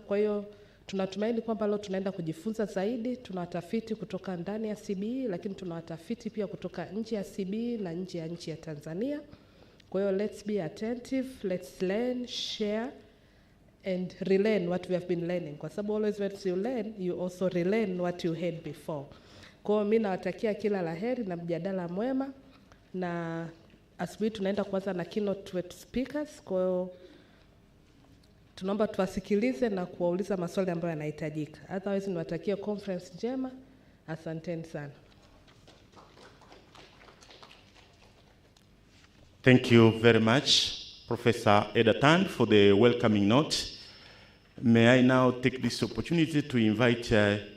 Kwa hiyo tunatumaini kwamba leo tunaenda kujifunza zaidi. Tuna watafiti kutoka ndani ya CBE, lakini tuna watafiti pia kutoka nje ya CBE na nje ya nchi ya Tanzania. Kwa hiyo let's be attentive, let's learn, share and relearn what we have been learning. Kwa sababu always when you learn, you also relearn what you had before. Kwa hiyo mimi nawatakia kila laheri na mjadala mwema, na asubuhi tunaenda kuanza na keynote speakers. Kwa hiyo tunaomba tuwasikilize na kuwauliza maswali ambayo yanahitajika. Otherwise niwatakie conference njema. Asanteni sana. Thank you very much, Professor Edatan, for the welcoming note. May I now take this opportunity to invite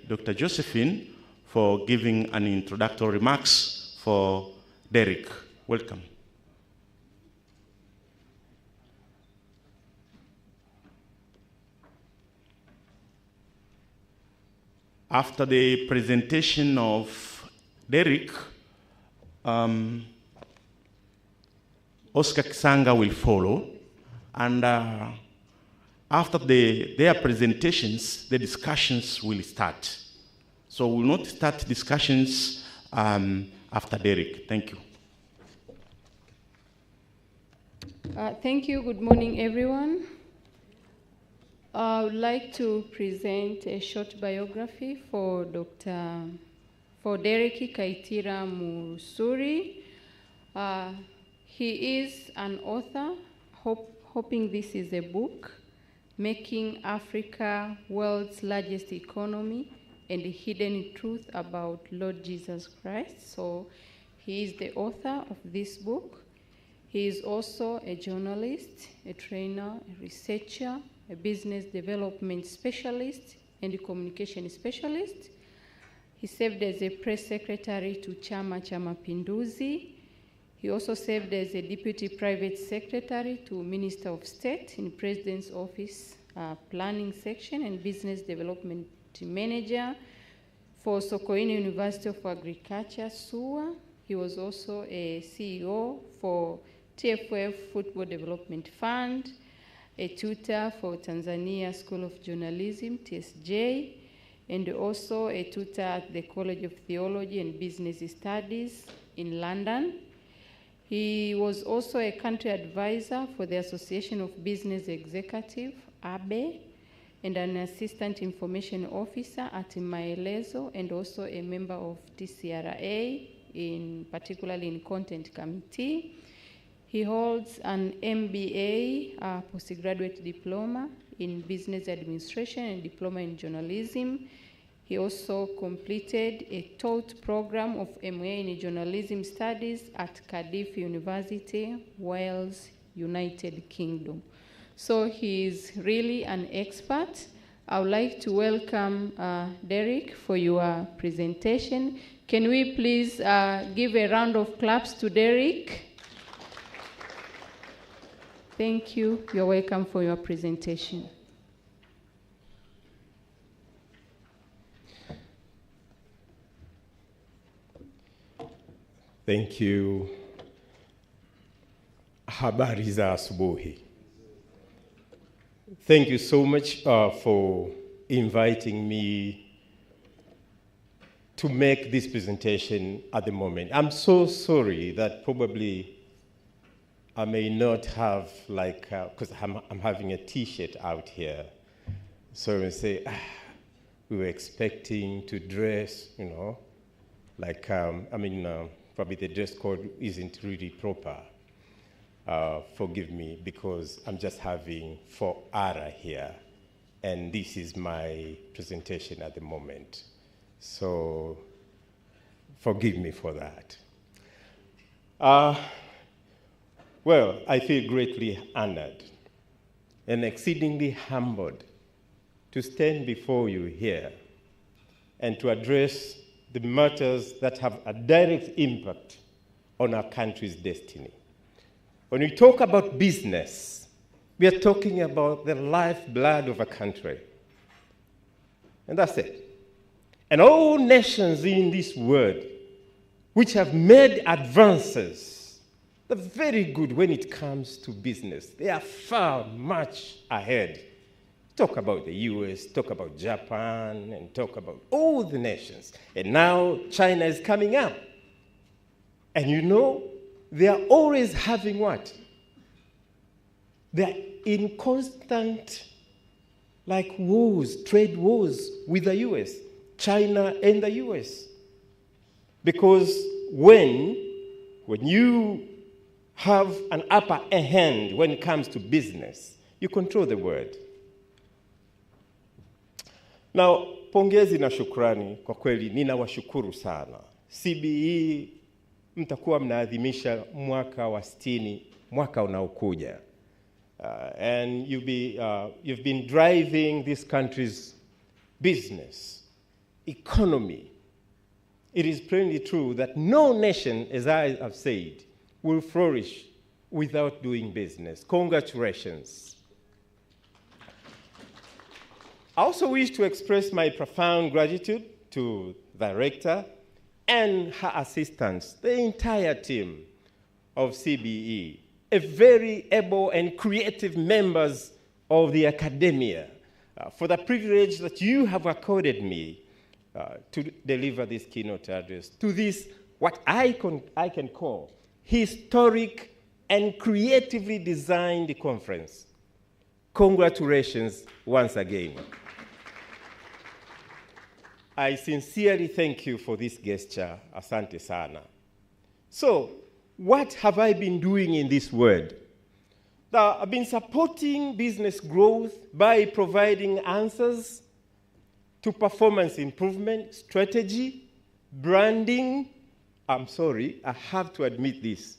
Dr. Josephine for giving an introductory remarks for Derek. Welcome. After the presentation of Derek, Oscar Kisanga will follow, and after their presentations, the discussions will start. So we will not start discussions after Derek. Thank you. Thank you. Good morning, everyone. I would like to present a short biography for Derek Kaitira Musuri. He is an author, hoping this is a book, Making Africa World's Largest Economy and the Hidden Truth About Lord Jesus Christ. So he is the author of this book. He is also a journalist, a trainer, a researcher, a business development specialist, and a communication specialist. He served as a press secretary to Chama cha Mapinduzi. He also served as a deputy private secretary to Minister of State in President's Office, Planning Section and Business Development Manager for Sokoine University of Agriculture, SUA. He was also a CEO for TFF Football Development Fund, a tutor for Tanzania School of Journalism, TSJ, and also a tutor at the College of Theology and Business Studies in London. He was also a country advisor for the Association of Business Executives, ABE, and an assistant information officer at Maelezo, and also a member of TCRA, particularly in Content Committee. He holds an MBA, postgraduate diploma in business administration and diploma in journalism. He also completed a taught program of MA in journalism studies at Cardiff University, Wales, United Kingdom. So he is really an expert. I would like to welcome Derek for your presentation. Can we please give a round of claps to Derek? Thank you. You're welcome for your presentation. Thank you. Habari za asubuhi. Thank you so much for inviting me to make this presentation at the moment. I'm so sorry that probably I may not have, because I'm having a T-shirt out here. So I say, we were expecting to dress, probably the dress code isn't really proper. Forgive me, because I'm just having 4 here, and this is my presentation at the moment. So forgive me for that. Well, I feel greatly honored and exceedingly humbled to stand before you here and to address the matters that have a direct impact on our country's destiny. When we talk about business, we are talking about the lifeblood of a country. And that's it. And all nations in this world which have made advances, they're very good when it comes to business. They are far much ahead Talk about the US, talk about Japan, and talk about all the nations. And now China is coming up. And you know, they are always having what? They're in constant, like, wars, trade wars with the US, China and the US. Because when you have an upper hand when it comes to business, you control the world. Now, pongezi na shukrani, kwa kweli ninawashukuru sana. CBE mtakuwa mnaadhimisha mwaka wa 60 mwaka unaokuja. And you've been driving this country's business, economy. It is plainly true that no nation, as I have said, will flourish without doing business. Congratulations. I also wish to express my profound gratitude to the rector and her assistants, the entire team of CBE, a very able and creative members of the academia, for the privilege that you have accorded me to deliver this keynote address to this, what I can call, historic and creatively designed conference. Congratulations once again. I sincerely thank you for this gesture. Asante sana. So, what have I been doing in this world? Now, I've been supporting business growth by providing answers to performance improvement, strategy, branding. I'm sorry, I have to admit this.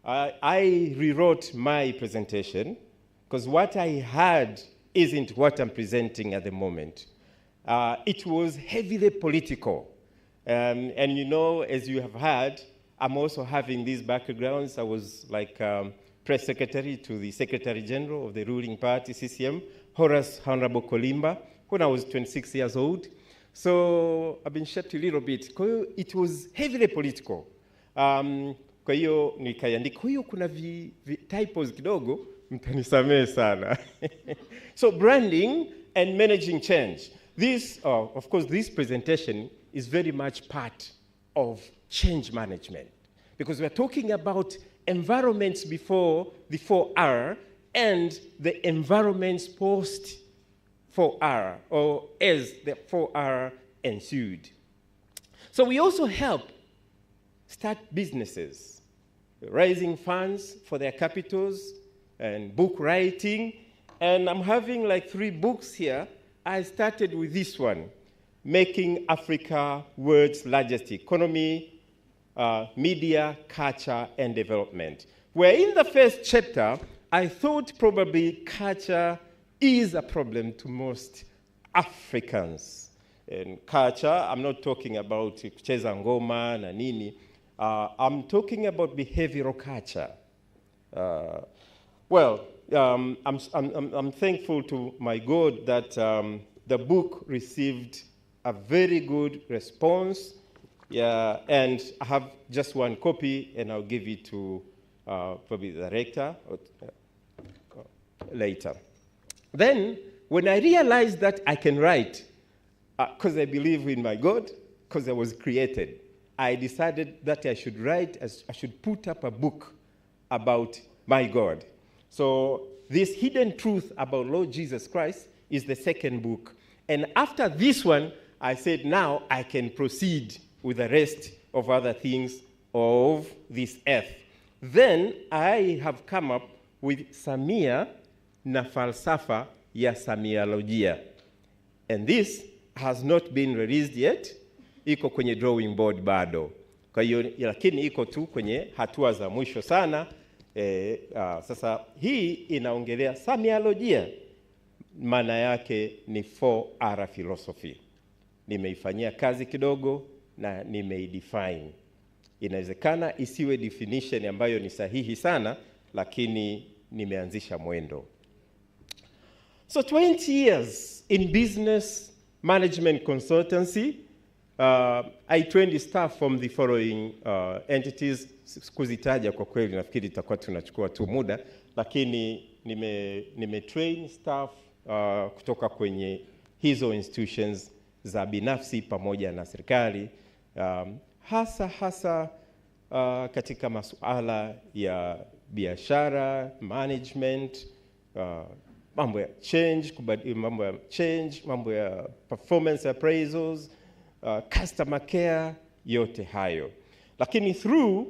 I rewrote my presentation because what I had isn't what I'm presenting at the moment. It was heavily political. And you know, as you have heard, I'm also having these backgrounds. I was like press secretary to the Secretary General of the ruling party, CCM, Horace Honorable Kolimba, when I was 26 years old. So I've been shaped a little bit. It was heavily political. Kwa hiyo nikaiandika. Kwa hiyo kuna typos kidogo, mtanisamehe sana. So branding and managing change. This, of course, this presentation is very much part of change management, because we're talking about environments before the 4R and the environments post 4R, or as the 4R ensued. So we also help start businesses, raising funds for their capitals and book writing. And I'm having like 3 books here. I started with this one, Making Africa World's Largest Economy, Media, Culture, and Development. Where in the first chapter, I thought probably culture is a problem to most Africans. And culture, I'm not talking about kucheza ngoma na nini. I'm talking about behavioral culture. I'm thankful to my God that the book received a very good response. Yeah, and I have just one copy, and I'll give it to probably the rector later. Then, when I realized that I can write, because I believe in my God, because I was created, I decided that I should write, I should put up a book about my God. So this Hidden Truth About Lord Jesus Christ is the second book. And after this one, I said, now I can proceed with the rest of other things of this earth. Then I have come up with Samia na falsafa ya Samiolojia. And this has not been released yet. Iko kwenye drawing board bado. Kwa hiyo, lakini iko tu kwenye hatua za mwisho sana. Sasa hii inaongelea Samiolojia. Maana yake ni 4R philosophy. Nimeifanyia kazi kidogo na nimeidefine. Inawezekana isiwe definition ambayo ni sahihi sana, lakini nimeanzisha mwendo. So 20 years in business management consultancy. I trained staff from the following entities. Kuzitaja kwa kweli nafikiri itakuwa tunachukua tu muda, lakini nime train staff kutoka kwenye hizo institutions za binafsi pamoja na serikali, hasa katika masuala ya biashara, management, mambo ya change, mambo ya performance appraisals, customer care, yote hayo. Lakini through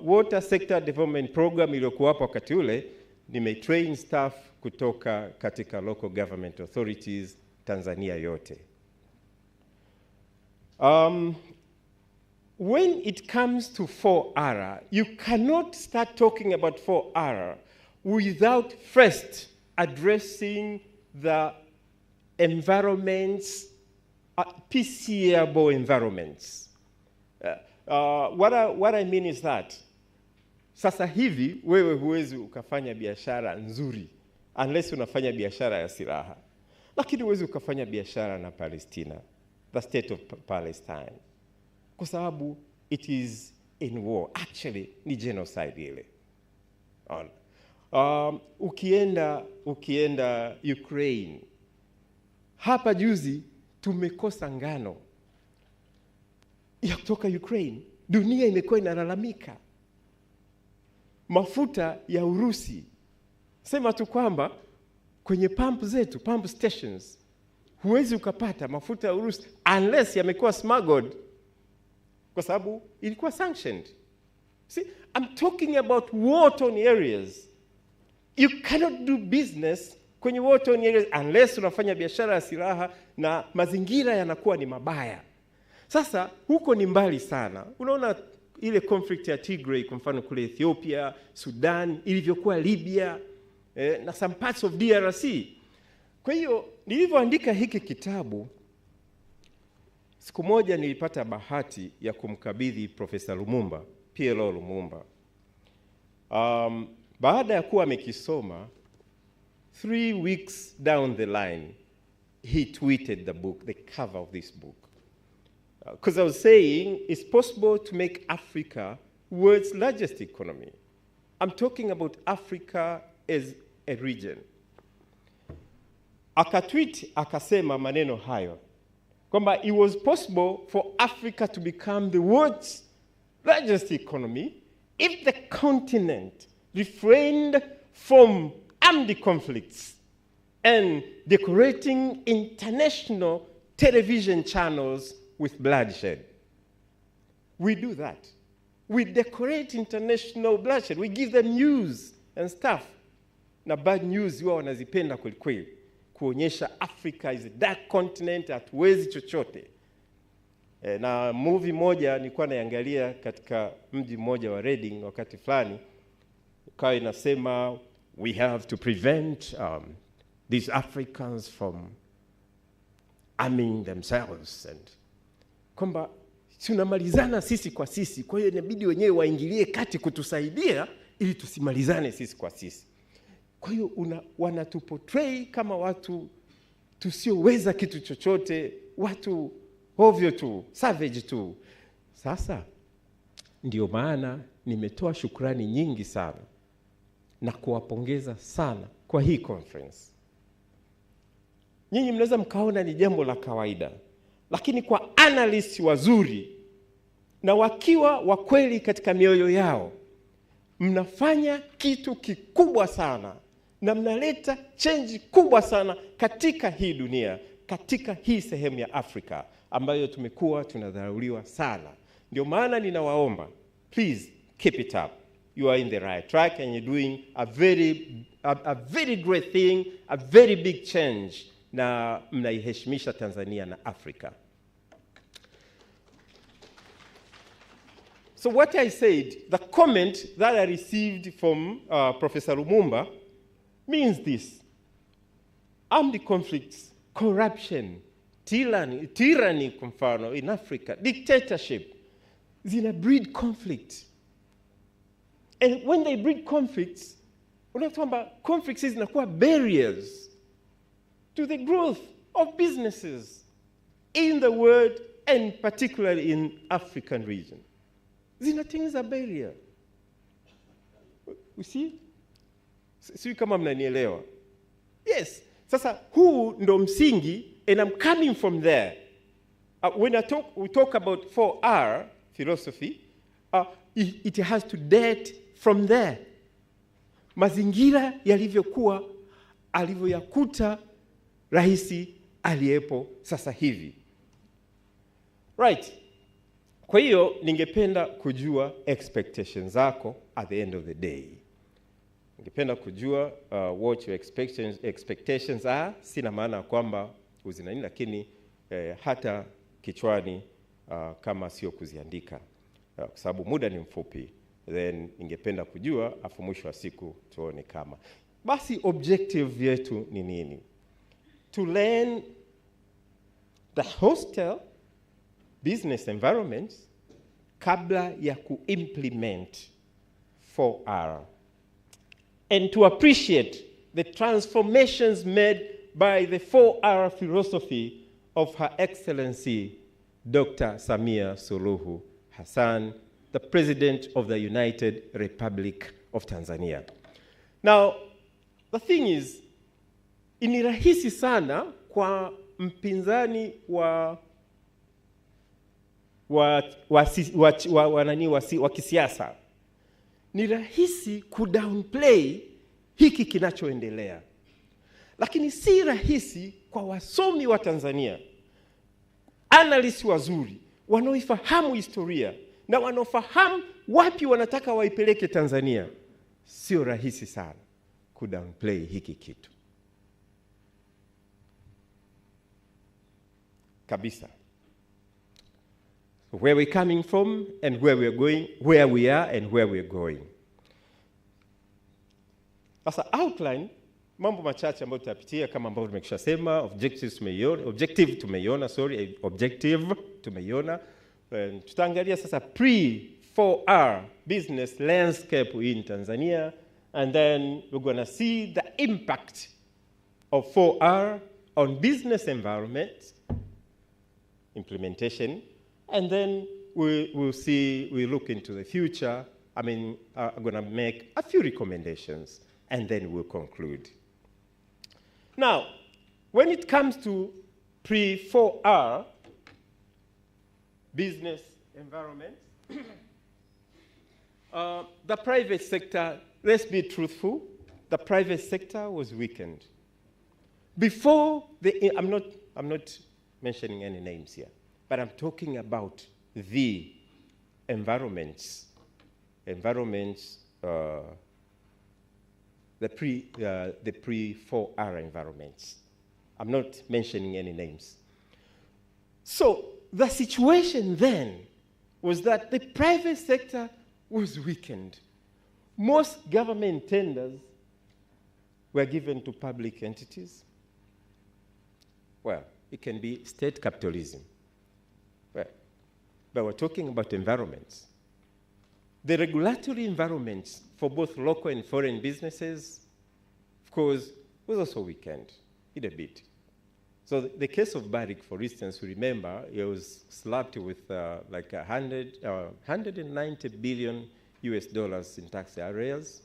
water sector development program iliyokuwa hapo wakati ule, nimetrain staff kutoka katika local government authorities Tanzania yote. When it comes to 4R, you cannot start talking about 4R without first addressing the environments, peaceable environments. What I mean is that, sasa hivi wewe huwezi ukafanya biashara nzuri unless unafanya biashara ya silaha. Lakini huwezi ukafanya biashara na Palestina, the state of Palestine, kwa sababu it is in war. Actually ni genocide ile. Ukienda Ukraine, hapa juzi tumekosa ngano ya kutoka Ukraine. Dunia imekuwa inalalamika. Mafuta ya Urusi, sema tu kwamba kwenye pump zetu, pump stations, huwezi ukapata mafuta ya Urusi unless yamekuwa smuggled, kwa sababu ilikuwa sanctioned. See, I'm talking about war-torn areas. You cannot do business kwenye war-torn areas unless unafanya biashara ya silaha na mazingira yanakuwa ni mabaya. Sasa huko ni mbali sana. Unaona ile conflict ya Tigray kwa mfano kule Ethiopia, Sudan, ilivyokuwa Libya, na some parts of DRC. Kwa hiyo nilivyoandika hiki kitabu, siku moja nilipata bahati ya kumkabidhi Profesa Lumumba, PLO Lumumba. Baada ya kuwa amekisoma, 3 weeks down the line, he tweeted the book, the cover of this book. Because I was saying it's possible to make Africa world's largest economy. I'm talking about Africa as a region. Akatweet akasema maneno hayo, kwamba it was possible for Africa to become the world's largest economy if the continent refrained from armed conflicts and decorating international television channels with bloodshed. We do that. We decorate international bloodshed. We give them news and stuff. Na bad news wao wanazipenda kweli kweli, kuonyesha Africa is a dark continent, hatuwezi chochote. Na movie moja nilikuwa naangalia katika mji mmoja wa Reading wakati fulani, kwa inasema we have to prevent these Africans from arming themselves, and kwamba tunamalizana sisi kwa sisi, kwa hiyo inabidi wenyewe waingilie kati kutusaidia ili tusimalizane sisi kwa sisi. Kwa hiyo wanatuportray kama watu tusioweza kitu chochote, watu ovyo tu, savage tu. Sasa ndio maana nimetoa shukrani nyingi sana na kuwapongeza sana kwa hii conference. Nyinyi mnaweza mkaona ni jambo la kawaida, lakini kwa analysts wazuri na wakiwa wa kweli katika mioyo yao, mnafanya kitu kikubwa sana na mnaleta change kubwa sana katika hii dunia, katika hii sehemu ya Afrika ambayo tumekuwa tunadharauliwa sana. Ndio maana ninawaomba, please keep it up. You are in the right track and you're doing a very great thing, a very big change, na mnaiheshimisha Tanzania na Afrika. So what I said, the comment that I received from Professor Lumumba means this: armed conflicts, corruption, tyranny kwa mfano in Africa, dictatorship, zina breed conflict. And when they breed conflicts, unakwamba conflicts zinakuwa barriers to the growth of businesses in the world and particularly in African region. Zinatengeneza barrier. You see? Sio kama mnanielewa. Yes, Sasa huu ndo msingi, and I'm coming from there. When we talk about 4R philosophy, it has to date from there. Mazingira yalivyokuwa, alivyoyakuta rais aliyepo sasa hivi. Right. Kwa hiyo ningependa kujua expectations zako at the end of the day. Ningependa kujua what your expectations are. Sina maana kwamba uzinani, lakini hata kichwani kama sio kuziandika. Kwa sababu muda ni mfupi. Then ningependa kujua afu mwisho wa siku tuone kama. Basi objective yetu ni nini? To learn the hostile business environments kabla ya kuimplement 4R. And to appreciate the transformations made by the 4R philosophy of Her Excellency Dr. Samia Suluhu Hassan, the President of the United Republic of Tanzania. Now, the thing is, ni rahisi sana kwa mpinzani wa kisiasa, ni rahisi kudownplay hiki kinachoendelea. Lakini si rahisi kwa wasomi wa Tanzania, analysts wazuri, wanaoifahamu historia na wanaofahamu wapi wanataka waipeleke Tanzania. Sio rahisi sana kudownplay hiki kitu. Kabisa. Where we're coming from and where we're going, where we are and where we're going. Sasa outline, mambo machache ambayo tutapitia kama ambavyo tumekishasema. Objective tumeiona. Tutaangalia sasa pre-4R business landscape in Tanzania, and then we're going to see the impact of 4R on business environment implementation, and then we'll look into the future. I'm going to make a few recommendations, and then we'll conclude. Now, when it comes to pre-4R business environment, the private sector, let's be truthful, the private sector was weakened. Before I'm not mentioning any names here, but I'm talking about the environments, the pre-4R environments. I'm not mentioning any names. So the situation then was that the private sector was weakened. Most government tenders were given to public entities. Well, it can be state capitalism. Well, but we're talking about environments. The regulatory environments for both local and foreign businesses, of course, was also weakened a bit. So the case of Barrick, for instance, we remember it was slapped with like 190 billion US dollars in tax arrears.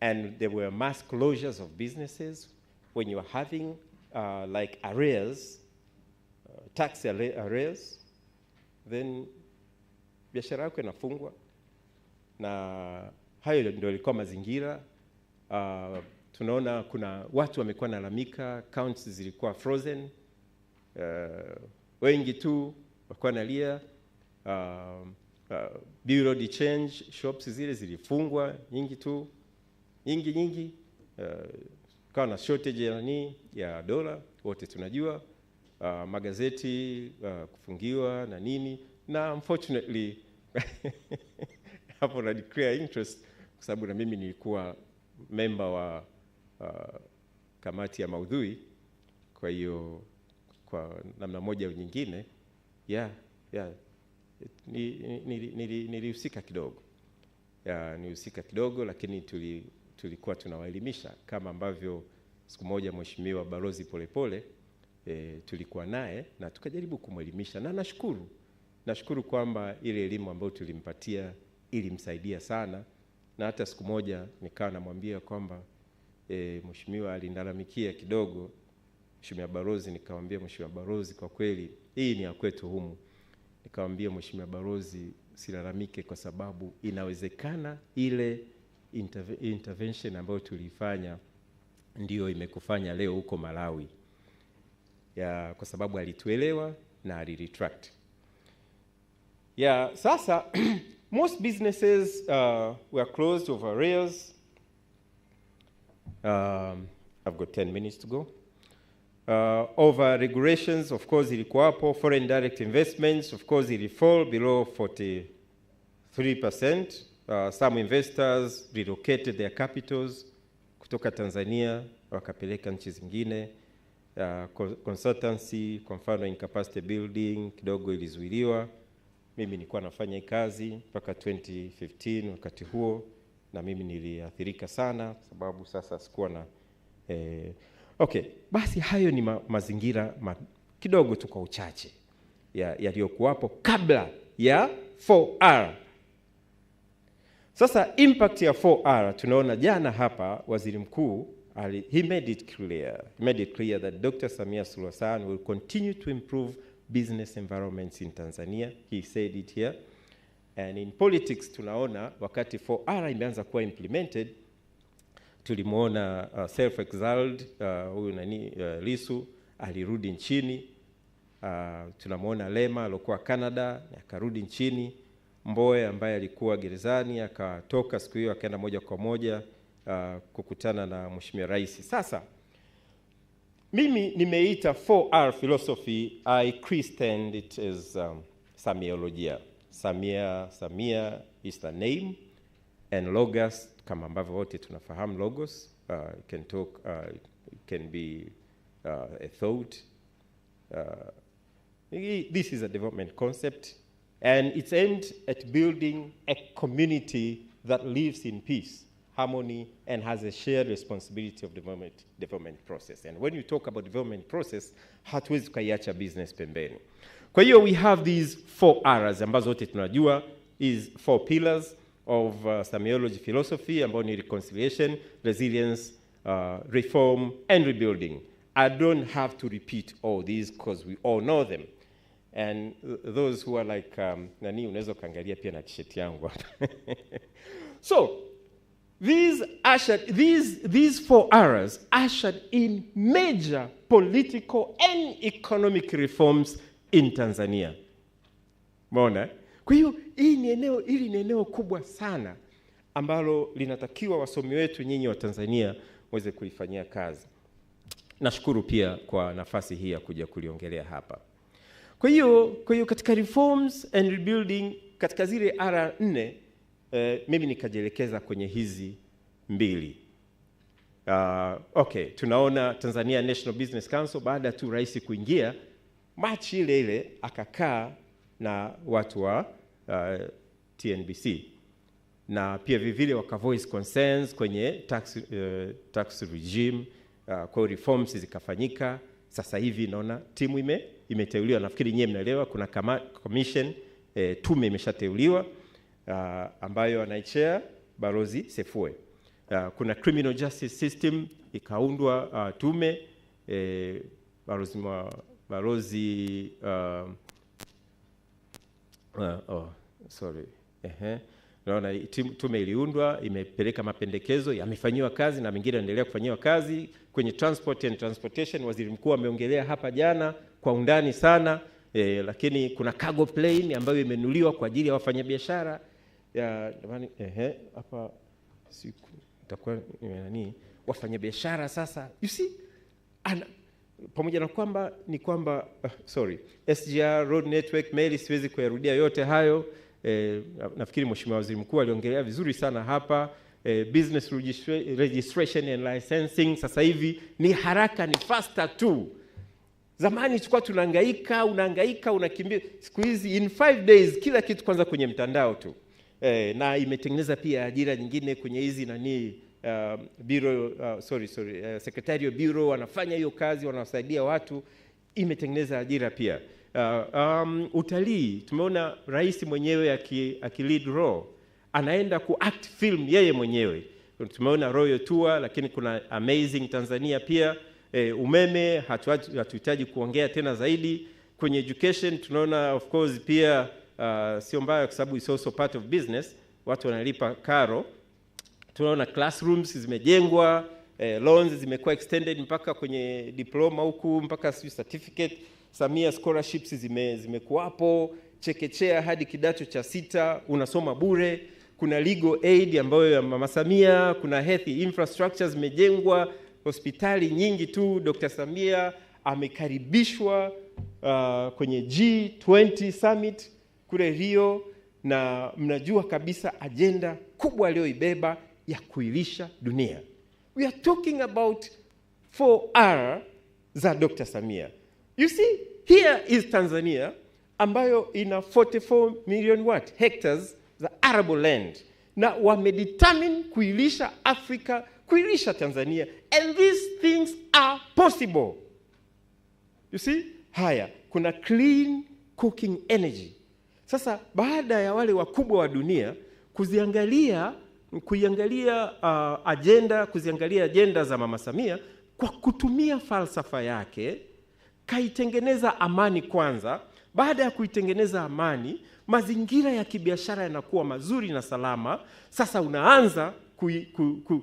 And there were mass closures of businesses. When you're having like arrears, tax arrears, then biashara yako inafungwa. Na hayo ndio ilikuwa mazingira. Tunaona kuna watu wamekuwa nalalamika, accounts zilikuwa frozen, wengi tu walikuwa nalia, bureau de change shops zile zilifungwa nyingi tu, nyingi, kawa na shortage ya dola, wote tunajua, magazeti kufungiwa na nini, na unfortunately hapo na declare interest kwa sababu na mimi nilikuwa member wa kamati ya maudhui. Kwa hiyo kwa namna moja au nyingine nilihusika kidogo, lakini tulikuwa tunawaelimisha kama ambavyo siku moja mheshimiwa Balozi Polepole tulikuwa naye na tukajaribu kumwelimisha, na nashukuru kwamba ile elimu ambayo tulimpatia ilimsaidia sana. Na hata siku moja nikawa namwambia kwamba mheshimiwa alinalamikia kidogo, mheshimiwa Barozi, nikamwambia mheshimiwa Barozi, kwa kweli hii ni ya kwetu humu. Nikamwambia mheshimiwa Barozi, silalamike kwa sababu inawezekana ile intervention ambayo tulifanya ndio imekufanya leo huko Malawi. Kwa sababu alituelewa na aliretract. Sasa most businesses were closed over arrears. I've got 10 minutes to go. Over regulations, of course, ilikuwa hapo. Foreign direct investments, of course, it fall below 43%. Some investors relocated their capitals kutoka Tanzania wakapeleka nchi zingine. Consultancy, kwa mfano incapacity building, kidogo ilizuiliwa. Mimi nilikuwa nafanya kazi mpaka 2015 wakati huo, na mimi niliathirika sana sababu sasa sikuwa na basi hayo ni mazingira kidogo tu kwa uchache yaliyokuwapo kabla ya 4R. Sasa impact ya 4R tunaona jana hapa waziri mkuu he made it clear that Dr. Samia Suluhu Hassan will continue to improve business environments in Tanzania. He said it here. And in politics tunaona wakati 4R imeanza kuwa implemented, tulimuona self-exiled huyu Lissu alirudi nchini. Tunamuona Lema alikuwa Canada akarudi nchini. Mbowe ambaye alikuwa gerezani akatoka siku hiyo akaenda moja kwa moja kukutana na mheshimiwa rais. Sasa mimi nimeita 4R philosophy, I christened it as Samiolojia. Samia is the name, and logos kama ambavyo wote tunafahamu logos, can talk, can be a thought. This is a development concept, and it's aimed at building a community that lives in peace, harmony, and has a shared responsibility of development process. And when you talk about development process, hatuwezi kaiacha business pembeni. Kwa hiyo we have these 4R's ambazo wote tunajua is 4 pillars of Samiology philosophy, ambao ni reconciliation, resilience, reform, and rebuilding. I don't have to repeat all these because we all know them. And those who are like, unaweza kaangalia pia na t-shirt yangu. So, these 4R's ushered in major political and economic reforms in Tanzania. Umeona? Kwa hiyo hili ni eneo kubwa sana ambalo linatakiwa wasomi wetu nyinyi wa Tanzania waweze kulifanyia kazi. Nashukuru pia kwa nafasi hii ya kuja kuliongelea hapa. Kwa hiyo katika reforms and rebuilding, katika zile R4, mimi nikajielekeza kwenye hizi mbili. Tunaona Tanzania National Business Council, baada tu rais kuingia Machi ile akakaa na watu wa TNBC, na pia vivile wakavoice concerns kwenye tax regime, kwa reforms zikafanyika. Sasa hivi naona timu imeteuliwa, nafikiri nyewe mnaelewa, kuna commission, tume imeshateuliwa ambayo anaichea Balozi Sefue. Kuna criminal justice system ikaundwa, tume, naona tume iliundwa, imepeleka mapendekezo, yamefanywa kazi na mengine yanaendelea kufanywa kazi. Kwenye transport and transportation, waziri mkuu ameongelea hapa jana kwa undani sana, lakini kuna cargo plane ambayo imenunuliwa kwa ajili ya wafanyabiashara. Hapa siku itakuwa wafanyabiashara sasa, you see, pamoja na kwamba SGR, road network, meli, siwezi kuyarudia yote hayo. Nafikiri mheshimiwa waziri mkuu aliongelea vizuri sana hapa. Business registration and licensing sasa hivi ni haraka, ni faster tu. Zamani tulikuwa unahangaika, unakimbia. Siku hizi in 5 days kila kitu kwanza kwenye mtandao tu. Na imetengeneza pia ajira nyingine kwenye hizi bureau, secretarial bureau, wanafanya hiyo kazi, wanawasaidia watu, imetengeneza ajira pia. Utalii, tumeona rais mwenyewe aki lead role, anaenda kuact film yeye mwenyewe. tumeona Royal Tour, lakini kuna Amazing Tanzania pia. Umeme hatuhitaji kuongea tena zaidi. Kwenye education tunaona of course pia sio mbaya kwa sababu it's also part of business, watu wanalipa karo. Tunaona classrooms zimejengwa, loans zimekuwa extended mpaka kwenye diploma huku mpaka certificate. Samia scholarships zimekuwapo, chekechea hadi kidato cha 6 unasoma bure. Kuna legal aid ambayo ya Mama Samia, kuna health infrastructure zimejengwa, hospitali nyingi tu. Dr. Samia amekaribishwa kwenye G20 summit kule Rio, na mnajua kabisa agenda kubwa aliyoibeba ya kuilisha dunia. We are talking about 4R za Dr. Samia. You see, here is Tanzania ambayo ina 44 million hectares za arable land, na wamedetermine kuilisha Africa, kuilisha Tanzania, and these things are possible. You see? Haya, kuna clean cooking energy. Sasa baada ya wale wakubwa wa dunia kuziangalia agenda za Mama Samia, kwa kutumia falsafa yake kaitengeneza amani kwanza. Baada ya kuitengeneza amani, mazingira ya kibiashara yanakuwa mazuri na salama. Sasa unaanza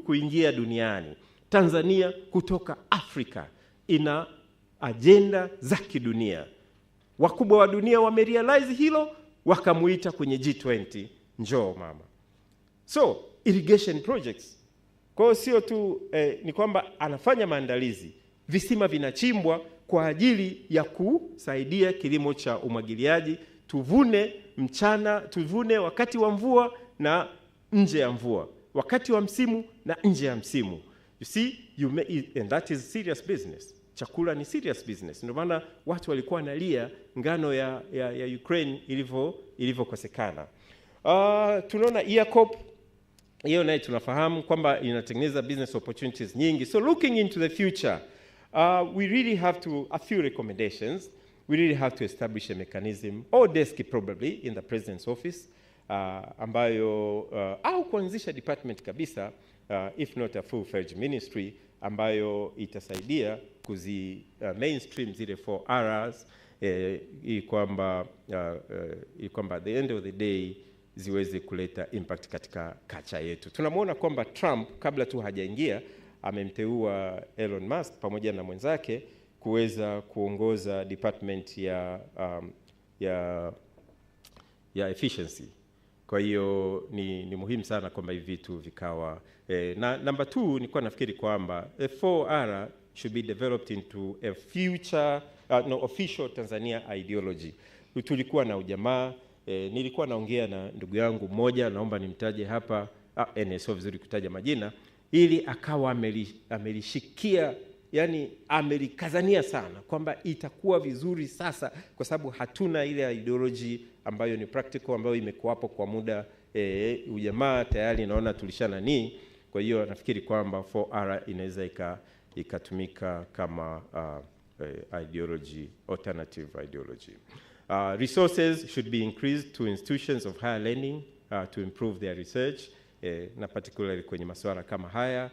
kuingia duniani. Tanzania kutoka Afrika ina agenda za kidunia. Wakubwa wa dunia wamerealize hilo, wakamuita kwenye G20, njoo mama. So, irrigation projects. Kwa hiyo sio tu ni kwamba anafanya maandalizi. Visima vinachimbwa kwa ajili ya kusaidia kilimo cha umwagiliaji. Tuvune wakati wa mvua na nje ya mvua, wakati wa msimu na nje ya msimu. You see, and that is serious business. Chakula ni serious business. Ndio maana watu walikuwa wanalia ngano ya Ukraine ilivyokosekana. Tunaona EACOP, hiyo naye tunafahamu kwamba inatengeneza business opportunities nyingi. So looking into the future, we really have to, a few recommendations. We really have to establish a mechanism or desk probably in the president's office, ambayo au kuanzisha department kabisa, if not a full-fledged ministry, ambayo itasaidia mainstream zile 4Rs, ili kwamba at the end of the day ziweze kuleta impact katika culture yetu. Tunamwona kwamba Trump kabla tu hajaingia amemteua Elon Musk pamoja na mwenzake kuweza kuongoza department ya efficiency. Kwa hiyo ni muhimu sana kwamba hivi vitu vikawa na number 2 nilikuwa nafikiri kwamba 4R should be developed into a future official Tanzania ideology. Tulikuwa na ujamaa, nilikuwa naongea na ndugu yangu mmoja, naomba nimtaje hapa, sio vizuri kutaja majina, ili akawa amelishikia, yani amelikazania sana kwamba itakuwa vizuri sasa kwa sababu hatuna ile ideology ambayo ni practical, ambayo imekuwapo kwa muda. Ujamaa tayari naona tulishana ni. Kwa hiyo nafikiri kwamba 4R inaweza ikatumika kama ideology, alternative ideology. Resources should be increased to institutions of higher learning to improve their research, na particularly kwenye masuala kama haya.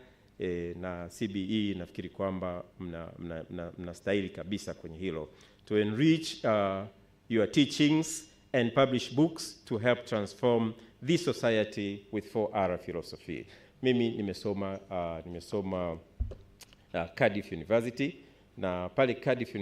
Na CBE nafikiri kwamba mnastahili kabisa kwenye hilo. To enrich your teachings and publish books to help transform this society with 4R philosophy. Mimi nimesoma Cardiff University, na pale Cardiff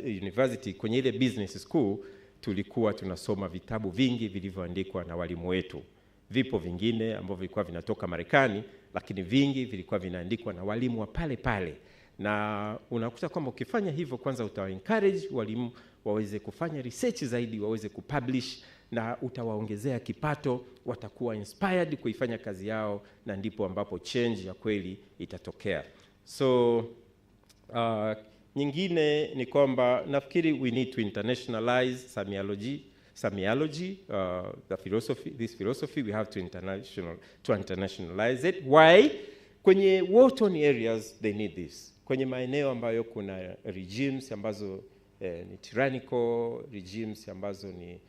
University kwenye ile business school tulikuwa tunasoma vitabu vingi vilivyoandikwa na walimu wetu. Vipo vingine ambavyo vilikuwa vinatoka Marekani, lakini vingi vilikuwa vinaandikwa na walimu wa pale pale. Na unakuta kwamba ukifanya hivyo, kwanza utawa-encourage walimu waweze kufanya research zaidi, waweze kupublish, na utawaongezea kipato, watakuwa inspired kuifanya kazi yao, na ndipo ambapo change ya kweli itatokea. So nyingine ni kwamba nafikiri we need to internationalize Samiology, this philosophy we have to internationalize it. Why? Kwenye war-torn areas they need this. Kwenye maeneo ambayo kuna regimes ambazo ni tyrannical, regimes ambazo ni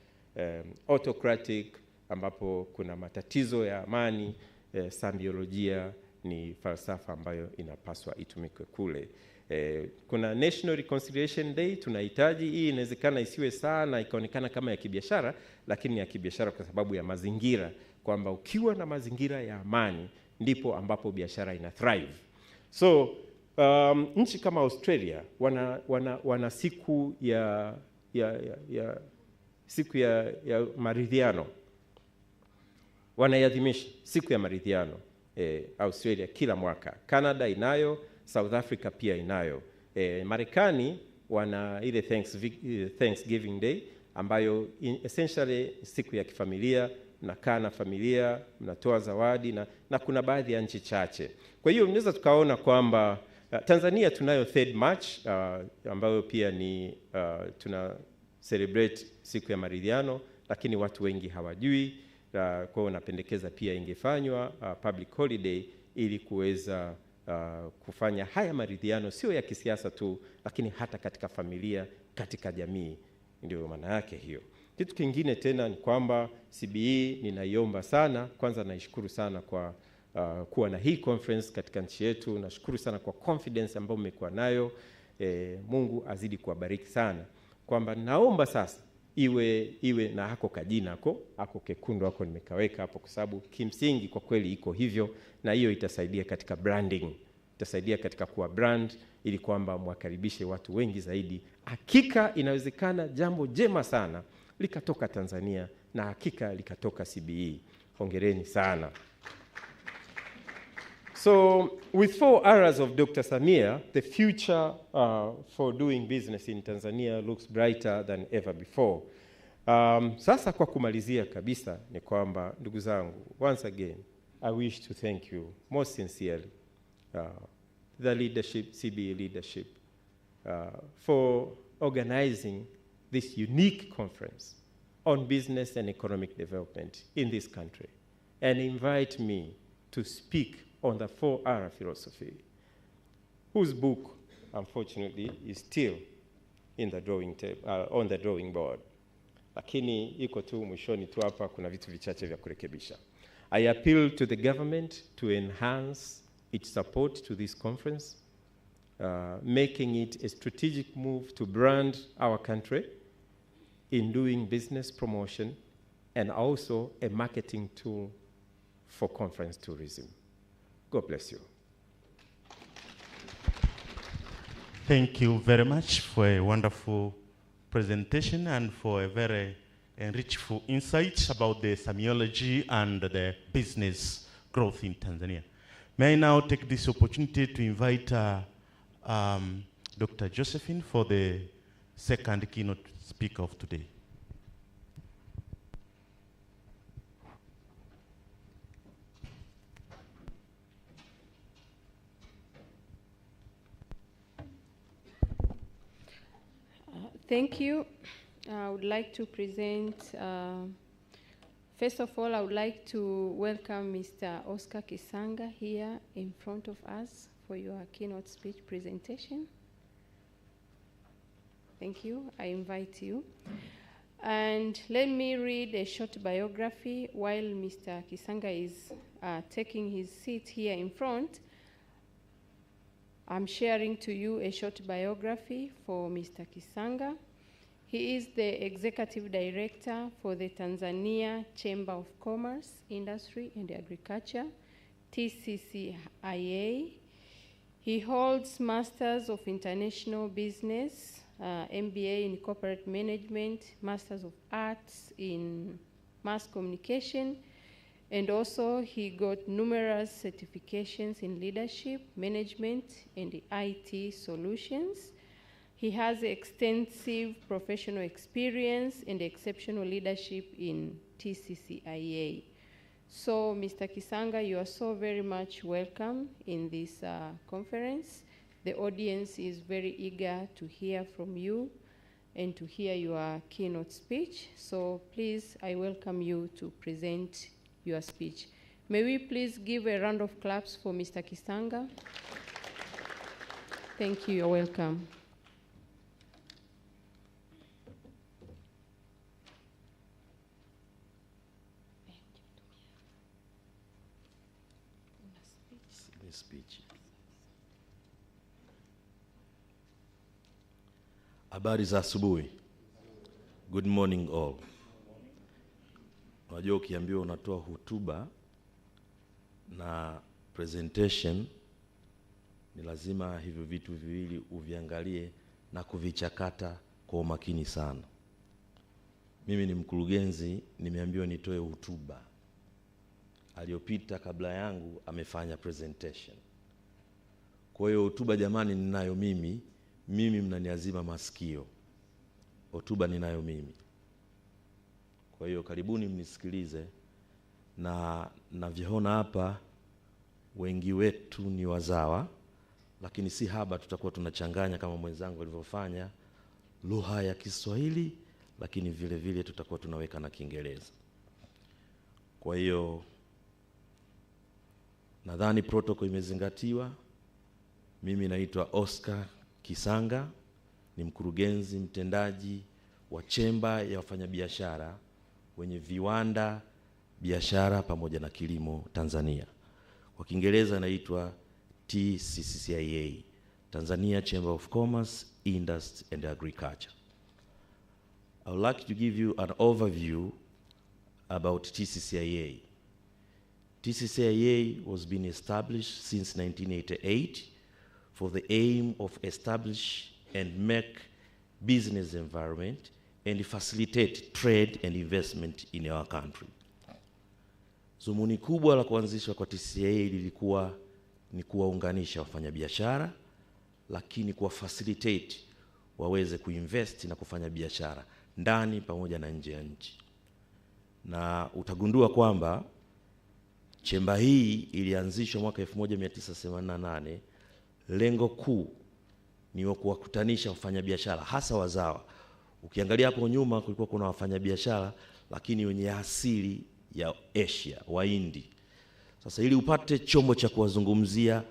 autocratic, ambapo kuna matatizo ya amani, samiolojia ni falsafa ambayo inapaswa itumike kule. Kuna National Reconciliation Day tunahitaji. Hii inawezekana isiwe sana ikaonekana kama ya kibiashara, lakini ya kibiashara kwa sababu ya mazingira, kwamba ukiwa na mazingira ya amani ndipo ambapo biashara ina thrive. So nchi kama Australia wana siku siku ya maridhiano, wanaiadhimisha siku ya maridhiano Australia kila mwaka. Canada inayo, South Africa pia inayo. Marekani wana ile Thanksgiving Day ambayo essentially siku ya kifamilia, mnakaa na familia, mnatoa zawadi, na kuna baadhi ya nchi chache. Kwa hiyo tunaweza tukaona kwamba Tanzania tunayo 3rd March ambayo pia ni tuna celebrate siku ya maridhiano, lakini watu wengi hawajui. Kwa hiyo napendekeza pia ingefanywa public holiday ili kuweza kufanya haya maridhiano sio ya kisiasa tu, lakini hata katika familia, katika jamii. Ndio maana yake hiyo. Kitu kingine tena ni kwamba CBE ninaiomba sana, kwanza naishukuru sana kwa kuwa na hii conference katika nchi yetu. Nashukuru sana kwa confidence ambayo mmekuwa nayo. Mungu azidi kuwabariki sana. Kwamba naomba sasa iwe na hako kajina hako kekundu hako nimekaweka hapo, kwa sababu kimsingi kwa kweli iko hivyo, na hiyo itasaidia katika branding, itasaidia katika kuwa brand, ili kwamba mwakaribishe watu wengi zaidi. Hakika inawezekana jambo jema sana likatoka Tanzania, na hakika likatoka CBE. Hongereni sana. So, with 4 areas of Dr. Samia, the future for doing business in Tanzania looks brighter than ever before. Sasa kwa kumalizia kabisa ni kwamba, ndugu zangu, once again, I wish to thank you most sincerely, the leadership, CBE leadership, for organizing this unique conference on business and economic development in this country, and invite me to speak on the 4R philosophy, whose book, unfortunately, is still in the on the drawing board. Lakini iko tu mwishoni tu hapa, kuna vitu vichache vya kurekebisha. I appeal to the government to enhance its support to this conference, making it a strategic move to brand our country in doing business promotion, and also a marketing tool for conference tourism. God bless you. Thank you very much for a wonderful presentation and for a very enrichful insight about the semiology and the business growth in Tanzania. May I now take this opportunity to invite Dr. Josephine for the second keynote speaker of today. Thank you. I would like to present, first of all, I would like to welcome Mr. Oscar Kisanga here in front of us for your keynote speech presentation. Thank you. I invite you. And let me read a short biography while Mr. Kisanga is taking his seat here in front. I'm sharing to you a short biography for Mr. Kisanga. He is the Executive Director for the Tanzania Chamber of Commerce, Industry and Agriculture, TCCIA. He holds Masters of International Business, MBA in Corporate Management, Masters of Arts in Mass Communication, and also he got numerous certifications in leadership, management, and IT solutions. He has extensive professional experience and exceptional leadership in TCCIA. So, Mr. Kisanga, you are so very much welcome in this conference. The audience is very eager to hear from you and to hear your keynote speech. So, please, I welcome you to present your speech. May we please give a round of claps for Mr. Kisanga? Thank you, you're welcome. my speech. Habari za asubuhi. Good morning all. Unajua ukiambiwa unatoa hotuba na presentation, ni lazima hivyo vitu viwili uviangalie na kuvichakata kwa umakini sana. Mimi ni mkurugenzi, nimeambiwa nitoe hotuba. Aliyopita kabla yangu amefanya presentation. Kwa hiyo hotuba jamani ninayo mimi mnaniazima masikio. Hotuba ninayo mimi. Kwa hiyo karibuni mnisikilize, na navyoona hapa wengi wetu ni wazawa, lakini si haba tutakuwa tunachanganya kama mwenzangu alivyofanya lugha ya Kiswahili, lakini vile vile tutakuwa tunaweka na Kiingereza. Kwa hiyo nadhani protocol imezingatiwa. Mimi naitwa Oscar Kisanga, ni mkurugenzi mtendaji wa chemba ya wafanyabiashara wenye viwanda, biashara pamoja na kilimo Tanzania. Kwa Kiingereza naitwa TCCIA, Tanzania Chamber of Commerce, Industry and Agriculture. I would like to give you an overview about TCCIA. TCCIA was being established since 1988 for the aim of establish and make business environment and facilitate trade and investment in our country. Zumuni kubwa la kuanzishwa kwa TCCIA lilikuwa ni kuwaunganisha wafanyabiashara, lakini kuwa facilitate waweze kuinvest na kufanya biashara ndani pamoja na nje ya nchi. Na utagundua kwamba chemba hii ilianzishwa mwaka 1988. Lengo kuu ni kuwakutanisha wafanyabiashara hasa wazawa. Ukiangalia hapo nyuma kulikuwa kuna wafanyabiashara lakini wenye asili ya Asia, Wahindi. Sasa ili upate chombo cha kuwazungumzia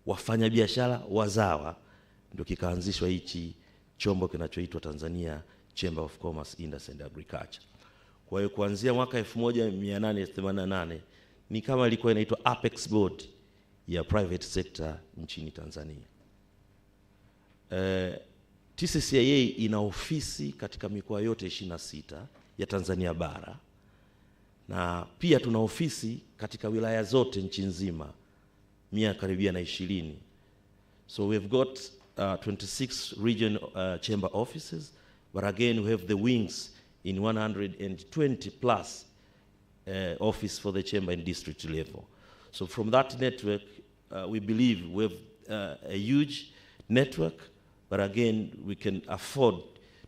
wafanyabiashara wazawa, ndio kikaanzishwa hichi chombo kinachoitwa Tanzania Chamber of Commerce, Industry and Agriculture. Kwa hiyo kuanzia mwaka 1888 ni kama ilikuwa inaitwa Apex Board ya private sector nchini Tanzania. TCCIA ina ofisi katika mikoa yote 26 ya Tanzania bara, na pia tuna ofisi katika wilaya zote nchi nzima, karibia na 20. So we've got 26 region chamber offices, but again we have the wings in 120 plus office for the chamber and district level. So from that network, we believe we have a huge network, but again, we can afford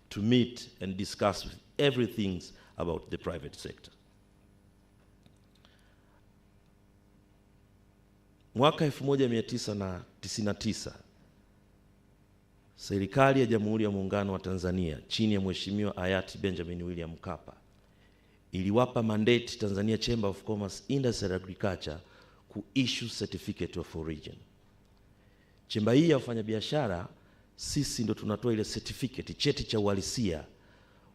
to meet and discuss everything about the private sector. Mwaka 1999, serikali ya Jamhuri ya Muungano wa Tanzania chini ya Mheshimiwa hayati Benjamin William Mkapa iliwapa mandate Tanzania Chamber of Commerce, Industry and Agriculture issue certificate of origin. Chemba hii ya wafanyabiashara sisi ndo tunatoa ile certificate, cheti cha uhalisia.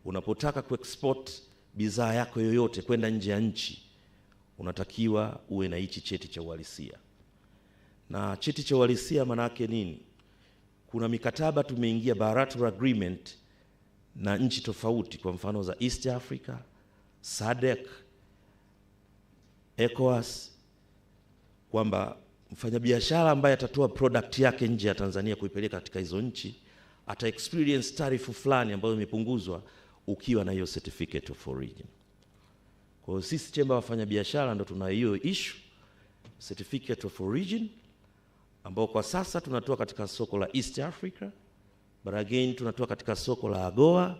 Unapotaka kuexport bidhaa yako yoyote kwenda nje ya nchi, unatakiwa uwe na hichi cheti cha uhalisia. Na cheti cha uhalisia maana yake nini? Kuna mikataba tumeingia bilateral agreement na nchi tofauti, kwa mfano za East Africa, SADC, ECOWAS, kwamba mfanyabiashara ambaye atatoa product yake nje ya Tanzania kuipeleka katika hizo nchi ata experience tarifu fulani ambayo imepunguzwa ukiwa na hiyo certificate of origin. Kwa hiyo sisi chemba wafanyabiashara ndo tuna hiyo issue certificate of origin, ambao kwa sasa tunatoa katika soko la East Africa, but again tunatoa katika soko la AGOA,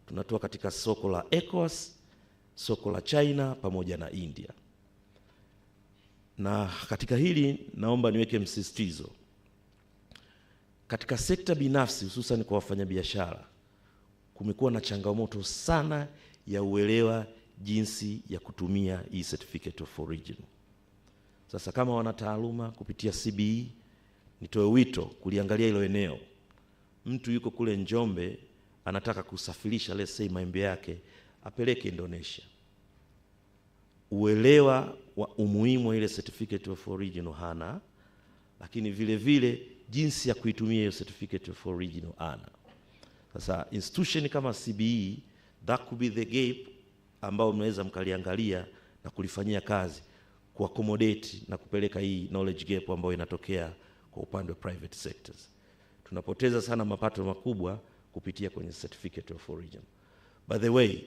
tunatoa katika soko la ECOWAS, soko la China pamoja na India. Na katika hili naomba niweke msisitizo. Katika sekta binafsi hususan kwa wafanyabiashara kumekuwa na changamoto sana ya uelewa jinsi ya kutumia hii certificate of origin. Sasa kama wanataaluma kupitia CBE, nitoe wito kuliangalia hilo eneo. Mtu yuko kule Njombe anataka kusafirisha let's say maembe yake apeleke Indonesia. uelewa wa umuhimu wa ile certificate of origin hana, lakini vile vile jinsi ya kuitumia hiyo certificate of origin hana. Sasa institution kama CBE, that could be the gap ambao mnaweza mkaliangalia na kulifanyia kazi ku accommodate na kupeleka hii knowledge gap ambayo inatokea kwa upande wa private sectors. Tunapoteza sana mapato makubwa kupitia kwenye certificate of origin. By the way,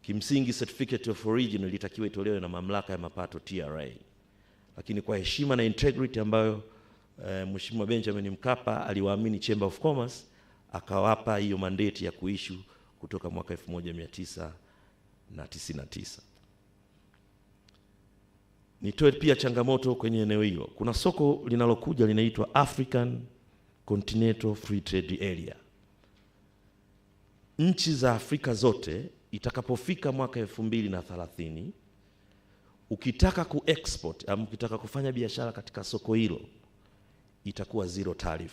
kimsingi certificate of origin ilitakiwa itolewe na mamlaka ya mapato TRA. Lakini kwa heshima na integrity ambayo Mheshimiwa Benjamin Mkapa aliwaamini Chamber of Commerce, akawapa hiyo mandate ya kuissue kutoka mwaka 1999. Nitoe pia changamoto kwenye eneo hilo. Kuna soko linalokuja linaitwa African Continental Free Trade Area. Nchi za Afrika zote itakapofika mwaka 2030, ukitaka ku-export au ukitaka kufanya biashara katika soko hilo, itakuwa zero tariff.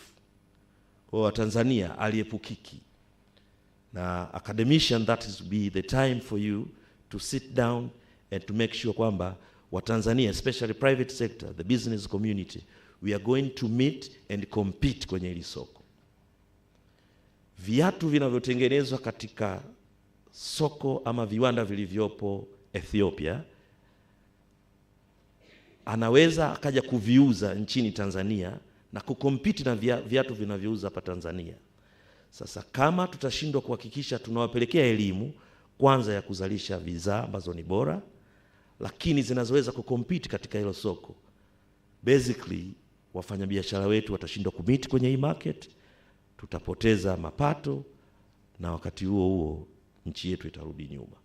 Kwa Tanzania aliepukiki. Na academician, that is be the time for you to sit down and to make sure kwamba wa Tanzania, especially private sector, the business community, we are going to meet and compete kwenye hili soko. Viatu vinavyotengenezwa katika soko ama viwanda vilivyopo Ethiopia, anaweza akaja kuviuza nchini Tanzania na kukompiti na viatu vinavyouza hapa Tanzania. Sasa kama tutashindwa kuhakikisha tunawapelekea elimu kwanza ya kuzalisha bidhaa ambazo ni bora, lakini zinazoweza kukompiti katika hilo soko, basically wafanyabiashara wetu watashindwa kumiti kwenye hii market, tutapoteza mapato, na wakati huo huo nchi yetu itarudi nyuma.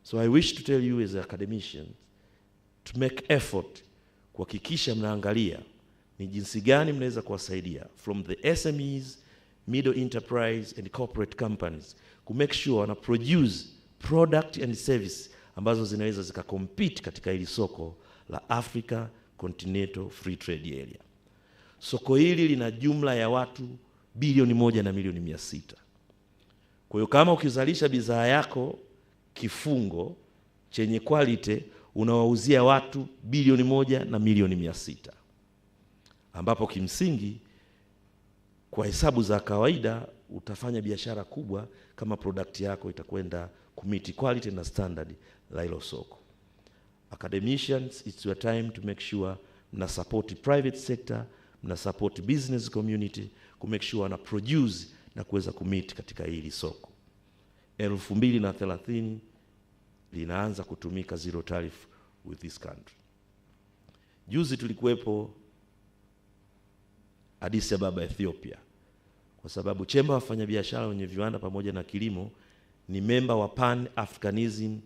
So I wish to tell you as academicians to make effort kuhakikisha mnaangalia ni jinsi gani mnaweza kuwasaidia from the SMEs, middle enterprise and corporate companies to make sure wana produce product and service ambazo zinaweza zikakompete katika hili soko la Africa Continental Free Trade Area. Soko hili lina jumla ya watu bilioni 1 na milioni 600. Kwa hiyo kama ukizalisha bidhaa yako kifungo chenye quality, unawauzia watu bilioni 1 na milioni 600. Ambapo kimsingi kwa hesabu za kawaida utafanya biashara kubwa kama product yako itakwenda kumiti quality na standard la hilo soko. Academicians, it's your time to make sure mna support private sector, mna support business community, ku make sure na produce na kuweza kumiti katika hili soko. 2030 linaanza kutumika zero tariff with this country. Juzi tulikuwepo Addis Ababa, Ethiopia, kwa sababu Chamber of wafanyabiashara wenye viwanda pamoja na kilimo ni member wa Pan-Africanism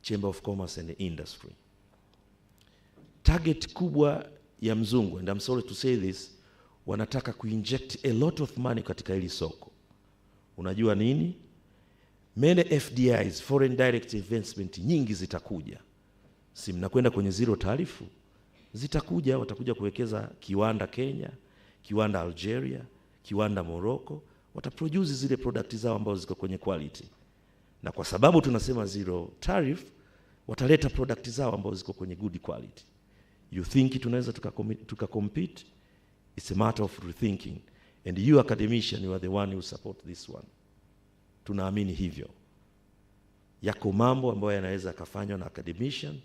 Chamber of Commerce and Industry. Target kubwa ya mzungu, and I'm sorry to say this, wanataka kuinject a lot of money katika hili soko. Unajua nini? Many FDIs, foreign direct investment, nyingi zitakuja. Si mnakwenda kwenye zero tariff? Zitakuja, watakuja kuwekeza kiwanda Kenya, kiwanda Algeria, kiwanda Morocco, wataproduce zile product zao ambazo ziko kwenye quality. Na kwa sababu tunasema zero tariff, wataleta product zao ambazo ziko kwenye good quality. You think tunaweza tukacompete? It's a matter of rethinking. And you academician, you are the one who support this one. Tunaamini hivyo. Yako mambo ambayo yanaweza kufanywa na academician,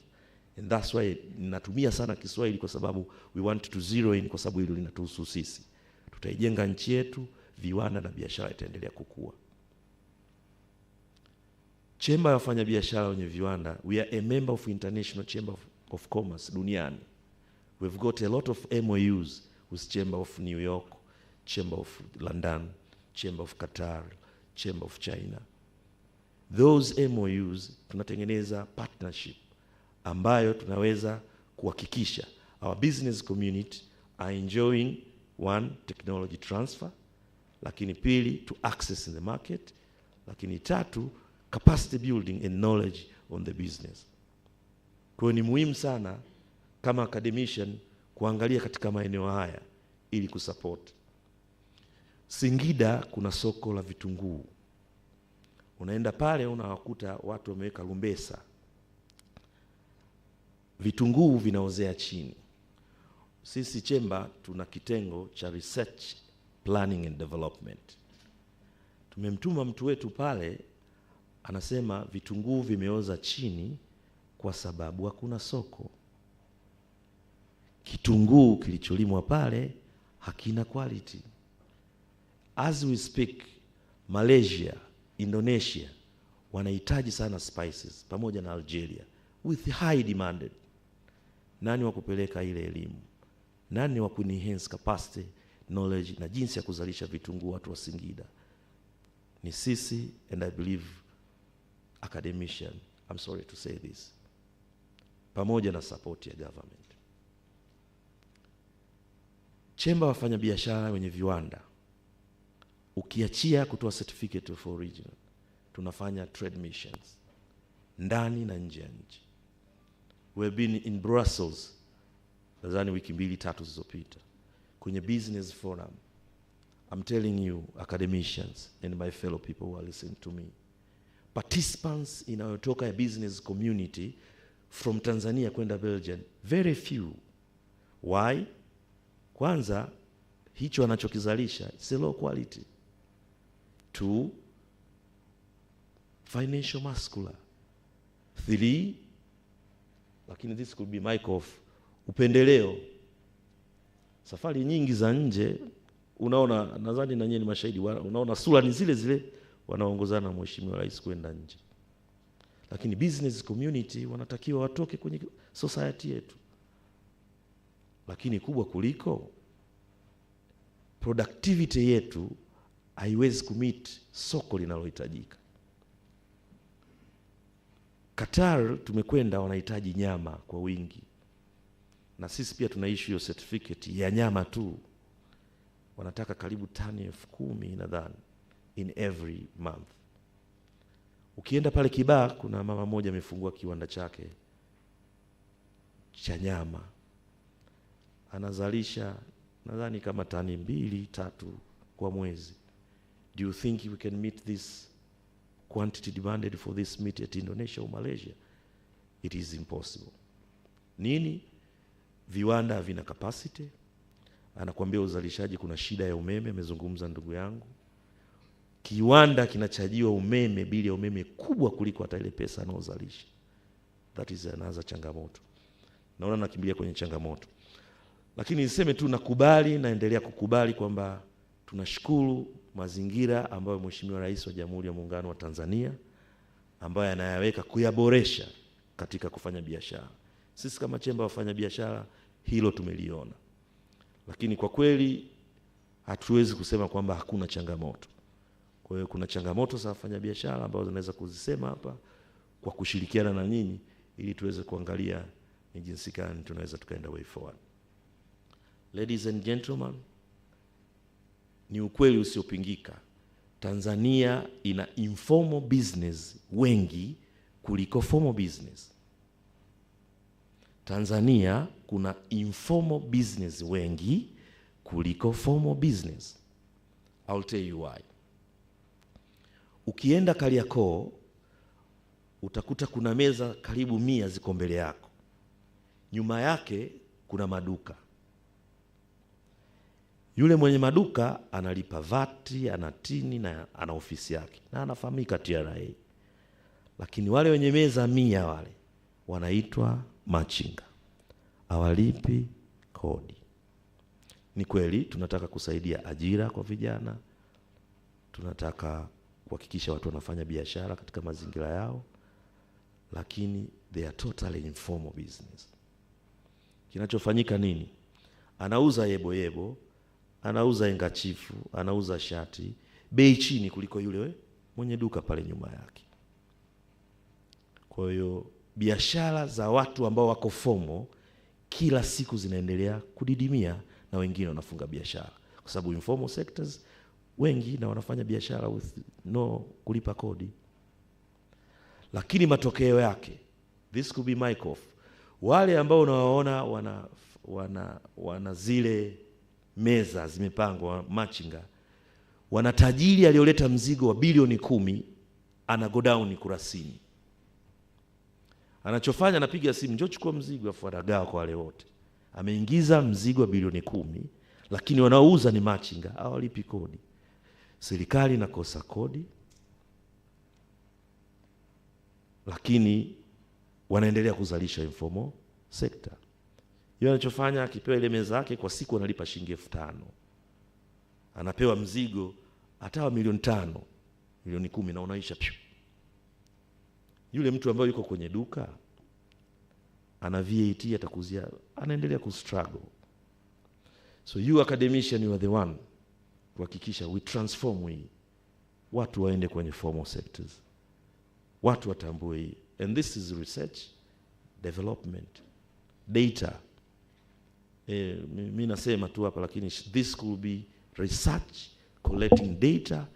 and that's why ninatumia sana Kiswahili kwa sababu we want to zero in, kwa sababu hilo linatuhusu sisi. Tutaijenga nchi yetu, viwanda na biashara itaendelea kukua. Chamber ya wafanyabiashara wenye viwanda, we are a member of International Chamber of Commerce duniani. We've got a lot of MOUs with Chamber of New York, Chamber of London, Chamber of Qatar, Chamber of China. Those MOUs tunatengeneza partnership ambayo tunaweza kuhakikisha our business community are enjoying one, technology transfer, lakini pili, to access in the market, lakini tatu, capacity building and knowledge on the business. Kwa ni muhimu sana kama academician kuangalia katika maeneo haya ili kusupport. Singida kuna soko la vitunguu. Unaenda pale unawakuta watu wameweka lumbesa. vitunguu vinaozea chini. Sisi chemba tuna kitengo cha research, planning and development. Tumemtuma mtu wetu pale, anasema vitunguu vimeoza chini kwa sababu hakuna soko. Kitunguu kilicholimwa pale hakina quality. As we speak, Malaysia, Indonesia wanahitaji sana spices pamoja na Algeria with high demanded. Nani wa kupeleka ile elimu? Nani wa ku-enhance capacity, knowledge na jinsi ya kuzalisha vitunguu watu wa Singida? Ni sisi, and I believe academician, I'm sorry to say this, pamoja na support ya government. Chemba wafanya biashara wenye viwanda, ukiachia kutoa certificate of origin, tunafanya trade missions ndani na nje ya nchi. We've been in Brussels, nadhani wiki 2-3 zilizopita, kwenye business forum. I'm telling you, academicians and my fellow people who are listening to me, participants inayotoka ya business community from Tanzania kwenda Belgium, very few. Why? Kwanza, hicho anachokizalisha it's a low quality. 2, financial muscular. 3, lakini this could be mic off, upendeleo. Safari nyingi za nje, unaona, nadhani na nyinyi ni mashahidi, unaona sura ni zile zile wanaongozana na Mheshimiwa Rais kwenda nje. Lakini business community wanatakiwa watoke kwenye society yetu. Lakini kubwa kuliko, productivity yetu haiwezi kumit soko linalohitajika. Qatar tumekwenda, wanahitaji nyama kwa wingi. Na sisi pia tuna issue hiyo certificate ya nyama tu. Wanataka karibu tani 10,000 nadhani in every month. Ukienda pale Kibaha, kuna mama moja amefungua kiwanda chake cha nyama. Anazalisha nadhani kama tani 2-3 kwa mwezi. Do you think we can meet this quantity demanded for this meat at Indonesia or Malaysia? It is impossible. Nini? Viwanda havina capacity. Anakuambia uzalishaji kuna shida ya umeme, amezungumza ndugu yangu. Kiwanda kinachajiwa umeme, bili ya umeme kubwa kuliko hata ile pesa anaozalisha. That is another changamoto. Naona nakimbilia kwenye changamoto. Lakini niseme tu naendelea kukubali kwamba tunashukuru mazingira ambayo Mheshimiwa Rais wa Jamhuri ya Muungano wa Tanzania ambaye anayaweka kuyaboresha katika kufanya biashara. Sisi kama chemba wafanya biashara hilo tumeliona. Lakini kwa kweli hatuwezi kusema kwamba hakuna changamoto. Kwa hiyo kuna changamoto za wafanya biashara ambazo tunaweza kuzisema hapa kwa kushirikiana na nyinyi ili tuweze kuangalia ni jinsi gani tunaweza tukaenda way forward. Ladies and gentlemen, ni ukweli usiopingika. Tanzania ina informal business wengi kuliko formal business. Tanzania kuna informal business wengi kuliko formal business. I'll tell you why. Ukienda Kariakoo, utakuta kuna meza karibu 100 ziko mbele yako. Nyuma yake kuna maduka. Yule mwenye maduka analipa vati, anatini na ana ofisi yake na anafahamika TRA. Lakini wale wenye meza 100 wale wanaitwa machinga. Hawalipi kodi. Ni kweli tunataka kusaidia ajira kwa vijana. Tunataka kuhakikisha watu wanafanya biashara katika mazingira yao, lakini they are totally informal business. Kinachofanyika nini? Anauza yebo, anauza engachifu, anauza shati, bei chini kuliko yule mwenye duka pale nyuma yake. Kwa hiyo biashara za watu ambao wako formal kila siku zinaendelea kudidimia na wengine wanafunga biashara. Kwa sababu informal sectors wengi na wanafanya biashara with no kulipa kodi. Lakini matokeo yake, this could be mic off, wale ambao unawaona wana zile meza zimepangwa machinga, wana tajiri aliyoleta mzigo wa bilioni 10 ana go down Kurasini. Anachofanya anapiga simu, njoo chukua mzigo, afu anagawa kwa wale wote. Ameingiza mzigo wa bilioni 10, lakini wanaouza ni machinga, hawalipi kodi. Serikali inakosa kodi, lakini wanaendelea kuzalisha informal sector. Yeye anachofanya, akipewa ile meza yake kwa siku analipa shilingi 5,000. Anapewa mzigo hata wa milioni 5, milioni 10 na unaisha pia. Yule mtu ambaye yuko kwenye duka ana VAT atakuzia, anaendelea kustruggle. So you academician, you are the one kuhakikisha we transform hii, watu waende kwenye formal sectors, watu watambue hii. And this is research, development, data. Mimi nasema tu hapa, lakini this could be research, collecting data,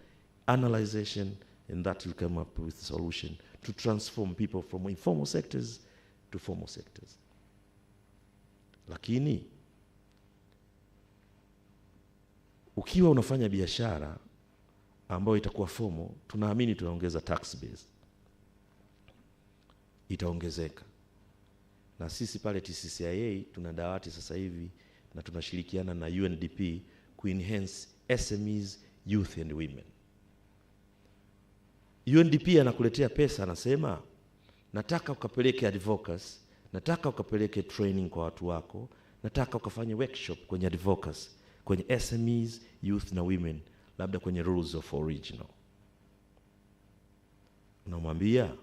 analyzation, and that will come up with a solution to transform people from informal sectors to formal sectors. Lakini ukiwa unafanya biashara ambayo itakuwa formal, tunaamini tunaongeza tax base, itaongezeka. Na sisi pale TCCIA tuna dawati sasa hivi na tunashirikiana na UNDP ku-enhance SMEs, youth and women. UNDP anakuletea pesa, anasema nataka ukapeleke advocacy, nataka ukapeleke training kwa watu wako, nataka ukafanye workshop kwenye advocacy, kwenye SMEs, youth na women, labda kwenye rules of original. Unamwambia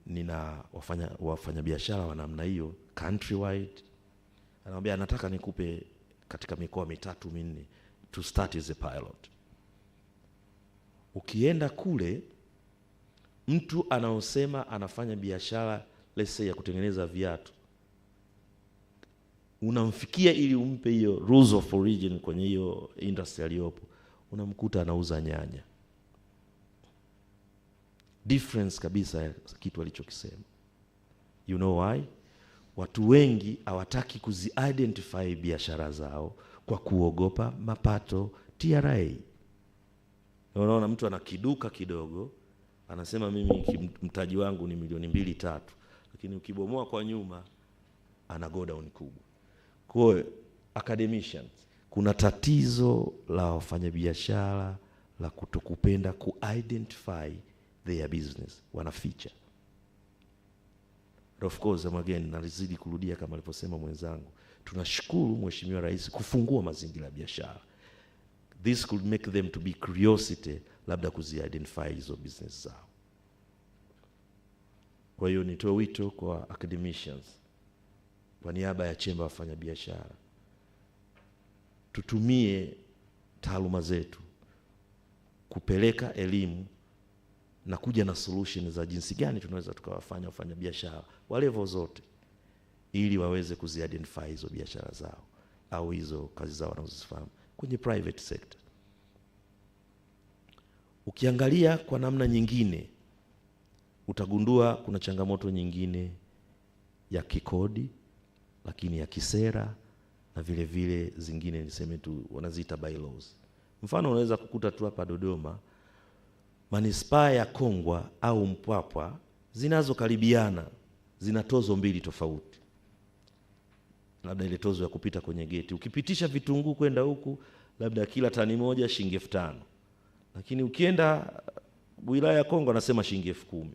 nina wafanya biashara wa namna hiyo countrywide. Anamwambia nataka nikupe katika mikoa 3-4 to start as a pilot. Ukienda kule, mtu anaosema anafanya biashara let's say ya kutengeneza viatu, unamfikia ili umpe hiyo rules of origin kwenye hiyo industry aliyopo, unamkuta anauza nyanya. Difference kabisa ya kitu alichokisema. You know why? Watu wengi hawataki kuzi-identify biashara zao kwa kuogopa mapato TRA. Unaona mtu ana kiduka kidogo, anasema mimi mtaji wangu ni milioni 2-3, lakini ukibomoa kwa nyuma ana go down kubwa. Kwa hiyo academicians, kuna tatizo la wafanyabiashara la kutokupenda ku-identify their business, wanaficha. Of course, again, nazidi kurudia kama alivyosema mwenzangu, tunashukuru Mheshimiwa Rais kufungua mazingira ya biashara. This could make them to be curiosity, labda kuzi-identify hizo business zao. Kwa hiyo nitoe wito kwa academicians, kwa niaba ya chemba wafanya biashara, tutumie taaluma zetu kupeleka elimu na kuja na solution za jinsi gani tunaweza tukawafanya wafanya biashara wa level zote ili waweze kuzi-identify hizo biashara zao au hizo kazi zao wanazozifahamu kwenye private sector. Ukiangalia kwa namna nyingine, utagundua kuna changamoto nyingine ya kikodi, lakini ya kisera, na vile vile zingine niseme tu wanaziita bylaws. Mfano unaweza kukuta tu hapa Dodoma, manispaa ya Kongwa au Mpwapwa zinazokaribiana zina tozo 2 tofauti. Labda ile tozo ya kupita kwenye geti, ukipitisha vitunguu kwenda huku labda kila tani moja shilingi 5,000, lakini ukienda wilaya ya Kongwa anasema shilingi 10,000.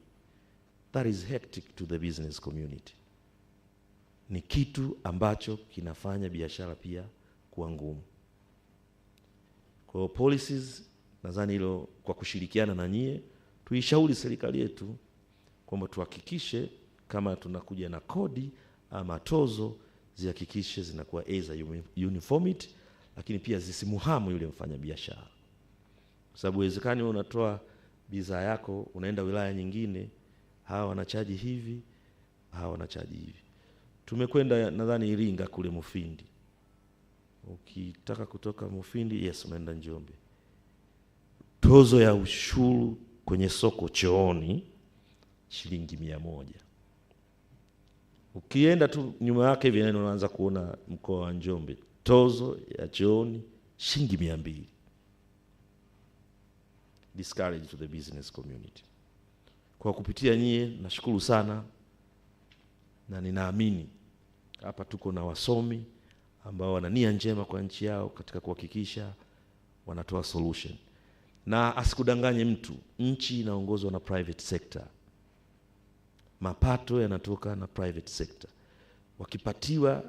That is hectic to the business community. Ni kitu ambacho kinafanya biashara pia kuwa ngumu. Kwa hiyo policies, nadhani hilo kwa kushirikiana na nyie tuishauri serikali yetu kwamba tuhakikishe kama tunakuja na kodi ama tozo, zihakikishe zinakuwa uniformity, lakini pia zisimuhamu yule mfanya biashara. Kwa sababu uwezekani unatoa bidhaa yako unaenda wilaya nyingine, hawa wanachaji hivi, hawa wanachaji hivi. Tumekwenda nadhani Iringa kule Mufindi. Ukitaka kutoka Mufindi, yes, unaenda Njombe. Tozo ya ushuru kwenye soko chooni shilingi 100. Ukienda tu nyuma yake hivi unaanza kuona mkoa wa Njombe, tozo ya chooni shilingi 200. Discourage to the business community. Kwa kupitia nyie nashukuru sana na ninaamini hapa tuko na wasomi ambao wana nia njema kwa nchi yao katika kuhakikisha wanatoa solution. Na asikudanganye mtu, nchi inaongozwa na private sector. Mapato yanatoka na private sector. Wakipatiwa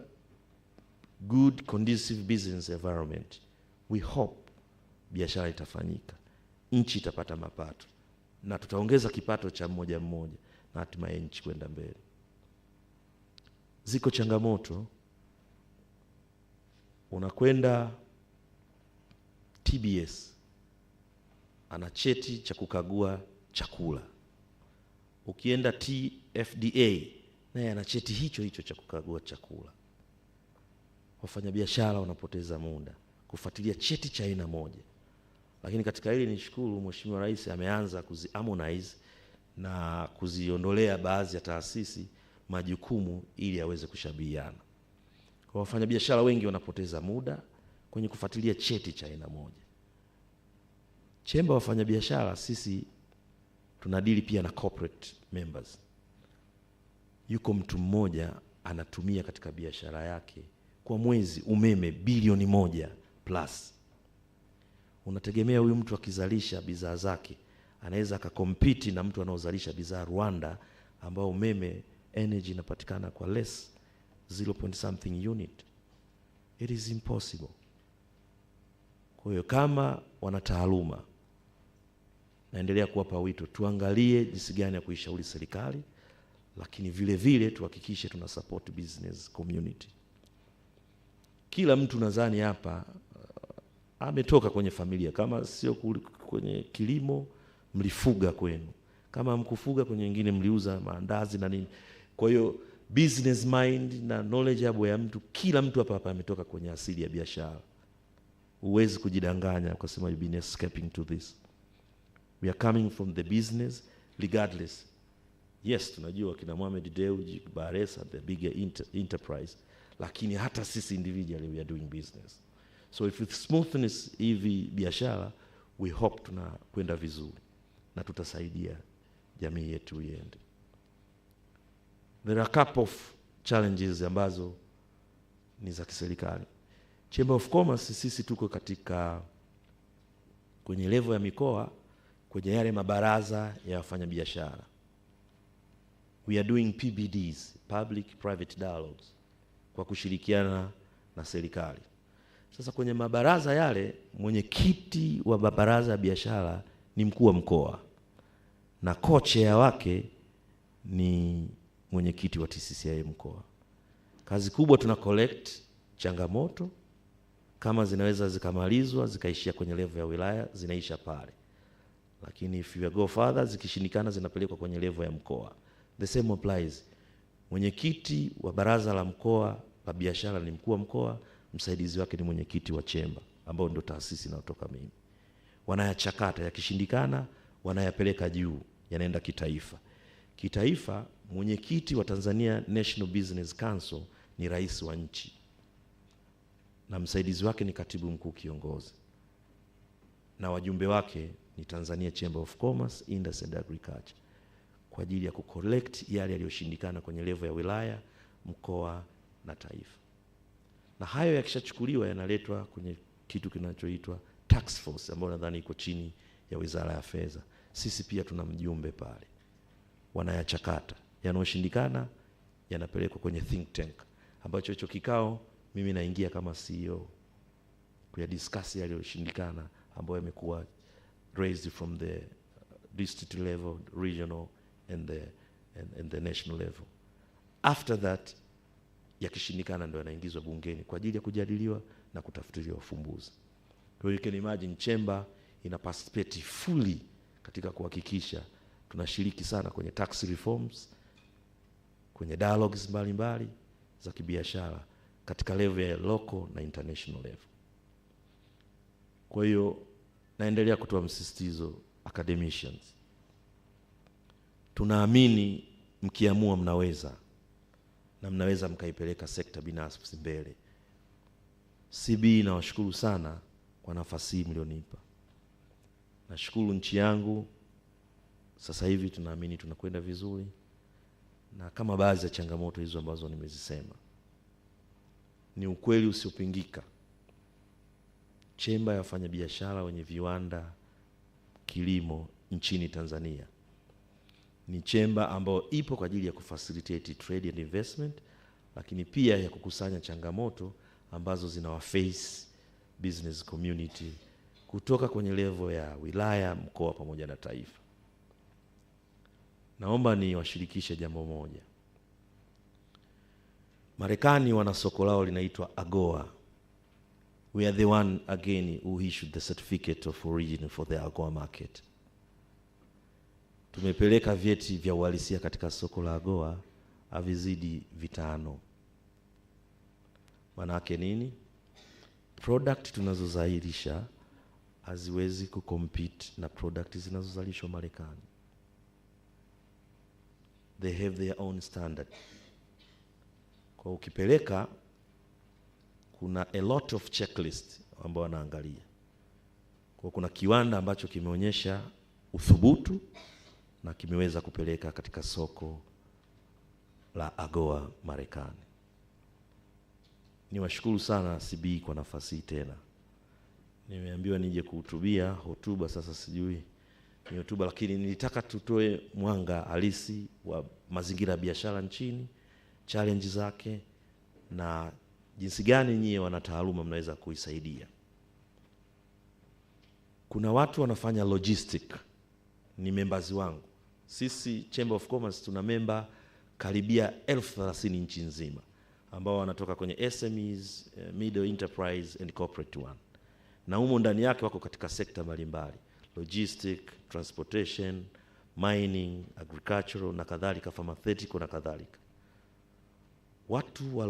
good conducive business environment, we hope biashara itafanyika, nchi itapata mapato, na tutaongeza kipato cha mmoja mmoja, na hatimaye nchi kwenda mbele. Ziko changamoto. Unakwenda TBS, ana cheti cha kukagua chakula. Ukienda TFDA, naye ana cheti hicho hicho cha kukagua chakula. Wafanyabiashara wanapoteza muda kufuatilia cheti cha aina moja. Lakini katika hili nishukuru Mheshimiwa Rais ameanza kuziharmonize na kuziondolea baadhi ya taasisi majukumu ili aweze kushabihiana. Kwa wafanyabiashara wengi wanapoteza muda kwenye kufuatilia cheti cha aina moja. Chemba wafanyabiashara sisi tunadili pia na corporate members. Yuko mtu mmoja anatumia katika biashara yake kwa mwezi umeme bilioni 1 plus. Unategemea huyu mtu akizalisha bidhaa zake anaweza akakompiti na mtu anaozalisha bidhaa Rwanda ambao umeme energy inapatikana kwa less 0.something unit? It is impossible. Kwa hiyo kama wanataaluma, naendelea kuwapa wito, tuangalie jinsi gani ya kuishauri serikali, lakini vile vile tuhakikishe tuna support business community. Kila mtu nadhani hapa ametoka kwenye familia, kama sio kwenye kilimo mlifuga kwenu, kama mkufuga kwenye wengine mliuza maandazi na nini. Kwa hiyo business mind na knowledge ya mtu, kila mtu hapa ametoka kwenye asili ya biashara. Huwezi kujidanganya ukasema you've been escaping to this. We are coming from the business regardless. Yes, tunajua kina Mohamed Dewji, Baresa, the bigger enterprise, lakini hata sisi individually we are doing business. So if with smoothness hivi biashara, we hope tunakwenda vizuri na tutasaidia jamii yetu iende. There are a couple of challenges ambazo ni za kiserikali. Chamber of Commerce sisi tuko katika kwenye level ya mikoa, kwenye yale mabaraza ya wafanyabiashara. We are doing PBDs, public private dialogues, kwa kushirikiana na serikali. Sasa kwenye mabaraza yale, mwenyekiti wa mabaraza ya biashara ni mkuu wa mkoa na co-chair wake ni mwenyekiti wa TCCIA mkoa. Kazi kubwa tuna collect changamoto, kama zinaweza zikamalizwa zikaishia kwenye level ya wilaya, zinaisha pale. Lakini if you go further, zikishindikana zinapelekwa kwenye level ya mkoa. The same applies. Mwenyekiti wa baraza la mkoa la biashara ni mkuu wa mkoa, msaidizi wake ni mwenyekiti wa chemba, ambao ndio taasisi inayotoka mimi. Wanayachakata, yakishindikana wanayapeleka juu, yanaenda kitaifa. Kitaifa, mwenyekiti wa Tanzania National Business Council ni rais wa nchi, na msaidizi wake ni katibu mkuu kiongozi, na wajumbe wake ni Tanzania Chamber of Commerce, Industry and Agriculture, kwa ajili ya kucollect yale yaliyoshindikana kwenye level ya wilaya, mkoa na taifa. Na hayo yakishachukuliwa yanaletwa kwenye kitu kinachoitwa tax force, ambayo nadhani iko chini ya Wizara ya Fedha. Sisi pia tuna mjumbe pale. Wanayachakata, yanayoshindikana yanapelekwa kwenye think tank, ambacho hicho kikao mimi naingia kama CEO kuya discuss yale yaliyoshindikana ambayo yamekuwa raised from the district level, regional and the national level. After that, yakishindikana ndio yanaingizwa bungeni kwa ajili ya kujadiliwa na kutafutiliwa ufumbuzi. Kwa hiyo you can imagine chamber ina participate fully katika kuhakikisha tunashiriki sana kwenye tax reforms, kwenye dialogues mbalimbali za kibiashara katika level ya local na international level. Kwa hiyo naendelea kutoa msisitizo academicians. Tunaamini mkiamua mnaweza, na mnaweza mkaipeleka sekta binafsi mbele. CB nawashukuru sana kwa nafasi hii mlionipa. Nashukuru nchi yangu, sasa hivi tunaamini tunakwenda vizuri. na kama baadhi ya changamoto hizo ambazo nimezisema. Ni ukweli usiopingika, chemba ya wafanyabiashara wenye viwanda kilimo nchini Tanzania ni chemba ambayo ipo kwa ajili ya kufacilitate trade and investment, lakini pia ya kukusanya changamoto ambazo zinawaface business community kutoka kwenye level ya wilaya, mkoa pamoja na taifa. Naomba niwashirikishe jambo moja. Marekani wana soko lao linaitwa AGOA. We are the one again who issued the certificate of origin for the AGOA market. Tumepeleka vyeti vya uhalisia katika soko la AGOA havizidi 5. Maana yake nini? Product tunazozalisha haziwezi kucompete na product zinazozalishwa Marekani. They have their own standard. Kwa ukipeleka kuna a lot of checklist ambao wanaangalia. Kwa kuna kiwanda ambacho kimeonyesha uthubutu na kimeweza kupeleka katika soko la AGOA Marekani. Niwashukuru sana CBE kwa nafasi tena. Nimeambiwa nije kuhutubia hotuba, sasa sijui ni hotuba, lakini nilitaka tutoe mwanga halisi wa mazingira ya biashara nchini, challenge zake na jinsi gani nyie wanataaluma mnaweza kuisaidia. Kuna watu wanafanya logistic, ni members wangu. Sisi Chamber of Commerce tuna member karibia 30,000 nchi nzima ambao wanatoka kwenye SMEs, middle enterprise and corporate one. Na humo ndani yake wako katika sekta mbalimbali, logistic, transportation, mining, agricultural na kadhalika, pharmaceutical na kadhalika. Watu wa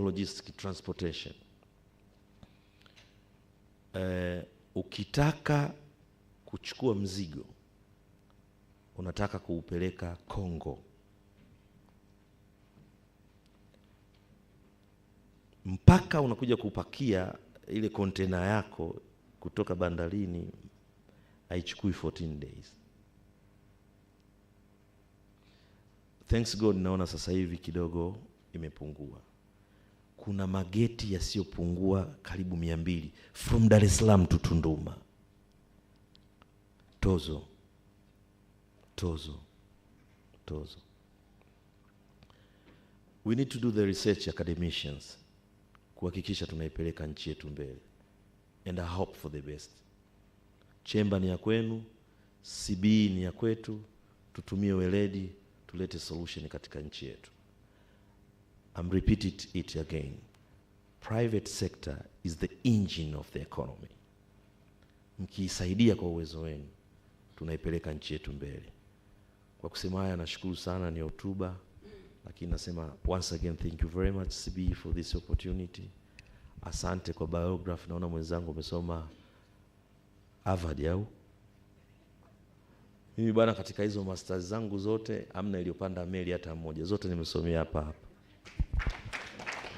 logistic transportation, ukitaka kuchukua mzigo unataka kuupeleka Kongo, mpaka unakuja kupakia ile container yako kutoka bandarini haichukui 14 days. Thanks God, naona sasa hivi kidogo imepungua. Kuna mageti yasiyopungua karibu 200 from Dar es Salaam to Tunduma. Tozo. We need to do the research academicians kuhakikisha tunaipeleka nchi yetu mbele. And I hope for the best. Chemba ni ya kwenu, CBE ni ya kwetu, tutumie weledi, tulete solution katika nchi yetu. I'm repeating it again. Private sector is the engine of the economy. Mkiisaidia kwa uwezo wenu, tunaipeleka nchi yetu mbele. Kwa kusema haya nashukuru sana, ni hotuba, lakini nasema once again thank you very much CBE for this opportunity. Asante kwa biography, naona mwenzangu umesoma Harvard au? Mimi bwana katika hizo masters zangu zote amna iliyopanda meli hata moja, zote nimesomea hapa.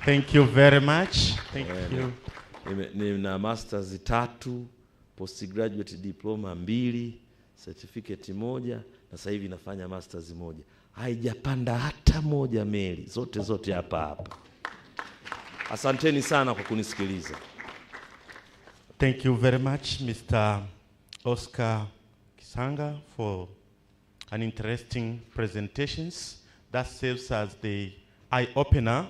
Thank you very much. Thank you. Nina masters 3, postgraduate diploma 2, certificate 1 na sasa hivi nafanya masters 1. Haijapanda hata moja meli, zote hapa. Asanteni sana kwa kunisikiliza. Thank you very much, Mr. Oscar Kisanga, for an interesting presentations that serves as the eye-opener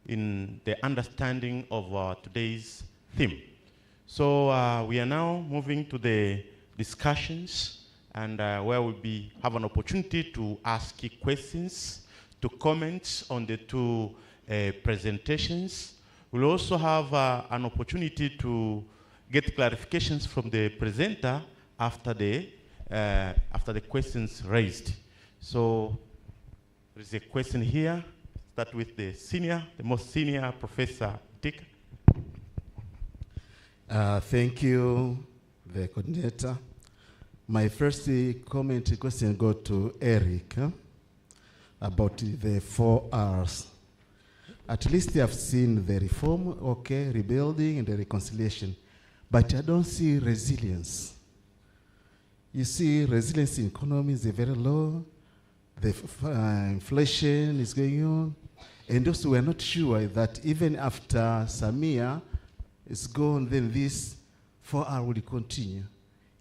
in the understanding of today's theme. So we are now moving to the discussions, and where we'll have an opportunity to ask questions, to comment on the 2 presentations. We'll also have an opportunity to get clarifications from the presenter after the questions raised. So there is a question here. Start with the most senior Professor Dick. Thank you, the coordinator. My first question goes to Eric about the 4 R's. At least I've seen the reform, okay, rebuilding and the reconciliation, but I don't see resilience. You see, resilience in economy is very low. The inflation is going on. And also, we are not sure that even after Samia is gone, then this 4R will continue.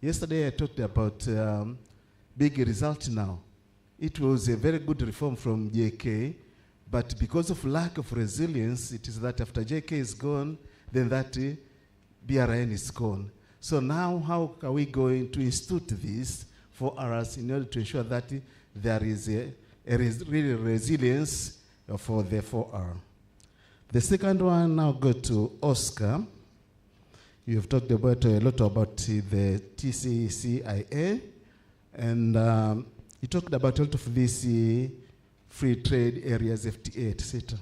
Yesterday, I talked about big result now. It was a very good reform from JK, but because of lack of resilience, it is that after JK is gone, then that BRN is gone. So now, how are we going to institute this for us in order to ensure that there is really resilience for the 4R? The second one now go to Oscar. You have talked about a lot about the TCCIA, and you talked about a lot of these free trade areas, FTA, etc.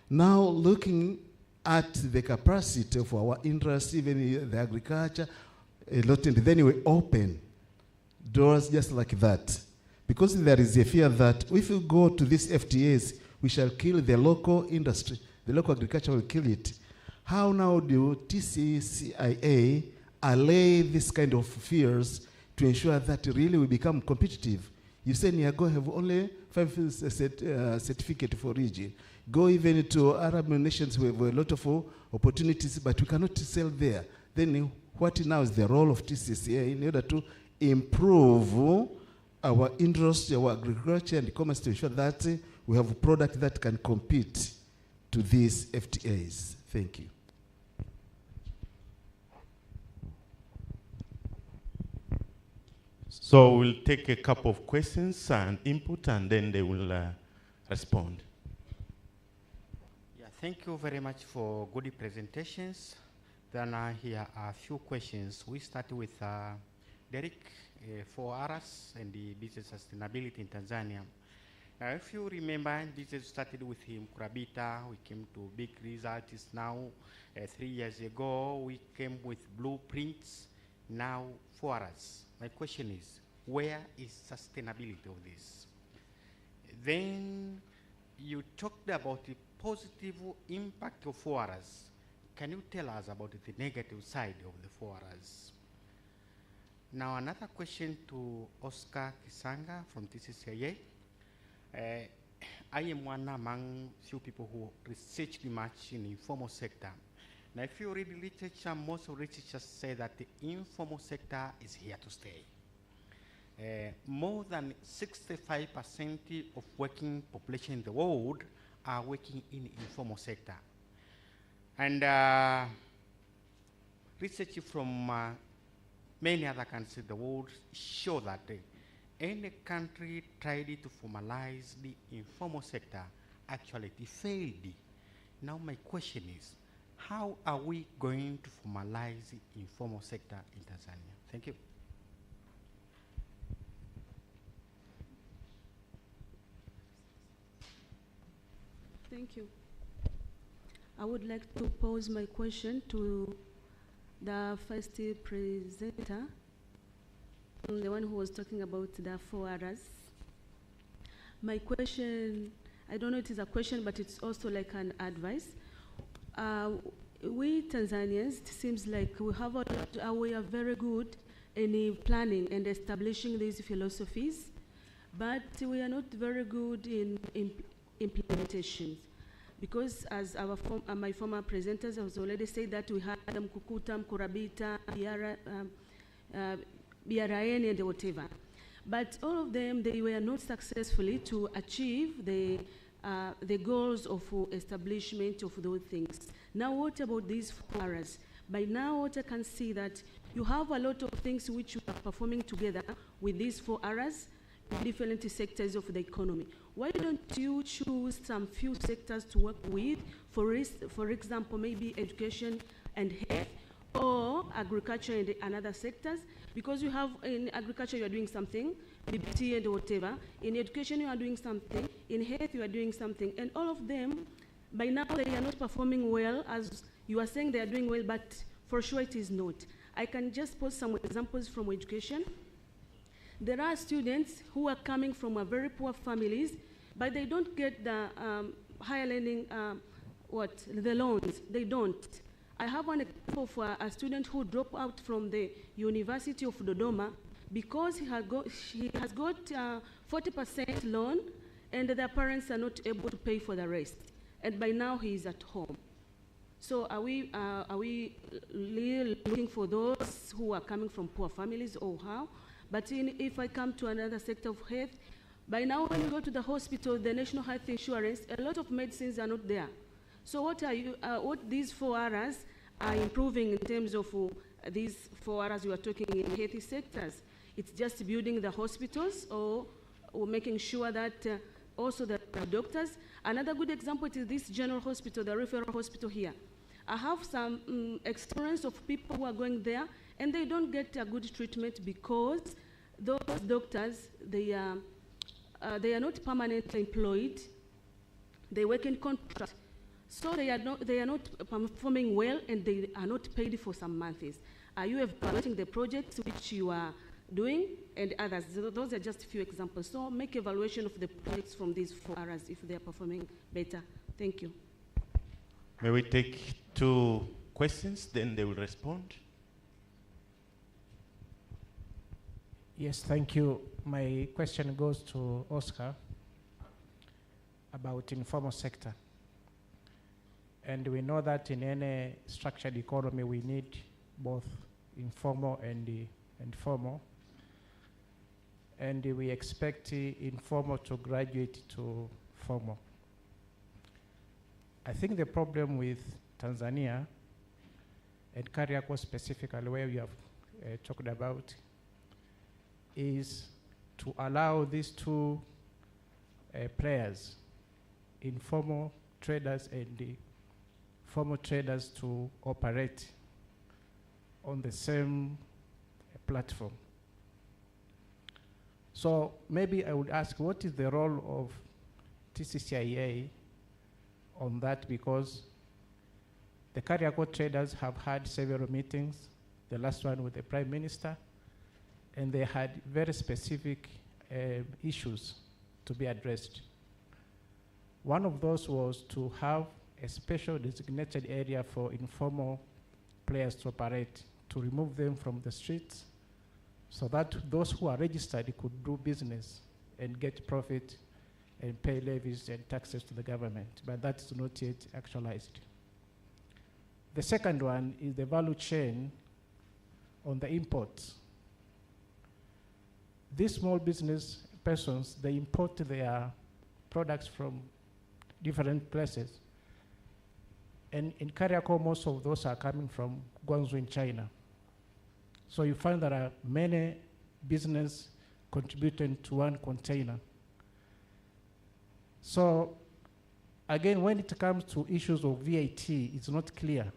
Now, looking at the capacity of our industry, even the agriculture, a lot, and then we open doors just like that. Because there is a fear that if we go to these FTAs, we shall kill the local industry. The local agriculture will kill it. How now do TCCIA allay this kind of fears to ensure that really we become competitive? You say Niago have only 5 certificates for region. Go even to Arab nations with a lot of opportunities, but we cannot sell there. Then what now is the role of TCCIA in order to improve our industry, our agriculture and commerce to ensure that we have a product that can compete to these FTAs? Thank you. So we'll take a couple of questions and input, and then they will respond. Yeah, thank you very much for good presentations. Then here are a few questions. We start with Derek for ARAS and the business sustainability in Tanzania. If you remember, business started with him, Kurabita. We came to big results now. 3 years ago, we came with blueprints. Now, for us, my question is, where is sustainability of this? Then you talked about the positive impact of forest. Can you tell us about the negative side of the forest? Now, another question to Oscar Kisanga from TCCIA. I am one among few people who research much in the informal sector. Now, if you read literature, most of researchers say that the informal sector is here to stay. More than 65% of working population in the world are working in the informal sector. And research from many other countries in the world show that any country tried to formalize the informal sector, actually it failed. Now my question is, how are we going to formalize the informal sector in Tanzania? Thank you. Thank you. I would like to pose my question to the first presenter, the one who was talking about the 4Rs. My question, I don't know if it is a question, but it's also like an advice. We Tanzanians, it seems like we are very good in planning and establishing these philosophies, but we are not very good in implementations. Because as my former presenters have already said that we had Mkukuta, Mkurabita, BRN and whatever. But all of them, they were not successfully to achieve the goals of establishment of those things. Now what about these 4Rs? By now what I can see that you have a lot of things which you are performing together with these 4Rs, different sectors of the economy. Why don't you choose some few sectors to work with, for example, maybe education and health, or agriculture and other sectors? Because you have, in agriculture you are doing something, BBT and whatever, in education you are doing something, in health you are doing something, and all of them, by now they are not performing well, as you are saying they are doing well, but for sure it is not. I can just put some examples from education. There are students who are coming from very poor families, but they don't get the higher learning, the loans. They don't. I have one example for a student who dropped out from the University of Dodoma because he has got 40% loan, and their parents are not able to pay for the rest. And by now he is at home. So are we really looking for those who are coming from poor families, or how? But if I come to another sector of health, by now when you go to the hospital, the National Health Insurance, a lot of medicines are not there. So what these 4 areas are improving in terms of these 4 areas we are talking in healthy sectors? It's just building the hospitals, or making sure that also the doctors. Another good example is this general hospital, the referral hospital here. I have some experience of people who are going there and they don't get a good treatment because those doctors, they are not permanently employed. They work in contract. So they are not performing well, and they are not paid for some months. Are you evaluating the projects which you are doing and others? Those are just a few examples. So make evaluation of the projects from these 4 areas if they are performing better. Thank you. May we take 2 questions, then they will respond. Yes, thank you. My question goes to Oscar about informal sector. And we know that in any structured economy, we need both informal and formal. And we expect informal to graduate to formal. I think the problem with Tanzania, and Kariako specifically, where we have talked about, is to allow these 2 players, informal traders and formal traders, to operate on the same platform. So maybe I would ask, what is the role of TCCIA on that? Because the Kariako traders have had several meetings, the last one with the Prime Minister, and they had very specific issues to be addressed. One of those was to have a special designated area for informal players to operate, to remove them from the streets, so that those who are registered could do business and get profit and pay levies and taxes to the government. But that is not yet actualized. The second one is the value chain on the imports. These small business persons, they import their products from different places. And in Kariako, most of those are coming from Guangzhou in China. So you find there are many businesses contributing to one container. So again, when it comes to issues of VAT, it's not clear,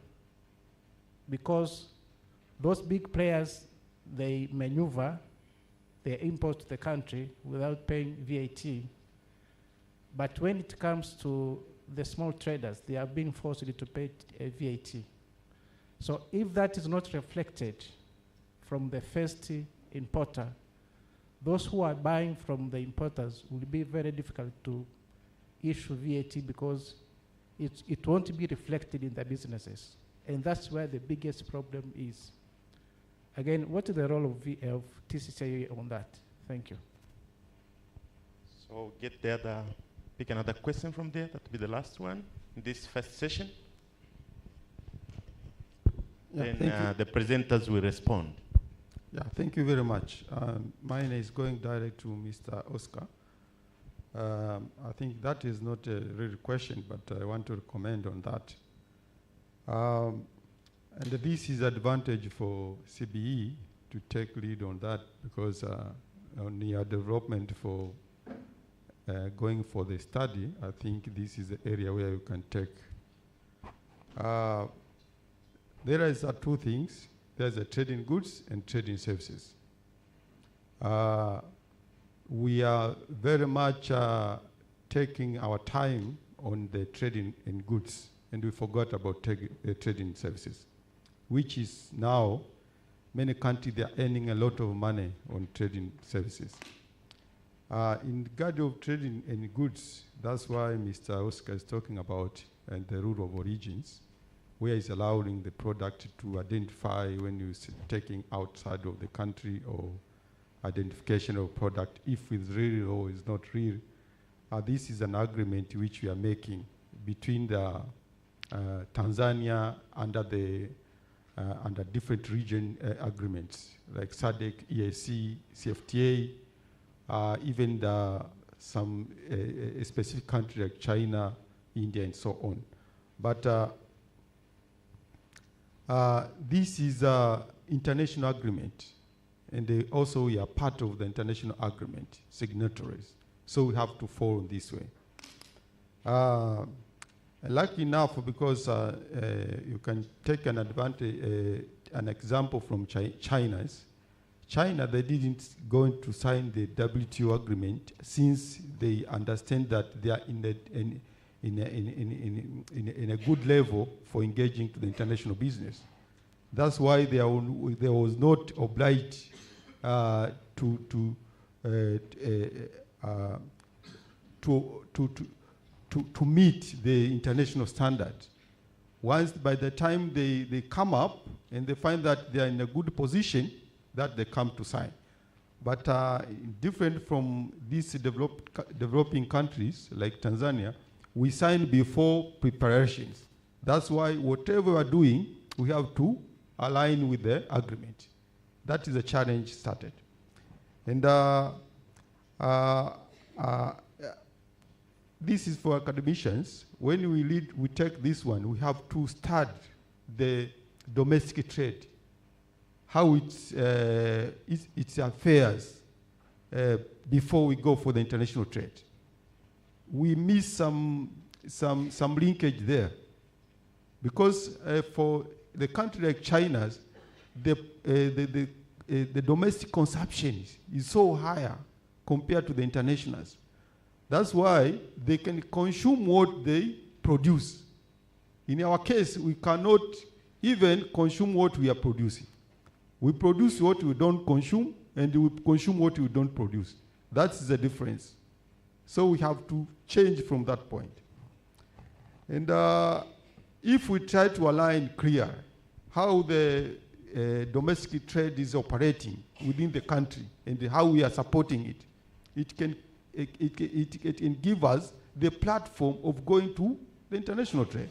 because those big players, they maneuver, they import to the country without paying VAT. But when it comes to the small traders, they are being forced to pay VAT. So if that is not reflected from the first importer, those who are buying from the importers will be very difficult to issue VAT, because it won't be reflected in the businesses. And that's where the biggest problem is. Again, what is the role of TCCIA on that? Thank you. So pick another question from there. That will be the last one in this first session. Yeah, then the presenters will respond. Yeah, thank you very much. Mine is going direct to Mr. Oscar. I think that is not a real question, but I want to comment on that. And this is advantage for CBE to take lead on that, because on your development for going for the study, I think this is the area where you can take. There is 2 things. There's a trading goods and trading services. We are very much taking our time on the trading in goods, and we forgot about trading services, which is now many countries, they are earning a lot of money on trading services. In regard of trading in goods, that's why Mr. Oscar is talking about and the rule of origins, where it's allowing the product to identify when you're taking outside of the country, or identification of product, if it's real or is not real. This is an agreement which we are making between the Tanzania under different region agreements like SADC, EAC, CFTA, even some a specific country like China, India, and so on. But this is an international agreement, and also we are part of the international agreement signatories. So we have to follow this way. Lucky enough, because you can take an advantage, an example from China, they didn't go to sign the WTO agreement since they understand that they are in a good level for engaging to the international business. That's why they was not obliged to meet the international standard. Once, by the time they come up and they find that they are in a good position, that they come to sign. But different from these developing countries like Tanzania, we sign before preparations. That's why whatever we are doing, we have to align with the agreement. That is a challenge started. And this is for academicians. When we take this one, we have to start the domestic trade, how its affairs before we go for the international trade. We miss some linkage there, because for the country like China's, the domestic consumption is so higher compared to the internationals. That's why they can consume what they produce. In our case, we cannot even consume what we are producing. We produce what we don't consume, and we consume what we don't produce. That's the difference. So we have to change from that point. And if we try to align clear how the domestic trade is operating within the country and how we are supporting it, it can give us the platform of going to the international trade.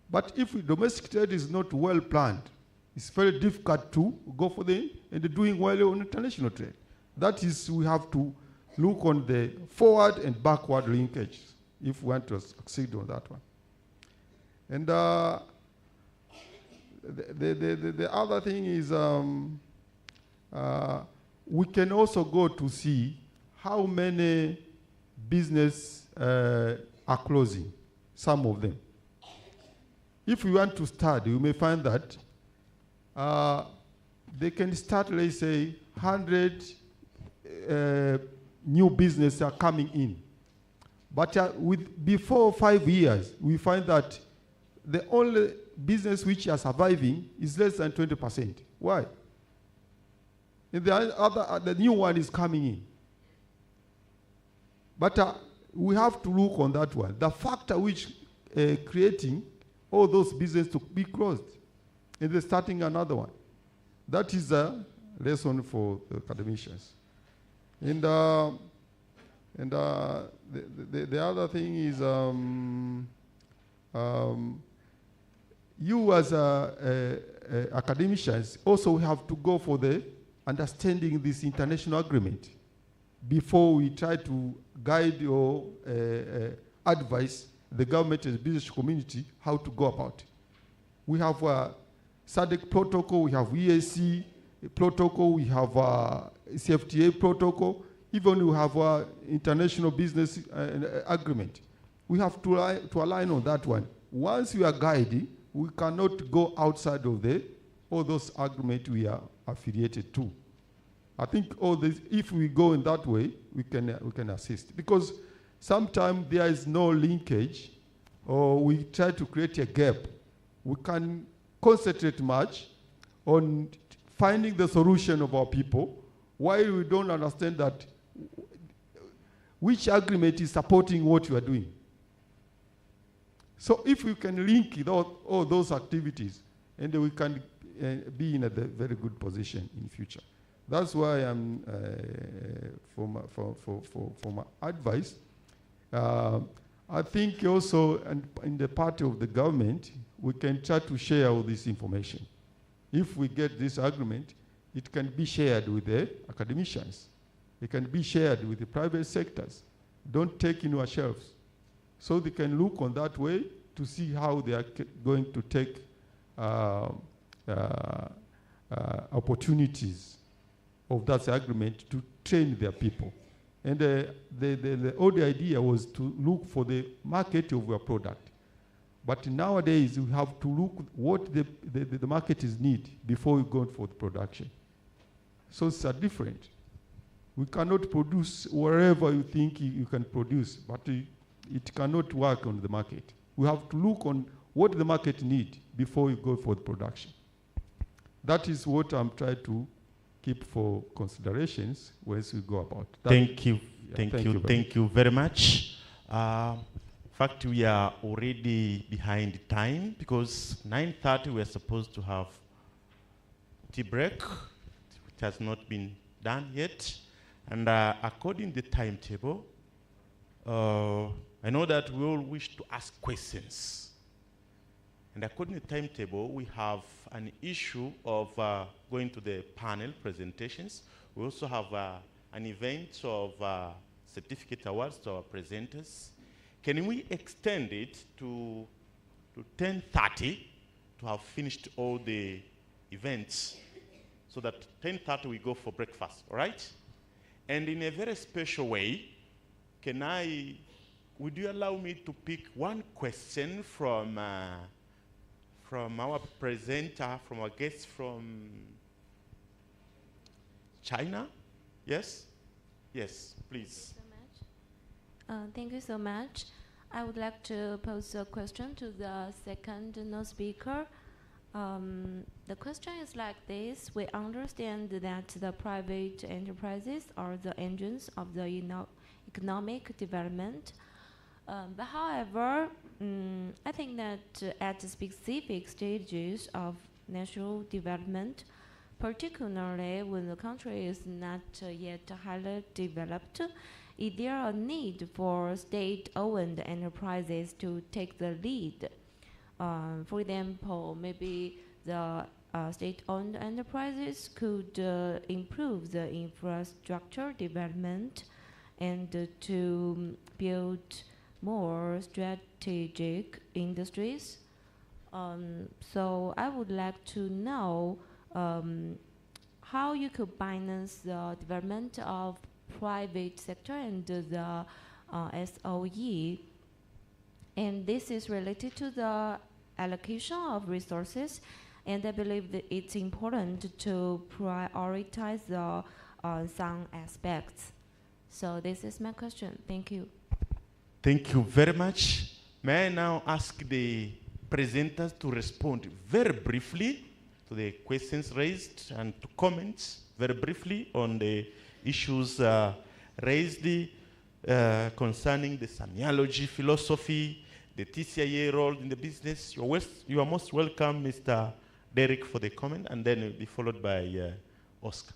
But if domestic trade is not well planned, it's very difficult to go for and doing well on international trade. That is, we have to look on the forward and backward linkage if we want to succeed on that one. And the other thing is we can also go to see how many businesses are closing, some of them. If we want to start, you may find that they can start, let's say, 100 new businesses are coming in. But before 5 years, we find that the only business which are surviving is less than 20%. Why? And the new one is coming in. But we have to look on that one. The factor which creating all those businesses to be closed, and they're starting another one. That is a lesson for the academicians. And the other thing is you as academicians also have to go for the understanding this international agreement before we try to guide or advise the government and business community how to go about it. We have a SADC protocol, we have EAC protocol, we have a CFTA protocol, even we have an international business agreement. We have to align on that one. Once we are guiding, we cannot go outside of all those agreements we are affiliated to. I think all this, if we go in that way, we can assist. Because sometimes there is no linkage, or we try to create a gap. We can concentrate much on finding the solution of our people, while we don't understand that which agreement is supporting what you are doing. So if we can link all those activities, and we can be in a very good position in future. That's why I'm, for my advice, I think also in the part of the government, we can try to share all this information. If we get this agreement, it can be shared with the academicians. It can be shared with the private sectors. Don't take in yourselves. So they can look on that way to see how they are going to take opportunities of that agreement to train their people. And the old idea was to look for the market of your product. But nowadays, we have to look what the market is need before we go for the production. So it's different. We cannot produce wherever you think you can produce, but it cannot work on the market. We have to look on what the market need before you go for the production. That is what I'm trying to keep for considerations as we go about. Thank you. Yeah, Thank you very much. In fact, we are already behind time because 9:30 we are supposed to have tea break, which has not been done yet. And according to the timetable, I know that we all wish to ask questions. And according to the timetable, we have an issue of going to the panel presentations. We also have an event of certificate awards to our presenters. Can we extend it to 10:30 to have finished all the events so that 10:30 we go for breakfast, all right? And in a very special way, would you allow me to pick one question from our presenter, from our guest from China? Yes? Yes, please. Thank you so much. I would like to pose a question to the second speaker. The question is like this. We understand that the private enterprises are the engines of the economic development. But however, I think that at the specific stages of national development, particularly when the country is not yet highly developed, is there a need for state-owned enterprises to take the lead? For example, maybe the state-owned enterprises could improve the infrastructure development and to build more strategic industries. So I would like to know how you could balance the development of private sector and the SOE. And this is related to the allocation of resources, and I believe that it's important to prioritize the some aspects. So this is my question. Thank you. Thank you very much. May I now ask the presenters to respond very briefly to the questions raised and to comment very briefly on the issues raised concerning the semiology philosophy, the TCIA role in the business. You are most welcome, Mr. Derek, for the comment, and then it will be followed by Oscar.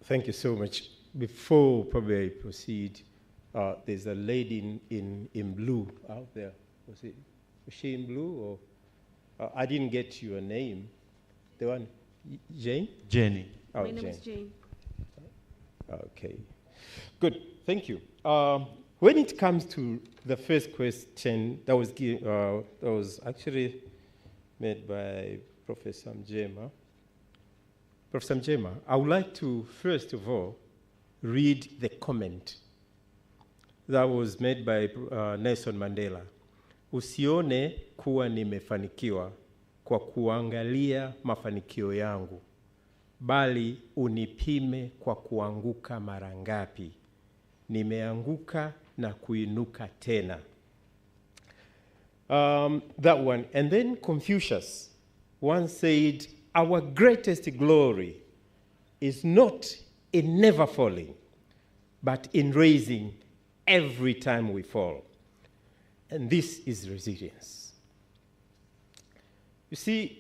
Thank you so much. Before probably I proceed, there's a lady in blue out there. Was she in blue? Or I didn't get your name. The one, Jane? Jenny. Oh, My name is Jane. Okay. Good. Thank you. When it comes to the first question that was actually made by Professor Mjema, Professor Mjema, I would like to, first of all, read the comment that was made by Nelson Mandela. Usione kuwa nimefanikiwa kwa kuangalia mafanikio yangu, bali unipime kwa kuanguka mara ngapi. Nimeanguka na kuinuka tena. That one. And then Confucius once said, our greatest glory is not in never falling, but in raising every time we fall. And this is resilience. You see,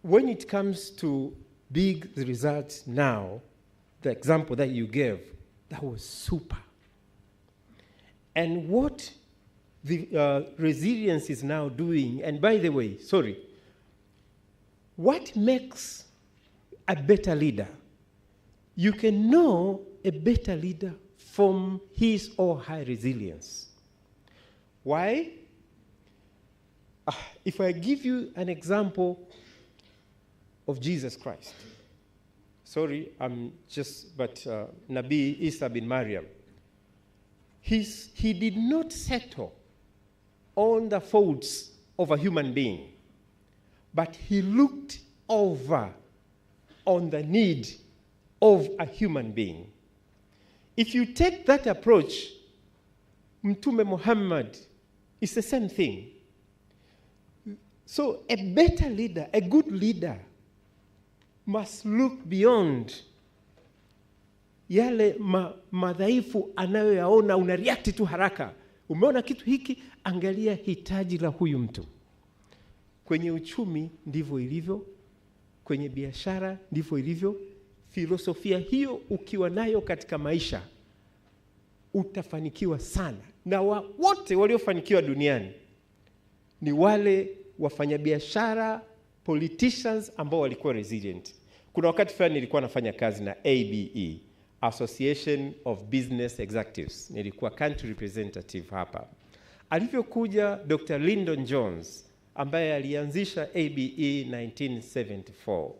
when it comes to big results now, the example that you gave, that was super. And what the resilience is now doing, and by the way, what makes a better leader? You can know a better leader from his or her resilience. Why? If I give you an example of Jesus Christ. Nabi Isa bin Maryam. He did not settle on the faults of a human being, but he looked over on the need of a human being. If you take that approach, Mtume Muhammad is the same thing. So a better leader, a good leader, must look beyond yale madhaifu anayoyaona, una react tu haraka. Umeona kitu hiki, angalia hitaji la huyu mtu. Kwenye uchumi ndivyo ilivyo, kwenye biashara ndivyo ilivyo. Filosofia hiyo ukiwa nayo katika maisha, utafanikiwa sana. Na wote waliofanikiwa duniani ni wale wafanyabiashara, politicians ambao walikuwa resilient. Kuna wakati fulani nilikuwa nafanya kazi na ABE, Association of Business Executives. Nilikuwa country representative hapa. Alivyokuja Dr. Lyndon Jones, ambaye alianzisha ABE 1974.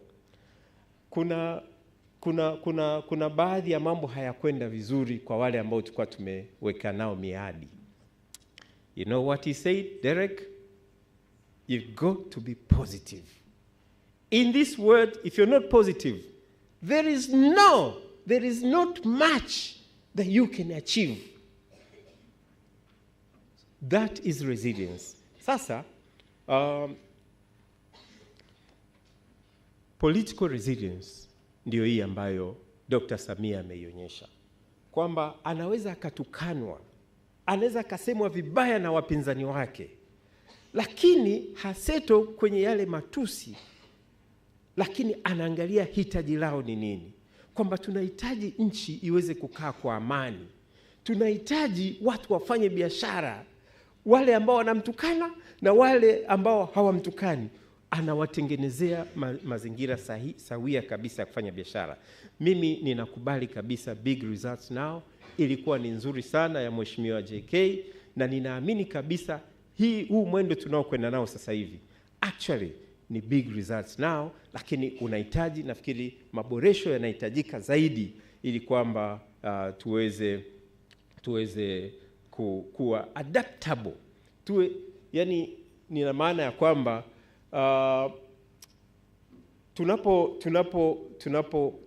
Kuna baadhi ya mambo hayakwenda vizuri kwa wale ambao tulikuwa tumeweka nao miadi. You know what he said, Derek? You've got to be positive. In this world, if you're not positive, there is not much that you can achieve. That is resilience. Sasa, political resilience ndio hii ambayo Dr. Samia ameionyesha. Kwamba anaweza akatukanwa, anaweza akasemwa vibaya na wapinzani wake, lakini haseto kwenye yale matusi, lakini anaangalia hitaji lao ni nini. Kwamba tunahitaji nchi iweze kukaa kwa amani. Tunahitaji watu wafanye biashara, wale ambao wanamtukana na wale ambao hawamtukani. Anawatengenezea mazingira sawia kabisa ya kufanya biashara. Mimi ninakubali kabisa big results now. Ilikuwa ni nzuri sana ya Mheshimiwa JK, na ninaamini kabisa huu mwendo tunaokwenda nao sasa hivi actually ni big results now, lakini unahitaji, nafikiri maboresho yanahitajika zaidi ili kwamba tuweze kuwa adaptable. Yani nina maana ya kwamba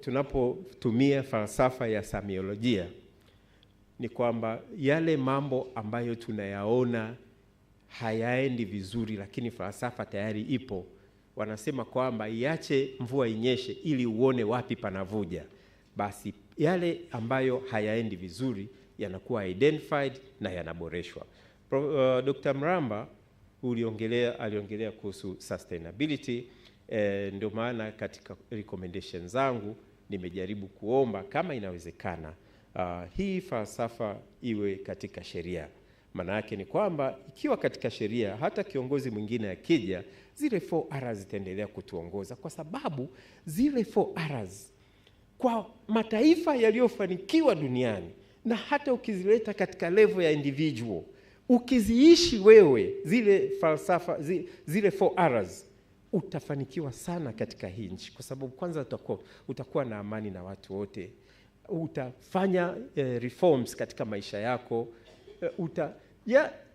tunapotumia falsafa ya semiolojia ni kwamba yale mambo ambayo tunayaona hayaendi vizuri, lakini falsafa tayari ipo. Wanasema kwamba iache mvua inyeshe ili uone wapi panavuja. Basi yale ambayo hayaendi vizuri yanakuwa identified na yanaboreshwa. Dr. Mramba aliongelea kuhusu sustainability. Ndio maana katika recommendations zangu nimejaribu kuomba kama inawezekana hii falsafa iwe katika sheria. Maana yake ni kwamba ikiwa katika sheria, hata kiongozi mwingine akija, zile 4Rs zitaendelea kutuongoza, kwa sababu zile 4Rs kwa mataifa yaliyofanikiwa duniani, na hata ukizileta katika level ya individual, ukiziishi wewe zile falsafa, zile 4Rs, utafanikiwa sana katika hii nchi. Kwa sababu kwanza utakuwa na amani na watu wote, utafanya reforms katika maisha yako,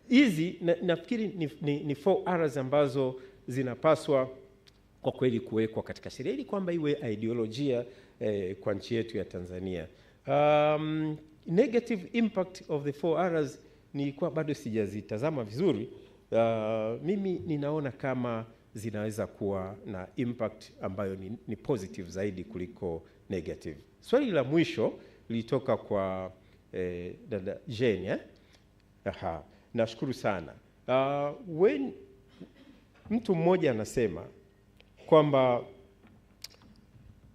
hizi nafikiri ni 4Rs ambazo zinapaswa kwa kweli kuwekwa katika sheria ili kwamba iwe ideolojia kwa nchi yetu ya Tanzania. Negative impact of the 4Rs ni kwa bado sijazitazama vizuri. Mimi ninaona kama zinaweza kuwa na impact ambayo ni positive zaidi kuliko negative. Swali la mwisho lilitoka kwa dada Jane. Nashukuru sana. mtu mmoja anasema kwamba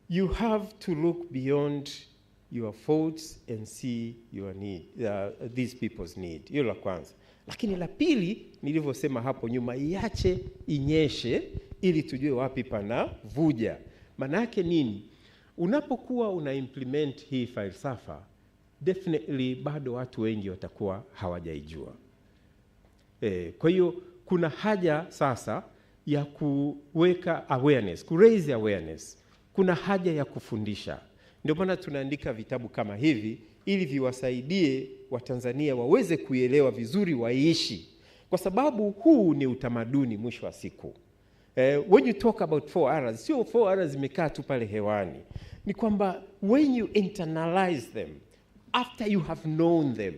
you have to look beyond your faults and see your need, these people's need. Hilo la kwanza. Lakini la pili, nilivyosema hapo nyuma, iache inyeshe ili tujue wapi pana vuja. Maana yake nini? Unapokuwa una implement hii falsafa, definitely bado watu wengi watakuwa hawajaijua. Kwa hiyo kuna haja sasa ya kuweka awareness, raise awareness. Kuna haja ya kufundisha. Ndio maana tunaandika vitabu kama hivi ili viwasaidie Watanzania waweze kuelewa vizuri, waishi. Kwa sababu huu ni utamaduni mwisho wa siku. When you talk about 4Rs, sio 4Rs zimekaa tu pale hewani. Ni kwamba when you internalize them, after you have known them,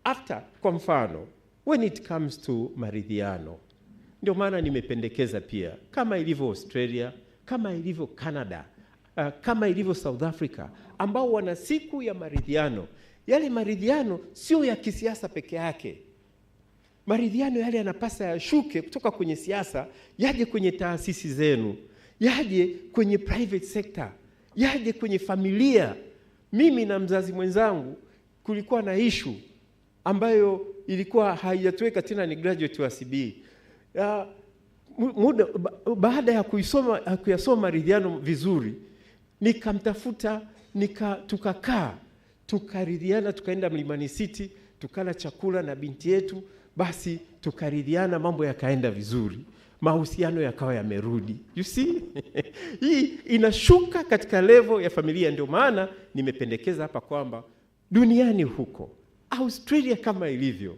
after, kwa mfano, when it comes to maridhiano, ndio maana nimependekeza pia, kama ilivyo Australia, kama ilivyo Canada, kama ilivyo South Africa, ambao wana siku ya maridhiano. Yale maridhiano sio ya kisiasa peke yake. Maridhiano yale yanapasa yashuke kutoka kwenye siasa, yaje kwenye taasisi zenu, yaje kwenye private sector, yaje kwenye familia. Mimi na mzazi mwenzangu kulikuwa na issue ambayo ilikuwa haijatuweka tena, ni graduate wa CB. Baada ya kuyasoma maridhiano vizuri, nikamtafuta, tukakaa, tukaridhiana, tukaenda Mlimani City, tukala chakula na binti yetu, basi tukaridhiana, mambo yakaenda vizuri, mahusiano yakawa yamerudi. You see? Hii inashuka katika level ya familia. Ndio maana nimependekeza hapa kwamba duniani huko, Australia kama ilivyo,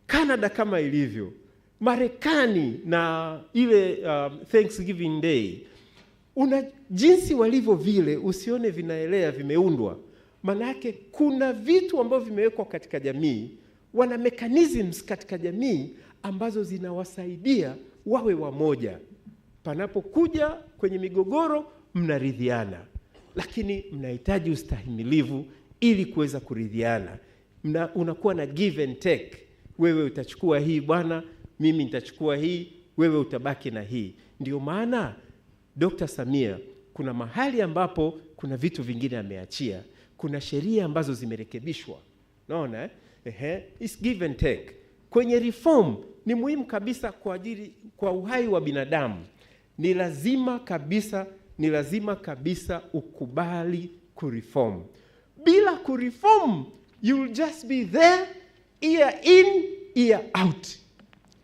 Canada kama ilivyo, Marekani na ile Thanksgiving Day, una jinsi walivyo vile, usione vinaelea vimeundwa. Manake kuna vitu ambavyo vimewekwa katika jamii, wana mechanisms katika jamii ambazo zinawasaidia wawe wamoja. Panapokuja kwenye migogoro, mnaridhiana, lakini mnahitaji ustahimilivu ili kuweza kuridhiana. Unakuwa na give and take. Wewe utachukua hii bwana, mimi nitachukua hii, wewe utabaki na hii. Ndio maana Dr. Samia kuna mahali ambapo kuna vitu vingine ameachia, kuna sheria ambazo zimerekebishwa. Unaona it's give and take. Kwenye reform ni muhimu kabisa kwa uhai wa binadamu. Ni lazima kabisa ukubali kureform. Bila kureform, you'll just be there, year in, year out.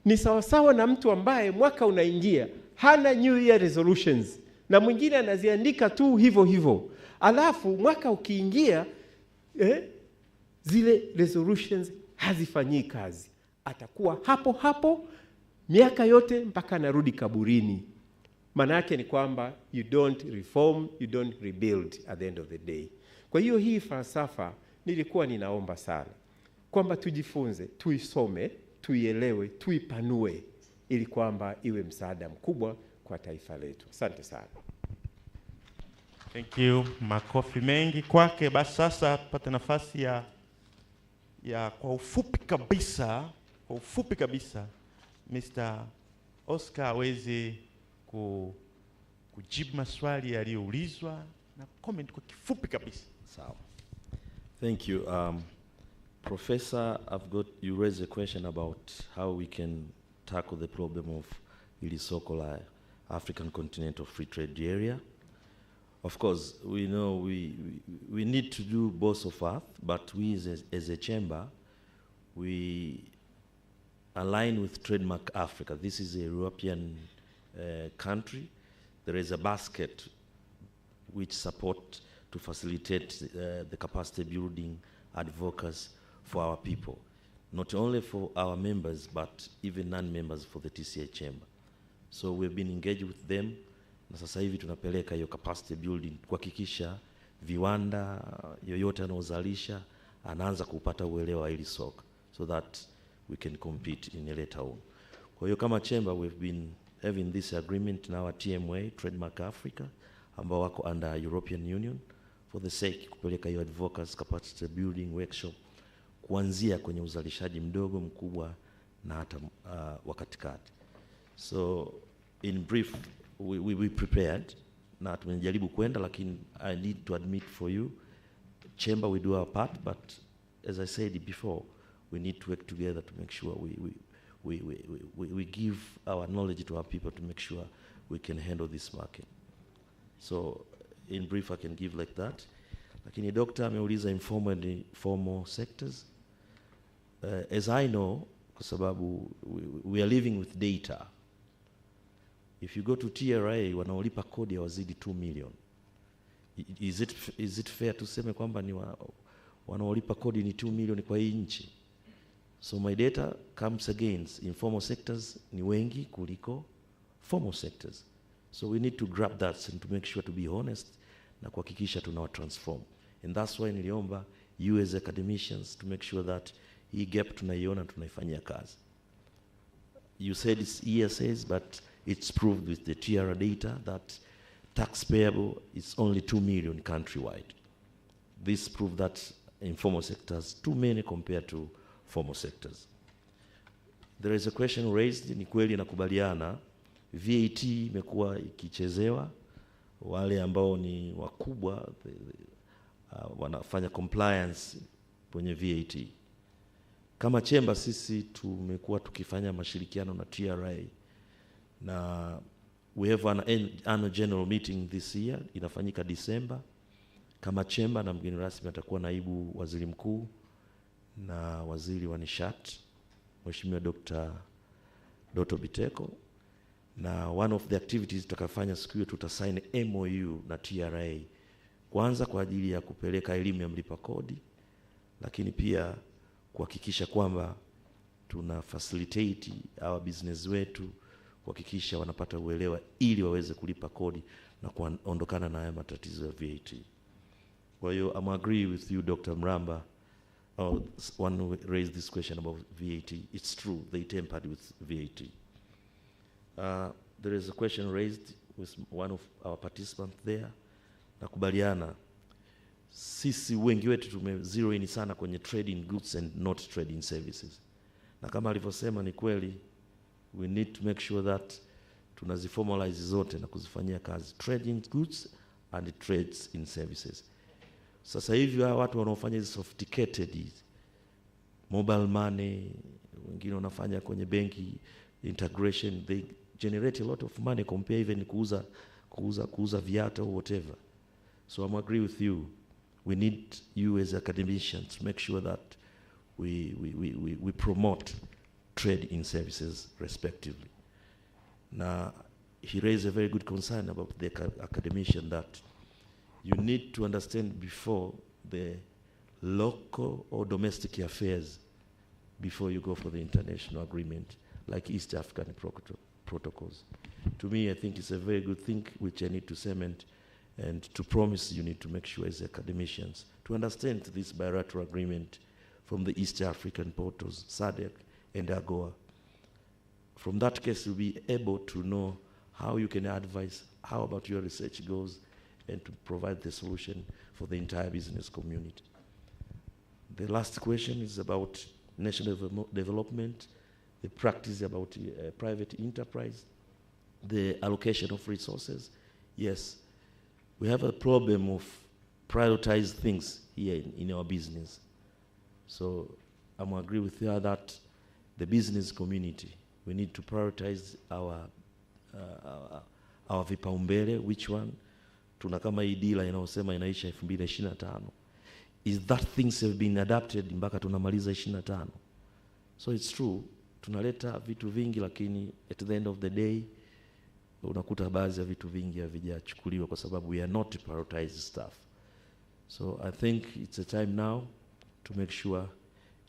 Ni sawasawa na mtu ambaye mwaka unaingia, hana New Year resolutions, na mwingine anaziandika tu hivyo. Alafu mwaka ukiingia, zile resolutions hazifanyii kazi. Atakuwa hapo miaka yote mpaka anarudi kaburini. Maana yake ni kwamba you don't reform, you don't rebuild at the end of the day. Kwa hiyo hii falsafa nilikuwa ninaomba sana kwamba tujifunze, tuisome, tuielewe, tuipanue ili kwamba iwe msaada mkubwa kwa taifa letu. Asante sana. Thank you. Makofi mengi kwake. Basi sasa pata nafasi ya kwa ufupi kabisa Mr. Oscar aweze kujibu maswali yaliyoulizwa na comment kwa kifupi kabisa. Sawa. Thank you. Professor, you raised a question about how we can tackle the problem of ili soko la African Continental Free Trade Area. Of course, we know we need to do both of us, but we as a chamber, we align with Trademark Africa. This is a European country. There is a basket which support to facilitate the capacity building advocacy for our people, not only for our members, but even non-members for the TCA chamber. So we've been engaged with them, na sasa hivi tunapeleka hiyo capacity building kuhakikisha viwanda yoyote anaozalisha anaanza kupata uelewa wa hili soko, so that we can compete in a later on. Kwa hiyo kama chamber, we've been having this agreement na our TMA, Trademark Africa, ambao wako under European Union, for the sake kupeleka hiyo advocacy capacity building workshop kuanzia kwenye uzalishaji mdogo, mkubwa na hata wa katikati. So in brief, we prepared. Na tumejaribu kwenda, lakini I need to admit for you, Chamber, we do our part, but as I said before, we need to work together to make sure we give our knowledge to our people to make sure we can handle this market. So in brief, I can give like that. Lakini Dr. ameuliza informal and formal sectors. As I know, kwa sababu we are living with data. If you go to TRA, wanaolipa kodi wazidi 2 million. Is it fair to say kwamba ni wanaolipa kodi ni 2 million kwa hii nchi? So my data comes against informal sectors ni wengi kuliko formal sectors. So we need to grab that and to make sure to be honest na kuhakikisha tunawa transform. And that's why niliomba you as academicians to make sure that hii gap tunaiona tunaifanyia kazi. You said it's ESAs, but it's proved with the TRA data that tax payable is only 2 million countrywide. This proved that informal sectors too many compared to formal sectors. There is a question raised, ni kweli nakubaliana, VAT imekuwa ikichezewa, wale ambao ni wakubwa wanafanya compliance kwenye VAT. Kama Chamber sisi tumekuwa tukifanya mashirikiano na TRA, na we have an annual general meeting this year, inafanyika December. Kama Chamber na mgeni rasmi atakuwa naibu waziri mkuu na waziri wa nishati, Mheshimiwa Dr. Doto Biteko. Na one of the activities tutakafanya siku hiyo, tutasign MOU na TRA. Kwanza kwa ajili ya kupeleka elimu ya mlipa kodi, lakini pia kuhakikisha kwamba tuna facilitate our business wetu, kuhakikisha wanapata uelewa ili waweze kulipa kodi na kuondokana na haya matatizo ya VAT. Kwa hiyo I'm agree with you Dr. Mramba. One who raised this question about VAT. It's true, they tampered with VAT. There is a question raised with one of our participants there. Nakubaliana, sisi wengi wetu zero in sana kwenye trading goods and not trading services. Na kama alivyosema ni kweli, we need to make sure that tunaziformalize zote na kuzifanyia kazi, trading goods and trades in services. Sasa hivi watu wanaofanya hizi sophisticated mobile money, wengine wanafanya kwenye benki integration, they generate a lot of money compare even kuuza viatu or whatever. So I'm agree with you. We need you as academicians to make sure that we promote trade in services respectively. Now, he raised a very good concern about the academician that you need to understand before the local or domestic affairs before you go for the international agreement, like East African protocols. To me, I think it's a very good thing which I need to cement and to promise you need to make sure as academicians to understand this bilateral agreement from the East African portals, SADC and AGOA. From that case, you'll be able to know how you can advise, how about your research goes, and to provide the solution for the entire business community. The last question is about national development, the practice about private enterprise, the allocation of resources. Yes, we have a problem of prioritize things here in our business. So I'm agree with you that the business community, we need to prioritize our vipaumbele, which one, tuna kama hii deal inayosema inaisha 2025. Is that things have been adapted mpaka tunamaliza 25? So it's true, tunaleta vitu vingi lakini at the end of the day, unakuta baadhi ya vitu vingi havijachukuliwa kwa sababu we are not prioritized stuff. So I think it's a time now to make sure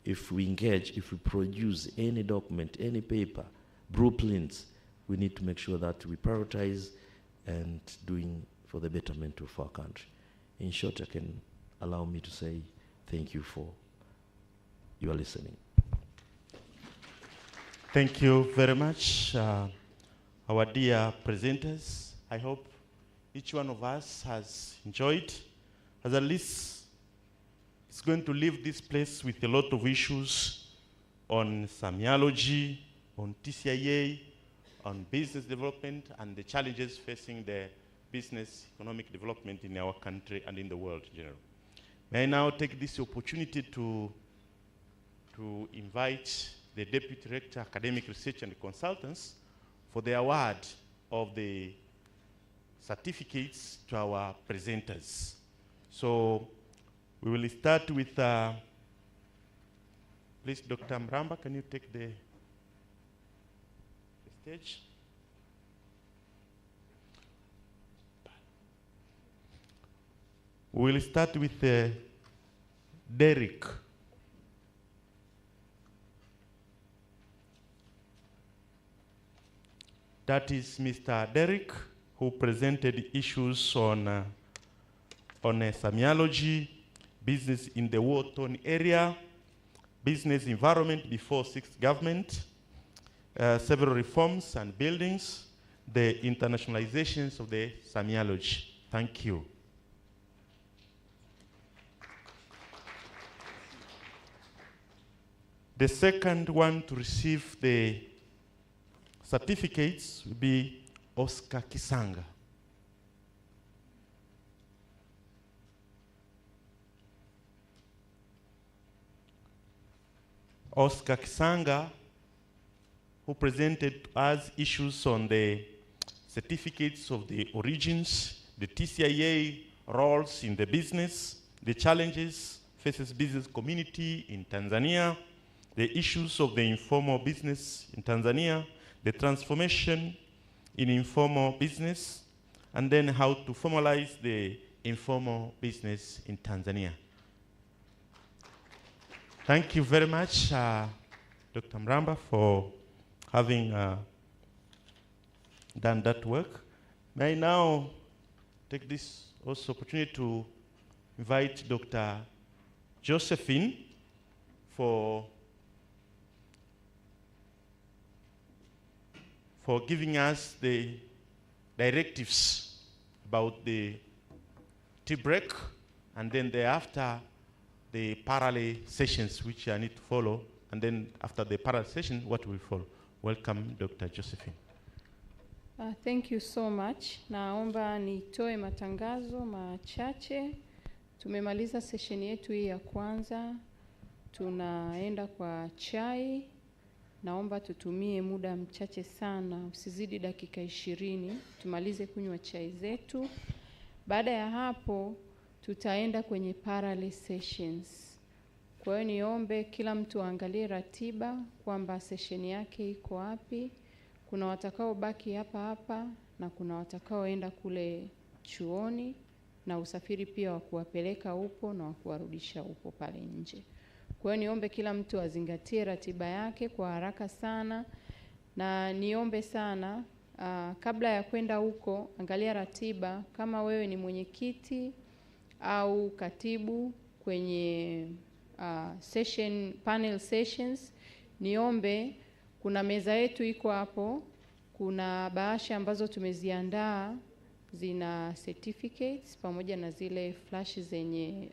if we engage, if we produce any document, any paper, blueprints, we need to make sure that we prioritize and doing for the betterment of our country. In short, I can allow me to say thank you for your listening. Thank you very much, our dear presenters. I hope each one of us has enjoyed, as at least it's going to leave this place with a lot of issues on semiology, on TCIA, on business development and the challenges facing the business economic development in our country and in the world in general. May I now take this opportunity to invite the Deputy Director, Academic Research and Consultants for the award of the certificates to our presenters. So we will start with, please, Dr. Mramba, can you take the stage? We will start with Derek. That is Mr. Derek, who presented issues on semiology, business in the war-torn area, business environment before sixth government, several reforms and buildings, the internationalizations of the semiology. Thank you. The second one to receive the certificates will be Oscar Kisanga. Oscar Kisanga, who presented to us issues on the certificates of the origins, the TCIA roles in the business, the challenges faces business community in Tanzania, the issues of the informal business in Tanzania, the transformation in informal business, and then how to formalize the informal business in Tanzania. Thank you very much, Dr. Mramba, for having done that work. May I now take this also opportunity to invite Dr. Josephine for giving us the directives about the tea break, and then thereafter the parallel sessions which I need to follow, and then after the parallel session, what will follow. Welcome, Dr. Josephine. Thank you so much. Naomba nitoe matangazo machache. Tumemaliza session yetu hii ya kwanza. Tunaenda kwa chai. Naomba tutumie muda mchache sana, usizidi dakika 20, tumalize kunywa chai zetu. Baada ya hapo, tutaenda kwenye parallel sessions. Kwa hiyo niombe kila mtu aangalie ratiba kwamba session yake iko wapi. Kuna watakao baki hapa na kuna watakaoenda kule chuoni, na usafiri pia wa kuwapeleka upo na wa kuwarudisha upo pale nje. Kwa hiyo niombe kila mtu azingatie ratiba yake kwa haraka sana, na niombe sana kabla ya kwenda huko, angalia ratiba. Kama wewe ni mwenyekiti au katibu kwenye panel sessions, niombe kuna meza yetu iko hapo, kuna bahasha ambazo tumeziandaa zina certificates pamoja na zile flash zenye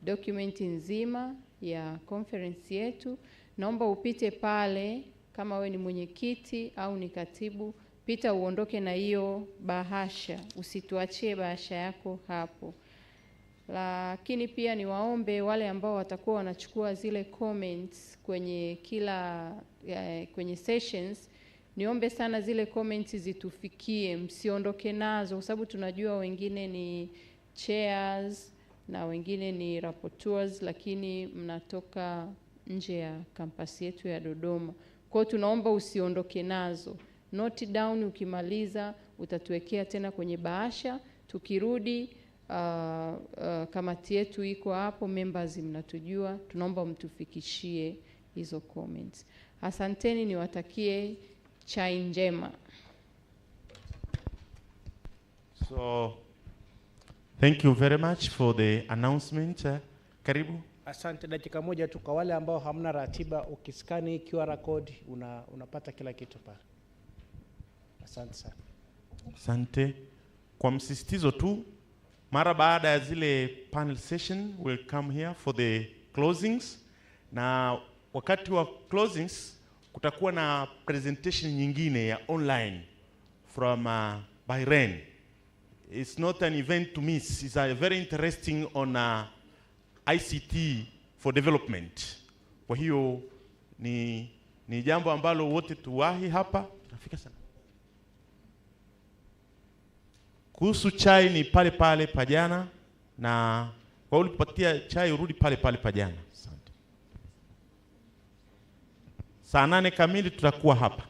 document nzima ya conference yetu. Naomba upite pale, kama we ni mwenyekiti au ni katibu, pita uondoke na hiyo bahasha, usituachie bahasha yako hapo. Lakini pia niwaombe wale ambao watakuwa wanachukua zile comments kwenye kwenye sessions, niombe sana zile comments zitufikie, msiondoke nazo, kwa sababu tunajua wengine ni chairs na wengine ni rapporteurs, lakini mnatoka nje ya kampasi yetu ya Dodoma. Kwa hiyo tunaomba usiondoke nazo. Note down, ukimaliza utatuwekea tena kwenye bahasha. Tukirudi kamati yetu iko hapo, members mnatujua, tunaomba mtufikishie hizo comments. Asanteni, niwatakie chai njema. So thank you very much for the announcement. Karibu. Asante, dakika moja tu kwa wale ambao hamna ratiba, ukiskani QR code unapata kila kitu pale. Asante sana. Asante. Kwa msisitizo tu, mara baada ya zile panel session we'll come here for the closings, na wakati wa closings kutakuwa na presentation nyingine ya online from Bahrain. It's not an event to miss. It's a very interesting on ICT for development. Kwa hiyo ni jambo ambalo wote tuwahi hapa. Nafika sana. Kuhusu chai ni pale pale pajana, na kwa ulipatia chai urudi pale pale pajana. Asante. Saa 8 kamili tutakuwa hapa.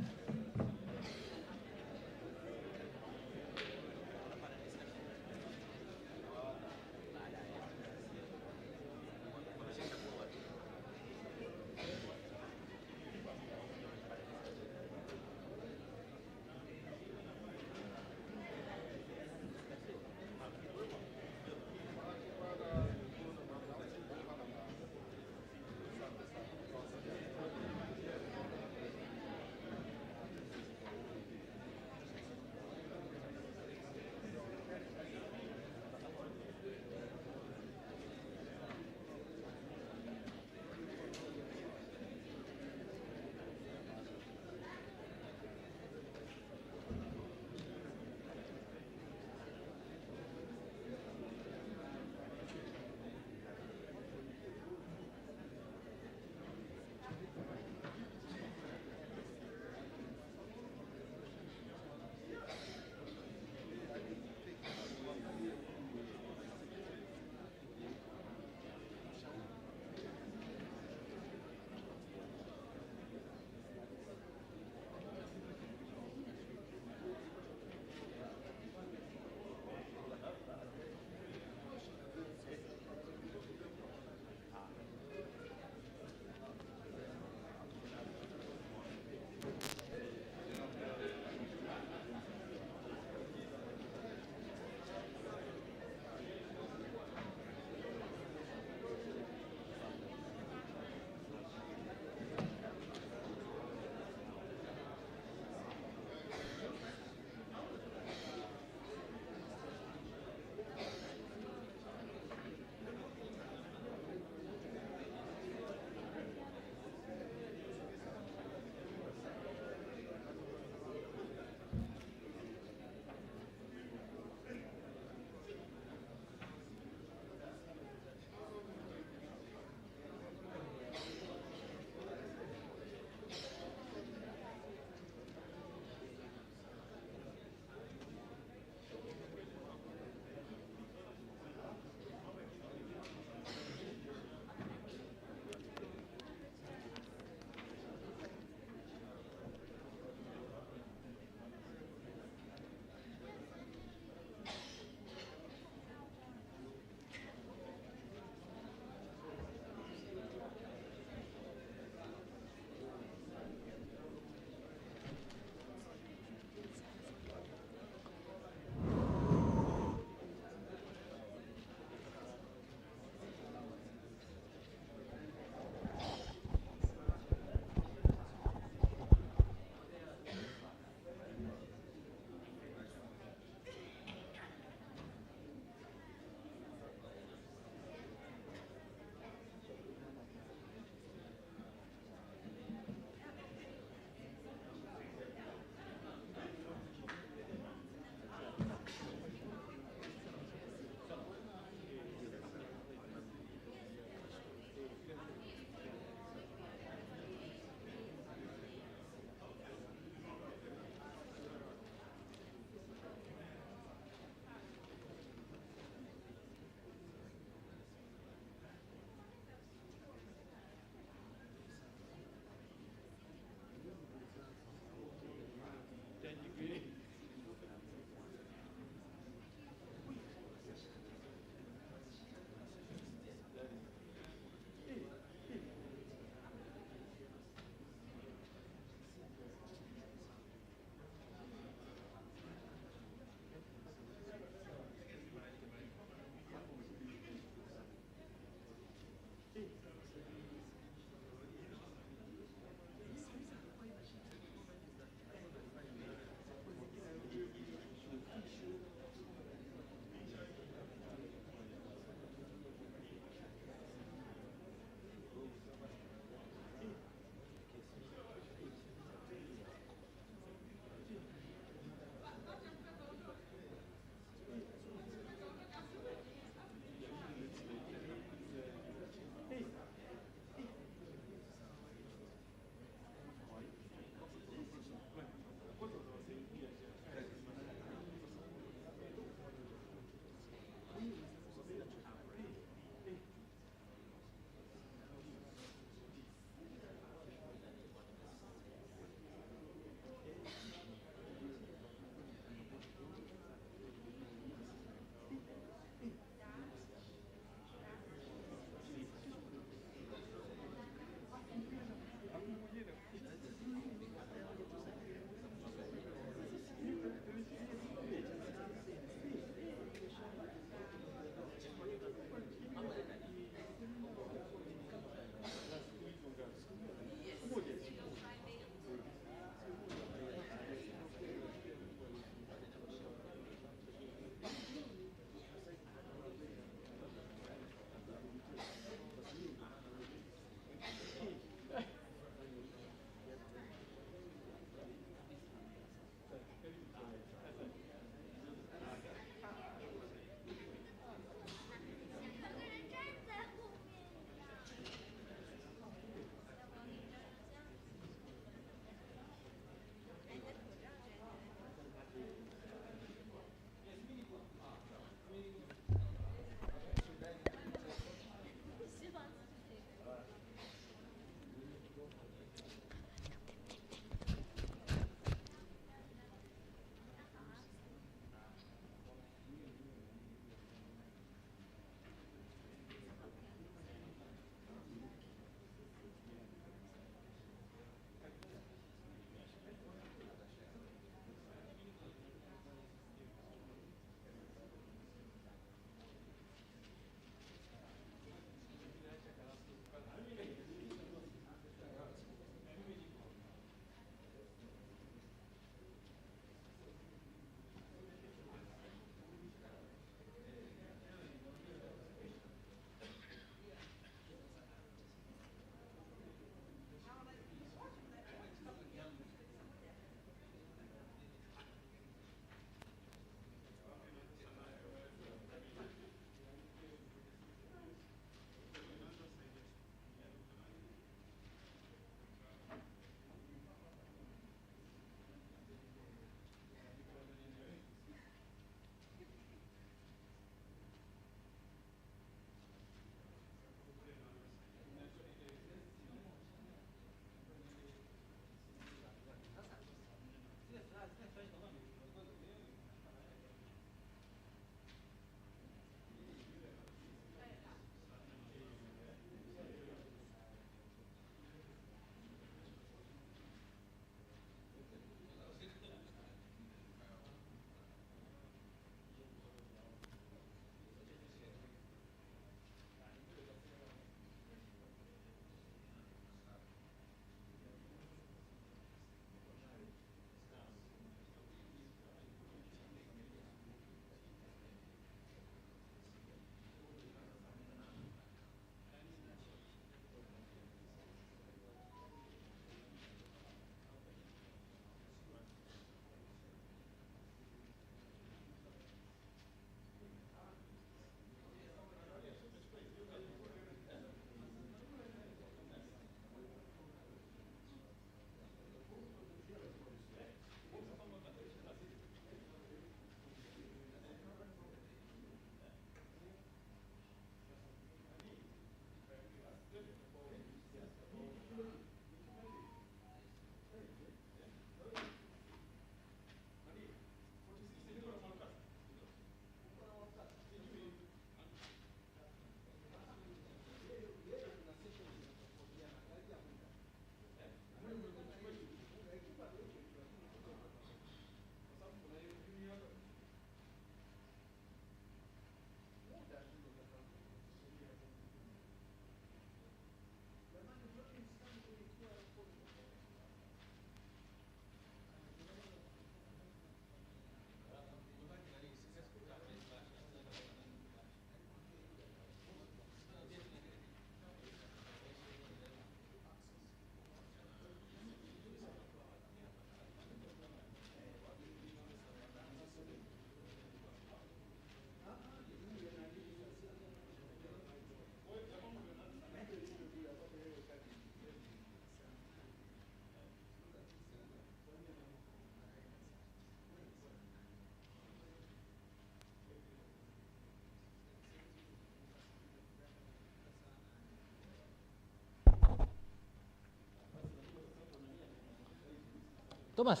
Thomas,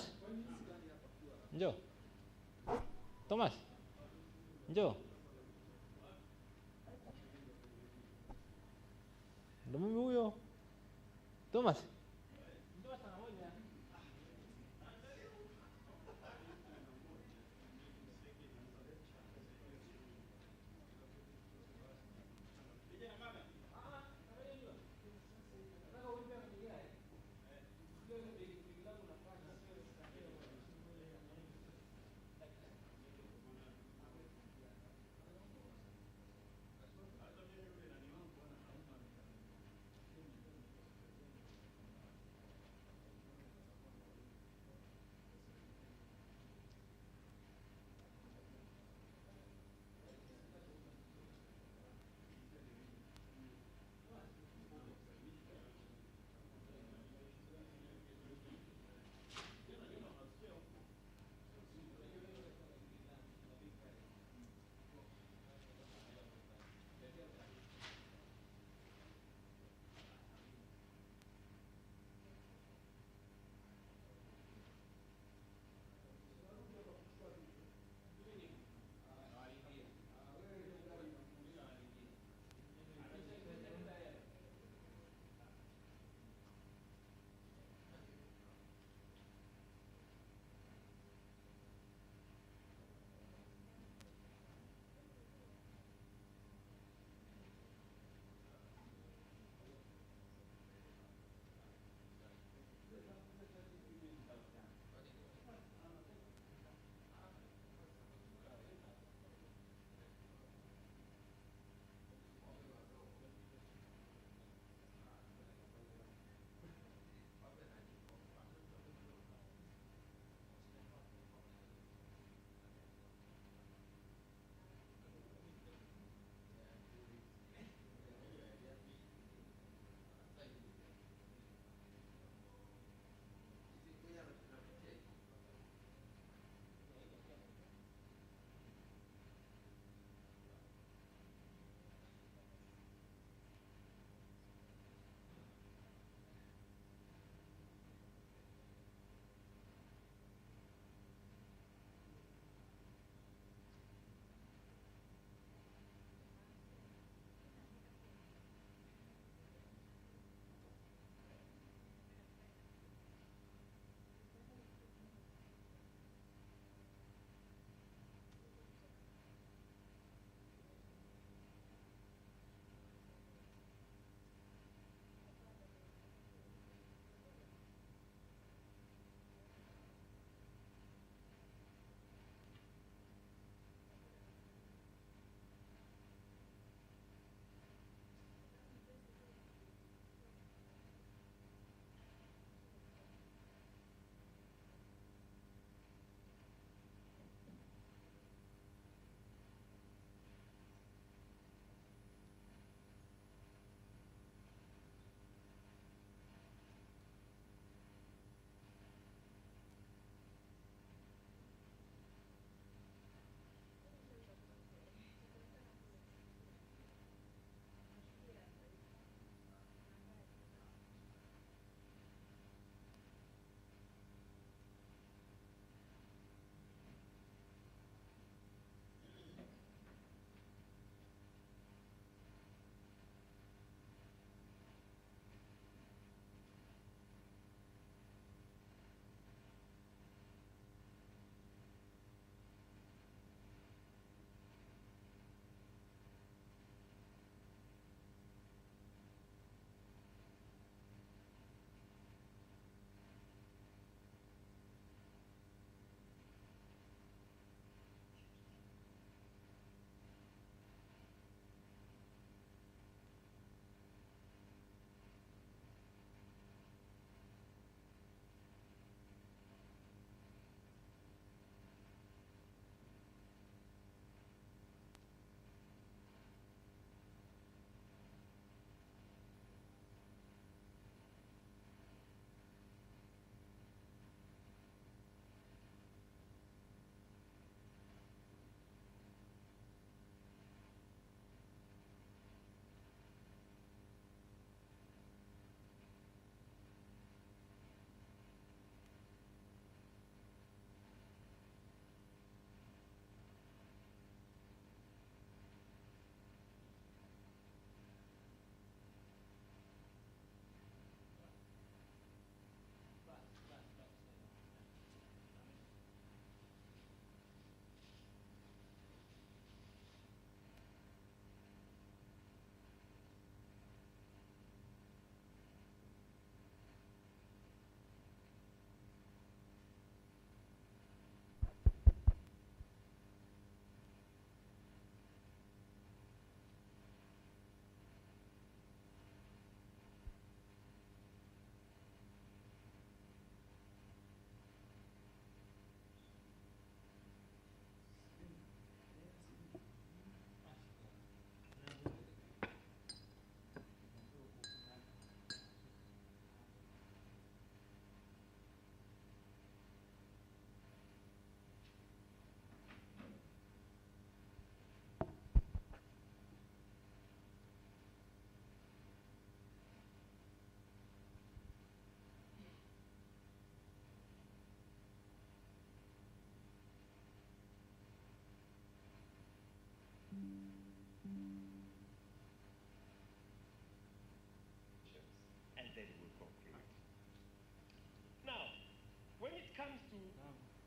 njoo. Thomas, njoo. Ndo mimi huyo. Thomas.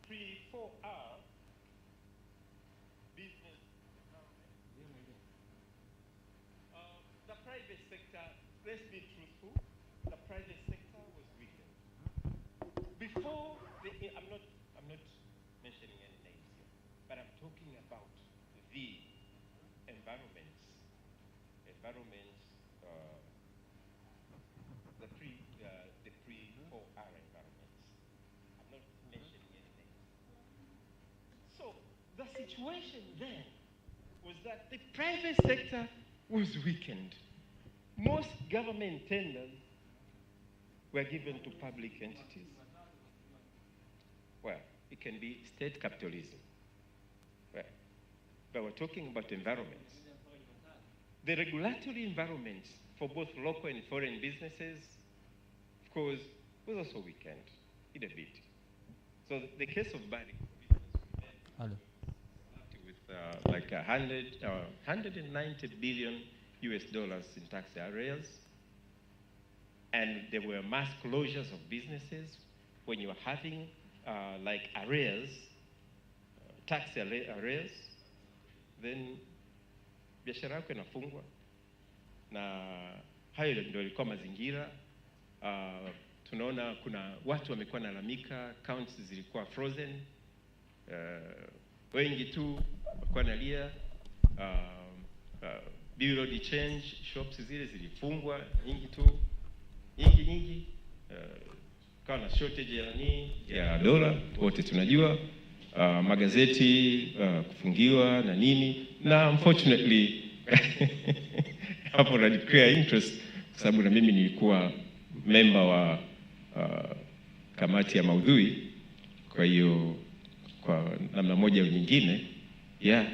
4R, business, the private sector, let's be truthful, the private sector was weakened. Before, I'm not mentioning any names here, but I'm talking about the environments, the pre-4R environments. I'm not mentioning any names. So the situation then was that the private sector was weakened. Most government tenders were given to public entities. Well, it can be state capitalism. Well, but we're talking about environments. The regulatory environment for both local and foreign businesses, of course, was also weakened in a bit. So the case of Bali, with like 190 billion US dollars in tax arrears, and there were mass closures of businesses. When you're having like arrears, tax arrears, then biashara yako inafungwa, na hayo ndio ilikuwa mazingira. Tunaona kuna watu wamekuwa nalalamika, accounts zilikuwa frozen, wengi tu walikuwa nalia, bureau de change, shops zile zilifungwa, nyingi tu, nyingi, kawa na shortage ya dola, wote tunajua, magazeti kufungiwa na nini, na unfortunately hapo na declare interest kwa sababu na mimi nilikuwa member wa kamati ya maudhui, kwa hiyo kwa namna moja au nyingine, yeah.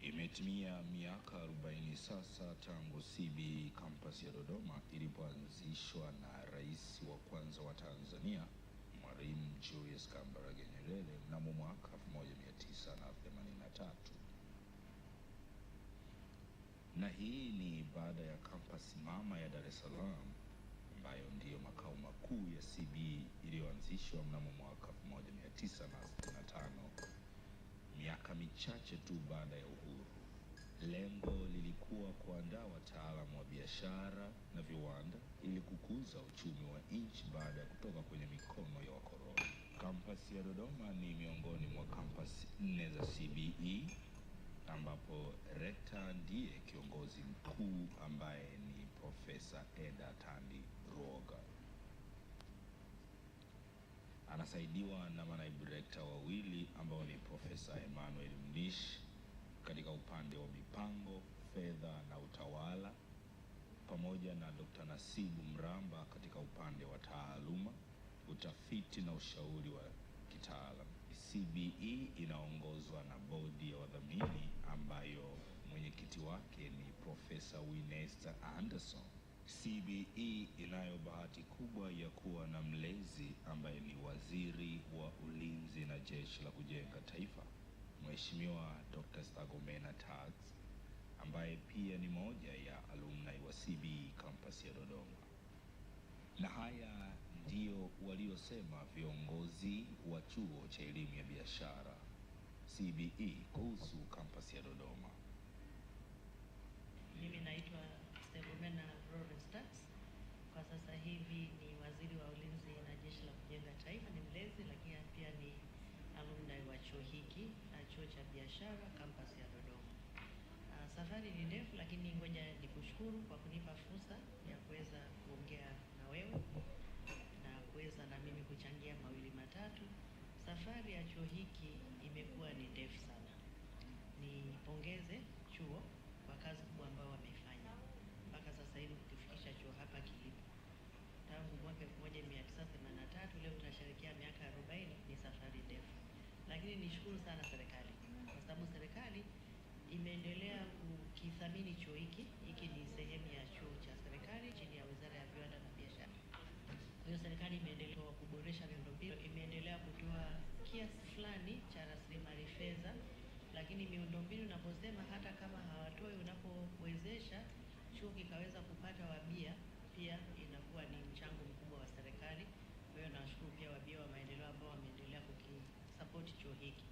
Imetimia miaka 40 sasa tangu CBE campus ya Dodoma ilipoanzishwa na rais wa kwanza wa Tanzania Mwalimu Julius Kambarage Nyerere mnamo mwaka 1983. Na hii ni baada ya campus mama ya Dar es Salaam ambayo ndiyo makao makuu ya CBE iliyoanzishwa mnamo mwaka 1965, miaka michache tu baada ya uhuru. Lengo lilikuwa kuandaa wataalamu wa biashara na viwanda ili kukuza uchumi wa nchi baada ya kutoka kwenye mikono ya wakoloni. Kampasi ya Dodoma ni miongoni mwa kampasi 4 za CBE ambapo rekta ndiye kiongozi mkuu ambaye ni Profesa Eda Tandi Ruoga. Anasaidiwa na manaibu rekta wawili ambao ni Profesa Emmanuel Mnish katika upande wa mipango, fedha na utawala, pamoja na Dr. Nasibu Mramba katika upande wa taaluma, utafiti na ushauri wa kitaalamu. CBE inaongozwa na bodi ya wadhamini ambayo mwenyekiti wake ni Profesa Winesta Anderson. CBE inayo bahati kubwa ya kuwa na mlezi ambaye ni Waziri wa Ulinzi na Jeshi la Kujenga Taifa, Mheshimiwa Dr. Stergomena Tax, ambaye pia ni moja ya alumni wa CBE campus ya Dodoma. Na haya ndio waliosema viongozi wa chuo cha elimu ya biashara CBE kuhusu campus ya Dodoma. Mimi naitwa Stergomena Tax. Kwa sasa hivi ni Waziri wa Ulinzi na Jeshi la Kujenga Taifa, ni mlezi, lakini pia ni alumni wa chuo hiki, chuo cha biashara campus ya Dodoma. Safari ni ndefu, lakini ngoja nikushukuru kwa kunipa fursa ya kuweza kuongea na wewe na kuweza na mimi kuchangia mawili matatu. Safari ya chuo hiki imekuwa ni ndefu sana. Nipongeze chuo kwa kazi kubwa ambayo wameifanya mpaka sasa hivi kukifikisha chuo hapa kilipo. Tangu mwaka 1983 leo tunasherehekea miaka 40, ni safari ndefu. Lakini nishukuru sana serikali kwa sababu serikali imeendelea kukithamini chuo hiki. Hiki ni sehemu ya chuo cha serikali chini ya Wizara ya Viwanda na Biashara. Kwa hiyo serikali imeendelea kuboresha miundombinu, imeendelea kutoa kiasi fulani cha rasilimali fedha, lakini miundombinu naposema hata kama hawatoi, unapowezesha chuo kikaweza kupata wabia, pia inakuwa ni mchango mkubwa wa serikali. Kwa hiyo nashukuru pia wabia wa maendeleo ambao wameendelea kukisupport chuo hiki.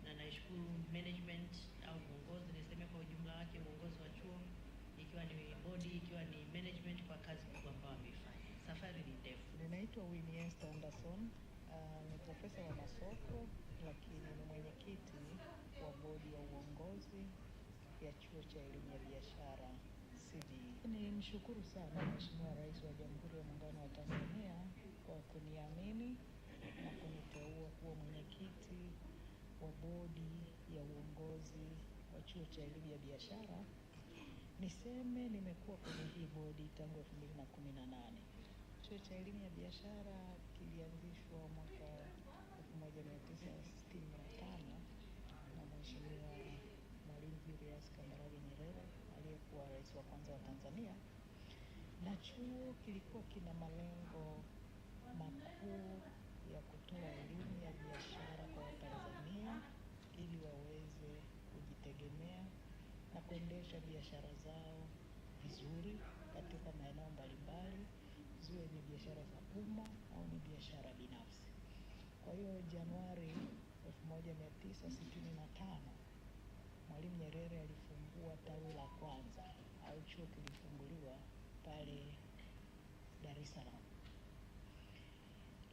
Na naishukuru management au uongozi, niseme kwa ujumla wake, uongozi wa chuo, ikiwa ni bodi, ikiwa ni management, kwa kazi kubwa ambayo wameifanya. Safari ni ndefu. Ninaitwa Winnie Anderson, ni profesa wa masoko, lakini ni mwenyekiti wa bodi ya uongozi ya chuo cha elimu ya biashara CBE. Nimshukuru sana Mheshimiwa Rais wa Jamhuri ya Muungano wa Tanzania kwa kuniamini na kuniteua kuwa mwenyekiti wa bodi ya uongozi wa chuo cha elimu ya biashara. Niseme nimekuwa kwenye hii bodi tangu 2018. Chuo cha elimu ya biashara kilianzishwa mwaka 1965 na Mheshimiwa Mwalimu Julius Kambarage Nyerere aliyekuwa rais wa kwanza wa Tanzania, na chuo kilikuwa kina malengo makuu ya kutoa elimu ya biashara kwa Watanzania ili waweze kujitegemea na kuendesha biashara zao vizuri katika maeneo mbalimbali, ziwe ni biashara za umma au ni biashara binafsi. Kwa hiyo Januari 1965 Mwalimu Nyerere alifungua tawi la kwanza au chuo kilifunguliwa pale Dar es Salaam.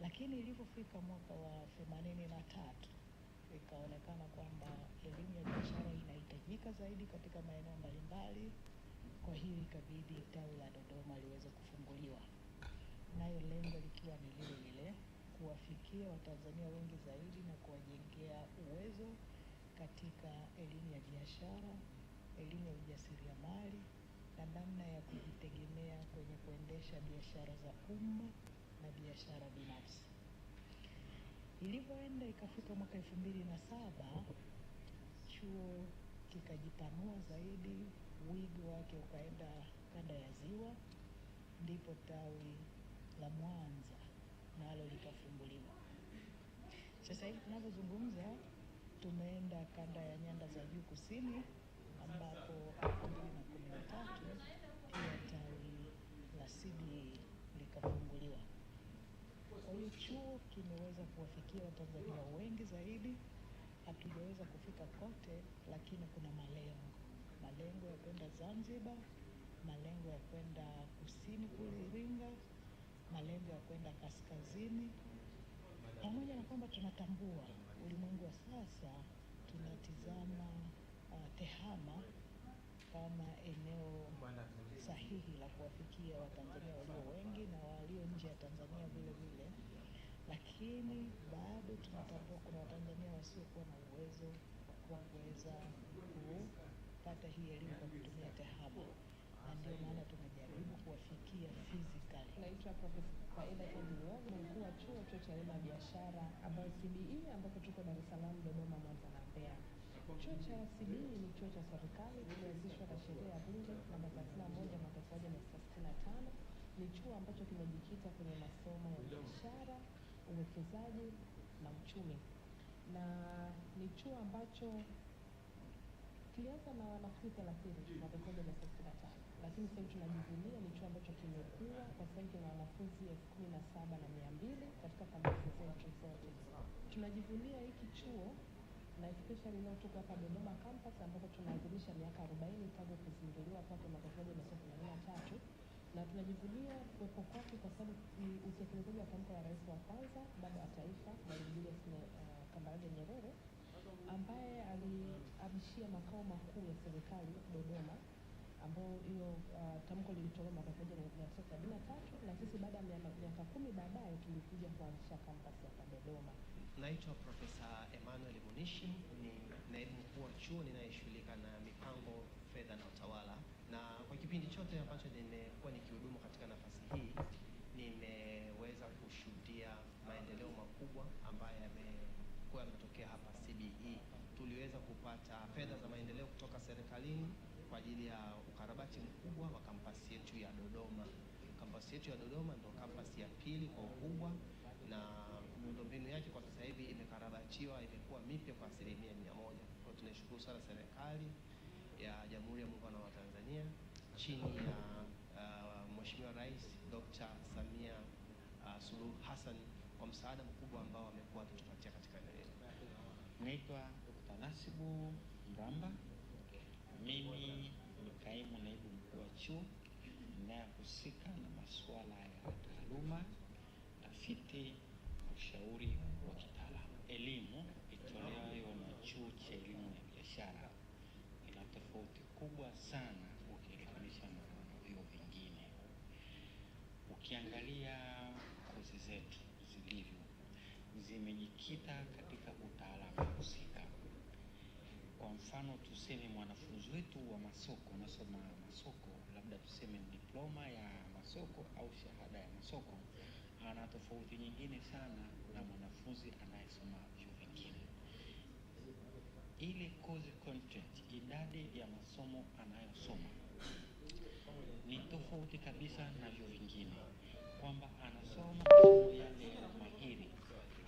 Lakini ilipofika mwaka wa 83 ikaonekana kwamba elimu ya biashara inahitajika zaidi katika maeneo mbalimbali. Kwa hiyo ikabidi tawi la Dodoma liweze kufunguliwa, nayo lengo likiwa ni lile lile, kuwafikia Watanzania wengi zaidi na kuwajengea uwezo katika elimu ya biashara, elimu ya ujasiriamali na namna ya kujitegemea kwenye kuendesha biashara za umma na biashara binafsi. Ilivyoenda ikafika mwaka 2007, chuo kikajipanua zaidi, wigo wake ukaenda kanda ya Ziwa, ndipo tawi la Mwanza nalo likafunguliwa. Sasa hivi tunavyozungumza tumeenda kanda ya Nyanda za Juu Kusini, ambapo 2013 pia tawi la CBE likafunguliwa. Kwa hiyo chuo kimeweza kuwafikia Watanzania wengi zaidi. Hatujaweza kufika kote, lakini kuna malengo ya kwenda Zanzibar, malengo ya kwenda kusini kule Iringa, malengo ya kwenda kaskazini. Pamoja na kwamba tunatambua ulimwengu wa sasa tunatizama TEHAMA kama eneo sahihi la kuwafikia Watanzania walio wengi na walio nje ya Tanzania vile vile, lakini bado tunatambua kuna Watanzania wasiokuwa na uwezo wa kuweza kupata hii elimu kwa kutumia TEHAMA, na ndio maana tunajaribu kuwafikia physically. Naitwa Profesa Eda Tanzania, ni mkuu wa chuo cha elimu ya biashara ambayo CBE, ambapo tuko Dar es Salaam, Dodoma, Mwanza na Mbeya. Chuo cha CBE ni chuo cha serikali, kilianzishwa na sheria ya bunge namba 31 mwaka 1965 ni chuo ambacho kimejikita kwenye masomo ya biashara, uwekezaji na uchumi. Na ni chuo ambacho kilianza na wanafunzi 30 mwaka 1965, lakini sasa tunajivunia ni chuo ambacho kimekua kwa sasa kina wanafunzi 17,200 katika kampasi zetu zote. Tunajivunia hiki chuo na especially leo tuko hapa Dodoma campus ambapo tunaadhimisha miaka 40 tangu kuzinduliwa kwake mwaka 1983, na tunajivunia kuwepo kwake kwa sababu ni utekelezaji wa tamko la Rais wa kwanza baba wa taifa Mwalimu Julius Kambarage Nyerere, ambaye alihamishia makao makuu ya serikali Dodoma, ambao hiyo tamko lilitolewa mwaka 1973, na sisi baada ya miaka 10 baadaye tulikuja kuanzisha kampasi hapa Dodoma. Naitwa Profesa Emmanuel Munishi, ni naibu mkuu wa chuo ninayeshughulika na mipango, fedha na utawala. Na kwa kipindi chote ambacho nimekuwa nikihudumu katika nafasi hii, nimeweza kushuhudia maendeleo makubwa ambayo yamekuwa yametokea hapa CBE. Tuliweza kupata fedha za maendeleo kutoka serikalini kwa ajili ya ukarabati mkubwa wa kampasi yetu ya Dodoma. Kampasi yetu ya Dodoma ndio kampasi ya pili kwa ukubwa, na miundombinu yake kwa sasa hivi imekarabatiwa, imekuwa mipya kwa 100%. Kwa tunashukuru sana serikali ya Jamhuri ya Muungano wa Tanzania chini ya Mheshimiwa Rais Dr. Samia Suluhu Hassan kwa msaada mkubwa ambao wamekuwa wakitupatia katika eneo hili. Naitwa Dr. Nasibu Mramba. Mimi ni kaimu naibu mkuu wa chuo ninayehusika na masuala ya taaluma, tafiti, ushauri wa kitaalamu. Elimu itolewayo na chuo cha elimu ya biashara ina tofauti kubwa sana ukilinganisha na vyuo vingine. Ukiangalia kozi zetu zilivyo, zimejikita katika utaalamu husika. Kwa mfano tuseme mwanafunzi wetu wa masoko, unasoma masoko, labda tuseme diploma ya masoko au shahada ya masoko, ana tofauti nyingine sana na mwanafunzi anayesoma vyuo vingine. Ile course content, idadi ya masomo anayosoma ni tofauti kabisa na vyuo vingine, kwamba anasoma masomo yale ya mahiri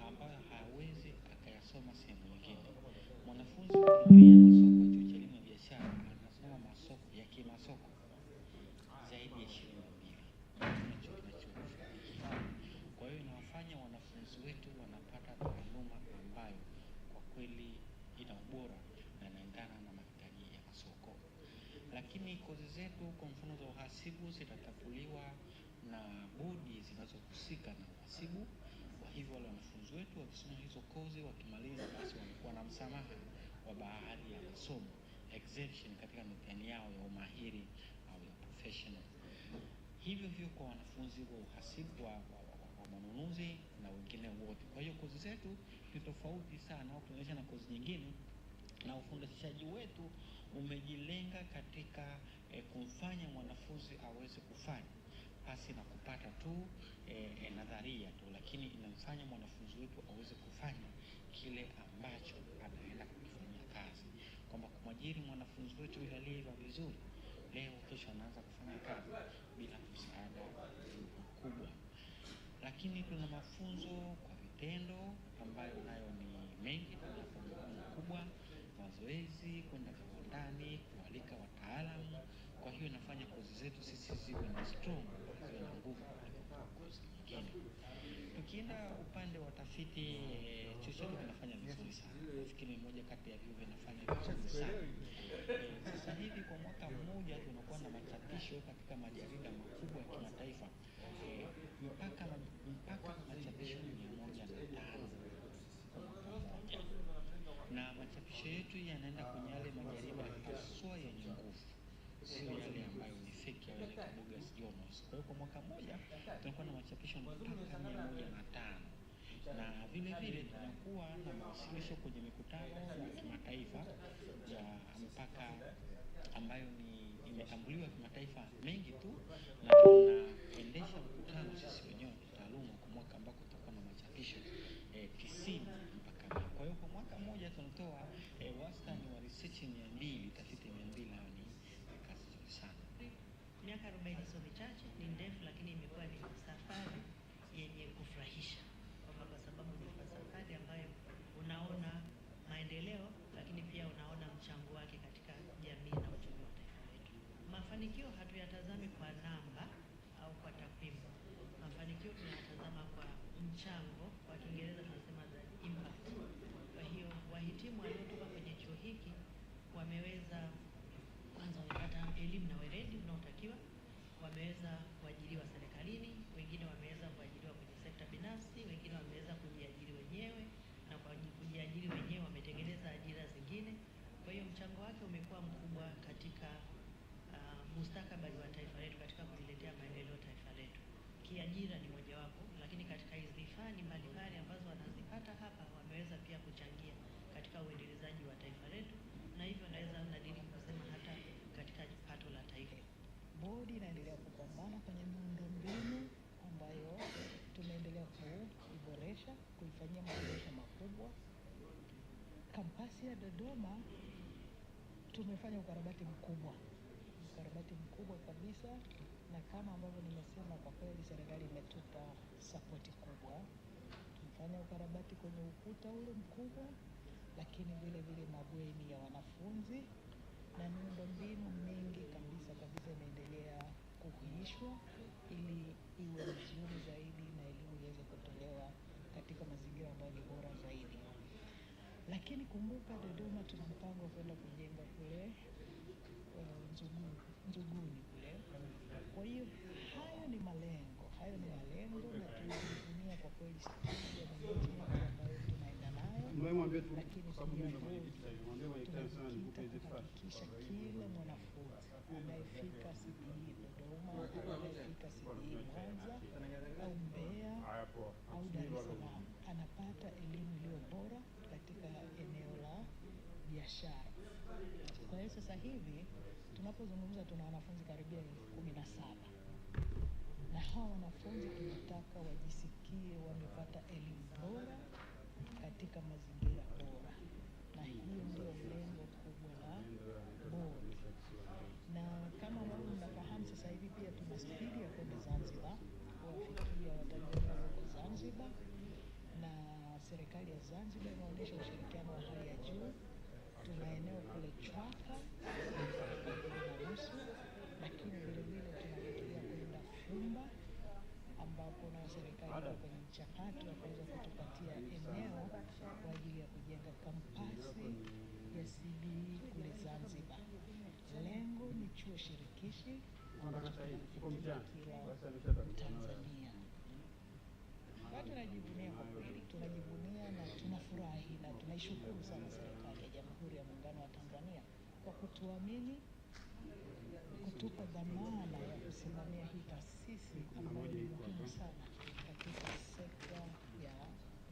ambayo hawezi akayasoma sehemu nyingine. Mwanafunzi wa masoko chuo cha elimu ya biashara anasoma masoko ya kimasoko zaidi ya 22. Kwa hiyo inawafanya wanafunzi wetu wanapata taaluma ambayo kwa kweli ina ubora na inaendana na mahitaji ya masoko. Lakini kozi zetu kwa mfano za uhasibu zitatafuliwa na bodi zinazohusika na uhasibu. Kwa hivyo wale wanafunzi wetu wakisoma hizo kozi wakimaliza, basi wanakuwa na msamaha wa baadhi ya masomo, exemption katika mitihani yao ya umahiri au ya professional. Hivyo hivyo kwa wanafunzi wa uhasibu wa manunuzi na wengine wote. Kwa hiyo kozi zetu ni tofauti sana ukilinganisha na kozi nyingine, na ufundishaji wetu umejilenga katika kumfanya mwanafunzi aweze kufanya pasi na kupata tu nadharia tu, lakini inamfanya mwanafunzi wetu aweze kufanya kile ambacho anaenda kufanya kazi. Kwamba kumwajiri mwanafunzi wetu yule aliyeiva vizuri leo kesho anaanza kufanya kazi bila msaada mkubwa. Lakini tuna mafunzo kwa vitendo ambayo nayo ni mengi, tuna mkubwa, mazoezi, kwenda viwandani, kualika wataalamu. Kwa hiyo inafanya kozi zetu sisi ziwe na strong, ziwe na nguvu kuliko kozi nyingine. Tukienda upande wa tafiti, chuo chetu kinafanya vizuri sana. Nafikiri moja kati ya vyuo vinafanya vizuri sana. Sasa hivi kwa mwaka mmoja tunakuwa na machapisho katika majarida makubwa ya kimataifa, mpaka machapisho 105 kwa mwaka mmoja. Na machapisho yetu yanaenda kwenye yale majarida haswa yenye nguvu, sio yale ambayo ni fake au yale bogus journals. Kwa hiyo kwa mwaka mmoja tunakuwa na machapisho mpaka 105. Na vile vile tunakuwa na mawasilisho kwenye mikutano ya kimataifa ya mpaka ambayo ni imetambuliwa kimataifa mengi tu, na tunaendesha mkutano sisi wenyewe kitaaluma kwa mwaka ambako tutakuwa na machapisho 90 mpaka 100. Kwa hiyo kwa mwaka mmoja tunatoa wastani wa research 200, tafiti 200. Ni kazi nzuri sana. Miaka 40 kweli sio michache, ni ndefu, lakini imekuwa ni safari yenye kufurahisha, kwa sababu ni safari ambayo unaona maendeleo, lakini pia unaona mchango wake katika jamii na uchumi wa taifa letu. Mafanikio hatuyatazami kwa namba au kwa takwimu. Mafanikio tunayatazama kwa mchango, kwa Kiingereza tunasema the impact. Kwa hiyo wahitimu waliotoka kwenye chuo hiki wameweza kwanza wamepata elimu na weledi unaotakiwa, wameweza kuajiriwa serikalini, wengine wameweza kuajiriwa kwenye sekta binafsi, wengine wameweza kujiajiri wenyewe, na kwa kujiajiri wenyewe wametengeneza ajira zingine. Kwa hiyo mchango wake umekuwa mkubwa katika mustakabali wa taifa letu, katika kuliletea maendeleo taifa letu. Kiajira ni mojawapo, lakini katika hizi fani mbalimbali ambazo wanazipata hapa wameweza pia kuchangia katika uendelezaji wa taifa letu, na hivyo naweza nadiri kusema hata katika pato la taifa. Bodi inaendelea kupambana kwenye miundombinu ambayo tumeendelea kuiboresha, kuifanyia maboresho makubwa. Kampasi ya Dodoma tumefanya ukarabati mkubwa kabisa, na kama ambavyo nimesema, kwa kweli serikali imetupa sapoti kubwa. Tumefanya ukarabati kwenye ukuta ule mkubwa, lakini vile vile mabweni ya wanafunzi na miundombinu mingi kabisa imeendelea kuhuishwa ili iwe nzuri zaidi na elimu iweze kutolewa katika mazingira ambayo ni bora zaidi. Lakini kumbuka, Dodoma tuna mpango wa kwenda kujenga kule Nzuguni kule. Kwa hiyo hayo ni malengo na tunajivunia kwa kweli ya ambayo tunaenda nayo, lakini pia tunahakikisha kila mwanafunzi anayefika CBE Dodoma, anayefika CBE Mwanza au Mbeya au Dar es Salaam anapata elimu iliyo bora katika eneo la biashara. Kwa hiyo sasa hivi tunapozungumza tuna wanafunzi karibia 17, na hawa wanafunzi tunataka wajisikie wamepata elimu bora katika mazingira bora, na hiyo ndio lengo kubwa la bodi. Na kama ambavyo mnafahamu, sasa hivi pia tuna spidi ya kwenda Zanzibar kuwafikia Watanzania wako Zanzibar, na serikali ya Zanzibar inaonyesha ushirikiano wa hali ya juu. Tuna eneo kule Chwaka na nusu, lakini vile vile tunafikiria kwenda Fumba, ambapo na serikali iko kwenye mchakato wa kuweza kutupatia eneo kwa ajili ya kujenga kampasi ya CBE kule Zanzibar. Lengo ni chuo shirikishi ambacho kinafikia kila Tanzania. Kwa tunajivunia, kwa kweli tunajivunia na tunafurahi na tunaishukuru sana serikali ya Jamhuri ya Muungano wa Tanzania kwa kutuamini, kutupa dhamana ya kusimamia hii taasisi ambayo ni muhimu sana katika sekta ya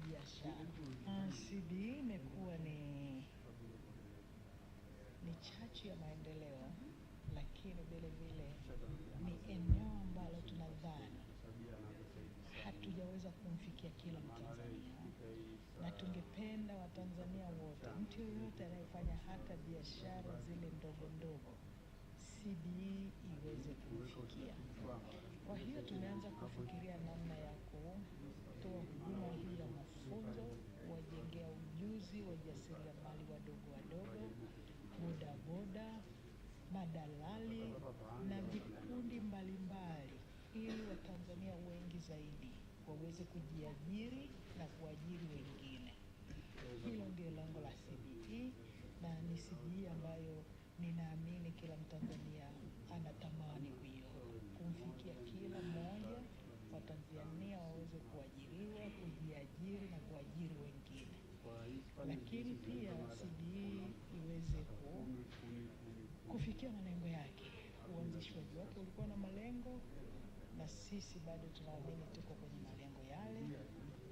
biashara. CBE imekuwa ni chachu ya maendeleo, lakini vile vile ni eneo ambalo tunadhani hatujaweza kumfikia kila Mtanzania, na tungependa Watanzania wote, mtu yoyote anayefanya hata biashara zile ndogo ndogo, CBE iweze kumfikia. Kwa hiyo tumeanza kufikiria namna ya kutoa huduma hii ya mafunzo, kuwajengea ujuzi wajasiriamali wadogo, bodaboda, madalali na vikundi mbalimbali, ili Watanzania wengi zaidi waweze kujiajiri na kuajiri wengine. Hilo ndio lengo la CBE, na ni CBE ambayo ninaamini kila Mtanzania anatamani kumfikia kila mmoja, Watanzania waweze kuajiriwa, kujiajiri na kuajiri wengine. Lakini pia CBE iweze kufikia malengo yake. Uanzishwaji wake ulikuwa na malengo, na sisi bado tunaamini tuko kwenye malengo yale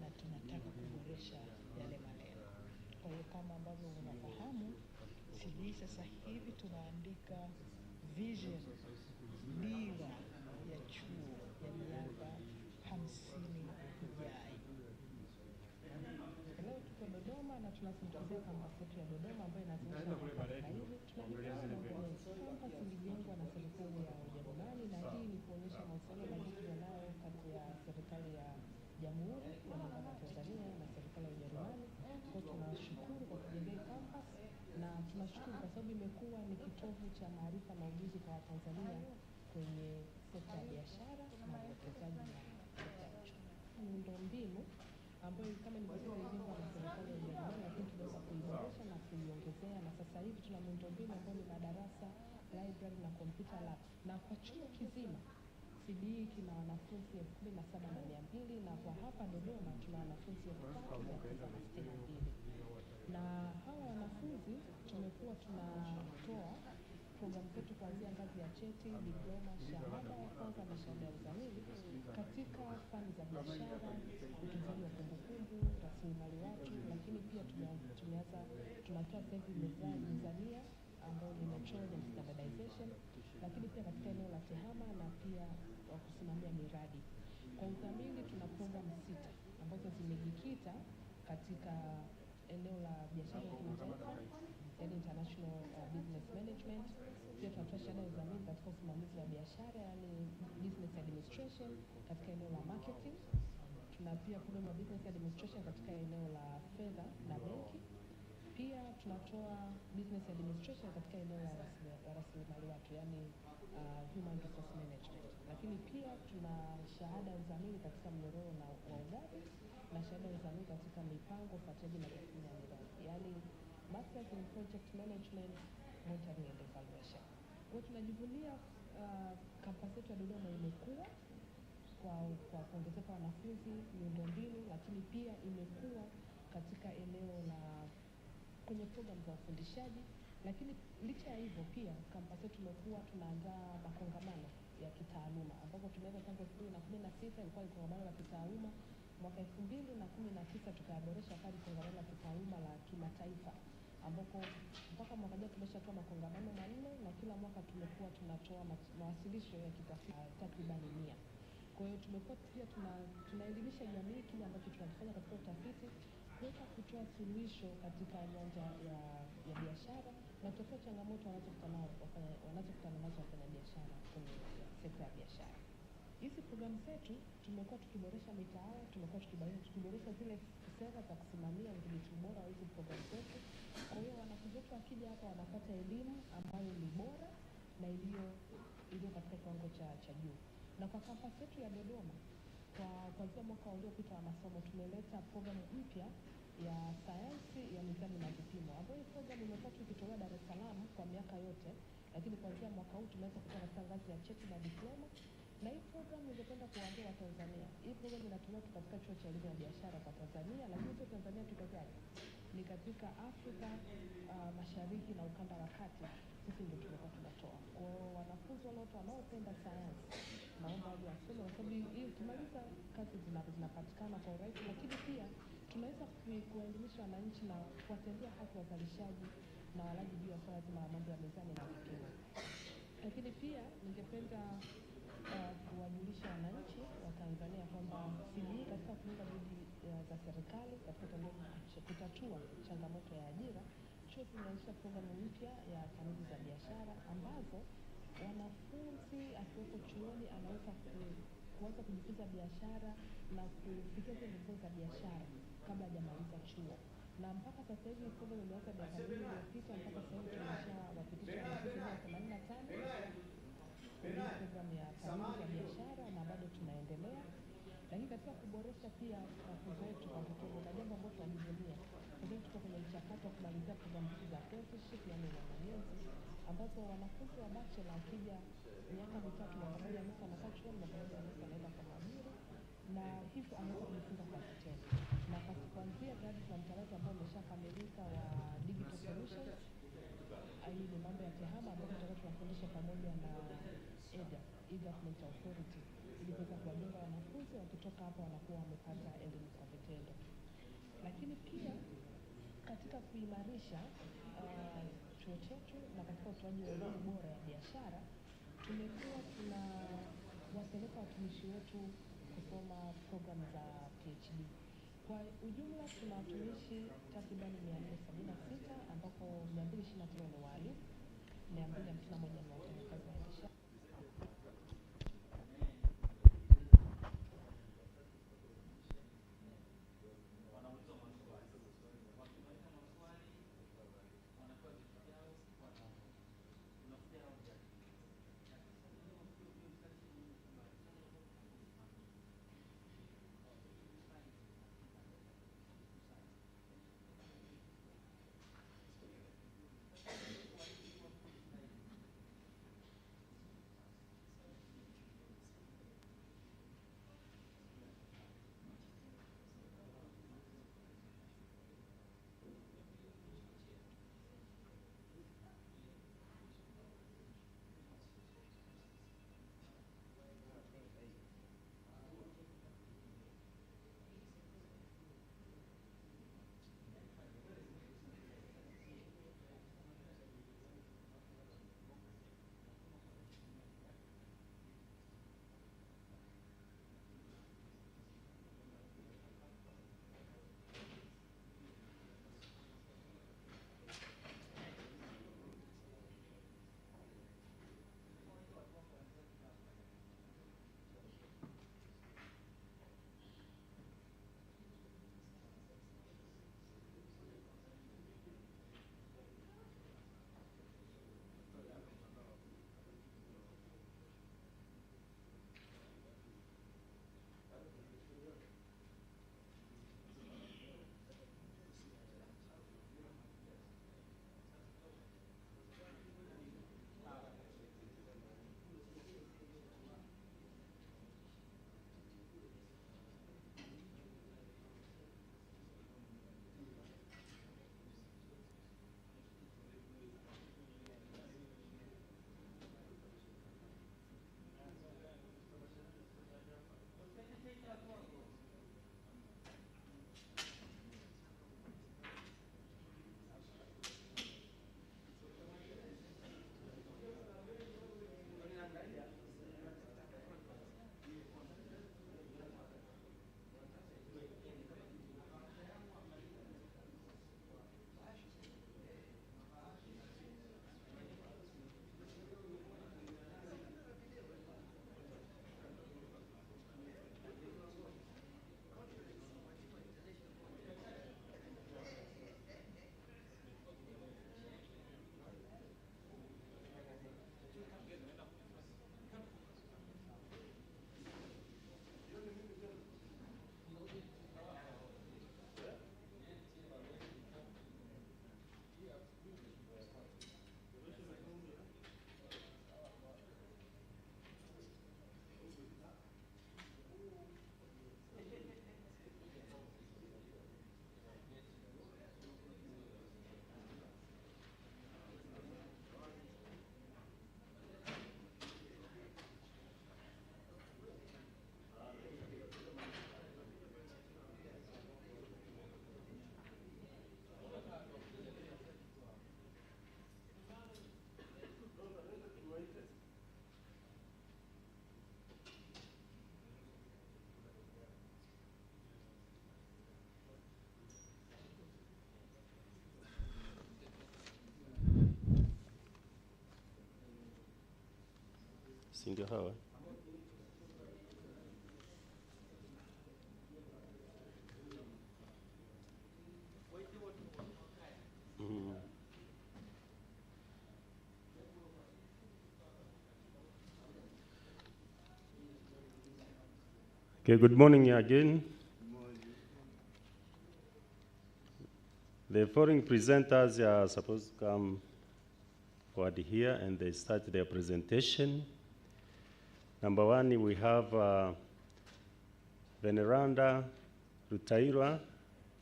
na tunataka kuboresha yale malengo. Kwa hiyo kama ambavyo unafahamu, CBE sasa hivi tunaandika vision, dira ya chuo ya miaka 50 ijayo. Leo tuko Dodoma na tunazungumzia kampasi yetu ya Dodoma ambayo inaanzisha kampasi ilijengwa na serikali ya Ujerumani, na hii ni tunashukuru kwa sababu imekuwa ni kitovu cha maarifa na ujuzi kwa Watanzania kwenye sekta ya biashara na uwekezaji na sekta ya uchumi. Miundombinu ambayo kama nilivyosema ilijengwa na serikali ya Ujerumani, lakini tunaweza kuiboresha na kuiongezea, na sasa hivi tuna miundombinu ambayo ni madarasa, library na computer lab, na kwa chuo kizima CBE kina wanafunzi 17,200 na kwa hapa Dodoma tuna wanafunzi 3,962 na hawa wanafunzi tumekuwa tunatoa programu zetu kuanzia ngazi ya cheti, diploma, shahada ya kwanza na shahada ya uzamili katika fani za biashara, utunzaji wa kumbukumbu, rasilimali watu, lakini pia tunatoa sasa mizania ambayo ni metrology and standardization, lakini pia katika eneo la tehama na pia kusimamia miradi. Kwa udhamini tuna programu 6 ambazo zimejikita katika eneo la biashara ya kimataifa, yani international business management. Pia tunatoa shahada ya uzamili katika usimamizi wa biashara, yani business administration katika eneo la marketing. Tuna pia programu ya business administration katika eneo la fedha na benki. Pia tunatoa business administration katika eneo la rasilimali watu, yani human resource management. Lakini pia tuna shahada ya uzamili katika mnyororo wa ugavi na shahada ya uzamili katika mipango, ufuatiliaji na tathmini ya miradi, yani Masters in Project Management, Monitoring and Evaluation. Kwa tunajivunia kampasi yetu ya Dodoma imekuwa kwa kuongezeka wanafunzi, miundombinu, lakini pia imekuwa katika eneo la kwenye programu za ufundishaji. Lakini licha ya hivyo pia kampasi yetu imekuwa tunaandaa makongamano ya kitaaluma ambapo tumeweza tangu 2016 ilikuwa ni kongamano la kitaaluma, mwaka 2019 tukaboresha hadi kongamano la kitaaluma la kimataifa, ambapo mpaka mwaka jana tumeshatoa makongamano 4 na kila mwaka tumekuwa tunatoa mawasilisho ya kitafiti takriban 100. Kwa hiyo tumekuwa pia tunaelimisha jamii kile ambacho tunafanya katika utafiti, kuweza kutoa suluhisho katika nyanja ya biashara na kutatua changamoto wanazokutana nazo wafanya biashara kwenye sekta ya biashara. Hizi programu zetu tumekuwa tukiboresha mitaala, tumekuwa tukiboresha zile sera za kusimamia udhibiti ubora wa hizi programu zetu. Kwa hiyo wanafunzi wetu wakija hapa wanapata elimu ambayo ni bora na iliyo katika kiwango cha juu. Na kwa kampasi yetu ya Dodoma, kuanzia mwaka uliopita wa masomo tumeleta programu mpya ya sayansi ya mizani na vipimo, ambayo programu imekuwa tukitolewa Dar es Salaam kwa miaka yote, lakini kuanzia mwaka huu tunaweza kutoa katika ngazi ya cheti na diploma. Na hii programu ningependa kuwaambia Watanzania, hii programu inatolewa katika chuo cha elimu ya biashara kwa Tanzania, lakini sio Tanzania tukozaje, ni katika Afrika Mashariki na ukanda wa kati, sisi ndio tulikuwa tunatoa. Kwa wanafunzi wale wote wanaopenda sayansi, naomba waje wasome, kwa sababu hii ukimaliza kazi zinapatikana kwa urahisi, lakini pia tunaweza kuwaelimisha wananchi na kuwatendea haki wazalishaji na walaji juu ya swala zima la mambo ya mizani na vipimo. Lakini pia ningependa kuwajulisha wananchi wa Tanzania kwamba CBE katika kuunga juhudi za serikali katika kutatua changamoto ya ajira, chuo kimeanzisha programu mpya ya kanuni za biashara ambazo wanafunzi akiwepo chuoni anaweza kuanza kujifunza biashara na kufikia zile ndoto za biashara kabla hajamaliza chuo. Na mpaka sasa hivi programu imeanza miaka 2 iliyopita, mpaka sasa hivi tumeshawapitisha wanafunzi 85 kwenye programu ya kanuni za biashara na bado tunaendelea. Lakini katika kuboresha pia wanafunzi wetu kwa vitendo, na jambo ambalo tunajivunia, kwa sababu tuko kwenye mchakato wa kumalizia programu hizi za apprenticeship, yani uangalizi, ambazo wanafunzi wa bachelor akija miaka 3 mwaka mmoja nusu anakaa chuoni, mwaka mmoja nusu anaenda kwa maajiri, na hivyo anaweza kujifunza kwa vitendo. Na kuanzia gradi za mtaala ambao umeshakamilika wa digital solutions, hii ni mambo ya tehama ambayo tutakuwa tunafundisha pamoja na e-government authority, ili kuweza kuwajenga wanafunzi wakitoka hapa wanakuwa wamepata elimu kwa vitendo. Lakini pia katika kuimarisha chuo chetu na katika utoaji wa elimu bora ya biashara, tumekuwa tunawapeleka watumishi wetu kusoma programu za PhD. Kwa ujumla tuna watumishi takriban 476 ambapo 225 ni walimu, 251 ni wafanyakazi wa biashara. si ndio hawa? Okay, good morning again. The foreign presenters are supposed to come forward here and they start their presentation. Number one, we have Veneranda Rutairwa,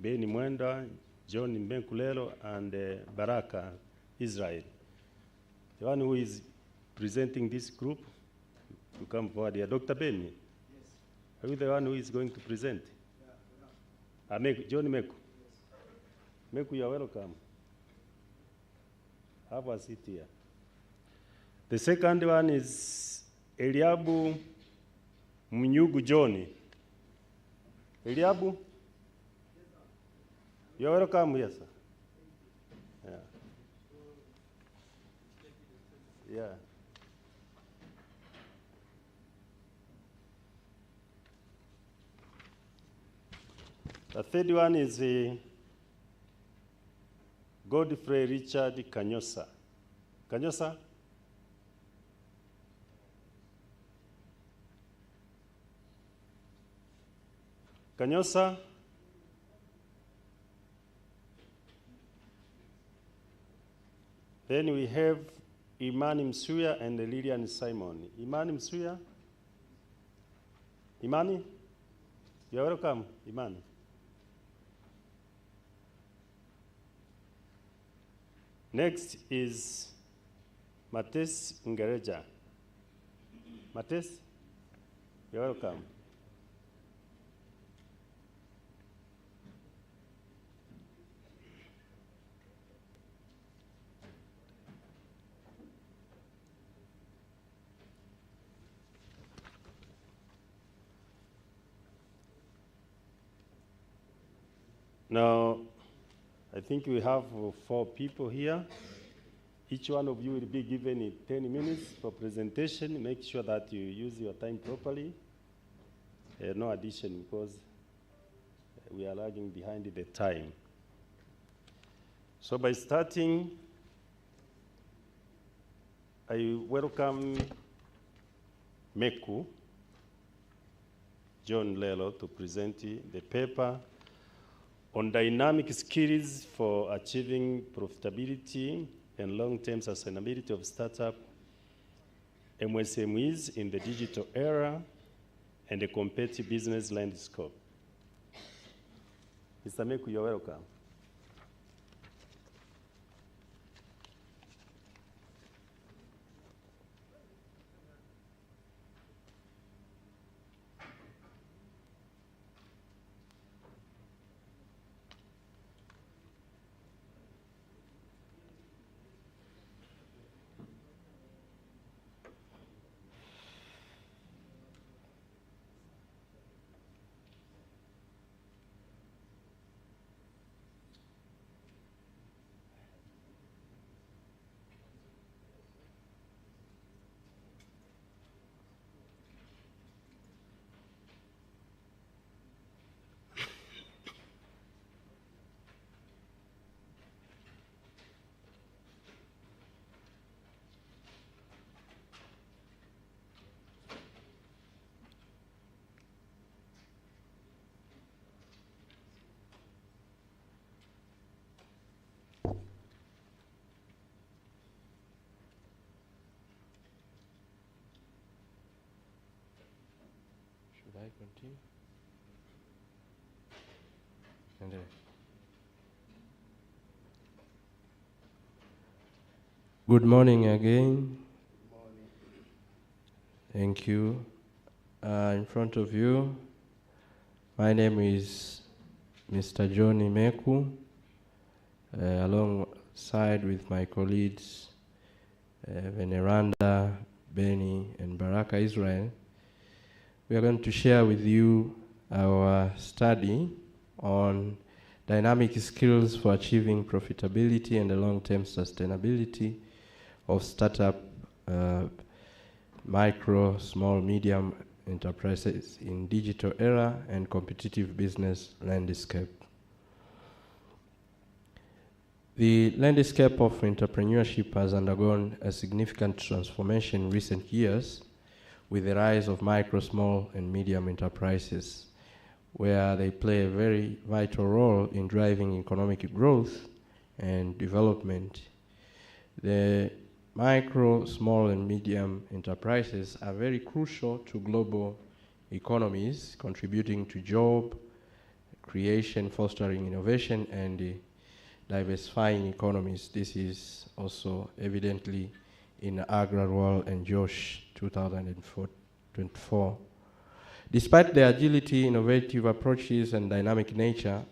Beni Mwenda, John Mbenkulelo, and Baraka Israel. The one who is presenting this group, to come forward here. Dr. Beni, are you the one who is going to present? John Meku. Meku, you are welcome. Have a seat here. The second one is Eliabu Mnyugu John. Eliabu? You are welcome here, sir. Yeah. Yeah. The third one is Godfrey Richard Kanyosa. Kanyosa? Kanyosa? Then we have Imani Msuya and Lilian Simon. Imani Msuya? Imani? You are welcome, Imani. Next is Mates Ngereja. Mates, you're welcome. Now, I think we have 4 people here. Each one of you will be given 10 minutes for presentation. Make sure that you use your time properly. No addition because we are lagging behind the time. So by starting, I welcome Meku John Lelo to present the paper on dynamic skills for achieving profitability and long-term sustainability of startup MSMEs in the digital era and the competitive business landscape. Mr. Meku, you're welcome. I continue? And good morning again. Good morning. Thank you. In front of you, my name is Mr. Johnny Meku, alongside with my colleagues Veneranda, Beni, and Baraka Israel. We are going to share with you our study on dynamic skills for achieving profitability and the long-term sustainability of startup micro, small, medium enterprises in digital era and competitive business landscape. The landscape of entrepreneurship has undergone a significant transformation in recent years with the rise of micro, small, and medium enterprises, where they play a very vital role in driving economic growth and development. The micro, small, and medium enterprises are very crucial to global economies, contributing to job creation, fostering innovation, and diversifying economies. This is also evidently in AgriWorld and JOSH 2024. Despite the agility, innovative approaches, and dynamic nature,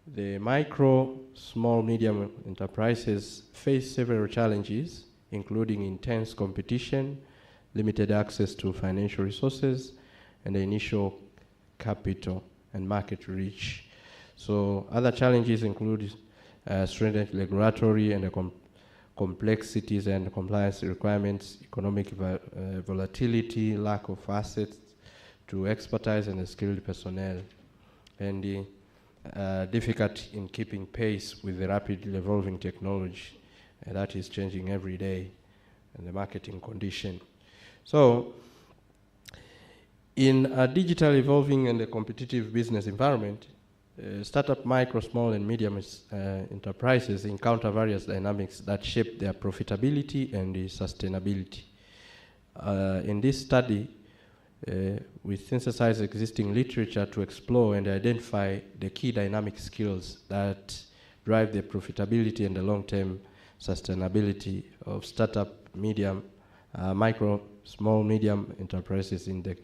the micro, small, medium enterprises face several challenges, including intense competition, limited access to financial resources, and the initial capital and market reach. So other challenges include stringent regulatory and complexities and compliance requirements, economic volatility, lack of assets to expertise and skilled personnel, and difficulty in keeping pace with the rapidly evolving technology that is changing every day and the marketing condition. So in a digital evolving and a competitive business environment, startup micro, small, and medium enterprises encounter various dynamics that shape their profitability and sustainability. In this study, we synthesize existing literature to explore and identify the key dynamic skills that drive the profitability and the long-term sustainability of startup micro, small, medium enterprises in the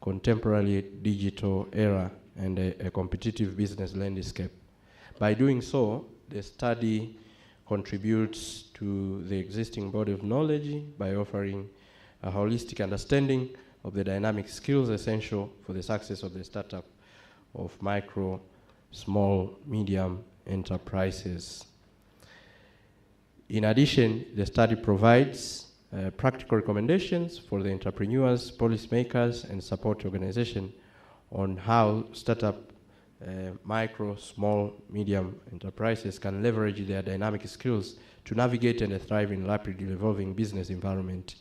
contemporary digital era and a competitive business landscape. By doing so, the study contributes to the existing body of knowledge by offering a holistic understanding of the dynamic skills essential for the success of the startup of micro, small, medium enterprises. In addition, the study provides practical recommendations for the entrepreneurs, policymakers, and support organizations on how startup micro, small, medium enterprises can leverage their dynamic skills to navigate and thrive in rapidly evolving business environment.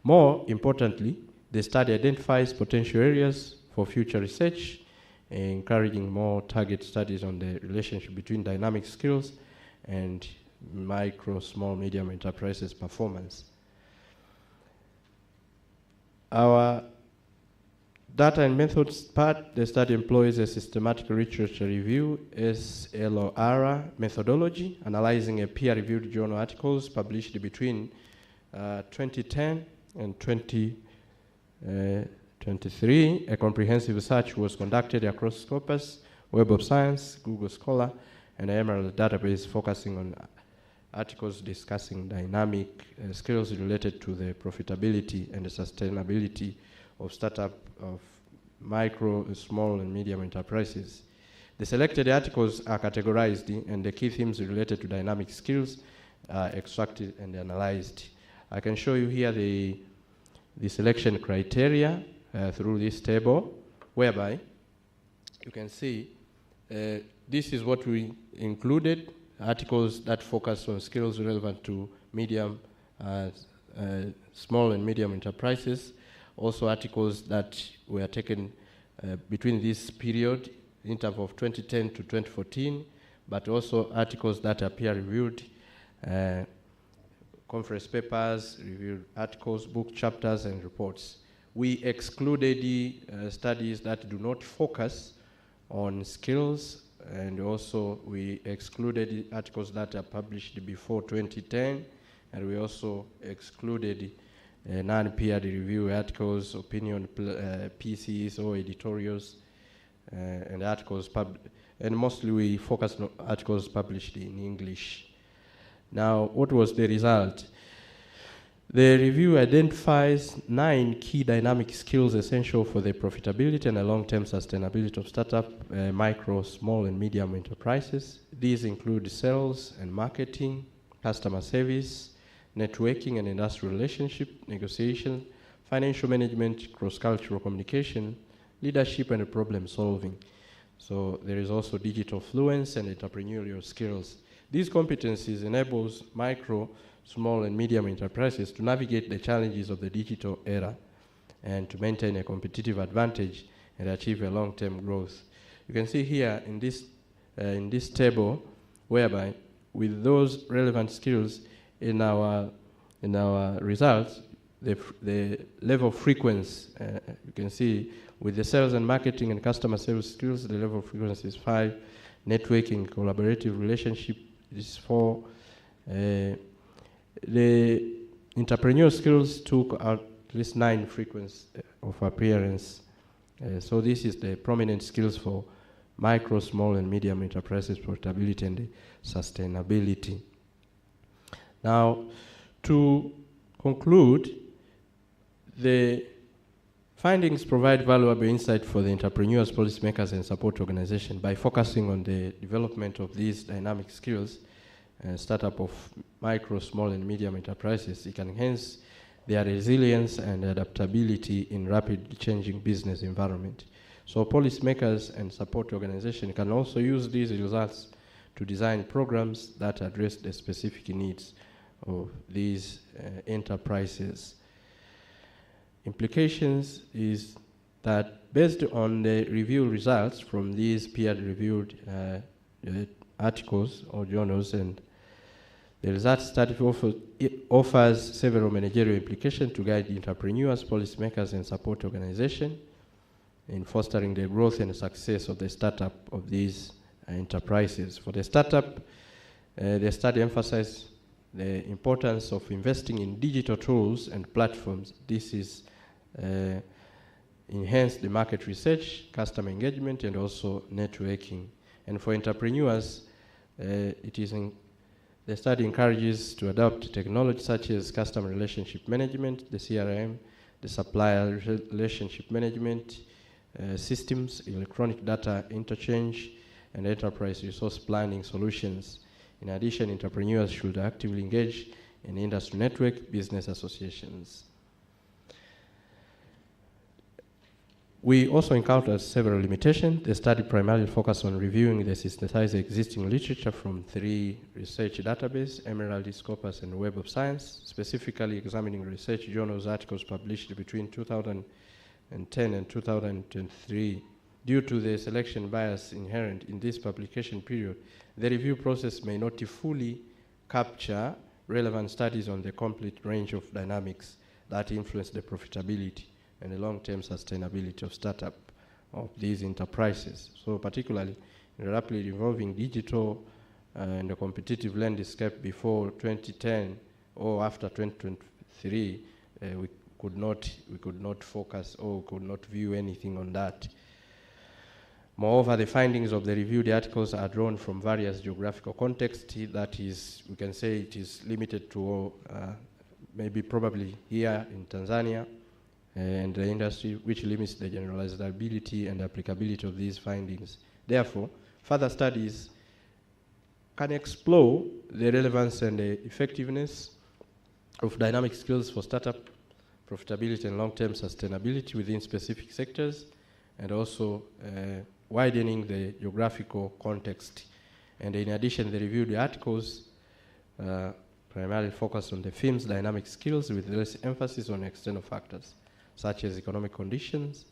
More importantly, the study identifies potential areas for future research, encouraging more target studies on the relationship between dynamic skills and micro, small, medium enterprises performance. Our data and methods part, the study employs a systematic literature review, SLOR methodology, analyzing a peer-reviewed journal articles published between 2010 and 2023. A comprehensive research was conducted across Scopus, Web of Science, Google Scholar, and the Emerald database, focusing on articles discussing dynamic skills related to the profitability and the sustainability of startup of micro, small, and medium enterprises. The selected articles are categorized, and the key themes related to dynamic skills are extracted and analyzed. I can show you here the selection criteria through this table, whereby you can see this is what we included: articles that focus on skills relevant to medium, small, and medium enterprises. Also articles that were taken between this period, interval of 2010 to 2014, but also articles that are peer-reviewed, conference papers, reviewed articles, book chapters, and reports. We excluded studies that do not focus on skills, and also we excluded articles that are published before 2010, and we also excluded non-peer review articles, opinion PCs or editorials, and articles and mostly we focused on articles published in English. Now, what was the result? The review identifies 9 key dynamic skills essential for the profitability and the long-term sustainability of startup, micro, small, and medium enterprises. These include sales and marketing, customer service, networking and industrial relationship, negotiation, financial management, cross-cultural communication, leadership, and problem solving. So there is also digital fluency and entrepreneurial skills. These competencies enables micro, small, and medium enterprises to navigate the challenges of the digital era and to maintain a competitive advantage and achieve a long-term growth. You can see here in this table, whereby with those relevant skills in our results, the level of frequency, you can see with the sales and marketing and customer service skills, the level of frequency is 5, networking, collaborative relationship is 4, the entrepreneurial skills took at least 9 frequency of appearance. So this is the prominent skills for micro, small, and medium enterprises, profitability, and sustainability. Now, to conclude, the findings provide valuable insight for the entrepreneurs, policymakers, and support organizations by focusing on the development of these dynamic skills and startup of micro, small, and medium enterprises. It can enhance their resilience and adaptability in rapidly changing business environment. So policymakers and support organizations can also use these results to design programs that address the specific needs of these enterprises. Implications is that based on the review results from these peer-reviewed articles or journals, and the results study offers several managerial implications to guide entrepreneurs, policymakers, and support organizations in fostering the growth and success of the startup of these enterprises. For the startup, the study emphasizes the importance of investing in digital tools and platforms. This is enhance the market research, customer engagement, and also networking. And for entrepreneurs, the study encourages to adopt technology such as customer relationship management, the CRM, the supplier relationship management systems, electronic data interchange, and enterprise resource planning solutions. In addition, entrepreneurs should actively engage in industry network, business associations. We also encountered several limitations. The study primarily focused on reviewing the synthesized existing literature from 3 research databases, Emerald, Scopus, and Web of Science, specifically examining research journals articles published between 2010 and 2003. Due to the selection bias inherent in this publication period, the review process may not fully capture relevant studies on the complete range of dynamics that influence the profitability and the long-term sustainability of startup of these enterprises. So particularly in a rapidly evolving digital and the competitive landscape before 2010 or after 2023, we could not focus or could not view anything on that. Moreover, the findings of the reviewed articles are drawn from various geographical contexts. That is, we can say it is limited to maybe probably here in Tanzania and the industry, which limits the generalizability and applicability of these findings. Therefore, further studies can explore the relevance and the effectiveness of dynamic skills for startup profitability and long-term sustainability within specific sectors, and also widening the geographical context. And in addition, the reviewed articles primarily focus on the firm's dynamic skills with less emphasis on external factors, such as economic conditions,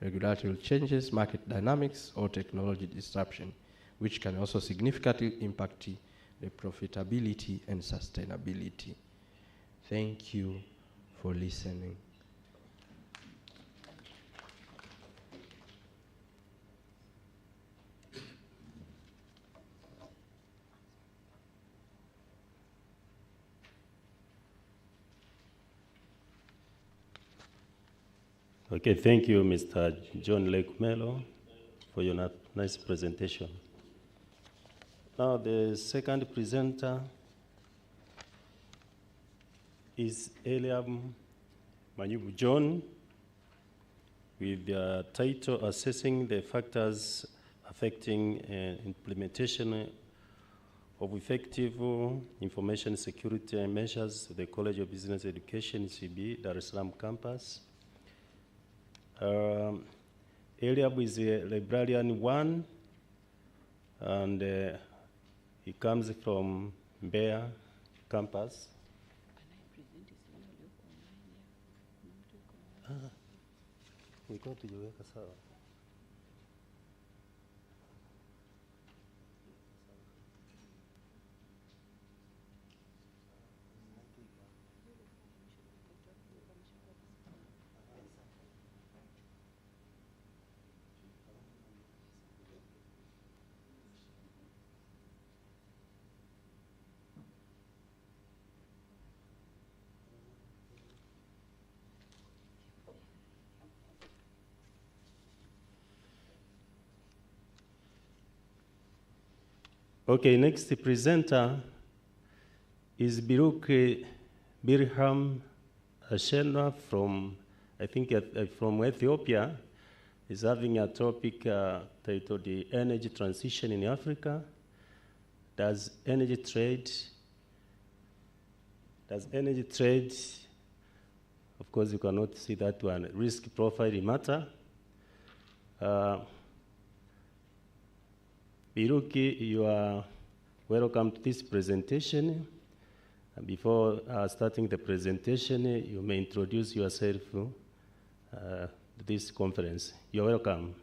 regulatory changes, market dynamics, or technology disruption, which can also significantly impact the profitability and sustainability. Thank you for listening. Okay, thank you, Mr. John Lake Melo, for your nice presentation. Now, the second presenter is Eliam Manyubu John, with the title Assessing the Factors Affecting Implementation of Effective Information Security Measures at the College of Business Education, CB, Dar es Salaam campus. Eliab is a librarian 1, and he comes from Mbeya campus. Ulikuwa tujiweka sawa. Okay, next presenter is Biruk Birham Ashenwa from, I think, from Ethiopia. He's having a topic titled the Energy Transition in Africa. Does energy trade, of course you cannot see that one, risk profile matter? Biruki, you are welcome to this presentation. Before starting the presentation, you may introduce yourself to this conference. You're welcome.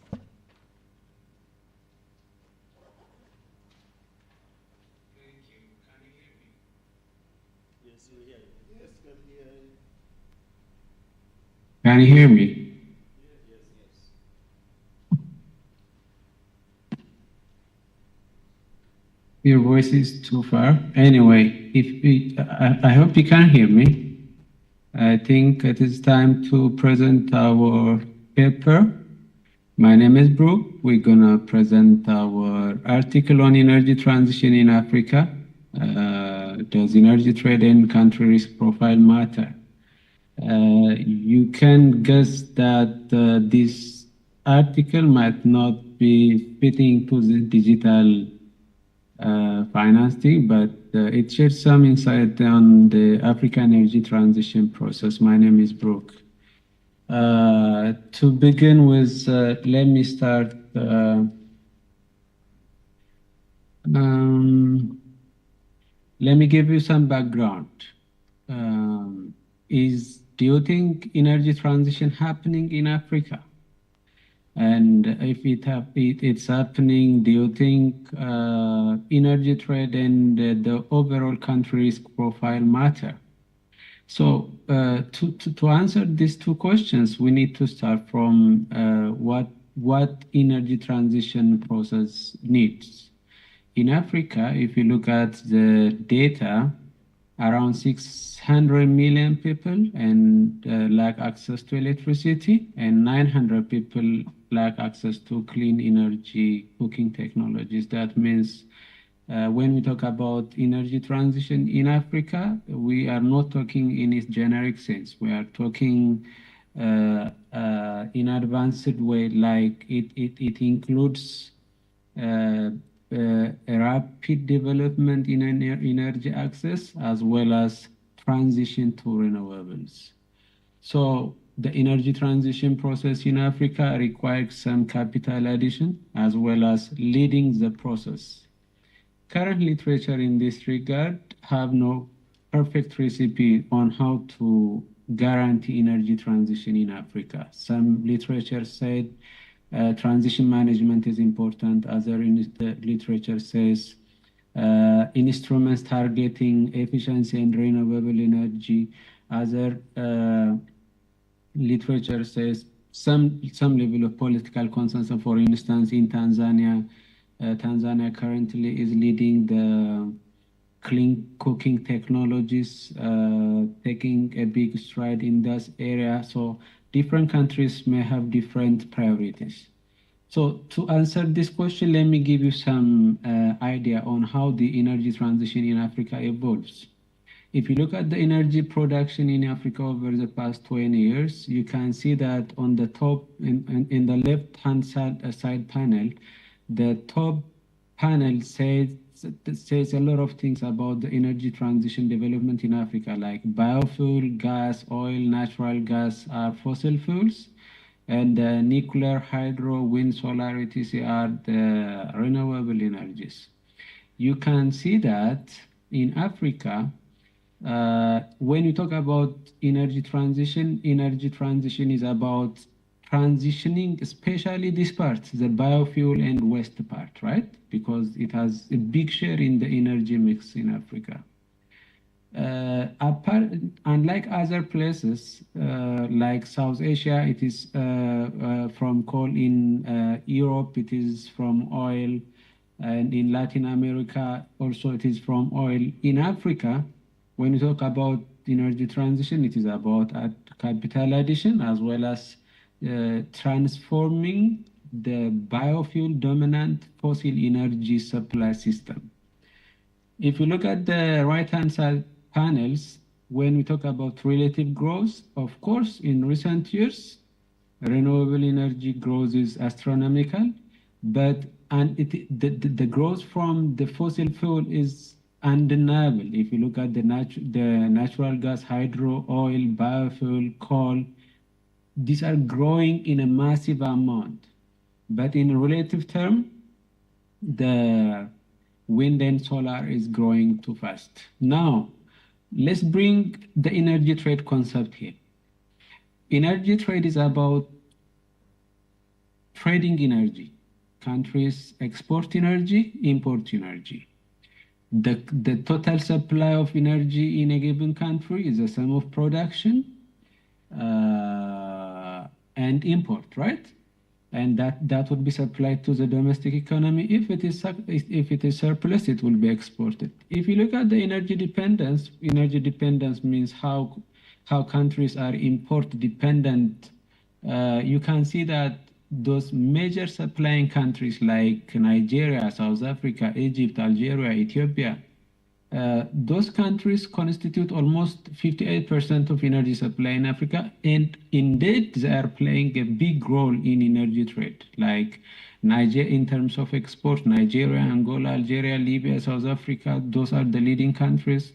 Thank you. Can you hear me? Yes, you hear me. Yes, can hear you. Can you hear me? Your voice is too far. Anyway, I hope you can hear me. I think it is time to present our paper. My name is Brooke. We're gonna present our article on energy transition in Africa. Does energy trade and country risk profile matter? You can guess that this article might not be fitting to the digital financing, but it shares some insight on the African energy transition process. My name is Brooke. To begin with, let me start. Let me give you some background. Do you think energy transition happening in Africa? And if it's happening, do you think energy trade and the overall country risk profile matter? So to answer these two questions, we need to start from what energy transition process needs. In Africa, if you look at the data, around 600 million people and lack access to electricity, and 900 people lack access to clean energy cooking technologies. That means when we talk about energy transition in Africa, we are not talking in its generic sense. We are talking in advanced way, like it includes a rapid development in energy access as well as transition to renewables. So the energy transition process in Africa requires some capital addition as well as leading the process. Current literature in this regard have no perfect recipe on how to guarantee energy transition in Africa. Some literature said transition management is important. Other literature says instruments targeting efficiency and renewable energy. Other literature says some level of political consensus. For instance, in Tanzania, Tanzania currently is leading the clean cooking technologies, taking a big stride in this area. So different countries may have different priorities. So to answer this question, let me give you some idea on how the energy transition in Africa evolves. If you look at the energy production in Africa over the past 20 years, you can see that on the top, in the left-hand side panel, the top panel says says a lot of things about the energy transition development in Africa, like biofuel, gas, oil, natural gas are fossil fuels, and nuclear, hydro, wind, solar, etc. are the renewable energies. You can see that in Africa, when you talk about energy transition is about transitioning, especially this part, the biofuel and waste part, right? Because it has a big share in the energy mix in Africa. Unlike other places, like South Asia, it is from coal. In Europe, it is from oil. And in Latin America, also it is from oil. In Africa, when you talk about energy transition, it is about capital addition as well as transforming the biofuel dominant fossil energy supply system. If you look at the right-hand side panels, when we talk about relative growth, of course, in recent years, renewable energy growth is astronomical, but the growth from the fossil fuel is undeniable. If you look at the natural gas, hydro, oil, biofuel, coal, these are growing in a massive amount. But in relative term, the wind and solar is growing too fast. Now, let's bring the energy trade concept here. Energy trade is about trading energy. Countries export energy, import energy. The total supply of energy in a given country is the sum of production and import, right? And that would be supplied to the domestic economy. If it is surplus, it will be exported. If you look at the energy dependence means how countries are import dependent. You can see that those major supplying countries like Nigeria, South Africa, Egypt, Algeria, Ethiopia, those countries constitute almost 58% of energy supply in Africa, and indeed they are playing a big role in energy trade. Like Nigeria, in terms of export, Nigeria, Angola, Algeria, Libya, South Africa, those are the leading countries.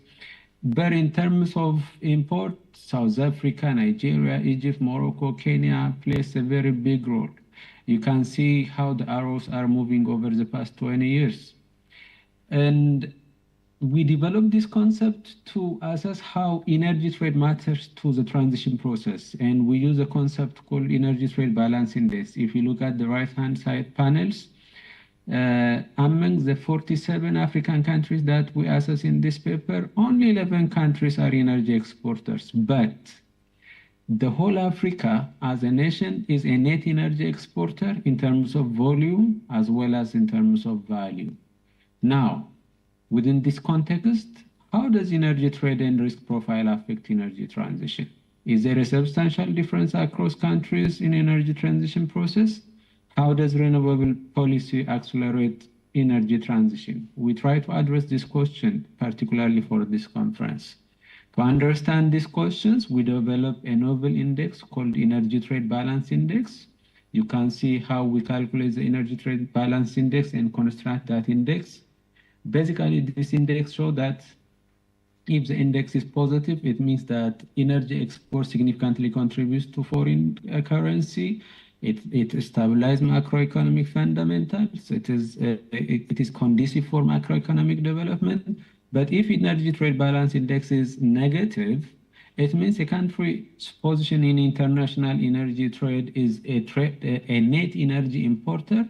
But in terms of import, South Africa, Nigeria, Egypt, Morocco, Kenya plays a very big role. You can see how the arrows are moving over the past 20 years. And we developed this concept to assess how energy trade matters to the transition process. And we use a concept called energy trade balance index. If you look at the right-hand side panels, among the 47 African countries that we assess in this paper, only 11 countries are energy exporters. But the whole Africa as a nation is a net energy exporter in terms of volume as well as in terms of value. Now, within this context, how does energy trade and risk profile affect energy transition? Is there a substantial difference across countries in energy transition process? How does renewable policy accelerate energy transition? We try to address this question, particularly for this conference. To understand these questions, we developed a novel index called Energy Trade Balance Index. You can see how we calculate the Energy Trade Balance Index and construct that index. Basically, this index shows that if the index is positive, it means that energy export significantly contributes to foreign currency. It stabilizes macroeconomic fundamentals. It is conducive for macroeconomic development. But if energy trade balance index is negative, it means a country's position in international energy trade is a net energy importer,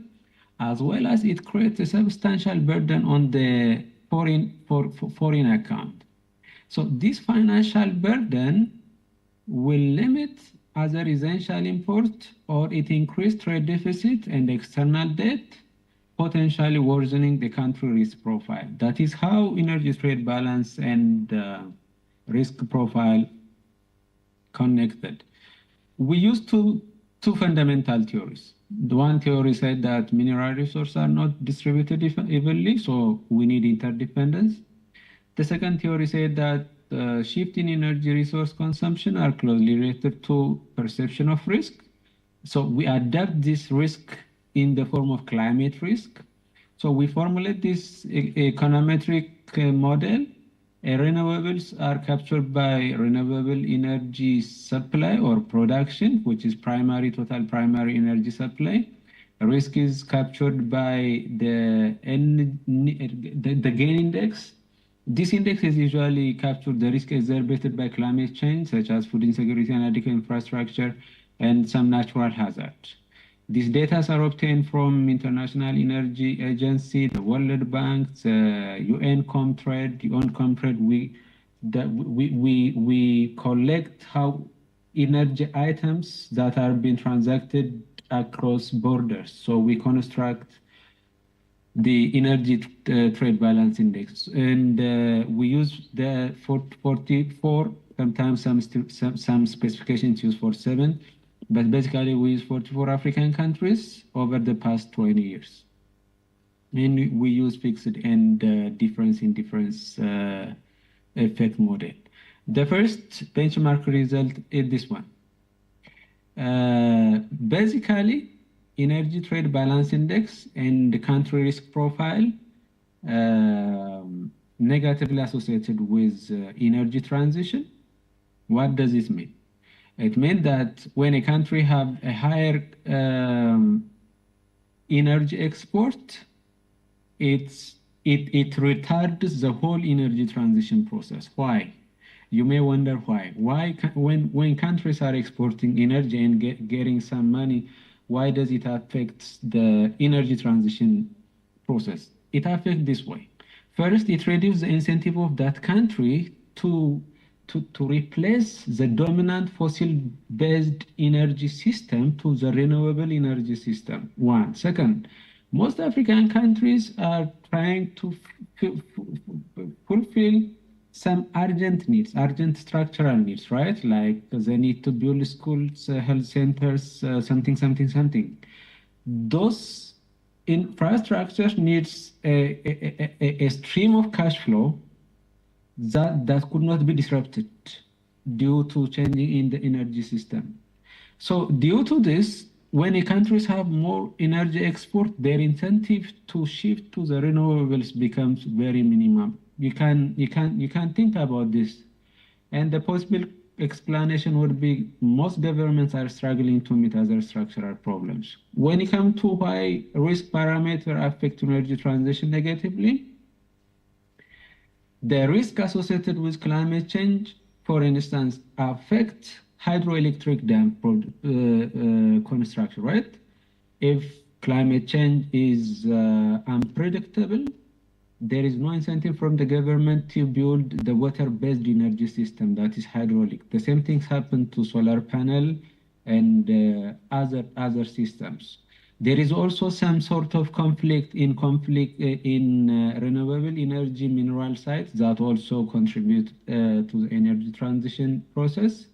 as well as it creates a substantial burden on the foreign account. So this financial burden will limit either essential import or it increased trade deficit and external debt, potentially worsening the country risk profile. That is how energy trade balance and risk profile connected. We used two fundamental theories. The one theory said that mineral resources are not distributed evenly, so we need interdependence. The second theory said that shift in energy resource consumption are closely related to perception of risk. So we adapt this risk in the form of climate risk. So we formulate this econometric model. Renewables are captured by renewable energy supply or production, which is total primary energy supply. Risk is captured by the gain index. This index is usually captured the risk exacerbated by climate change, such as food insecurity and adequate infrastructure, and some natural hazards. These data are obtained from International Energy Agency, the World Bank, the UN Comtrade. We collect how energy items that are being transacted across borders. So we construct the energy trade balance index, and we use the 44. Sometimes some specifications use 47, but basically we use 44 African countries over the past 20 years. And we use fixed and difference in difference effect model. The first benchmark result is this one. Basically, energy trade balance index and the country risk profile negatively associated with energy transition. What does this mean? It means that when a country have a higher energy export, it retards the whole energy transition process. Why? You may wonder why. When countries are exporting energy and getting some money, why does it affect the energy transition process? It affects this way. First, it reduces the incentive of that country to replace the dominant fossil-based energy system to the renewable energy system. One. Second, most African countries are trying to fulfill some urgent needs, urgent structural needs, right? Like they need to build schools, health centers, something. Those infrastructure needs a stream of cash flow that could not be disrupted due to changing in the energy system. So due to this, when countries have more energy export, their incentive to shift to the renewables becomes very minimum. You can think about this. And the possible explanation would be most governments are struggling to meet other structural problems. When it comes to why risk parameter affect energy transition negatively, the risk associated with climate change, for instance, affect hydroelectric dam construction, right? If climate change is unpredictable, there is no incentive from the government to build the water-based energy system that is hydraulic. The same things happen to solar panel and other systems. There is also some sort of conflict in renewable energy mineral sites that also contribute to the energy transition process.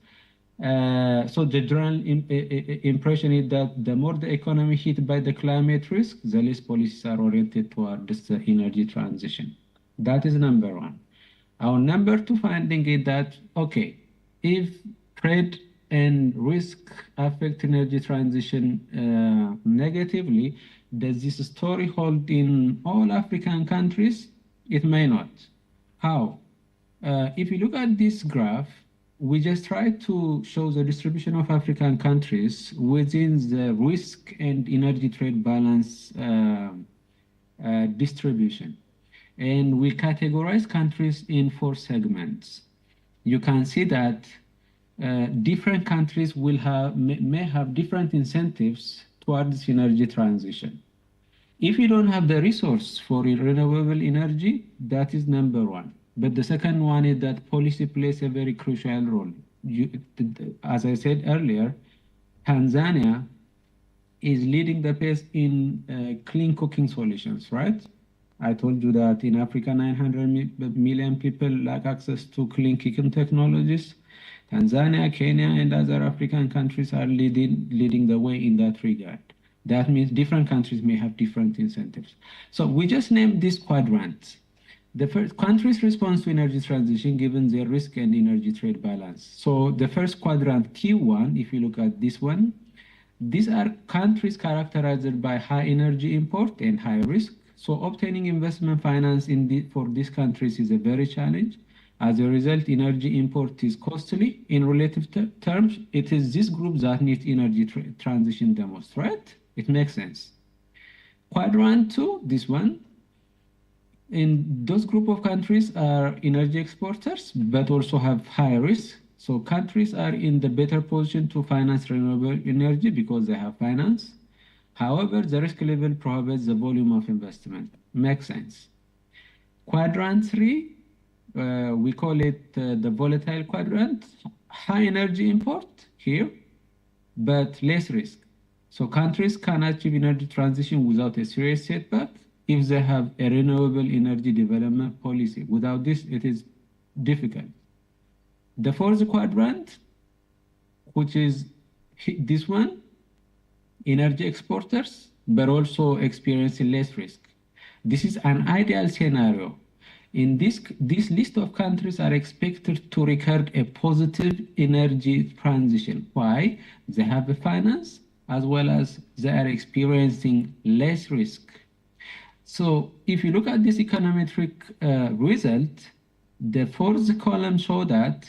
So the general impression is that the more the economy hit by the climate risk, the less policies are oriented towards the energy transition. That is number one. Our number two finding is that, okay, if trade and risk affect energy transition negatively, does this story hold in all African countries? It may not. How? If you look at this graph, we just try to show the distribution of African countries within the risk and energy trade balance distribution. And we categorize countries in 4 segments. You can see that different countries may have different incentives towards energy transition. If you don't have the resource for renewable energy, that is number one. But the second one is that policy plays a very crucial role. As I said earlier, Tanzania is leading the pace in clean cooking solutions, right? I told you that in Africa, 900 million people lack access to clean cooking technologies. Tanzania, Kenya, and other African countries are leading the way in that regard. That means different countries may have different incentives. So we just named these quadrants. The first countries' response to energy transition given their risk and energy trade balance. So the first quadrant, Q1, if you look at this one, these are countries characterized by high energy import and high risk. So obtaining investment finance for these countries is a very challenge. As a result, energy import is costly. In relative terms, it is this group that needs energy transition the most, right? It makes sense. Quadrant 2, this one, in those group of countries are energy exporters, but also have high risk. So countries are in the better position to finance renewable energy because they have finance. However, the risk level prohibits the volume of investment. Makes sense. Quadrant 3, we call it the volatile quadrant. High energy import here, but less risk. So countries can achieve energy transition without a serious setback if they have a renewable energy development policy. Without this, it is difficult. The fourth quadrant, which is this one, energy exporters, but also experiencing less risk. This is an ideal scenario. In this list of countries are expected to record a positive energy transition. Why? They have a finance as well as they are experiencing less risk. So if you look at this econometric result, the fourth column shows that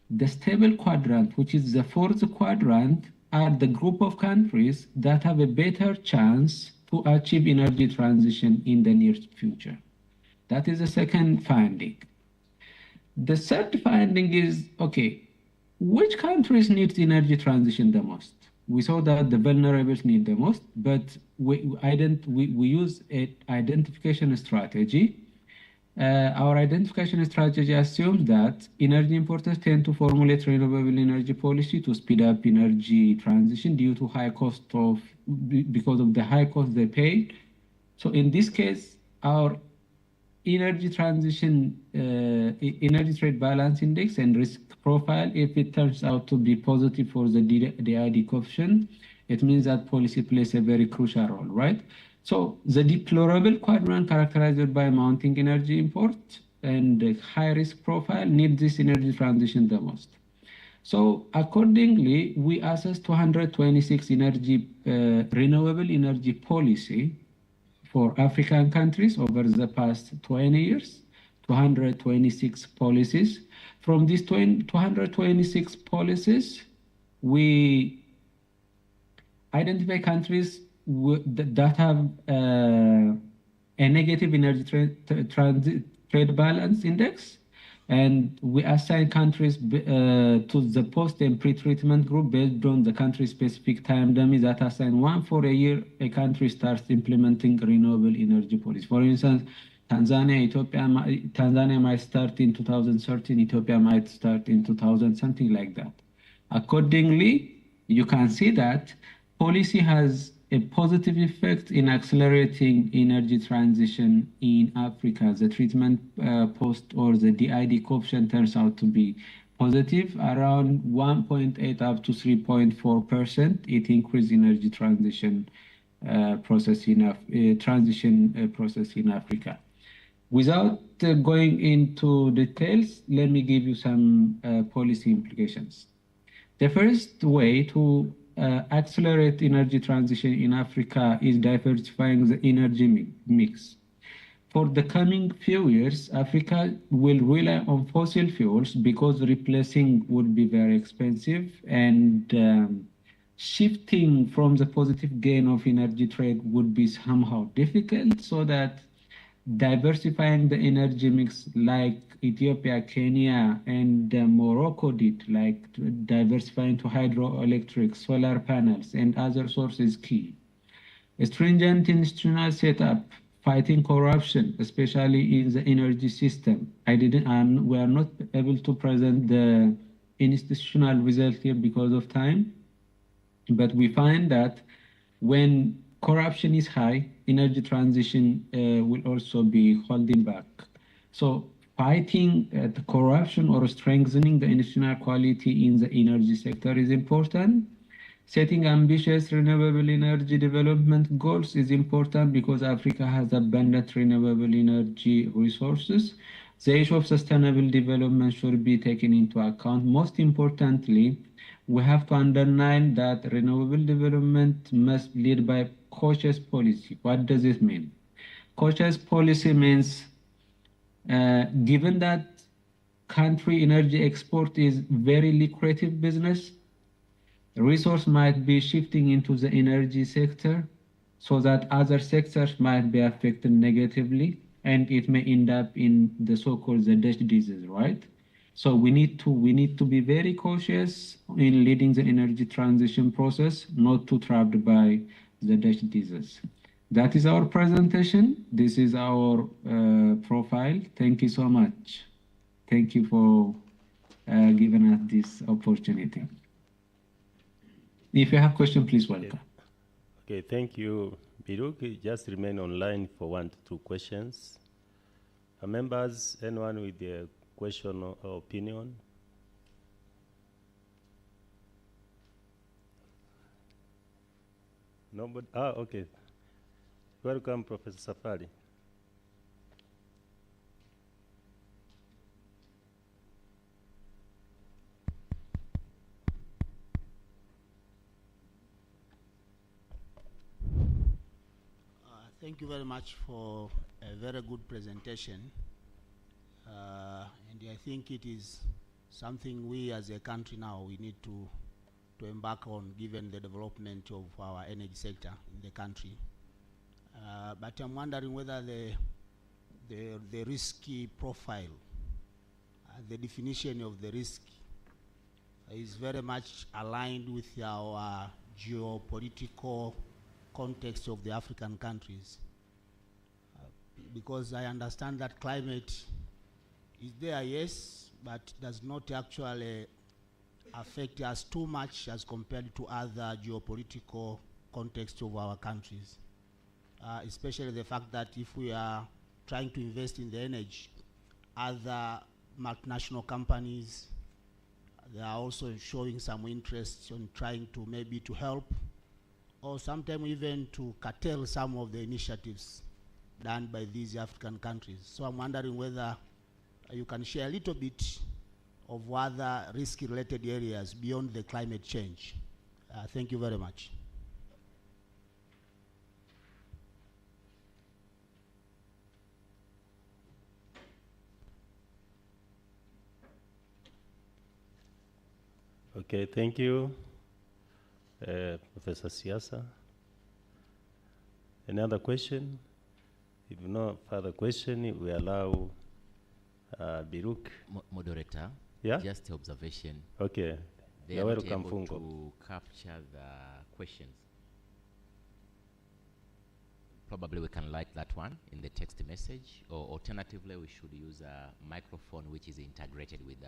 the stable quadrant, which is the fourth quadrant, are the group of countries that have a better chance to achieve energy transition in the near future. That is the second finding. The third finding is, okay, which countries need energy transition the most? We saw that the vulnerables need the most, but we use an identification strategy. Our identification strategy assumes that energy importers tend to formulate renewable energy policy to speed up energy transition due to because of the high cost they pay. So in this case, our energy transition, energy trade balance index and risk profile, if it turns out to be positive for the DID coefficient, it means that policy plays a very crucial role, right? So the deplorable quadrant characterized by mounting energy import and high risk profile need this energy transition the most. So accordingly, we assess 226 renewable energy policy for African countries over the past 20 years, 226 policies. From these 226 policies, we identify countries that have a negative energy trade balance index, and we assign countries to the post and pre-treatment group based on the country-specific time dummy that assign one for a year a country starts implementing renewable energy policy. For instance, Tanzania might start in 2013, Ethiopia might start in 2000, something like that. Accordingly, you can see that policy has a positive effect in accelerating energy transition in Africa. The treatment post or the DID coefficient turns out to be positive, around 1.8 up to 3.4%. It increases energy transition process in Africa. Without going into details, let me give you some policy implications. The first way to accelerate energy transition in Africa is diversifying the energy mix. For the coming few years, Africa will rely on fossil fuels because replacing would be very expensive, and shifting from the positive gain of energy trade would be somehow difficult, so that diversifying the energy mix like Ethiopia, Kenya, and Morocco did, like diversifying to hydroelectric, solar panels, and other sources key. A stringent institutional setup, fighting corruption, especially in the energy system. We are not able to present the institutional result here because of time, but we find that when corruption is high, energy transition will also be holding back. So fighting the corruption or strengthening the institutional quality in the energy sector is important. Setting ambitious renewable energy development goals is important because Africa has abundant renewable energy resources. The issue of sustainable development should be taken into account. Most importantly, we have to underline that renewable development must lead by cautious policy. What does it mean? Cautious policy means given that country energy export is very lucrative business, resource might be shifting into the energy sector so that other sectors might be affected negatively, and it may end up in the so-called the Dutch disease, right? So we need to be very cautious in leading the energy transition process, not too trapped by the Dutch disease. That is our presentation. This is our profile. Thank you so much. Thank you for giving us this opportunity. If you have questions, please welcome. Okay, thank you, Biruk. Just remain online for 1 to 2 questions. Members, anyone with a question or opinion? Nobody? Okay. Welcome, Professor Safari. Thank you very much for a very good presentation. And I think it is something we as a country now we need to embark on, given the development of our energy sector in the country. But I'm wondering whether the risky profile, the definition of the risk is very much aligned with our geopolitical context of the African countries. Because I understand that climate is there, yes, but does not actually affect us too much as compared to other geopolitical contexts of our countries. Especially the fact that if we are trying to invest in the energy, other multinational companies, they are also showing some interest in trying to maybe to help, or sometimes even to curtail some of the initiatives done by these African countries. So I'm wondering whether you can share a little bit of other risk-related areas beyond the climate change. Thank you very much. Okay, thank you, Professor Siasa. Any other question? If no further question, we allow Biruk. Moderator, yeah? Just observation. Okay. They are not able to capture the questions. Probably we can like that one in the text message, or alternatively we should use a microphone which is integrated with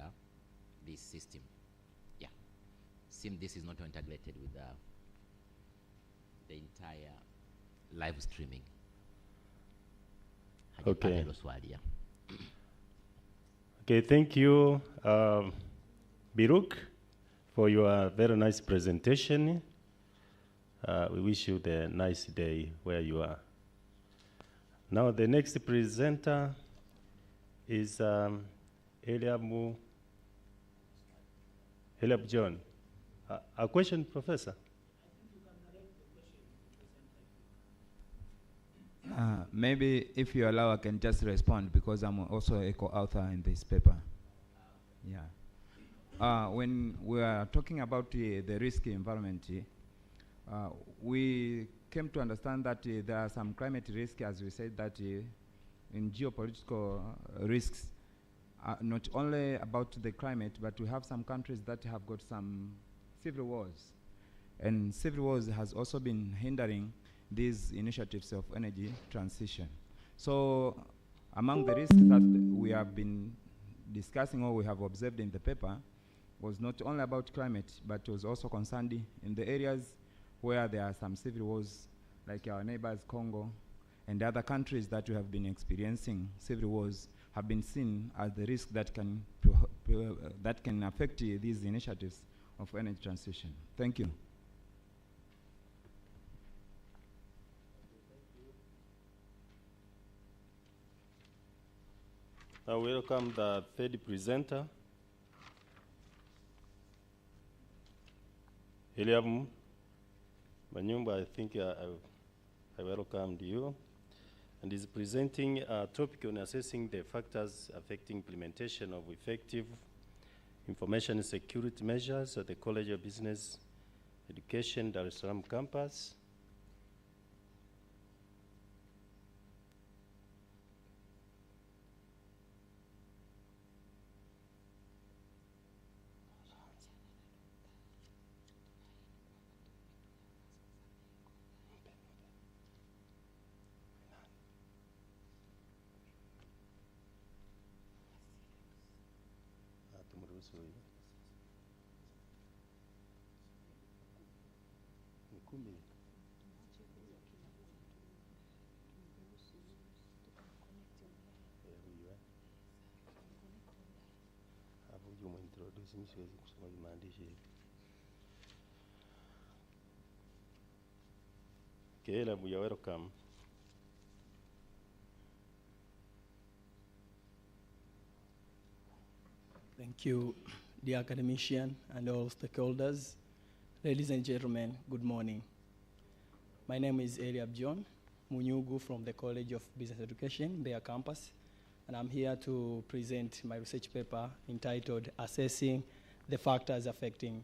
this system. Yeah. Since this is not integrated with the entire live streaming. Okay. Okay, thank you, Biruk, for your very nice presentation. We wish you the nice day where you are. Now the next presenter is Eliab John. A question, Professor? Maybe if you allow, I can just respond because I'm also a co-author in this paper. Yeah. When we are talking about the risky environment, we came to understand that there are some climate risks, as we said, that in geopolitical risks, not only about the climate, but we have some countries that have got some civil wars. And civil wars has also been hindering these initiatives of energy transition. So among the risks that we have been discussing or we have observed in the paper was not only about climate, but was also concerned in the areas where there are some civil wars, like our neighbors Congo and other countries that we have been experiencing civil wars have been seen as the risk that can affect these initiatives of energy transition. Thank you. I welcome the third presenter, Eliab Manyumba. I think I welcomed you. and is presenting a topic on assessing the factors affecting implementation of effective information security measures at the College of Business Education, Dar es Salaam campus. Okay, you're welcome. Thank you, dear academician and all stakeholders. Ladies and gentlemen, good morning. My name is Eliab John Munyugu from the College of Business Education, Mbeya campus, and I'm here to present my research paper entitled Assessing the Factors Affecting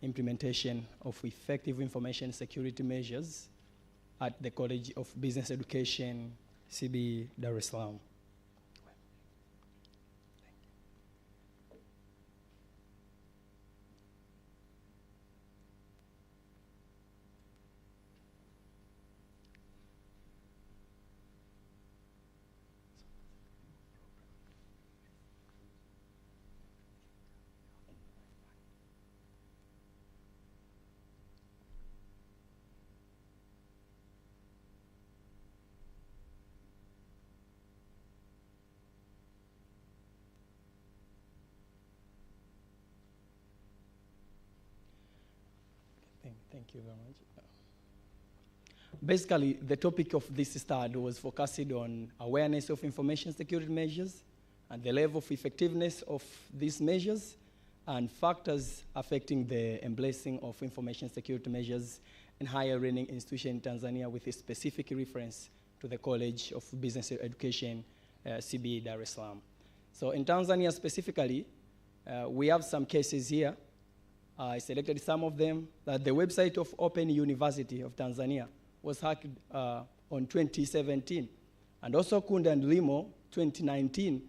Implementation of Effective Information Security Measures at the College of Business Education, CB, Dar es Salaam. Thank you very much. Basically, the topic of this study was focused on awareness of information security measures and the level of effectiveness of these measures and factors affecting the embracing of information security measures in higher learning institutions in Tanzania with a specific reference to the College of Business Education, CB, Dar es Salaam. So in Tanzania specifically, we have some cases here. I selected some of them. That the website of Open University of Tanzania was hacked on 2017. And also Kunda and Limo, 2019,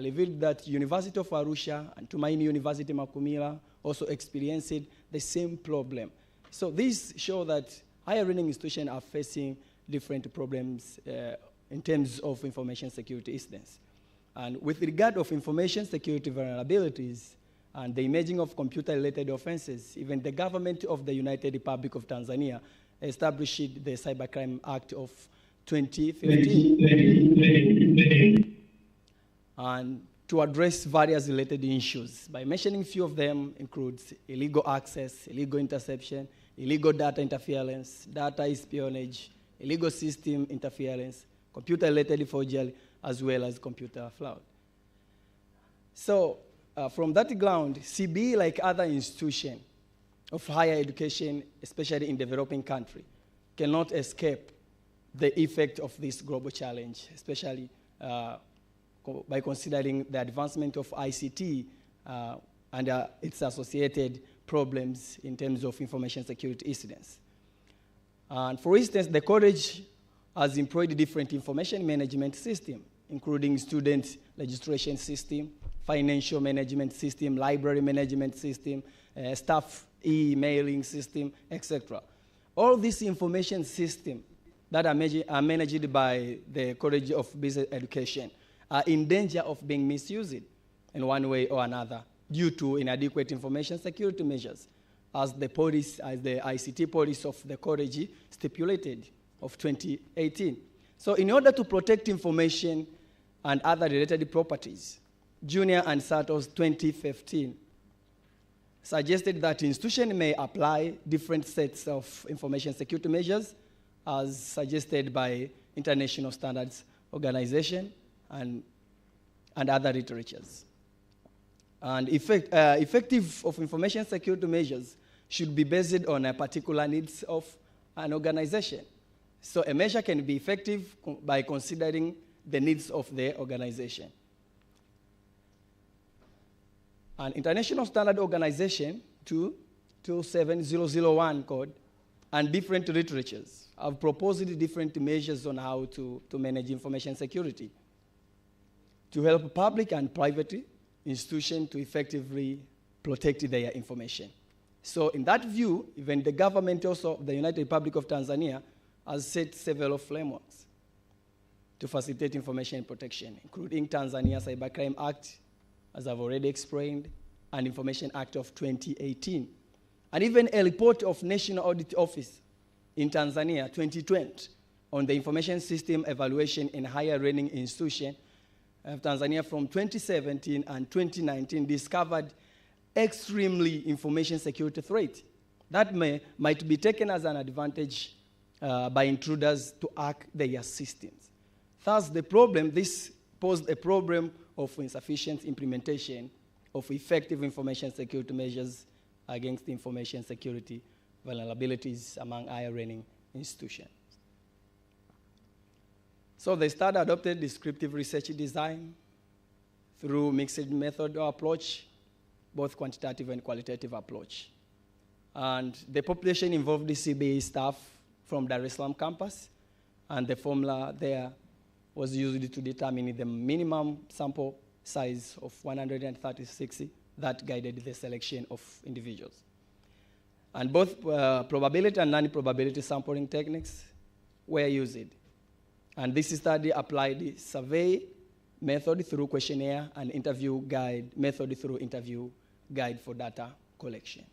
revealed that University of Arusha and Tumaini University Makumila also experienced the same problem. So these show that higher learning institutions are facing different problems in terms of information security incidents. And with regard of information security vulnerabilities, and the emerging of computer-related offenses, even the government of the United Republic of Tanzania established the Cybercrime Act of 2015. And to address various related issues. By mentioning a few of them includes illegal access, illegal interception, illegal data interference, data espionage, illegal system interference, computer-related forgery, as well as computer fraud. So, from that ground, CB, like other institutions of higher education, especially in developing countries, cannot escape the effect of this global challenge, especially by considering the advancement of ICT and its associated problems in terms of information security incidents. And for instance, the college has employed different information management systems, including student registration system, financial management system, library management system, staff e-mailing system, etc. All these information systems that are managed by the College of Business Education are in danger of being misused in one way or another due to inadequate information security measures, as the ICT policy of the college stipulated of 2018. So in order to protect information and other related properties, Junior and Sato's 2015 suggested that institutions may apply different sets of information security measures as suggested by international standards organization and other literatures. And effective of information security measures should be based on a particular needs of an organization. So a measure can be effective by considering the needs of the organization. An international standard organization, 27001 code, and different literatures have proposed different measures on how to manage information security to help public and private institutions to effectively protect their information. So in that view, even the government also of the United Republic of Tanzania has set several frameworks to facilitate information protection, including Tanzania Cybercrime Act, as I've already explained, and Information Act of 2018. And even a report of National Audit Office in Tanzania, 2020, on the information system evaluation in higher learning institution of Tanzania from 2017 and 2019 discovered extremely information security threat that might be taken as an advantage by intruders to hack their systems. Thus, this posed a problem of insufficient implementation of effective information security measures against information security vulnerabilities among higher learning institutions. So the study adopted descriptive research design through mixed method approach, both quantitative and qualitative approach. And the population involved the CBE staff from Dar es Salaam campus, and the formula there was used to determine the minimum sample size of 136 that guided the selection of individuals. And both probability and non-probability sampling techniques were used. And this study applied the survey method through questionnaire and interview guide method through interview guide for data collection.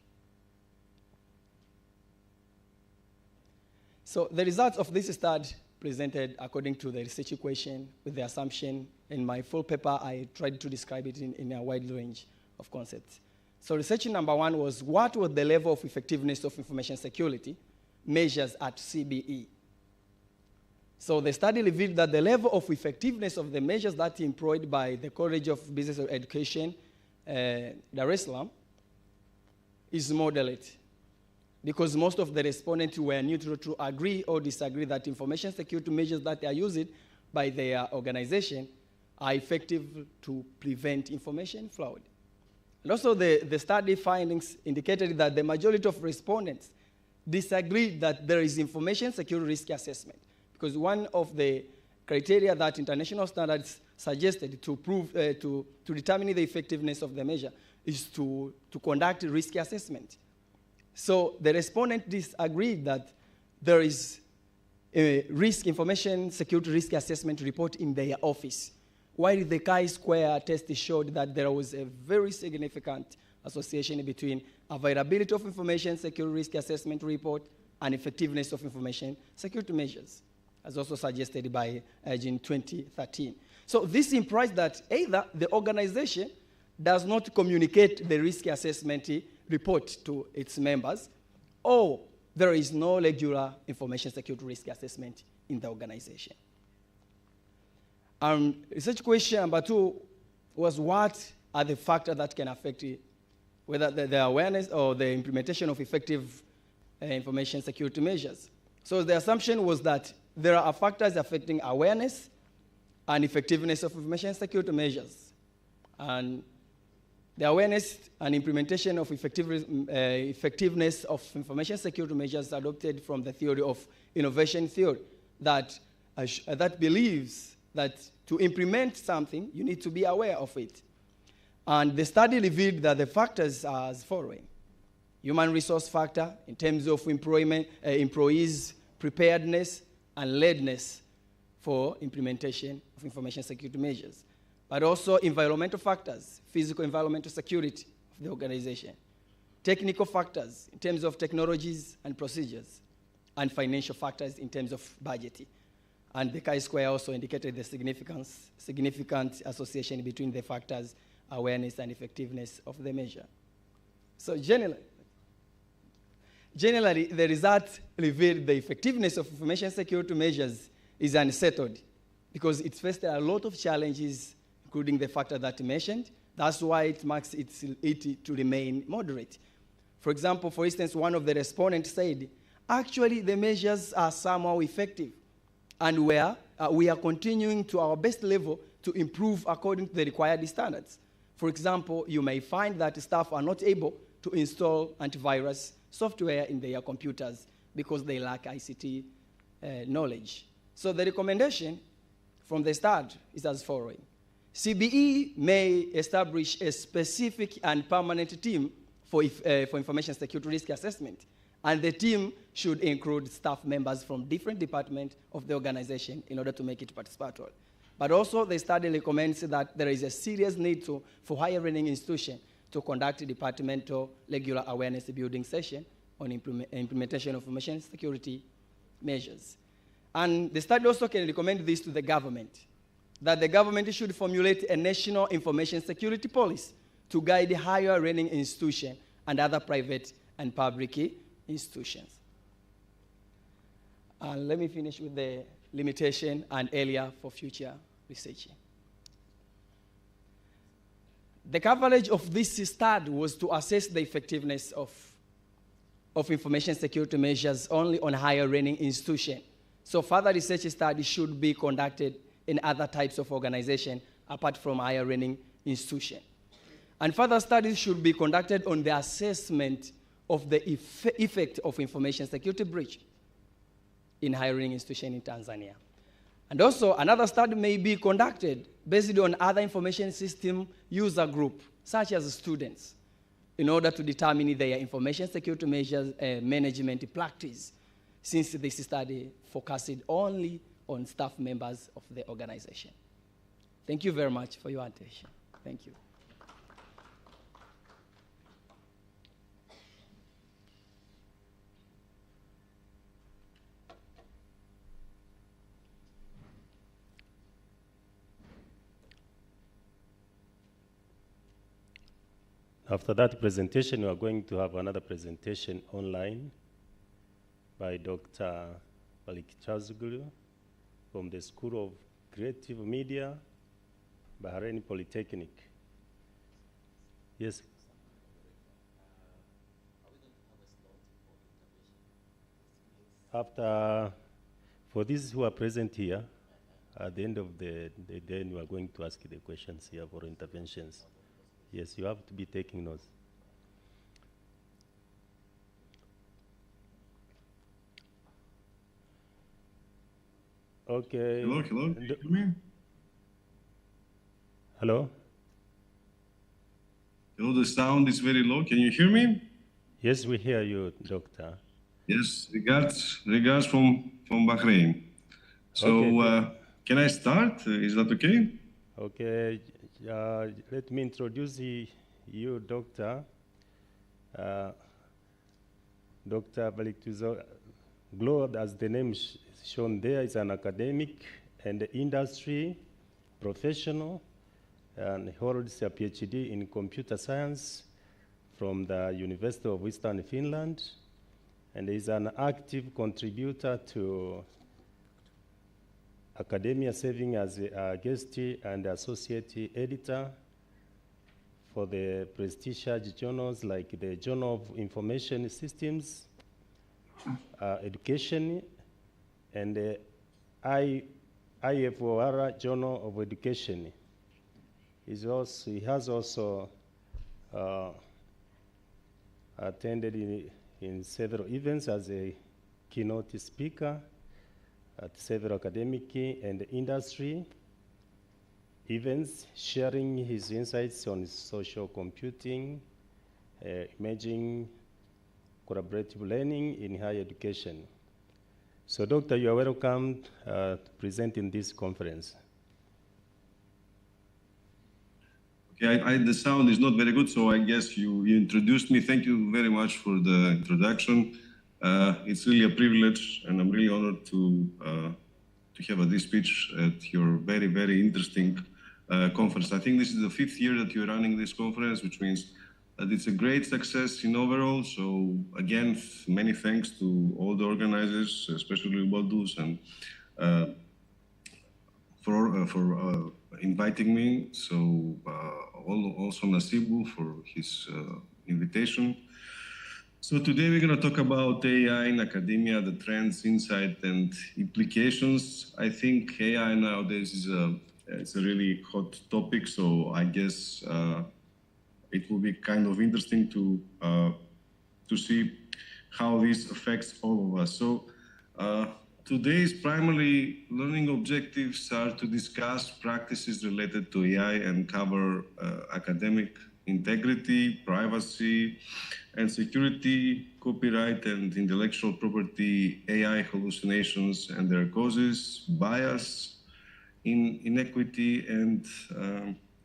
So the results of this study presented according to the research equation with the assumption. In my full paper, I tried to describe it in a wide range of concepts. So research number one was, what was the level of effectiveness of information security measures at CBE? So the study revealed that the level of effectiveness of the measures that employed by the College of Business Education, Dar es Salaam, is moderate, because most of the respondents were neutral to agree or disagree that information security measures that are used by their organization are effective to prevent information fraud. And also the study findings indicated that the majority of respondents disagreed that there is information security risk assessment, because one of the criteria that international standards suggested to determine the effectiveness of the measure is to conduct risk assessment. So the respondent disagreed that there is a information security risk assessment report in their office, while the chi-square test showed that there was a very significant association between availability of information security risk assessment report and effectiveness of information security measures, as also suggested by in 2013. So this implies that either the organization does not communicate the risk assessment report to its members, or there is no regular information security risk assessment in the organization. Research question number two was, what are the factors that can affect whether the awareness or the implementation of effective information security measures? So the assumption was that there are factors affecting awareness and effectiveness of information security measures. And the awareness and implementation of effectiveness of information security measures adopted from the theory of innovation theory that believes that to implement something, you need to be aware of it. And the study revealed that the factors are as following: human resource factor in terms of employees' preparedness and readiness for implementation of information security measures, but also environmental factors, physical environmental security of the organization, technical factors in terms of technologies and procedures, and financial factors in terms of budgeting. And the chi-square also indicated the significant association between the factors, awareness and effectiveness of the measure. So generally, the results revealed the effectiveness of information security measures is unsettled, because it faced a lot of challenges, including the factor that I mentioned. That's why it marks it to remain moderate. For example, for instance, one of the respondents said, actually the measures are somehow effective, and where we are continuing to our best level to improve according to the required standards. For example, you may find that staff are not able to install antivirus software in their computers because they lack ICT knowledge. So the recommendation from the start is as following. CBE may establish a specific and permanent team for information security risk assessment, and the team should include staff members from different departments of the organization in order to make it participatory. But also, the study recommends that there is a serious need for higher learning institutions to conduct departmental regular awareness building session on implementation of information security measures. And the study also can recommend this to the government, that the government should formulate a national information security policy to guide higher learning institutions and other private and public institutions. And let me finish with the limitation and area for future researching. The coverage of this study was to assess the effectiveness of information security measures only on higher learning institutions. So further research studies should be conducted in other types of organizations apart from higher learning institutions. And further studies should be conducted on the assessment of the effect of information security breach in higher learning institutions in Tanzania. And also, another study may be conducted based on other information system user group, such as students, in order to determine their information security measures management practice, since this study focused only on staff members of the organization. Thank you very much for your attention. Thank you. After that presentation, we are going to have another presentation online by Dr. Balikchazuglu from the School of Creative Media, Bahrain Polytechnic. Yes. After, for these who are present here, at the end of the day, we are going to ask the questions here for interventions. Yes, you have to be taking notes. Okay. Hello, hello. Can you hear me? Hello? Hello, the sound is very low. Can you hear me? Yes, we hear you, Doctor. Yes, regards from Bahrain. So, Okay. Can I start? Is that okay? Okay. Let me introduce you, Doctor. Dr. Balikchazuglu, as the name shown there, is an academic and industry professional, and holds a PhD in computer science from the University of Eastern Finland, and is an active contributor to academia, serving as a guest and associate editor for the prestigious journals like the Journal of Information Systems, Education, and the IFOR Journal of Education. He has also attended in several events as a keynote speaker at several academic and industry events, sharing his insights on social computing, emerging collaborative learning in higher education. So, Doctor, you are welcome to present in this conference. Okay, the sound is not very good, so I guess you introduced me. Thank you very much for the introduction. It's really a privilege, and I'm really honored to have this speech at your very, very interesting conference. I think this is the 5th year that you're running this conference, which means that it's a great success in overall. So again, many thanks to all the organizers, especially Baldus, and for inviting me. So also Nasibu for his invitation. So today we're going to talk about AI in academia, the trends, insight, and implications. I think AI nowadays is it's a really hot topic, so I guess it will be kind of interesting to see how this affects all of us. So today's primary learning objectives are to discuss practices related to AI and cover academic integrity, privacy, and security, copyright and intellectual property, AI hallucinations and their causes, bias, inequity, and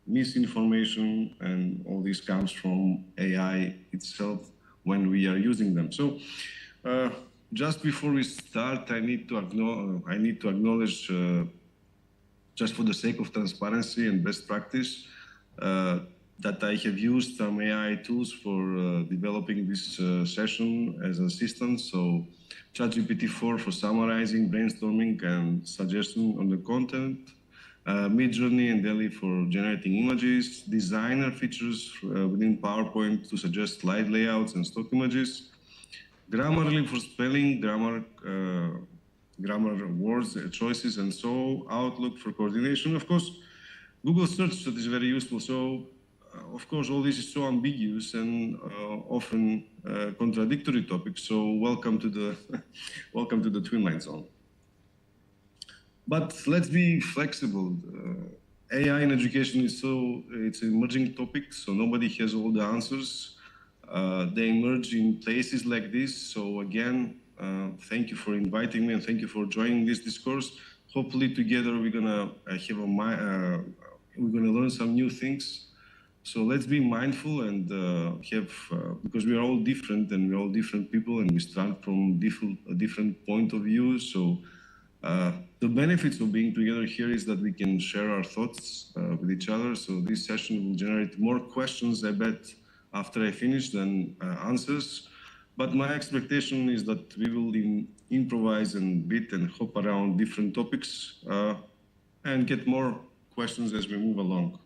misinformation, and all this comes from AI itself when we are using them. So just before we start, I need to acknowledge, just for the sake of transparency and best practice, that I have used some AI tools for developing this session as assistants. So ChatGPT-4 for summarizing, brainstorming, and suggesting on the content. Midjourney and DALL-E for generating images. Designer features within PowerPoint to suggest slide layouts and stock images. Grammarly for spelling, grammar words, choices, and so Outlook for coordination. Of course, Google search that is very useful. So of course, all this is so ambiguous and often contradictory topics. So welcome to the welcome to the Twinline Zone. But let's be flexible. AI in education is it's an emerging topic, so nobody has all the answers. They emerge in places like this. So again, thank you for inviting me and thank you for joining this discourse. Hopefully together we're gonna learn some new things. So let's be mindful and because we are all different and we're all different people and we start from a different point of view. So the benefits of being together here is that we can share our thoughts with each other. So this session will generate more questions, I bet, after I finish than answers. But my expectation is that we will improvise and beat and hop around different topics and get more questions as we move along.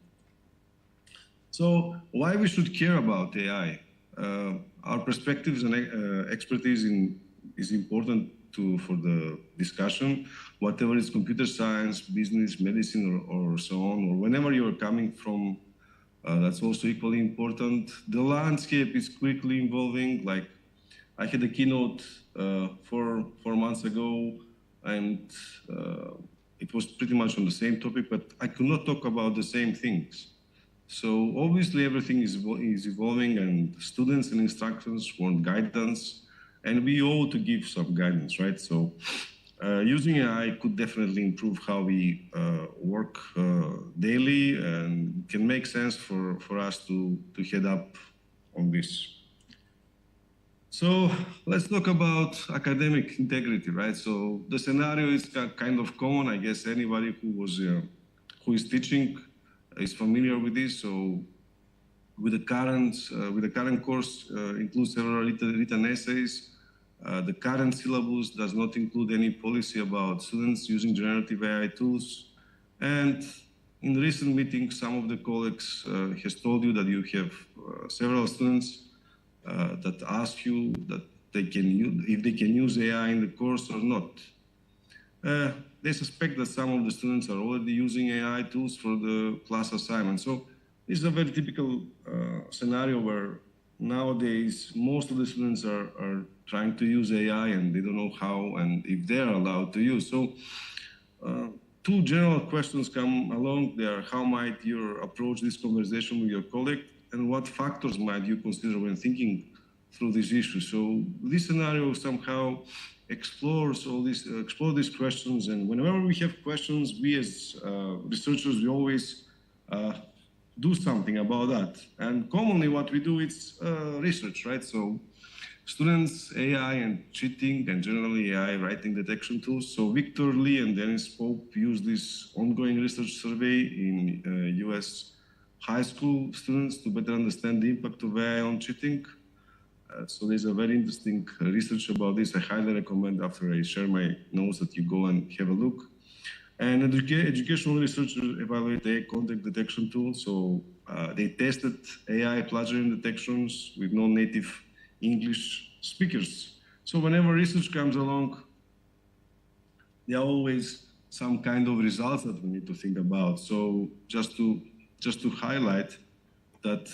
So why we should care about AI? Our perspectives and expertise is important for the discussion, whatever is computer science, business, medicine, or so on, or whenever you are coming from, that's also equally important. The landscape is quickly evolving. Like I had a keynote 4 months ago, and it was pretty much on the same topic, but I could not talk about the same things. So obviously everything is evolving, and students and instructors want guidance, and we owe to give some guidance, right? So using AI could definitely improve how we work daily, and can make sense for us to head up on this. So let's talk about academic integrity, right? So the scenario is kind of common. I guess anybody who is teaching is familiar with this. So with the current course includes several written essays. The current syllabus does not include any policy about students using generative AI tools. And in recent meetings, some of the colleagues has told you that you have several students that ask you that if they can use AI in the course or not. They suspect that some of the students are already using AI tools for the class assignment. So this is a very typical scenario where nowadays most of the students are trying to use AI and they don't know how and if they're allowed to use. So two general questions come along there. How might you approach this conversation with your colleague, and what factors might you consider when thinking through this issue? So this scenario somehow explores these questions, and whenever we have questions, we as researchers, we always do something about that. And commonly what we do is research, right? So students, AI and cheating, and generally AI writing detection tools. So Victor Lee and Dennis Pope used this ongoing research survey in US high school students to better understand the impact of AI on cheating. So there's a very interesting research about this. I highly recommend after I share my notes that you go and have a look. And educational researchers evaluate AI content detection tools. So they tested AI plagiarism detections with non-native English speakers. So whenever research comes along, there are always some kind of results that we need to think about. So just to highlight that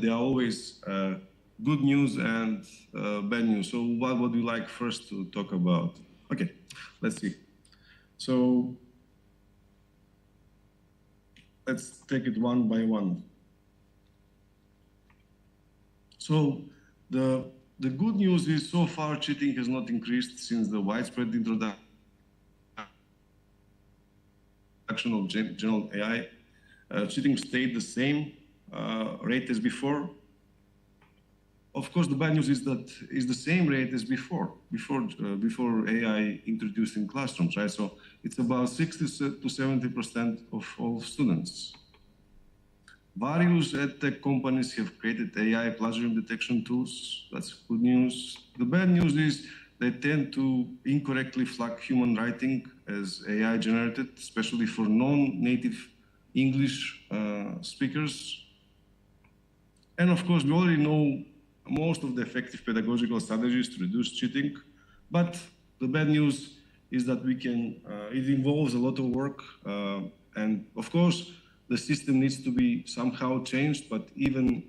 there are always good news and bad news. So what would you like first to talk about? Okay, let's see. So let's take it one by one. So the good news is so far cheating has not increased since the widespread introduction of general AI. Cheating stayed the same rate as before. Of course, the bad news is that it's the same rate as before AI introduced in classrooms, right? So it's about 60 to 70% of all students. Various edtech companies have created AI plagiarism detection tools. That's good news. The bad news is they tend to incorrectly flag human writing as AI generated, especially for non-native English speakers. And of course, we already know most of the effective pedagogical strategies to reduce cheating. But the bad news is that it involves a lot of work. And of course, the system needs to be somehow changed. But even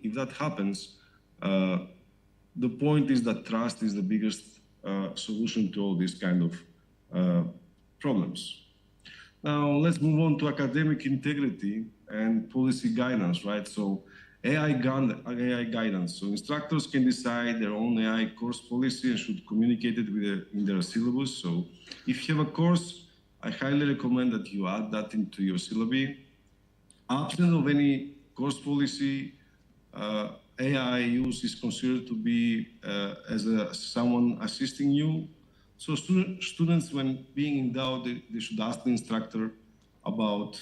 if that happens, the point is that trust is the biggest solution to all these kind of problems. Now, let's move on to academic integrity and policy guidance, right? So AI guidance. So instructors can decide their own AI course policy and should communicate it in their syllabus. So if you have a course, I highly recommend that you add that into your syllabi. Absent of any course policy, AI use is considered to be as someone assisting you. So students, when being in doubt, they should ask the instructor about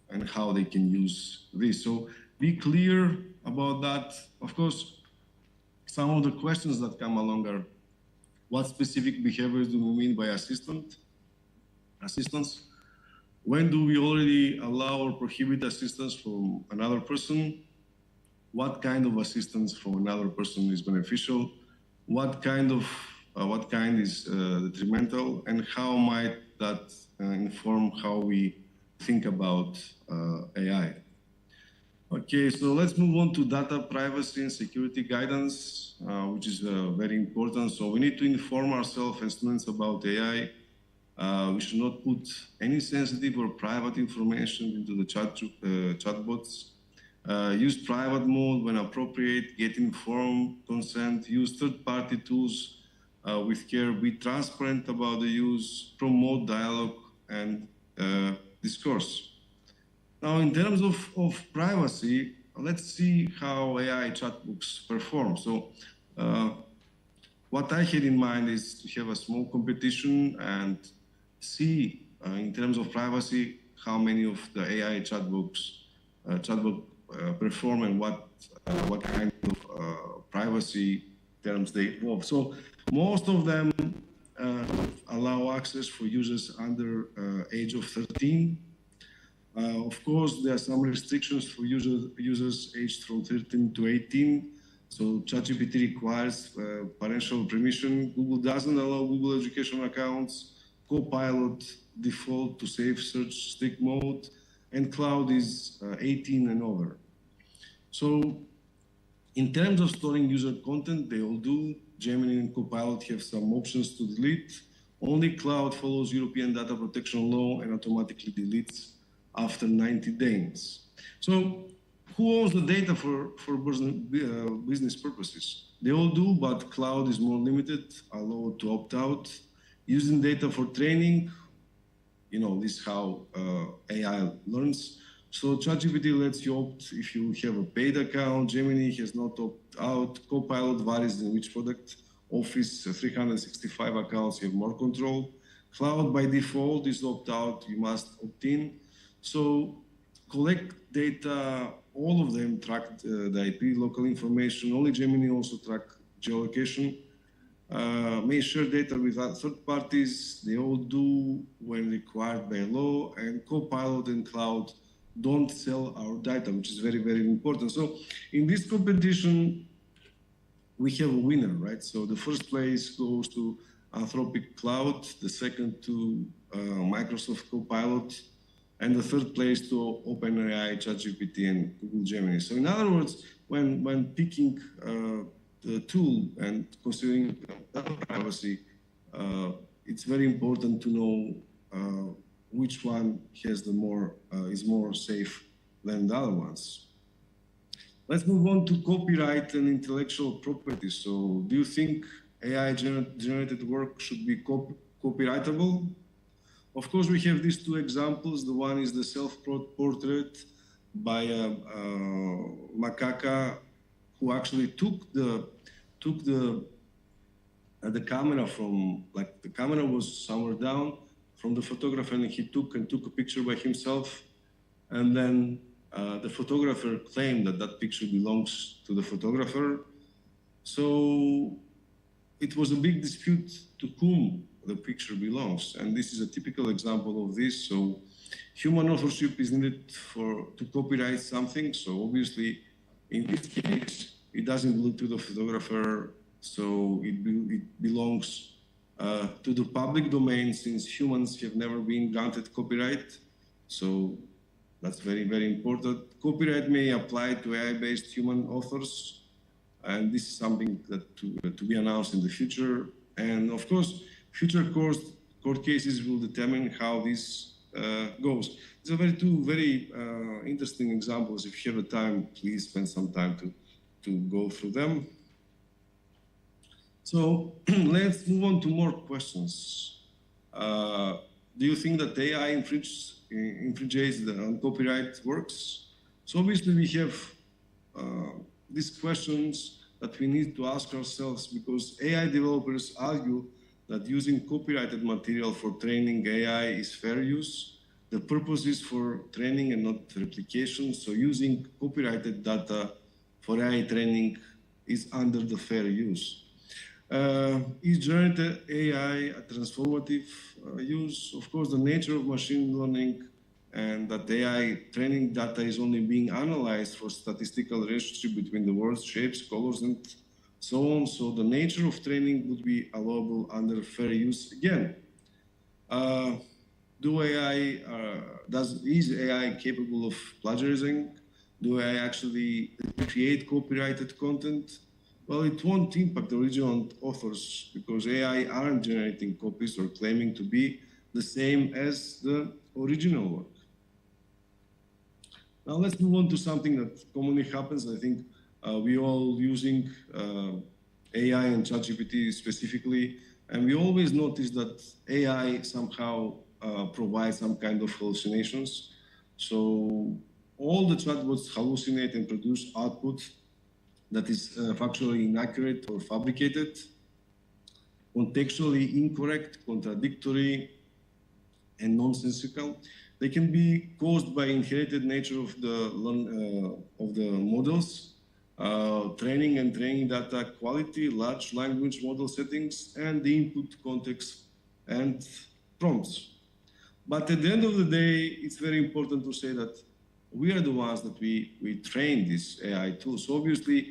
and how they can use this. So be clear about that. Of course, some of the questions that come along are, what specific behaviors do we mean by assistance? When do we already allow or prohibit assistance from another person? What kind of assistance from another person is beneficial? What kind is detrimental? And how might that inform how we think about AI? Okay, so let's move on to data privacy and security guidance, which is very important. So we need to inform ourselves and students about AI. We should not put any sensitive or private information into the chatbots. Use private mode when appropriate, get informed consent, use third-party tools with care, be transparent about the use, promote dialogue and discourse. Now, in terms of privacy, let's see how AI chatbots perform. So what I had in mind is to have a small competition and see in terms of privacy how many of the AI chatbot perform and what kind of privacy terms they involve. So most of them allow access for users under age of 13. Of course, there are some restrictions for users aged from 13 to 18. So ChatGPT requires parental permission. Google doesn't allow Google education accounts. Copilot default to safe search strict mode. And cloud is 18 and over. So in terms of storing user content, they all do. Gemini and Copilot have some options to delete. Only cloud follows European data protection law and automatically deletes after 90 days. So who owns the data for business purposes? They all do, but cloud is more limited, allowed to opt out. Using data for training, this is how AI learns. So ChatGPT lets you opt if you have a paid account. Gemini has not opt out. Copilot varies in which product. Office 365 accounts have more control. Cloud by default is opt out. You must opt in. So collect data. All of them track the IP local information. Only Gemini also track geolocation. may share data with third parties. They all do when required by law, and Copilot and Cloud don't sell our data, which is very, very important. So in this competition, we have a winner, right? So the first place goes to Anthropic Cloud, the second to Microsoft Copilot, and the third place to OpenAI, ChatGPT, and Google Gemini. So in other words, when picking the tool and considering privacy, it's very important to know which one has the more is more safe than the other ones. Let's move on to copyright and intellectual property. So, do you think AI generated work should be copyrightable? Of course, we have these two examples. The one is the self-portrait by Macaca, who actually took the camera from, like, the camera was somewhere down from the photographer, and he took a picture by himself, and then the photographer claimed that that picture belongs to the photographer. So it was a big dispute to whom the picture belongs, and this is a typical example of this. So human authorship is needed to copyright something. So obviously, in this case, it doesn't belong to the photographer, so it belongs to the public domain, since humans have never been granted copyright. So that's very, very important. Copyright may apply to AI-based human authors, and this is something that to be announced in the future. And of course, future court cases will determine how this goes. These are two very interesting examples. If you have a time, please spend some time to go through them. So let's move on to more questions. Do you think that AI infringes on copyright works? So obviously we have these questions that we need to ask ourselves, because AI developers argue that using copyrighted material for training AI is fair use. The purpose is for training and not replication. So using copyrighted data for AI training is under the fair use. Is generative AI a transformative use? Of course, the nature of machine learning and that AI training data is only being analyzed for statistical relationship between the words, shapes, colors, and so on. So the nature of training would be allowable under fair use again. Is AI capable of plagiarizing? Do AI actually create copyrighted content? Well, it won't impact the original authors, because AI aren't generating copies or claiming to be the same as the original work. Now let's move on to something that commonly happens. I think we all using AI and ChatGPT specifically, and we always notice that AI somehow provides some kind of hallucinations. So all the chatbots hallucinate and produce output that is factually inaccurate or fabricated, contextually incorrect, contradictory, and nonsensical. They can be caused by inherited nature of the models, training and training data quality, large language model settings, and the input context and prompts. But at the end of the day, it's very important to say that we are the ones that we train this AI tools. So obviously,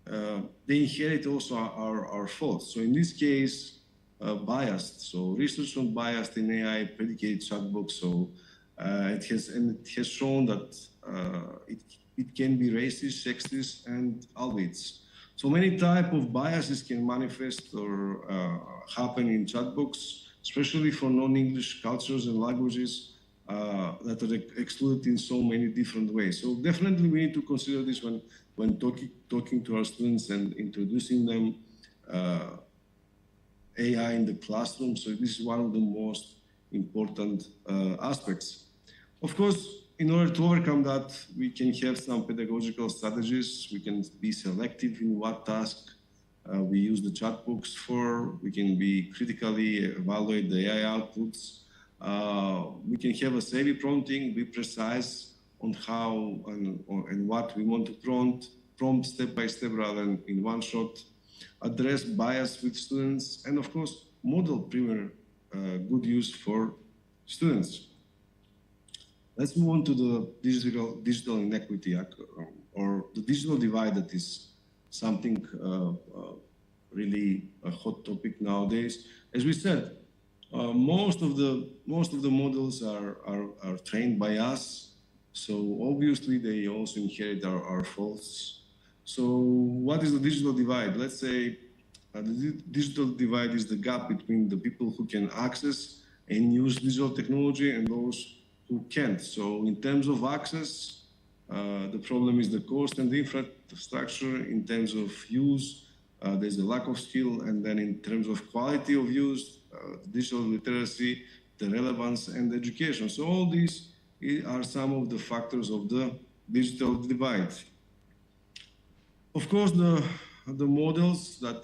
they inherit also our faults. So in this case, biased. So research on biased in AI predicated chatbots. So it has shown that it can be racist, sexist, and albites. So many type of biases can manifest or happen in chatbots, especially for non-English cultures and languages that are excluded in so many different ways. So definitely we need to consider this when talking to our students and introducing them AI in the classroom. So this is one of the most important aspects. Of course, in order to overcome that, we can have some pedagogical strategies. We can be selective in what task we use the chatbots for. We can be critically evaluate the AI outputs. We can have a savvy prompting, be precise on how and what we want to prompt step by step rather than in one shot. address bias with students, and of course, model premier good use for students. Let's move on to the digital inequity or the digital divide that is something really a hot topic nowadays. As we said, most of the models are trained by us, so obviously they also inherit our faults. So what is the digital divide? Let's say the digital divide is the gap between the people who can access and use digital technology and those who can't. So in terms of access, the problem is the cost and the infrastructure. In terms of use, there's a lack of skill. And then in terms of quality of use, digital literacy, the relevance, and education. So all these are some of the factors of the digital divide. Of course, the models that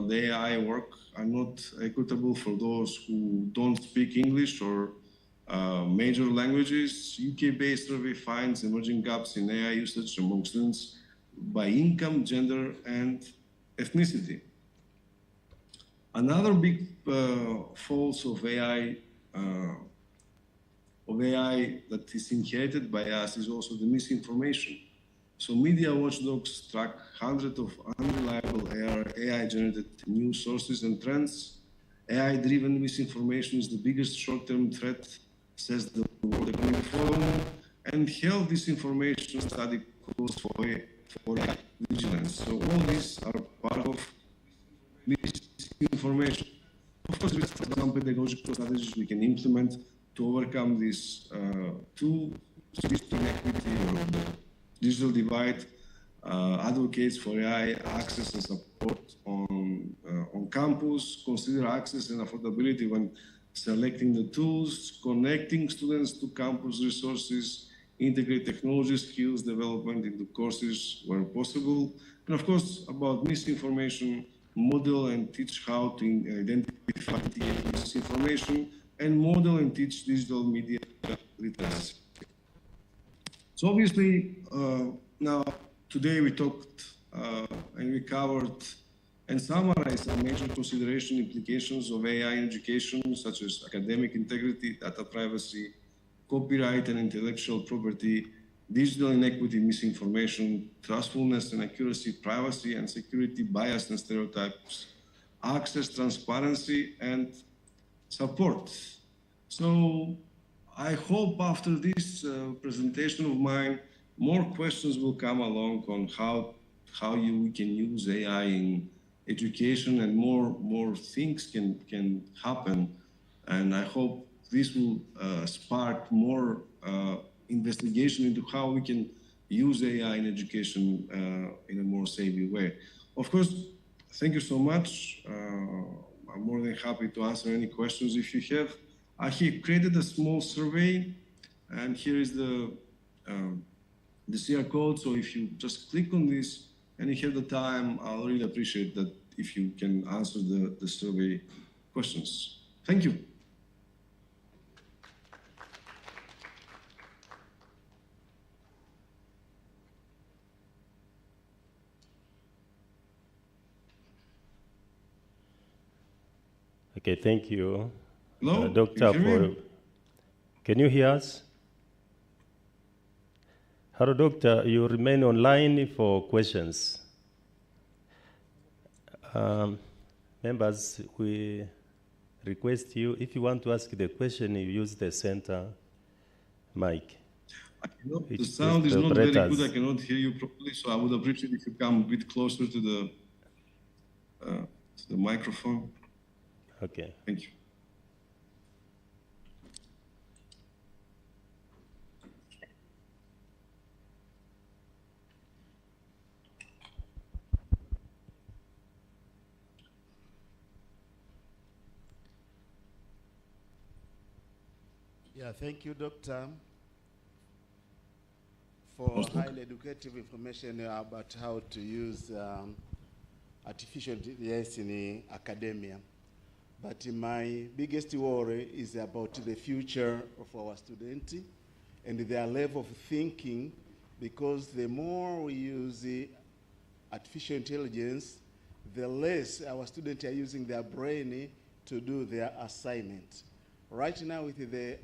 the AI work are not equitable for those who don't speak English or major languages. UK-based survey finds emerging gaps in AI usage among students by income, gender, and ethnicity. Another big fault of AI that is inherited by us is also the misinformation. So media watchdogs track hundreds of unreliable AI-generated news sources and trends. AI-driven misinformation is the biggest short-term threat, says the World Economic Forum, and health disinformation study calls for AI vigilance. So all these are part of misinformation. Of course, there are some pedagogical strategies we can implement to overcome this inequity or the digital divide. Advocates for AI access and support on campus, consider access and affordability when selecting the tools, connecting students to campus resources, integrate technology skills development into courses where possible, and of course, about misinformation, model and teach how to identify misinformation, and model and teach digital media literacy. So obviously, now today we talked and we covered and summarized some major consideration implications of AI in education, such as academic integrity, data privacy, copyright and intellectual property, digital inequity, misinformation, trustfulness and accuracy, privacy and security, bias and stereotypes, access, transparency, and support. So I hope after this presentation of mine, more questions will come along on how we can use AI in education, and more things can happen. And I hope this will spark more investigation into how we can use AI in education in a more savvy way. Of course, thank you so much. I'm more than happy to answer any questions if you have. I have created a small survey, and here is the CR code. So if you just click on this and you have the time, I'll really appreciate that if you can answer the survey questions. Thank you. Okay, thank you. Hello? Doctor, can you hear us? Hello, Doctor, you remain online for questions. Members, we request you, if you want to ask the question, you use the center mic. The sound is not very good. I cannot hear you properly, so I would appreciate if you come a bit closer to the microphone. Okay. Thank you. Yeah, thank you, Doctor, for highly educative information about how to use artificial intelligence in academia. But my biggest worry is about the future of our students and their level of thinking, because the more we use artificial intelligence, the less our students are using their brain to do their assignment. Right now with the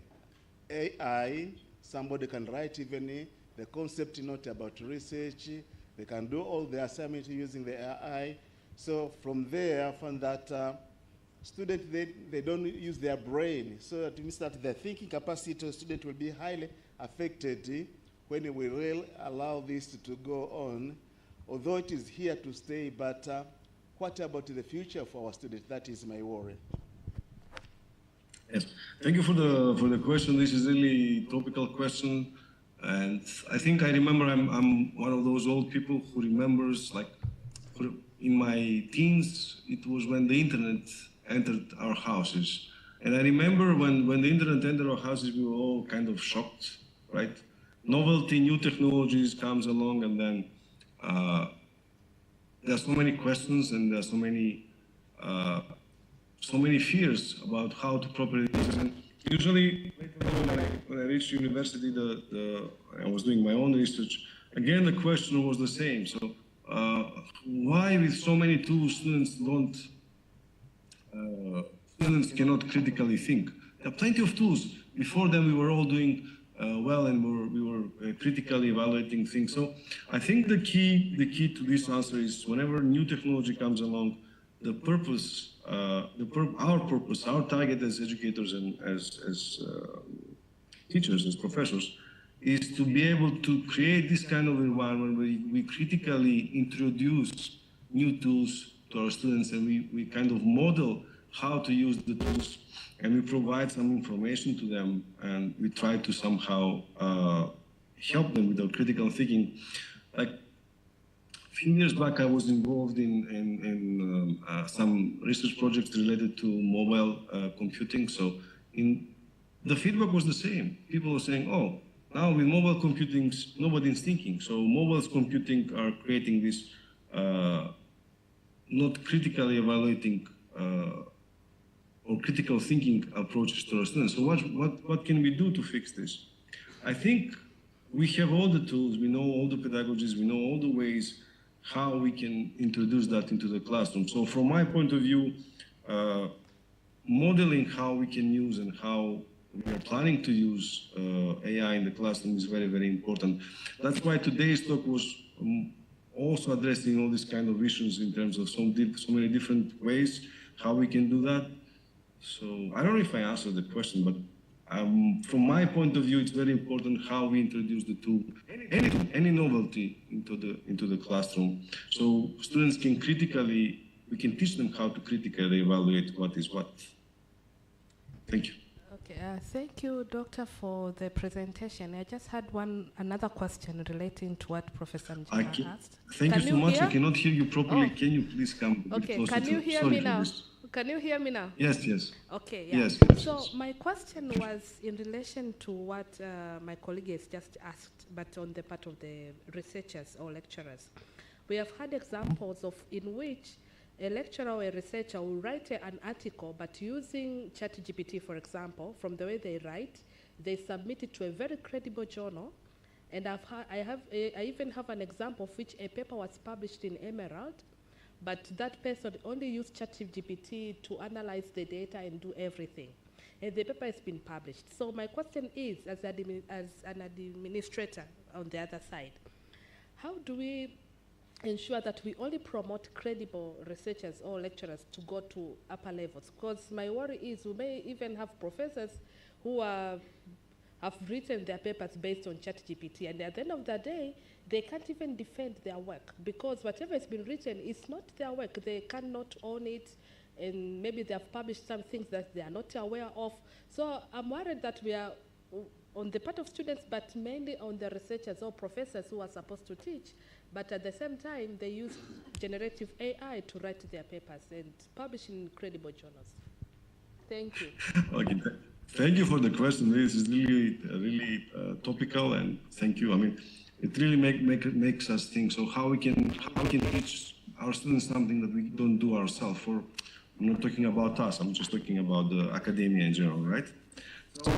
AI, somebody can write even the concept note about research. They can do all the assignment using the AI. So from there, I found that students, they don't use their brain. So that means that the thinking capacity of students will be highly affected when we will allow this to go on. Although it is here to stay, but what about the future of our students? That is my worry. Yes, thank you for the question. This is really a topical question, and I think I remember I'm one of those old people who remembers, like, in my teens, it was when the internet entered our houses, and I remember when the internet entered our houses, we were all kind of shocked, right? Novelty, new technologies comes along, and then there are so many questions and there are so many fears about how to properly use it. Usually, when I reached university, I was doing my own research. Again, the question was the same. So, why with so many tools, students cannot critically think? There are plenty of tools. Before them, we were all doing well, and we were critically evaluating things. So I think the key to this answer is whenever new technology comes along, the purpose, our purpose, our target as educators and as teachers, as professors, is to be able to create this kind of environment where we critically introduce new tools to our students, and we kind of model how to use the tools, and we provide some information to them, and we try to somehow help them with their critical thinking. Like a few years back, I was involved in some research projects related to mobile computing. So the feedback was the same. People were saying, oh, now with mobile computing, nobody's thinking. So mobile computing are creating this not critically evaluating or critical thinking approaches to our students. So what can we do to fix this? I think we have all the tools, we know all the pedagogies, we know all the ways how we can introduce that into the classroom. So from my point of view, modeling how we can use and how we are planning to use AI in the classroom is very, very important. That's why today's talk was also addressing all these kind of issues in terms of so many different ways how we can do that. So I don't know if I answered the question, but from my point of view, it's very important how we introduce the tool, any novelty into the classroom, so students can we can teach them how to critically evaluate what is what. Thank you. Okay, thank you, Doctor, for the presentation. I just had another question relating to what Professor Njima asked. Thank you so much. I cannot hear you properly. Can you please come a bit closer? Can you hear me now? Can you hear me now? Yes, yes. Okay, yeah. Yes. So my question was in relation to what my colleague has just asked, but on the part of the researchers or lecturers. We have had examples in which a lecturer or a researcher will write an article, but using ChatGPT, for example, from the way they write, they submit it to a very credible journal. And I even have an example of which a paper was published in Emerald, but that person only used ChatGPT to analyze the data and do everything. And the paper has been published. So my question is, as an administrator on the other side, how do we ensure that we only promote credible researchers or lecturers to go to upper levels? Because my worry is we may even have professors who have written their papers based on ChatGPT, and at the end of the day, they can't even defend their work because whatever has been written is not their work. They cannot own it, and maybe they have published some things that they are not aware of. So I'm worried that we are on the part of students, but mainly on the researchers or professors who are supposed to teach, but at the same time, they use generative AI to write their papers and publish in credible journals. Thank you. Okay. Thank you for the question. This is really topical, and thank you. I mean, it really makes us think. So how we can teach our students something that we don't do ourselves? I'm not talking about us. I'm just talking about the academia in general, right? So,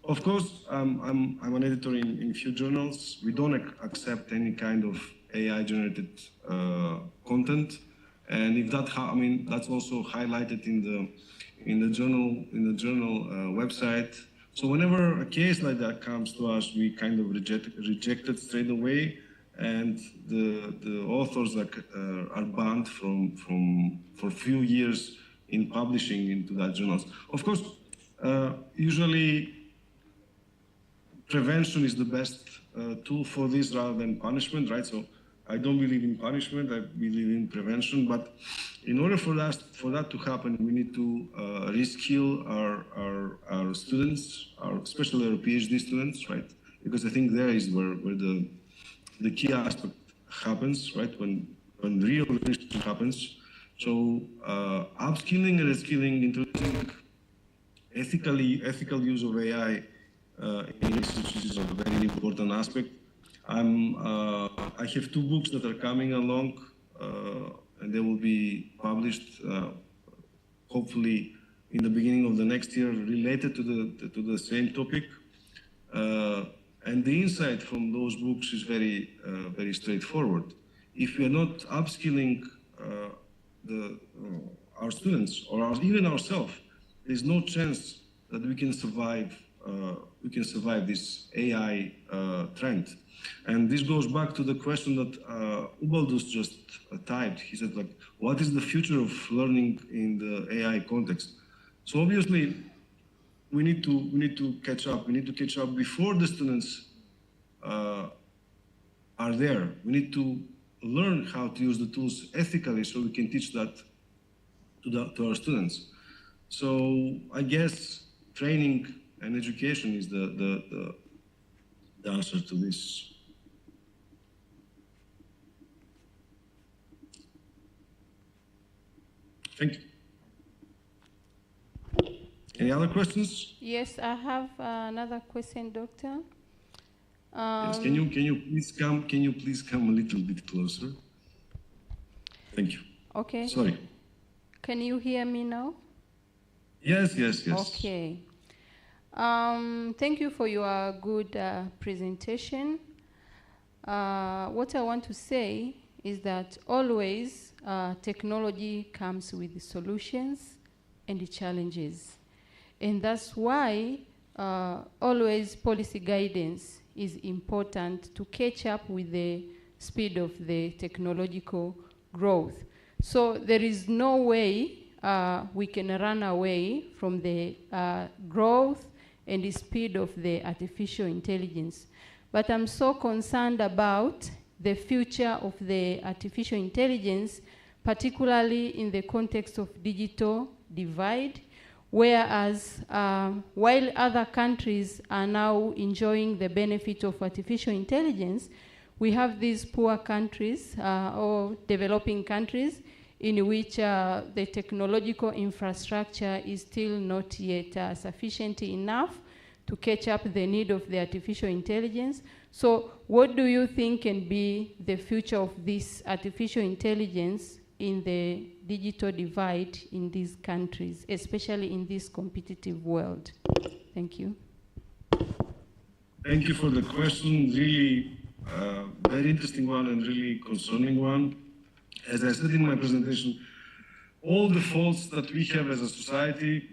of course, I'm an editor in a few journals. We don't accept any kind of AI-generated content, And if that, I mean, that's also highlighted in the journal website. So whenever a case like that comes to us, we kind of reject it straight away, and the authors are banned for a few years in publishing into that journals. Of course, usually prevention is the best tool for this rather than punishment, right? So I don't believe in punishment, I believe in prevention, but in order for that to happen, we need to reskill our students, especially our PhD students, right? Because I think there is where the key aspect happens, right? When real research happens. So upskilling and reskilling, introducing ethical use of AI in research is a very important aspect. I have 2 books that are coming along, and they will be published hopefully in the beginning of the next year, related to the same topic. And the insight from those books is very straightforward. If we are not upskilling our students or even ourselves, there's no chance that we can survive this AI trend. And this goes back to the question that Ubaldus just typed. He said, like, what is the future of learning in the AI context? So obviously, we need to catch up. We need to catch up before the students are there. We need to learn how to use the tools ethically so we can teach that to our students. So I guess training and education is the answer to this. Thank you. Any other questions? Yes, I have another question, Doctor. Yes, can you please come a little bit closer? Thank you. Okay. Sorry. Can you hear me now? Yes. Okay. Thank you for your good presentation. What I want to say is that always technology comes with solutions and challenges. And that's why always policy guidance is important to catch up with the speed of the technological growth. So there is no way we can run away from the growth and the speed of the artificial intelligence. But I'm so concerned about the future of the artificial intelligence, particularly in the context of digital divide, whereas while other countries are now enjoying the benefit of artificial intelligence, we have these poor countries or developing countries in which the technological infrastructure is still not yet sufficient enough to catch up the need of the artificial intelligence. So what do you think can be the future of this artificial intelligence in the digital divide in these countries, especially in this competitive world? Thank you. Thank you for the question. Really very interesting one and really concerning one. As I said in my presentation, all the faults that we have as a society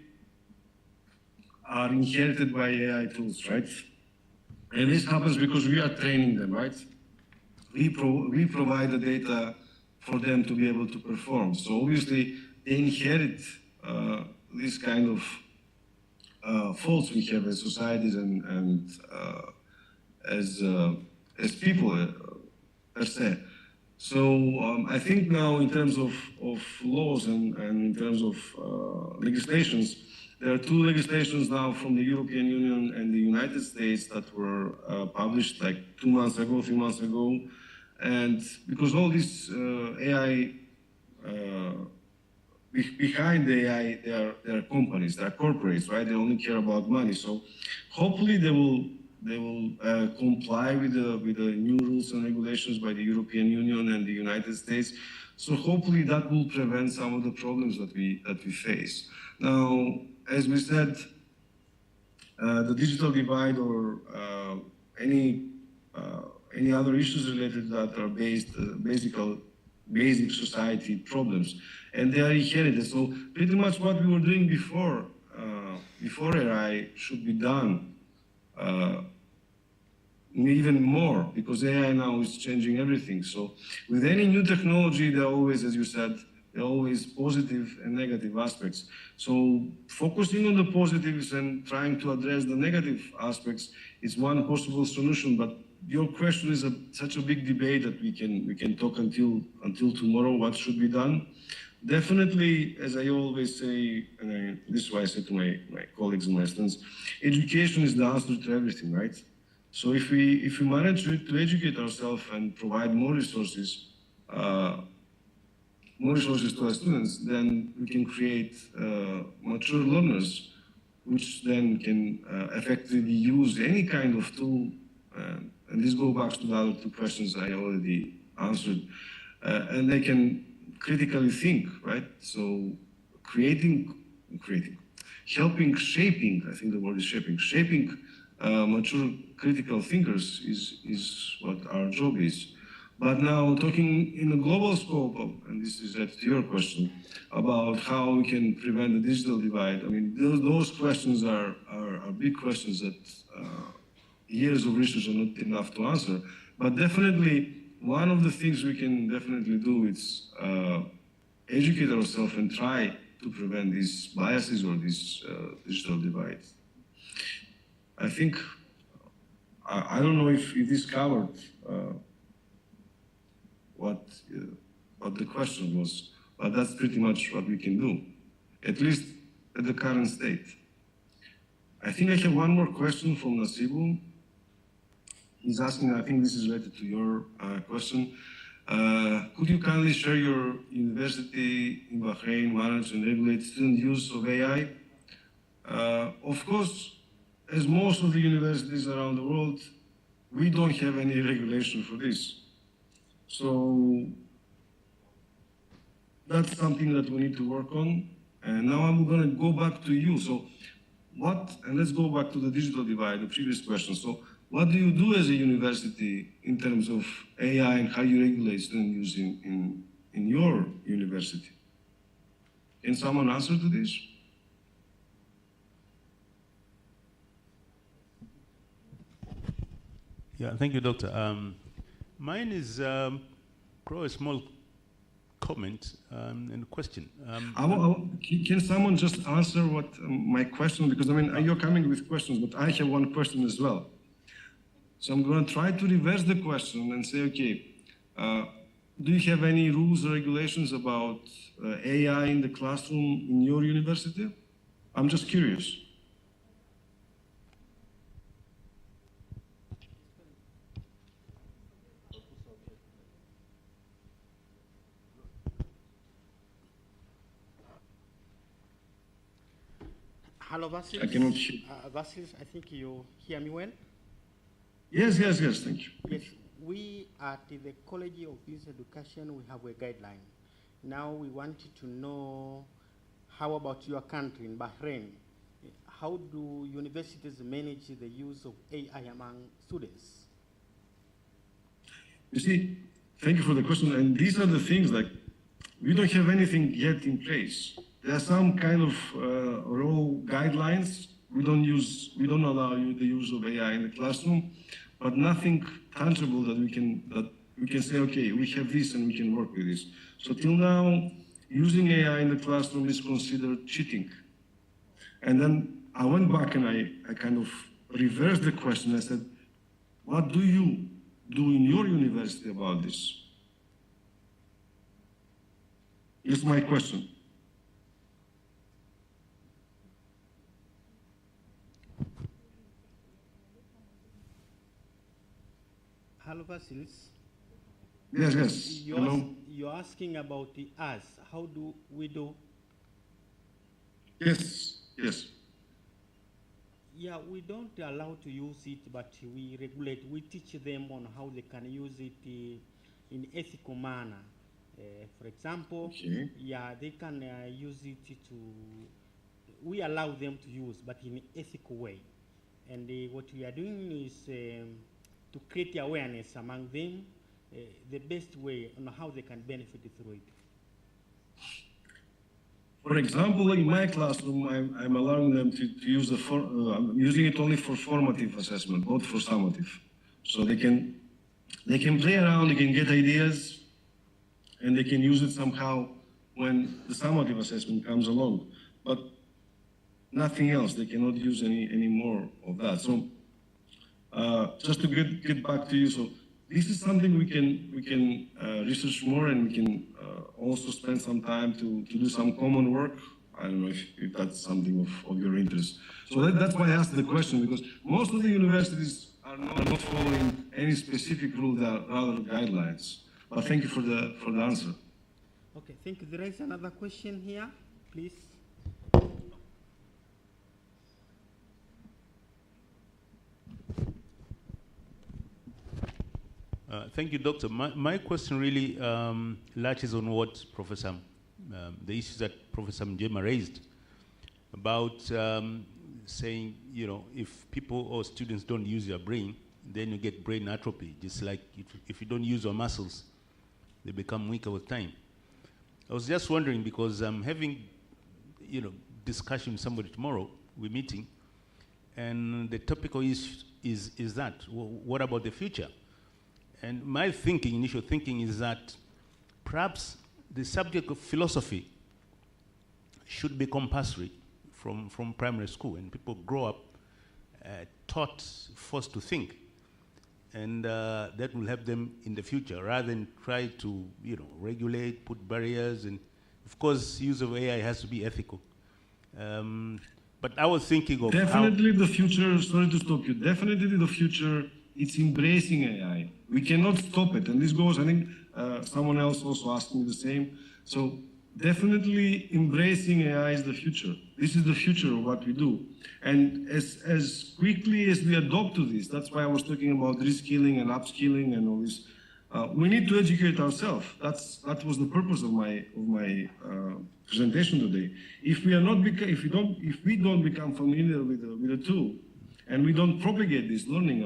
are inherited by AI tools, right? And this happens because we are training them, right? We provide the data for them to be able to perform. So obviously, they inherit this kind of faults we have as societies and as people per se. So I think now in terms of laws and in terms of legislations, there are 2 legislations now from the European Union and the United States that were published like 2 months ago, 3 months ago. And because all this AI, behind the AI, there are companies, there are corporates, right? They only care about money. So hopefully they will comply with the new rules and regulations by the European Union and the United States. So hopefully that will prevent some of the problems that we face. Now, as we said, the digital divide or any other issues related to that are basic society problems, and they are inherited. So pretty much what we were doing before AI should be done even more, because AI now is changing everything. So with any new technology, there are always, as you said, there are always positive and negative aspects. So focusing on the positives and trying to address the negative aspects is one possible solution. But your question is such a big debate that we can talk until tomorrow what should be done. Definitely, as I always say, and this is why I say to my colleagues and my students, education is the answer to everything, right? So if we manage to educate ourselves and provide more resources to our students, then we can create mature learners, which then can effectively use any kind of tool. And this goes back to the other two questions I already answered. And they can critically think, right? So helping, shaping, I think the word is shaping mature critical thinkers is what our job is. But now talking in a global scope, and this is to your question, about how we can prevent the digital divide, I mean, those questions are big questions that years of research are not enough to answer. But definitely, one of the things we can definitely do is educate ourselves and try to prevent these biases or this digital divide. I think, I don't know if this covered what the question was, but that's pretty much what we can do, at least at the current state. I think I have one more question from Nasibu. He's asking, I think this is related to your question. Could you kindly share your university in Bahrain manage and regulate student use of AI? Of course, as most of the universities around the world, we don't have any regulation for this. So that's something that we need to work on. And now I'm going to go back to you. So and let's go back to the digital divide, the previous question. So what do you do as a university in terms of AI and how you regulate student use in your university? Can someone answer to this? Yeah, thank you, Doctor. Mine is probably a small comment and question. Can someone just answer what my question? Because I mean, you're coming with questions, but I have one question as well. So I'm going to try to reverse the question and say, okay, do you have any rules or regulations about AI in the classroom in your university? I'm just curious. Hello, Vasilis. I cannot hear. Vasilis, I think you hear me well? Yes, thank you. Yes, we at the College of Business Education, we have a guideline. Now we wanted to know, how about your country in Bahrain? How do universities manage the use of AI among students? You see, thank you for the question. And these are the things like, we don't have anything yet in place. There are some kind of raw guidelines. We don't allow you the use of AI in the classroom, but nothing tangible that we can say, okay, we have this and we can work with this. So till now, using AI in the classroom is considered cheating. And then I went back and I kind of reversed the question. I said, what do you do in your university about this? It's my question. Hello, Vasilis. Yes. Hello. You're asking about us. How do we do? Yes. Yeah, we don't allow to use it, but we regulate. We teach them on how they can use it in ethical manner. For example, yeah, they can use it to. We allow them to use, but in an ethical way. And what we are doing is to create awareness among them the best way on how they can benefit through it. For example, in my classroom, I'm allowing them to use I'm using it only for formative assessment, not for summative. So they can play around, they can get ideas, and they can use it somehow when the summative assessment comes along. But nothing else, they cannot use any more of that. So just to get back to you, so this is something we can research more, and we can also spend some time to do some common work. I don't know if that's something of your interest. So that's why I asked the question, because most of the universities are not following any specific rule, rather guidelines. But thank you for the answer. Okay, thank you. There is another question here, please. Thank you, Doctor. My question really latches on what Professor, the issues that Professor Mjema raised about saying, you know, if people or students don't use your brain, then you get brain atrophy, just like if you don't use your muscles, they become weaker with time. I was just wondering, because I'm having, you know, discussion with somebody tomorrow, we're meeting, and the topical issue is that, what about the future? And my initial thinking is that perhaps the subject of philosophy should be compulsory from primary school, and people grow up taught, forced to think. And that will help them in the future, rather than try to, you know, regulate, put barriers, and of course, use of AI has to be ethical. But I was thinking of definitely the future, sorry to stop you, definitely the future, it's embracing AI. We cannot stop it, and this goes, I think someone else also asked me the same. So definitely embracing AI is the future. This is the future of what we do. And as quickly as we adopt to this, that's why I was talking about reskilling and upskilling and all this. We need to educate ourselves. That was the purpose of my presentation today. If we don't become familiar with the tool, and we don't propagate this learning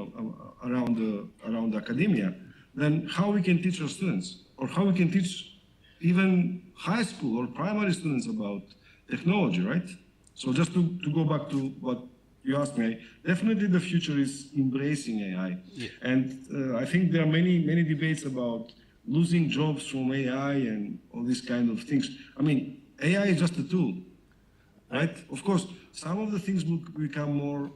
around academia, then how we can teach our students, or how we can teach even high school or primary students about technology, right? So just to go back to what you asked me, definitely the future is embracing AI. Yeah. And I think there are many debates about losing jobs from AI and all these kind of things. I mean, AI is just a tool, right? Of course, some of the things will become more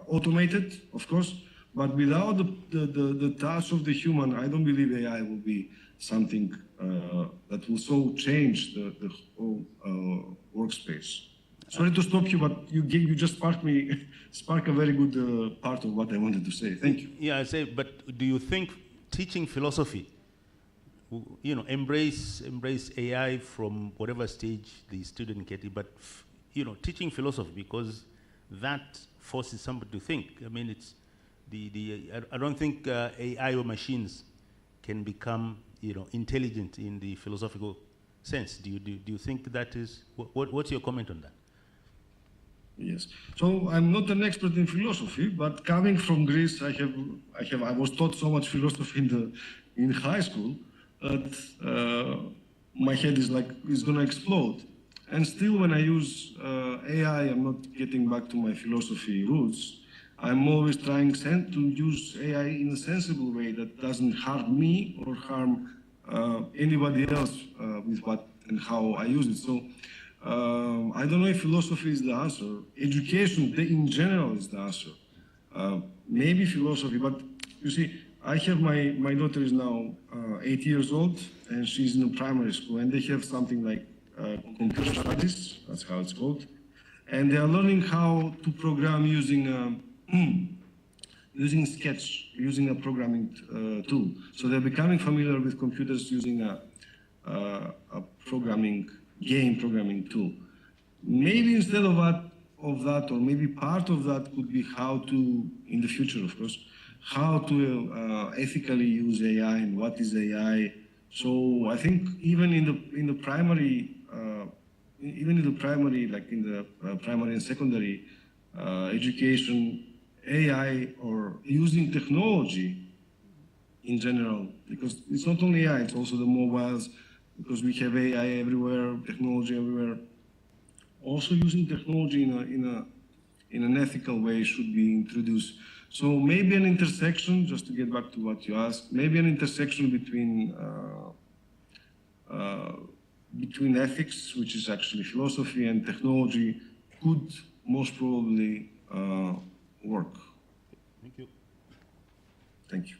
automated, of course, but without the touch of the human, I don't believe AI will be something that will so change the whole workspace. Sorry to stop you, but you just sparked a very good part of what I wanted to say. Thank you. Yeah, I say, but do you think teaching philosophy, you know, embrace AI from whatever stage the student gets it, but you know, teaching philosophy, because that forces somebody to think. I mean, it's I don't think AI or machines can become, you know, intelligent in the philosophical sense. Do you think that is what's your comment on that? Yes. So I'm not an expert in philosophy, but coming from Greece, I was taught so much philosophy in high school that my head is going to explode. And still, when I use AI, I'm not getting back to my philosophy roots. I'm always trying to use AI in a sensible way that doesn't harm me or harm anybody else with what and how I use it. So I don't know if philosophy is the answer. Education in general is the answer. Maybe philosophy, but you see, I have my daughter is now 8 years old, and she's in a primary school, and they have something like computer studies, that's how it's called. And they are learning how to program using using Sketch, using a programming tool. So they're becoming familiar with computers using a game programming tool. Maybe instead of that, or maybe part of that could be how to, in the future, of course, how to ethically use AI and what is AI. So I think even in the primary, like in the primary and secondary education, AI or using technology in general, because it's not only AI, it's also the mobiles, because we have AI everywhere, technology everywhere. Also using technology in an ethical way should be introduced. So maybe an intersection, just to get back to what you asked, maybe an intersection between ethics, which is actually philosophy, and technology could most probably work. Thank you. Thank you.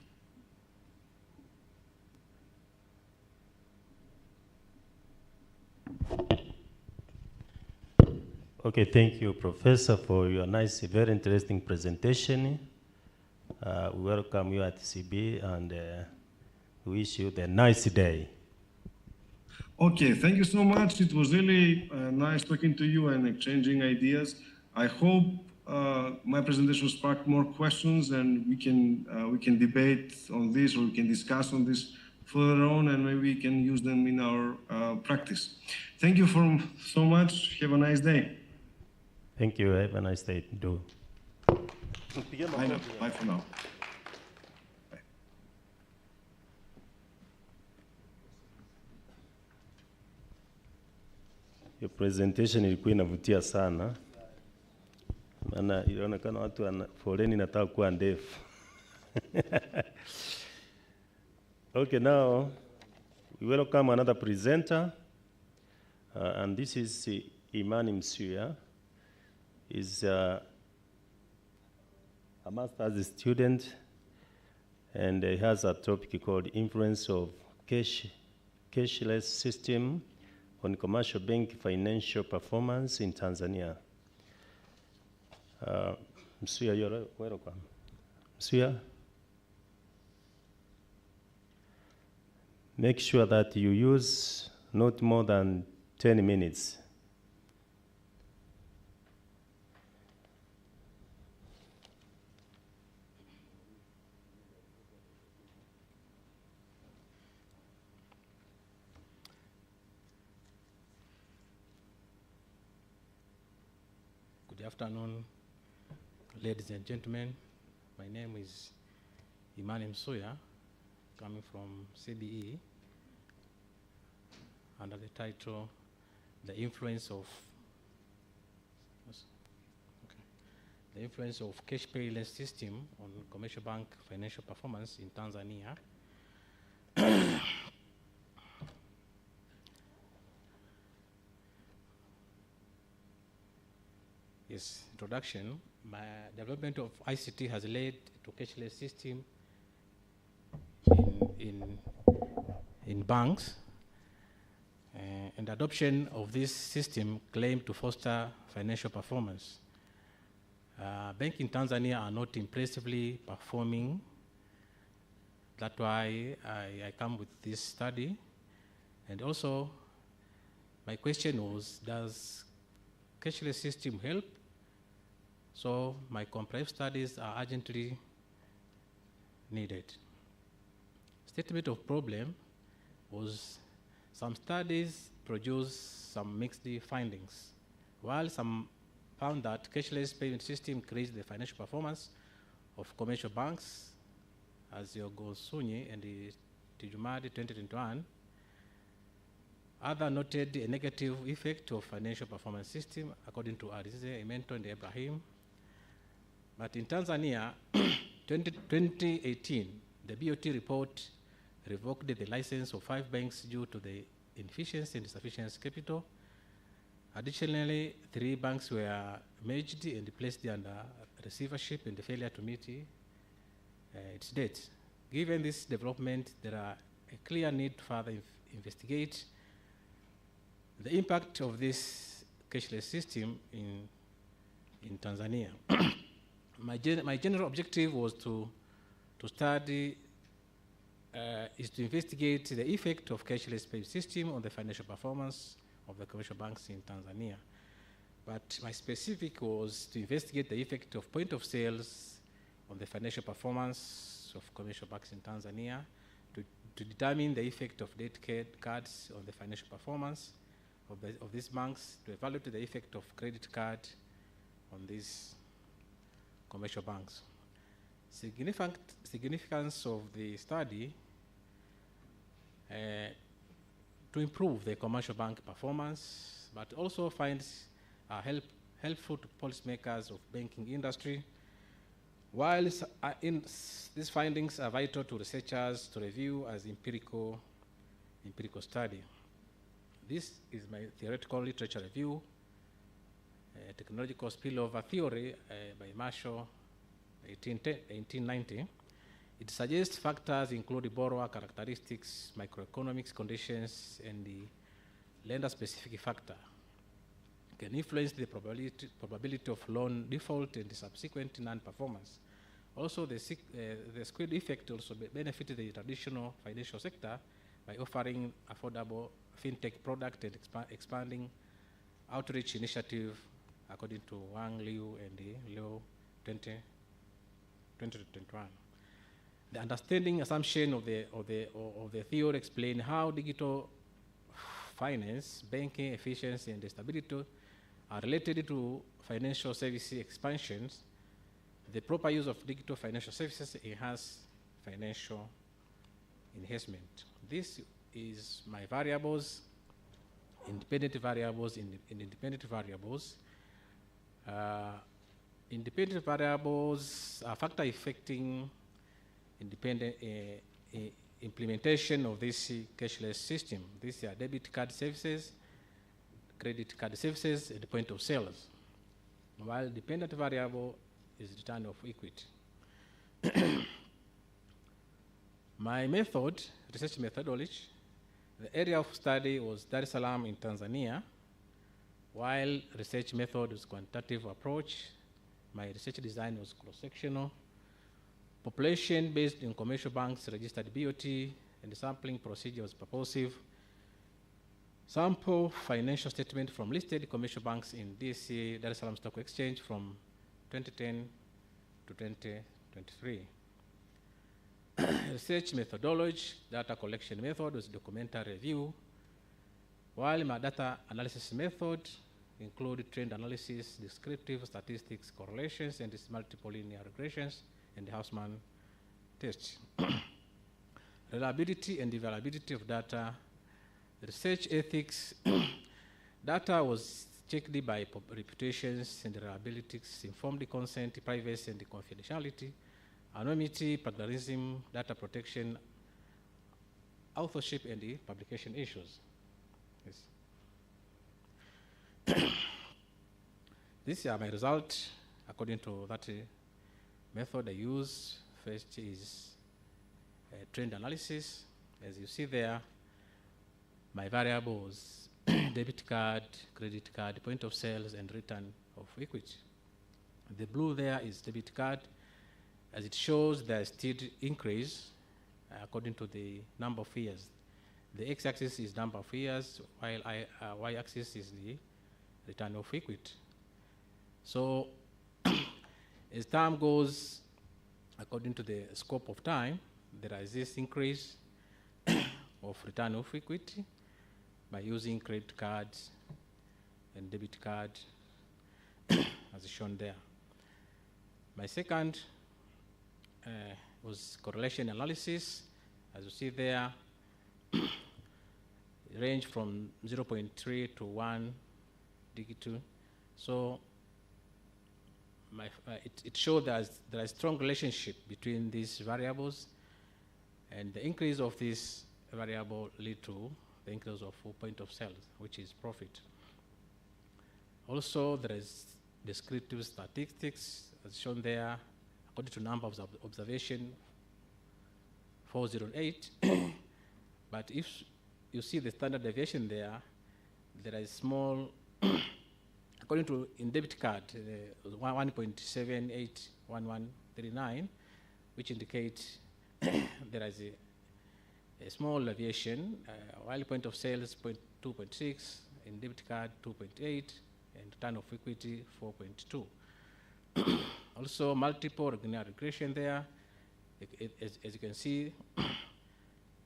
Okay, thank you, Professor, for your nice, very interesting presentation. We welcome you at CB and wish you the nice day. Okay, thank you so much. It was really nice talking to you and exchanging ideas. I hope my presentation sparked more questions, and we can debate on this, or we can discuss on this further on, and maybe we can use them in our practice. Thank you so much. Have a nice day. Thank you. Have a nice day. Bye for now. Your presentation ilikuwa inavutia sana. Maana ilionekana watu foleni inataka kuwa ndefu. Okay, now we welcome another presenter, and this is Imani Msuya. He's a master's student, and he has a topic called Influence of Cashless System on Commercial Bank Financial Performance in Tanzania. Msuya, you're welcome. Msuya, make sure that you use not more than 10 minutes. Good afternoon, ladies and gentlemen. My name is Imani Msuya, coming from CBE, under the title, The Influence of Cash Payless System on Commercial Bank Financial Performance in Tanzania. Yes, introduction. My development of ICT has led to cashless system in banks, and adoption of this system claimed to foster financial performance. Banks in Tanzania are not impressively performing. That's why I come with this study. And also, my question was, does cashless system help? So my comparative studies are urgently needed. Statement of problem was some studies produced some mixed findings. While some found that cashless payment system increased the financial performance of commercial banks, as Yogosunyi and Tijumadi 2021, others noted a negative effect of financial performance system, according to Arize, Imento, and Ibrahim. But in Tanzania, 2018, the BOT report revoked the license of 5 banks due to the inefficiency and insufficient capital. Additionally, 3 banks were merged and placed under receivership and the failure to meet its date. Given this development, there are a clear need to further investigate the impact of this cashless system in Tanzania. My general objective was to study, is to investigate the effect of cashless payment system on the financial performance of the commercial banks in Tanzania. But my specific was to investigate the effect of point of sales on the financial performance of commercial banks in Tanzania, to determine the effect of debit cards on the financial performance of these banks, to evaluate the effect of credit card on these commercial banks. Significance of the study to improve the commercial bank performance, but also finds helpful to policymakers of banking industry. While these findings are vital to researchers to review as empirical study. This is my theoretical literature review, technological spillover theory by Marshall, 1890. It suggests factors include borrower characteristics, microeconomics conditions, and the lender-specific factor can influence the probability of loan default and the subsequent non-performance. Also, the squid effect also benefited the traditional financial sector by offering affordable fintech product and expanding outreach initiative according to Wang, Liu, and Liu 2021. The understanding assumption of the theory explain how digital finance, banking efficiency, and stability are related to financial service expansions. The proper use of digital financial services enhance financial enhancement. This is my variables, independent variables, independent variables. Independent variables are factor affecting independent implementation of this cashless system. These are debit card services, credit card services, and point of sales. While dependent variable is return of equity. My method, research methodology, the area of study was Dar es Salaam in Tanzania, while research method was quantitative approach. My research design was cross-sectional. Population based in commercial banks registered BOT, and the sampling procedure was purposive. Sample financial statement from listed commercial banks in DC, Dar es Salaam Stock Exchange from 2010 to 2023. Research methodology, data collection method was documentary review, while my data analysis method include trend analysis, descriptive statistics, correlations, and multiple linear regressions, and the Houseman test. Reliability and availability of data. Research ethics. Data was checked by reputations and reliabilities, informed consent, privacy and confidentiality, anonymity, plagiarism, data protection, authorship, and the publication issues. Yes. These are my results according to that method I use. First is trend analysis. As you see there, my variables, debit card, credit card, point of sales, and return of equity. The blue there is debit card. As it shows, there's still increase according to the number of years. The x-axis is number of years, while y-axis is the return of equity. So as time goes, according to the scope of time, there is this increase of return of equity by using credit cards and debit card as shown there. My second was correlation analysis. As you see there, range from 0.3 to 1 digital. So it showed that there is strong relationship between these variables, and the increase of this variable lead to the increase of point of sales, which is profit. Also, there is descriptive statistics as shown there, according to number of observation, 408. But if you see the standard deviation there, there is small, according to in debit card, 1.781139, which indicates there is a small deviation, while point of sales 2.6, in debit card 2.8, and return of equity 4.2. Also, multiple linear regression there. As you can see,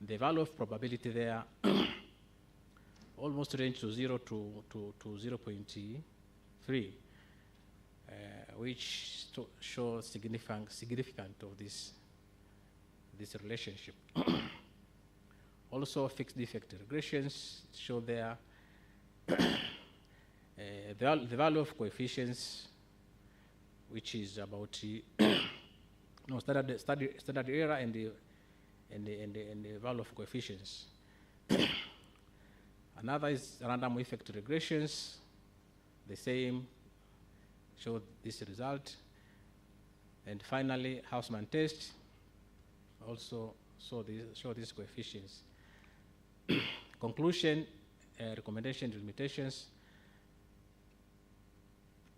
the value of probability there almost range to 0 to 0.3, which show significant of this relationship. Also, fixed defect regressions show there the value of coefficients, which is about standard error and the value of coefficients. Another is random effect regressions, the same, show this result. And finally, Houseman test also show these coefficients. Conclusion, recommendation, limitations.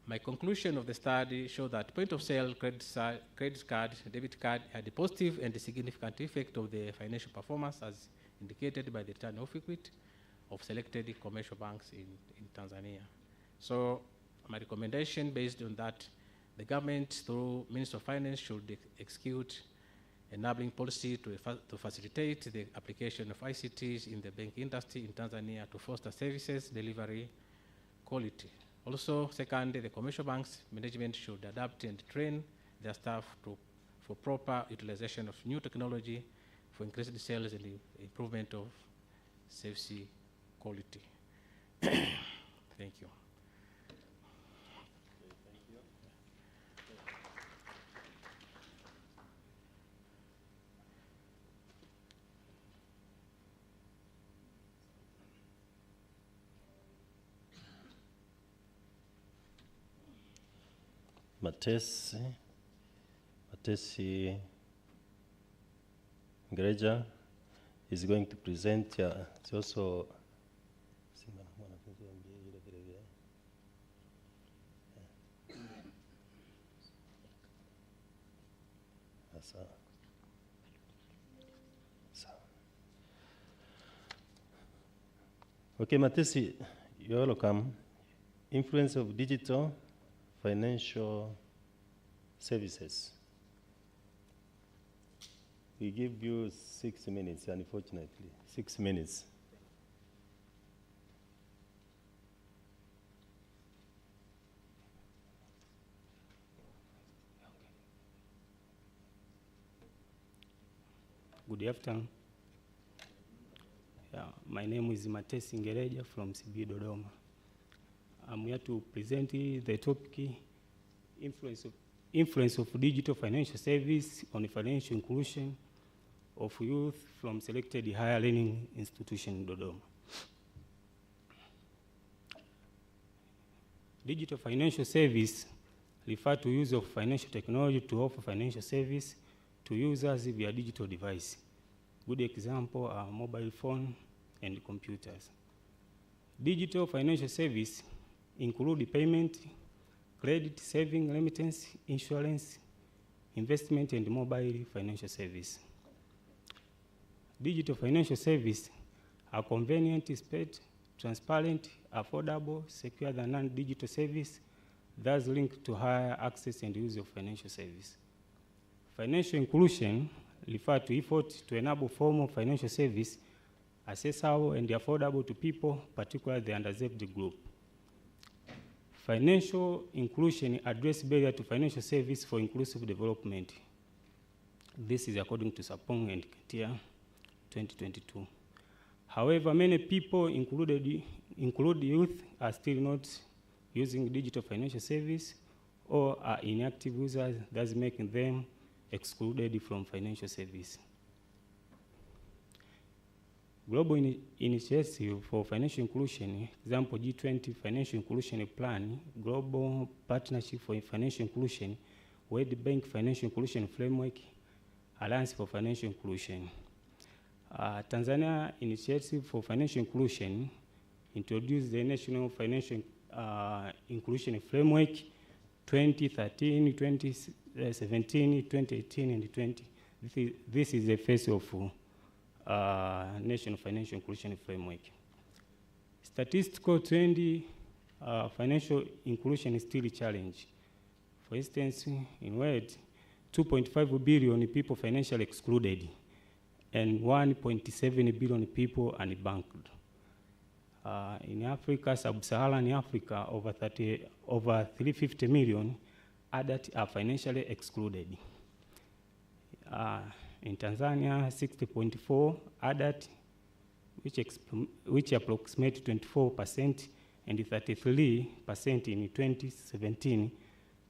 My conclusion of the study showed that point of sale credit card, debit card had a positive and a significant effect of the financial performance as indicated by the return of equity of selected commercial banks in Tanzania. So my recommendation based on that, the government through Ministry of Finance should execute enabling policy to facilitate the application of ICTs in the bank industry in Tanzania to foster services delivery quality. Also, second, the commercial banks management should adapt and train their staff for proper utilization of new technology for increased sales and improvement of service quality. Thank you. Matesi Greja is going to present. It's also okay, Matesi, you're welcome. Influence of digital financial services. We give you 6 minutes, unfortunately. 6 minutes. Good afternoon. My name is Matesi Ngereja from CB Dodoma. I'm here to present the topic, influence of digital financial service on financial inclusion of youth from selected higher learning institution in Dodoma. Digital financial service refer to use of financial technology to offer financial service to users via digital device. Good example are mobile phone and computers. Digital financial service include payment, credit, saving, remittance, insurance, investment, and mobile financial service. Digital financial service are convenient, sped, transparent, affordable, secure than non-digital service, thus linked to higher access and use of financial service. Financial inclusion refer to effort to enable formal financial service accessible and affordable to people, particularly the underserved group. Financial inclusion address barrier to financial service for inclusive development. This is according to Sapong and Katia 2022. However, many people, include youth, are still not using digital financial service or are inactive users, thus making them excluded from financial service. Global Initiative for Financial Inclusion, example G20 Financial Inclusion Plan, Global Partnership for Financial Inclusion, World Bank Financial Inclusion Framework, Alliance for Financial Inclusion. Tanzania Initiative for Financial Inclusion introduced the National Financial Inclusion Framework 2013, 2017, 2018, and 20. This is the phase of National Financial Inclusion Framework. Statistical trend, financial inclusion is still a challenge. For instance, in world, 2.5 billion people financially excluded and 1.7 billion people unbanked. In Africa, sub-Saharan Africa, over 350 million adults are financially excluded. In Tanzania, 60.4 adults, which approximate 24% and 33% in 2017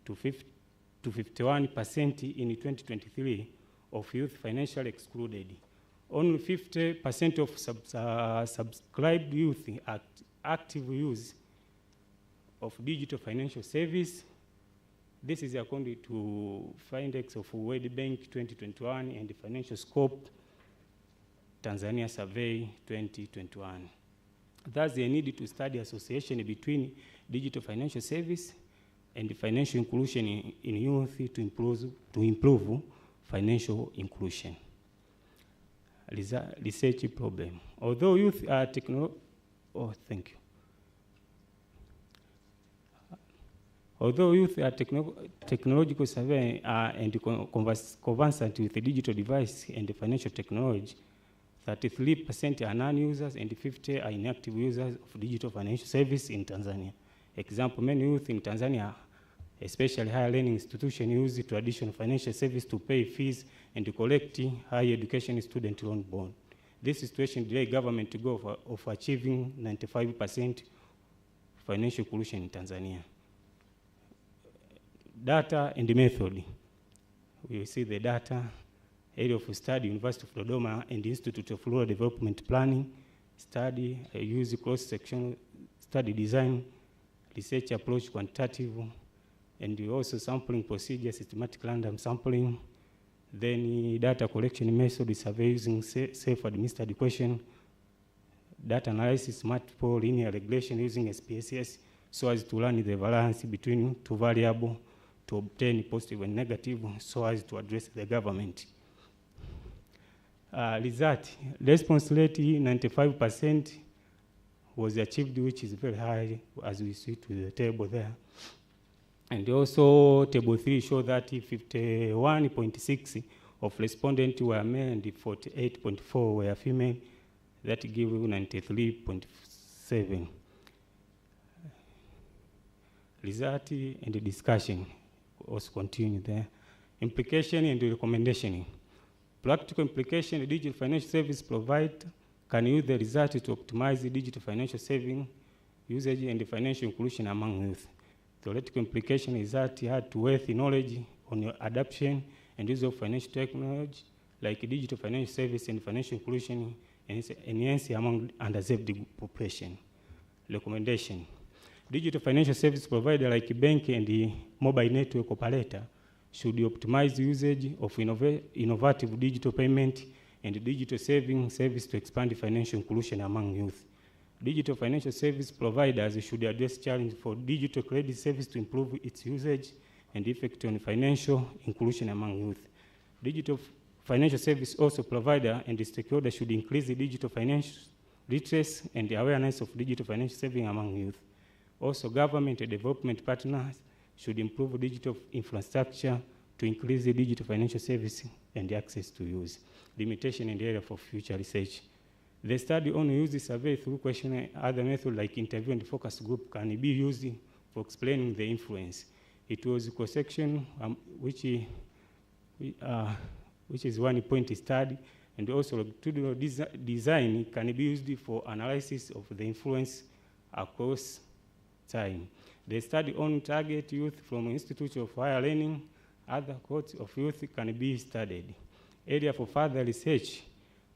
to 51% in 2023 of youth financially excluded. Only 50% of subscribed youth active use of digital financial service. This is according to findings of World Bank 2021 and the Financial Scope Tanzania Survey 2021. Thus, there need to study association between digital financial service and the financial inclusion in youth to improve financial inclusion. Research problem. Although youth are Although youth are technological savvy and conversant with the digital device and the financial technology, 33% are non-users and 50% are inactive users of digital financial service in Tanzania. Example, many youth in Tanzania, especially higher learning institutions, use traditional financial service to pay fees and to collect higher education student loan bond. This situation delays government to go of achieving 95% financial inclusion in Tanzania. Data and the method. We see the data, area of study, University of Dodoma and the Institute of Rural Development Planning, study, use cross-sectional study design, research approach, quantitative, and also sampling procedure, systematic random sampling, then data collection method, survey using self-administered question, data analysis, multiple linear regression using SPSS, so as to learn the variance between two variables to obtain positive and negative, so as to address the government. Result, response rate 95% was achieved, which is very high, as we see to the table there. And also table 3 shows that 51.6 of respondents were male and 48.4 were female. That gives you 93.7. Result and the discussion also continue there. Implication and the recommendation. Practical implication, the digital financial service provider can use the result to optimize the digital financial saving usage and the financial inclusion among youth. Theoretical implication is that you have to wealth knowledge on your adoption and use of financial technology like digital financial service and financial inclusion and enhance among underserved population. Recommendation. Digital financial service provider like bank and the mobile network operator should optimize the usage of innovative digital payment and digital saving service to expand financial inclusion among youth. Digital financial service providers should address challenge for digital credit service to improve its usage and effect on financial inclusion among youth. Digital financial service also provider and the stakeholder should increase the digital financial literacy and the awareness of digital financial saving among youth. Also, government and development partners should improve digital infrastructure to increase the digital financial service and the access to use. Limitation in the area for future research. The study only uses survey through questionnaire. Other methods like interview and focus group can be used for explaining the influence. It was cross-section, which is one point study, and also longitudinal design can be used for analysis of the influence across time. The study on target youth from Institute of Higher Learning. Other cohorts of youth can be studied. Area for further research,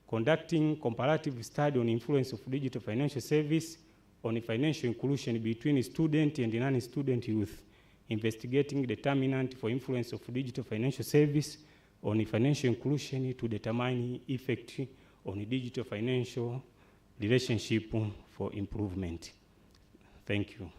conducting comparative study on influence of digital financial service on financial inclusion between student and non-student youth, investigating determinant for influence of digital financial service on financial inclusion to determine effect on digital financial relationship for improvement. Thank you.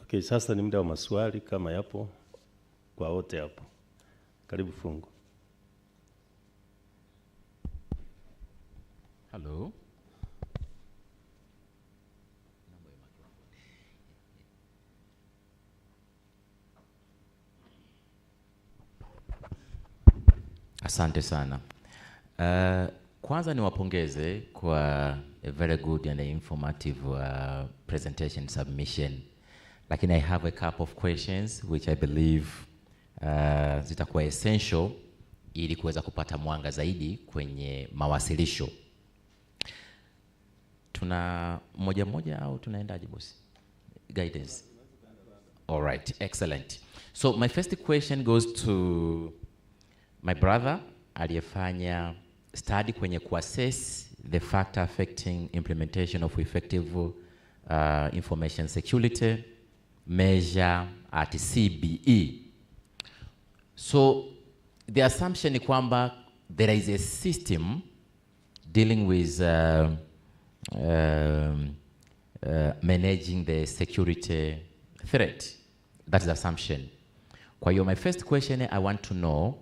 Okay, sasa ni muda wa maswali kama yapo kwa wote hapo. Karibu Fungu. Hello. Asante sana. Kwanza niwapongeze kwa a very good and informative presentation submission. Lakini I have a couple of questions which I believe zitakuwa essential ili kuweza kupata mwanga zaidi kwenye mawasilisho. Tuna moja au tunaendaje bosi? Guidance. All right, excellent. So my first question goes to my brother aliyefanya study kwenye kuassess the factor affecting implementation of effective information security measure at CBE. So the assumption ni kwamba there is a system dealing with managing the security threat. That's the assumption. Kwa hiyo my first question, I want to know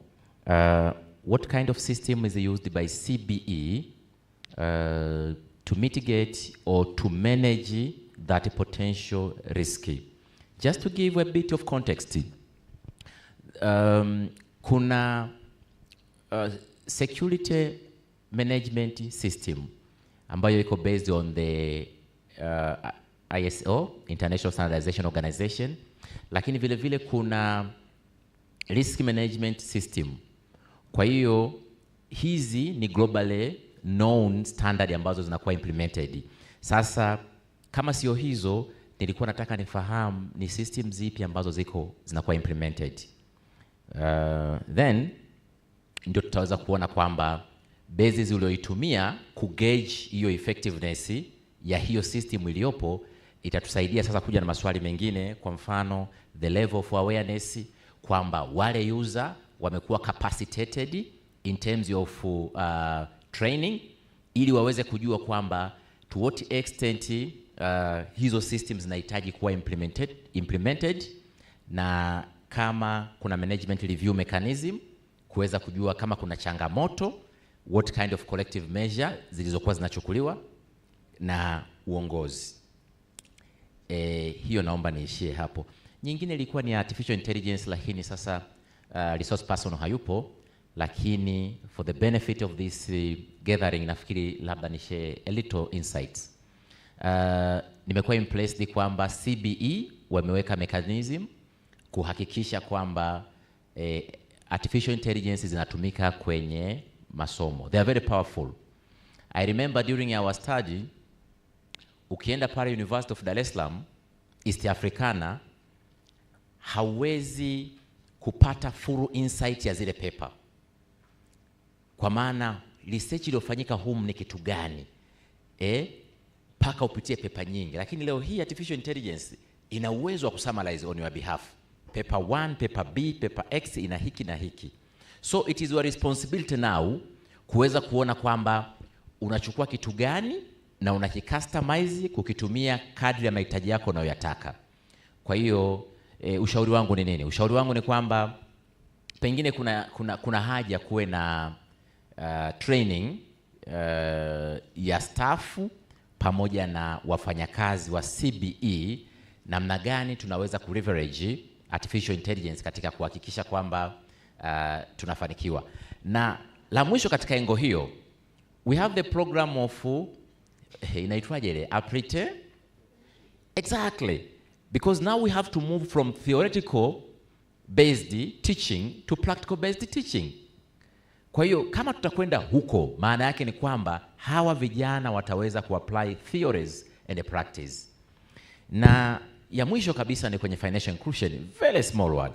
what kind of system is used by CBE to mitigate or to manage that potential risk. Just to give a bit of context, kuna security management system ambayo iko based on the ISO, International Standardization Organization, lakini vile vile kuna risk management system. Kwa hiyo hizi ni globally known standard ambazo zinakuwa implemented. Sasa kama sio hizo, nilikuwa nataka nifahamu ni system zipi ambazo zinakuwa implemented. Then ndio tutaweza kuona kwamba basis ulioitumia kugauge hiyo effectiveness ya hiyo system iliyopo itatusaidia sasa kuja na maswali mengine, kwa mfano the level of awareness, kwamba wale user wamekuwa capacitated in terms of training ili waweze kujua kwamba to what extent hizo systems zinahitaji kuwa implemented, na kama kuna management review mechanism kuweza kujua kama kuna changamoto, what kind of collective measure zilizokuwa zinachukuliwa na uongozi. Hiyo naomba niishie hapo. Nyingine ilikuwa ni artificial intelligence, lakini sasa resource person hayupo, lakini for the benefit of this gathering nafikiri labda nishare a little insights. Nimekuwa impressed kwamba CBE wameweka mechanism kuhakikisha kwamba artificial intelligence zinatumika kwenye masomo. They are very powerful. I remember during our study, ukienda pale University of Dar es Salaam, East Africana, hauwezi kupata full insight ya zile paper. Kwa maana research iliyofanyika humu ni kitu gani? Paka upitie paper nyingi. Lakini leo hii artificial intelligence ina uwezo wa kusummarize on your behalf. Paper 1, paper B, paper X ina hiki na hiki. So it is your responsibility now kuweza kuona kwamba unachukua kitu gani na unakicustomize kukitumia kadri ya mahitaji yako unayoyataka. Kwa hiyo ushauri wangu ni nini? Ushauri wangu ni kwamba pengine kuna haja kuwe na training ya staff pamoja na wafanyakazi wa CBE, namna gani tunaweza kuleverage artificial intelligence katika kuhakikisha kwamba tunafanikiwa. Na la mwisho katika engo hiyo, we have the program of inaitwaje ile aprete. Exactly, because now we have to move from theoretical based teaching to practical based teaching. Kwa hiyo kama tutakwenda huko, maana yake ni kwamba hawa vijana wataweza kuapply theories and practice. Na ya mwisho kabisa ni kwenye financial inclusion, very small one.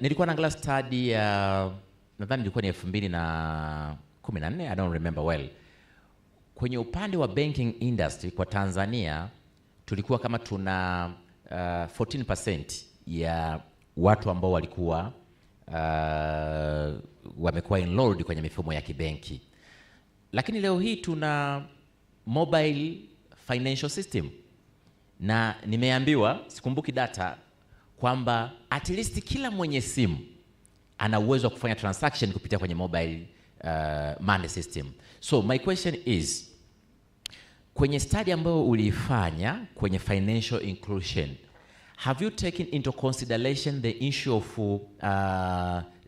Nilikuwa naangalia study ya nadhani ilikuwa ni 2014, I don't remember well. Kwenye upande wa banking industry kwa Tanzania tulikuwa kama tuna 14% ya watu ambao walikuwa wamekuwa enrolled kwenye mifumo ya kibenki. Lakini leo hii tuna mobile financial system, na nimeambiwa, sikumbuki data, kwamba at least kila mwenye simu ana uwezo wa kufanya transaction kupitia kwenye mobile money system. So my question is, kwenye study ambayo ulifanya kwenye financial inclusion, have you taken into consideration the issue of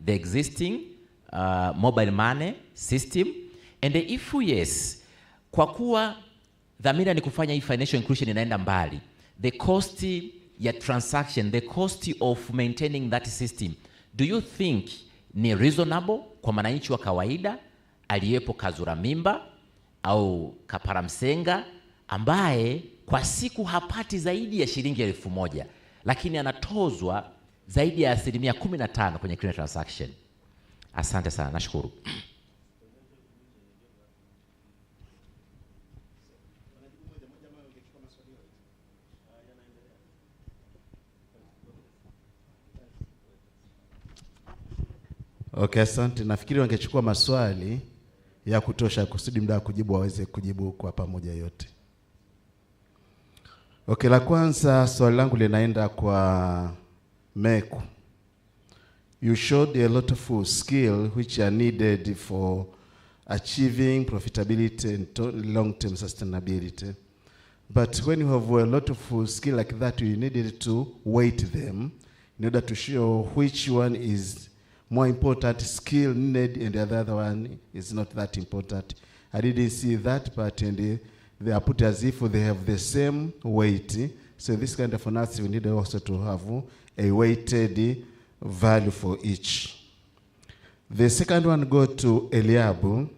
the existing mobile money system? And if yes, kwa kuwa dhamira ni kufanya hii financial inclusion inaenda mbali, the cost ya transaction, the cost of maintaining that system, do you think ni reasonable kwa mwananchi wa kawaida aliyepo Kazura Mimba au Kaparamsenga ambaye kwa siku hapati zaidi ya shilingi 1,000 lakini anatozwa zaidi ya 15% kwenye clearing transaction? Asante sana, nashukuru. Okay, asante. Nafikiri wangechukua maswali ya kutosha kusudi muda wa kujibu waweze kujibu kwa pamoja yote. Okay, la kwanza swali langu linaenda kwa Meku. You showed a lot of skill which are needed for achieving profitability and long-term sustainability. But when you have a lot of skill like that, you needed to weight them in order to show which one is more important skill needed and the other one is not that important. I didn't see that part, and they are put as if they have the same weight. So this kind of analysis, we need also to have a weighted value for each. The second one go to Eliabu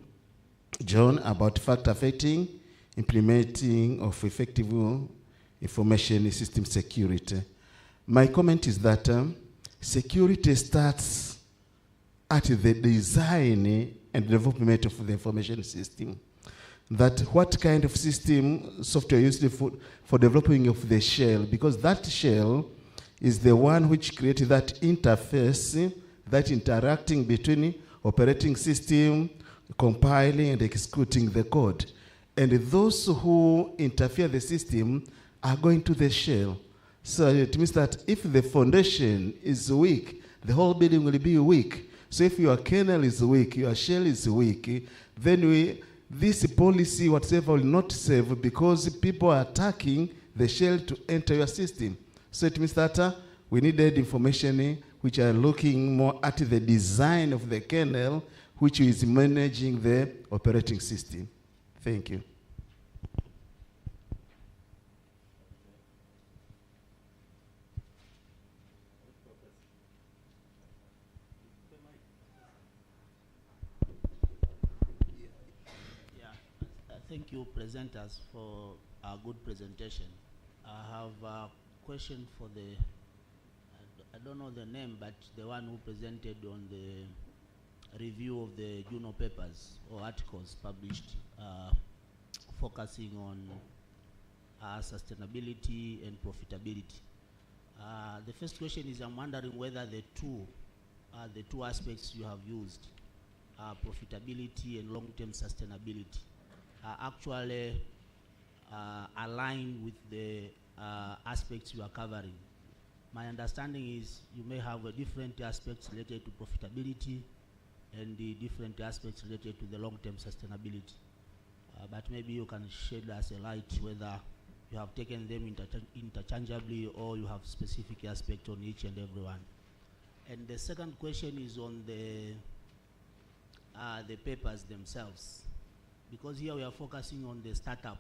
John about factor affecting implementing of effective information system security. My comment is that security starts at the design and development of the information system. That what kind of system software used for developing of the shell, because that shell is the one which creates that interface, that interacting between operating system, compiling and executing the code. And those who interfere the system are going to the shell. So it means that if the foundation is weak, the whole building will be weak. So if your kernel is weak, your shell is weak, then this policy, whatever, will not save because people are attacking the shell to enter your system. So it means that we needed information which are looking more at the design of the kernel, which is managing the operating system. Thank you. Thank you, presenters, for a good presentation. I have a question for I don't know the name, but the one who presented on the review of the journal papers or articles published focusing on sustainability and profitability. The first question is, I'm wondering whether the two aspects you have used, profitability and long-term sustainability, actually align with the aspects you are covering. My understanding is you may have different aspects related to profitability and the different aspects related to the long-term sustainability. But maybe you can shed us a light whether you have taken them interchangeably or you have specific aspects on each and every one. And the second question is on the papers themselves. Because here we are focusing on the startup,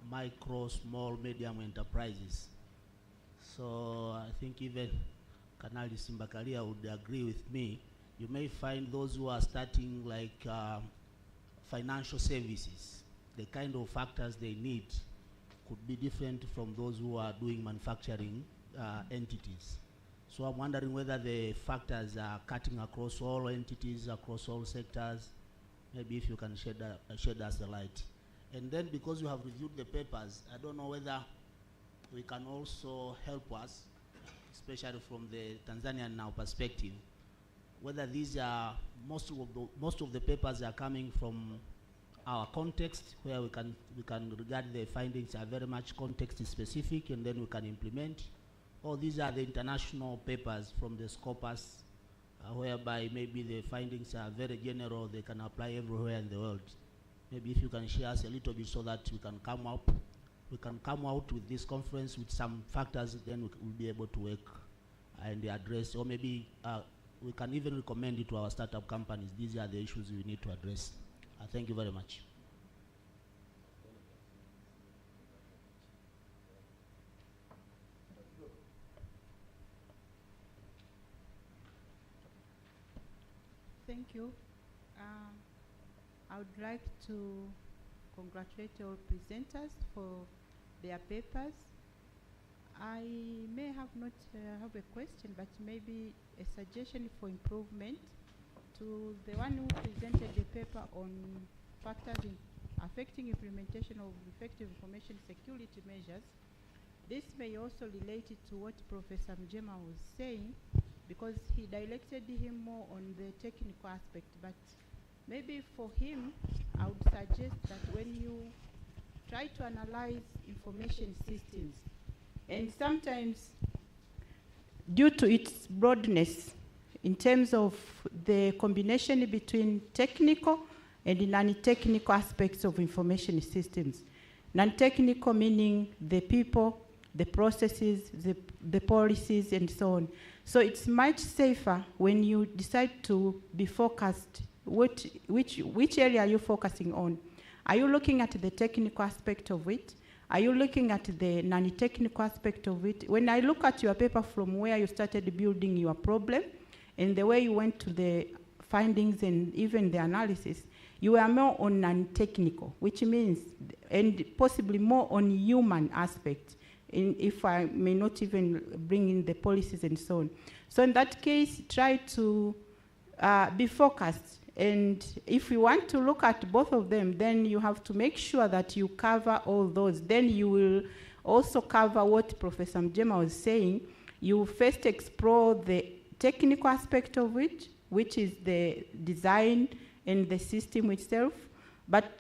micro, small, medium enterprises. So I think even Kanali Simbakalia would agree with me. You may find those who are starting like financial services, the kind of factors they need could be different from those who are doing manufacturing entities. So I'm wondering whether the factors are cutting across all entities, across all sectors. Maybe if you can shed us a light. And then because you have reviewed the papers, I don't know whether we can also help us, especially from the Tanzanian now perspective, whether these are, most of the papers are coming from our context, where we can regard the findings are very much context specific and then we can implement, or these are the international papers from the Scopus, whereby maybe the findings are very general, they can apply everywhere in the world. Maybe if you can share us a little bit so that we can come up we can come out with this conference with some factors, then we'll be able to work and address, or maybe we can even recommend it to our startup companies. These are the issues we need to address. Thank you very much. Thank you. I would like to congratulate all presenters for their papers. I may have not have a question, but maybe a suggestion for improvement to the one who presented the paper on factors affecting implementation of effective information security measures. This may also relate it to what Professor Mjema was saying, because he directed him more on the technical aspect, but maybe for him, I would suggest that when you try to analyze information systems, and sometimes due to its broadness in terms of the combination between technical and non-technical aspects of information systems. Non-technical meaning the people, the processes, the policies, and so on. So it's much safer when you decide to be focused, which area are you focusing on? Are you looking at the technical aspect of it? Are you looking at the non-technical aspect of it? When I look at your paper from where you started building your problem and the way you went to the findings and even the analysis, you were more on non-technical, which means, and possibly more on human aspect, if I may not even bring in the policies and so on. So in that case, try to be focused. And if you want to look at both of them, then you have to make sure that you cover all those. Then you will also cover what Professor Mjema was saying. You first explore the technical aspect of it, which is the design and the system itself. But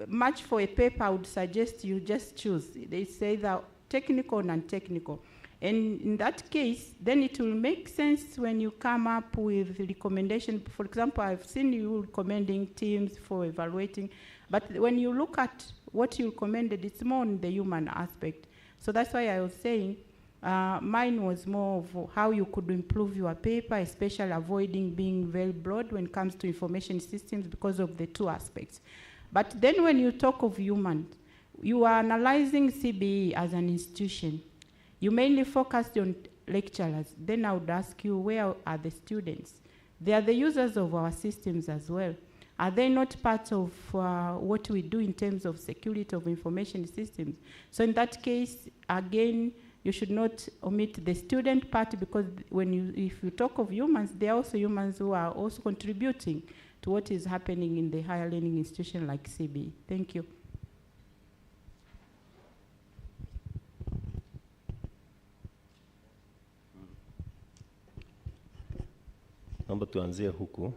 much for a paper, I would suggest you just choose. They say that technical and non-technical. And in that case, then it will make sense when you come up with recommendation. For example, I've seen you recommending teams for evaluating, but when you look at what you recommended, it's more on the human aspect. So that's why I was saying mine was more of how you could improve your paper, especially avoiding being very broad when it comes to information systems because of the two aspects. But then when you talk of human, you are analyzing CBE as an institution. You mainly focused on lecturers. Then I would ask you, where are the students? They are the users of our systems as well. Are they not part of what we do in terms of security of information systems? So in that case, again, you should not omit the student part, because if you talk of humans, they are also humans who are also contributing to what is happening in the higher learning institution like CBE. Thank you. Naomba tuanzie huku.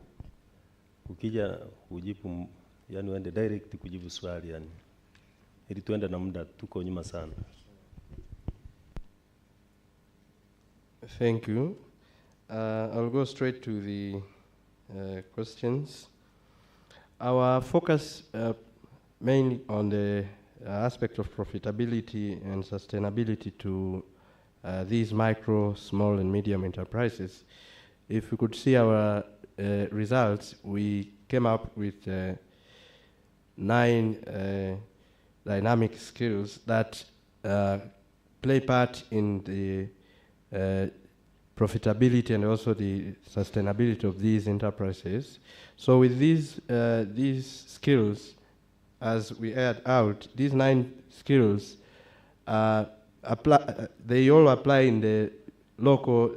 Ukija kujibu, yani uende direct kujibu swali yani. Ili tuende na muda, tuko nyuma sana. Thank you. I'll go straight to the questions. Our focus mainly on the aspect of profitability and sustainability to these micro, small, and medium enterprises. If we could see our results, we came up with 9 dynamic skills that play part in the profitability and also the sustainability of these enterprises. So with these skills, as we add out, these 9 skills, they all apply in the local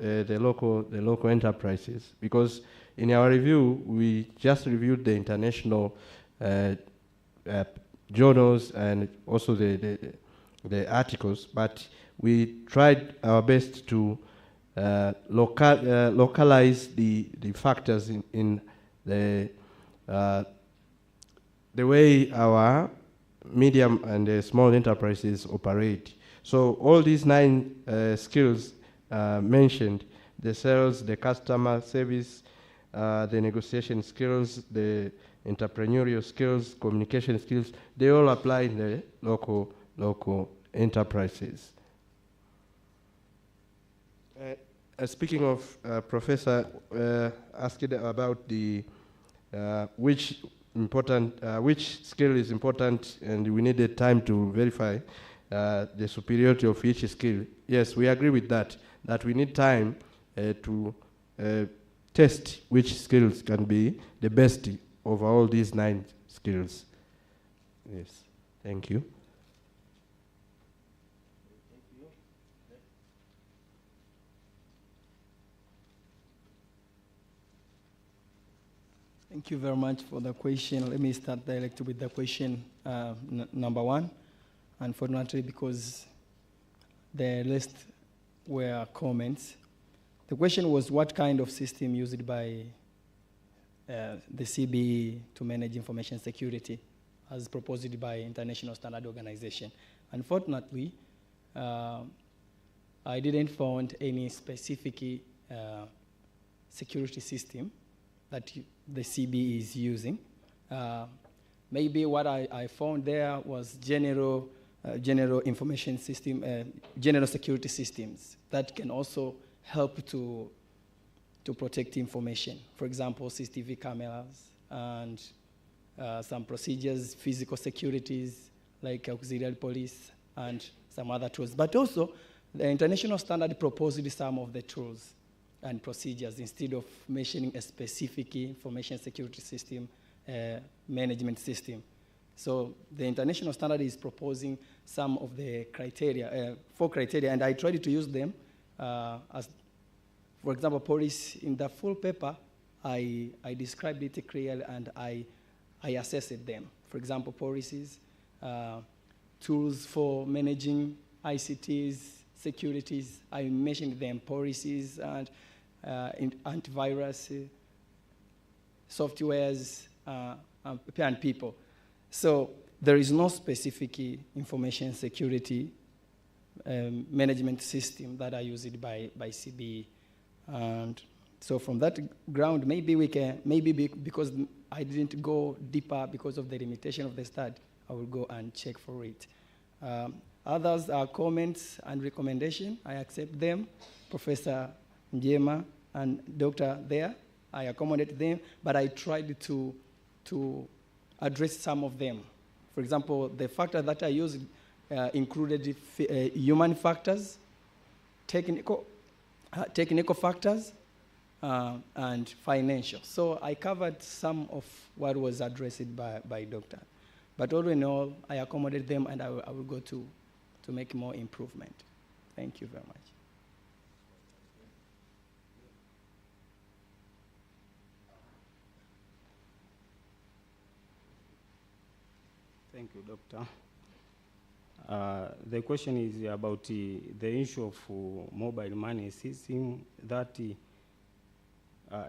enterprises, because in our review we just reviewed the international journals and also the articles, but we tried our best to localize the factors in the way our medium and small enterprises operate. So all these 9 skills mentioned, the sales, the customer service, the negotiation skills, the entrepreneurial skills, communication skills, they all apply in the local local enterprises. Speaking of, Professor asked about the which skill is important, and we needed time to verify the superiority of each skill. Yes, we agree with that, that we need time to test which skills can be the best of all these 9 skills. Yes, thank you. Thank you very much for the question. Let me start directly with the question number 1. Unfortunately, because the rest were comments. The question was what kind of system used by the CBE to manage information security as proposed by International Standard Organization. Unfortunately, I didn't find any specific security system that the CBE is using. Maybe what I found there was general information system, general security systems that can also help to protect information. For example, CCTV cameras and some procedures, physical securities like auxiliary police and some other tools. But also, the international standard proposed some of the tools and procedures instead of mentioning a specific information security system management system. So the international standard is proposing some of the criteria, 4 criteria, and I tried to use them as, for example, police. In the full paper, I described it clearly and I assessed them. For example, policies, tools for managing ICTs, securities, I mentioned them, policies and antivirus, softwares, and people. So there is no specific information security management system that are used by CBE. And so from that ground, maybe we can, because I didn't go deeper because of the limitation of the study, I will go and check for it. Others are comments and recommendation. I accept them. Professor Njema and Dr. there, I accommodate them, but I tried to address some of them. For example, the factor that I used included human factors, technical factors, and financial. So I covered some of what was addressed by Doctor. But all in all, I accommodate them, and I will go to make more improvement. Thank you very much. Thank you, Doctor. The question is about the issue of mobile money system that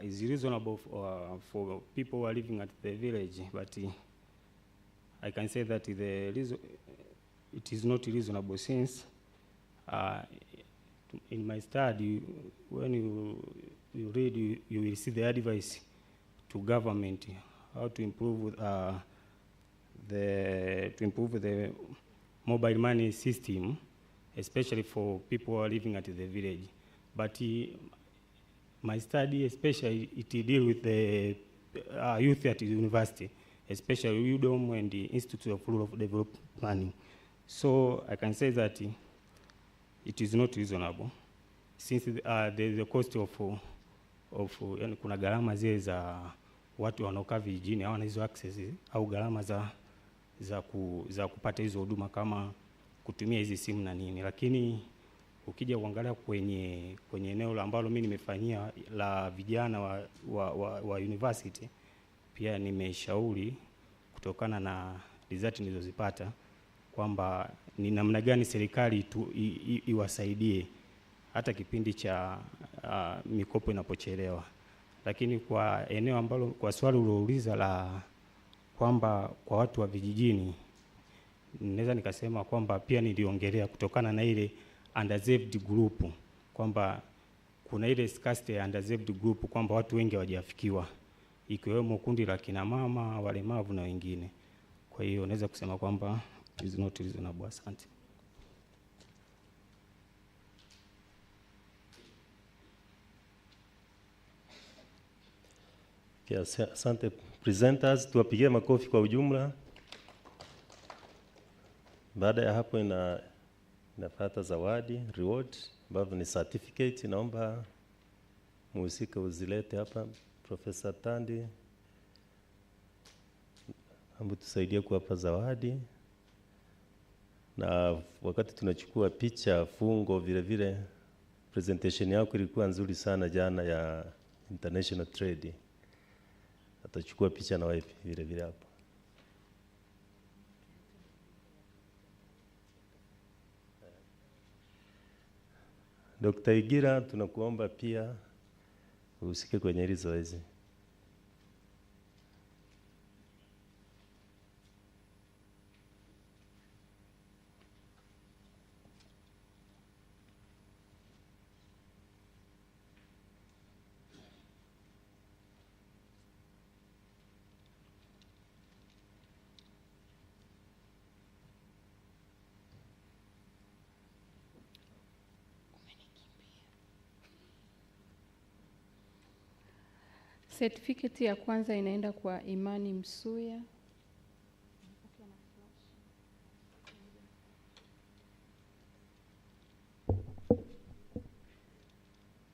is reasonable for people who are living at the village, but I can say that it is not reasonable since in my study, when you read, you will see the advice to government how to improve the mobile money system, especially for people who are living at the village. But my study, especially, it deals with the youth at the university, especially Dodoma and the Institute of Rural Development Planning. So I can say that it is not reasonable, since the cost of kuna gharama zile za watu wanaokaa vijijini hawana hizo access au gharama za kupata hizo huduma kama kutumia hizi simu na nini. Lakini ukija kuangalia kwenye eneo ambalo mimi nimefanyia la vijana wa university, pia nimeshauri kutokana na result nilizozipata kwamba ni namna gani serikali iwasaidie hata kipindi cha mikopo inapochelewa. Lakini kwa eneo ambalo, kwa swali uliouliza la kwamba kwa watu wa vijijini, naweza nikasema kwamba pia niliongelea kutokana na ile underserved group, kwamba kuna ile scarcity ya underserved group, kwamba watu wengi hawajafikiwa, ikiwemo kundi la kina mama, walemavu na wengine. Kwa hiyo naweza kusema kwamba is not reasonable. Asante. Asante presenters, tuwapigie makofi kwa ujumla. Baada ya hapo inafuata zawadi, reward, ambavyo ni certificate. Naomba muhusika uzilete hapa. Professor Tandi, ambu tusaidie kuwapa zawadi. Na wakati tunachukua picha fungo vile vile, presentation yako ilikuwa nzuri sana jana ya international trade. Atachukua picha na wewe vile vile hapo. Dr. Igira, tunakuomba pia uhusike kwenye hili zoezi. Certificate ya kwanza inaenda kwa Imani Msuya.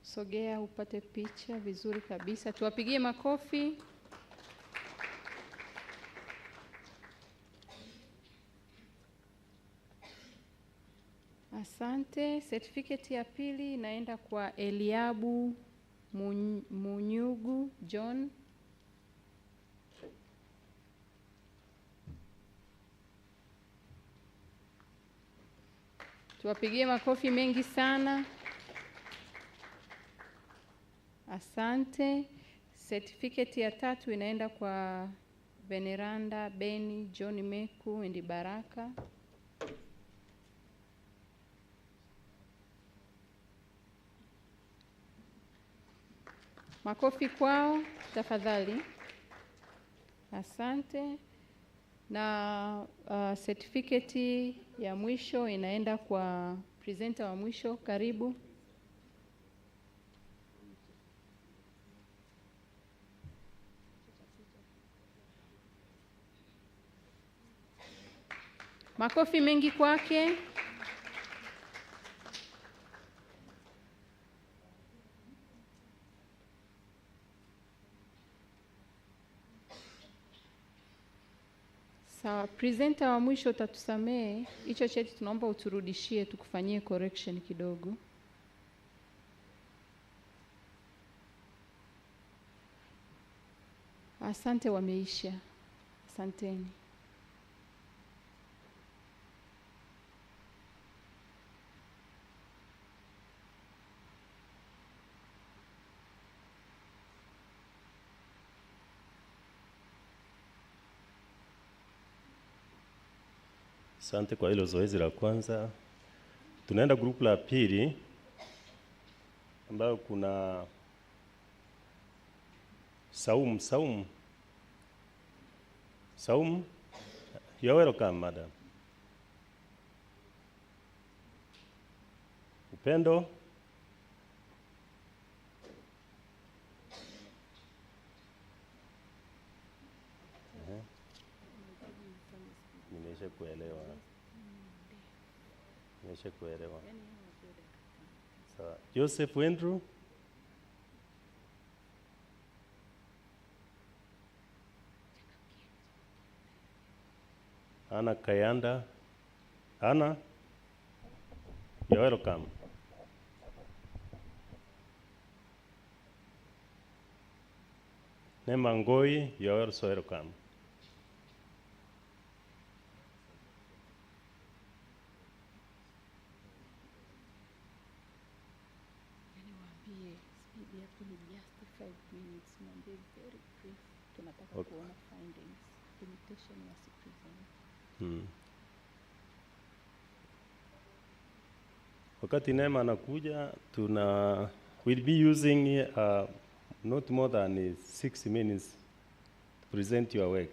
Sogea upate picha vizuri kabisa. Tuwapigie makofi. Asante. Certificate ya pili inaenda kwa Eliabu Munyugu John. Tuwapigie makofi mengi sana. Asante. Certificate ya tatu inaenda kwa Veneranda Beni John Meku and Baraka. Makofi kwao tafadhali. Asante. Na certificate ya mwisho inaenda kwa presenter wa mwisho. Karibu. Makofi mengi kwake. Sawa, presenter wa mwisho utatusamee. Hicho cheti tunaomba uturudishie tukufanyie correction kidogo. Asante, wameisha. Asanteni. Asante kwa hilo zoezi la kwanza. Tunaenda grupu la pili ambayo kuna Saum. You are welcome, madam. Upendo. Nimesha kuelewa. Sawa. Joseph Andrew. Ana Kayanda. Ana, you're welcome. Nemangoi, you're also welcome. Wakati Neema anakuja, we'll be using not more than 6 minutes to present your work.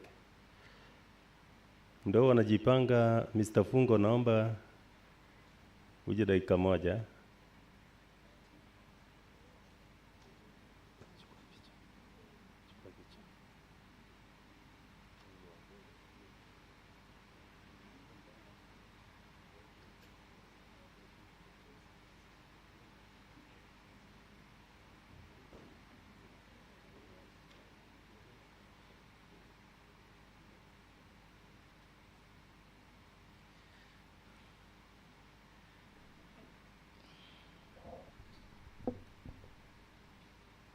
Ndo wanajipanga. Mr. Fungo, naomba uje dakika moja.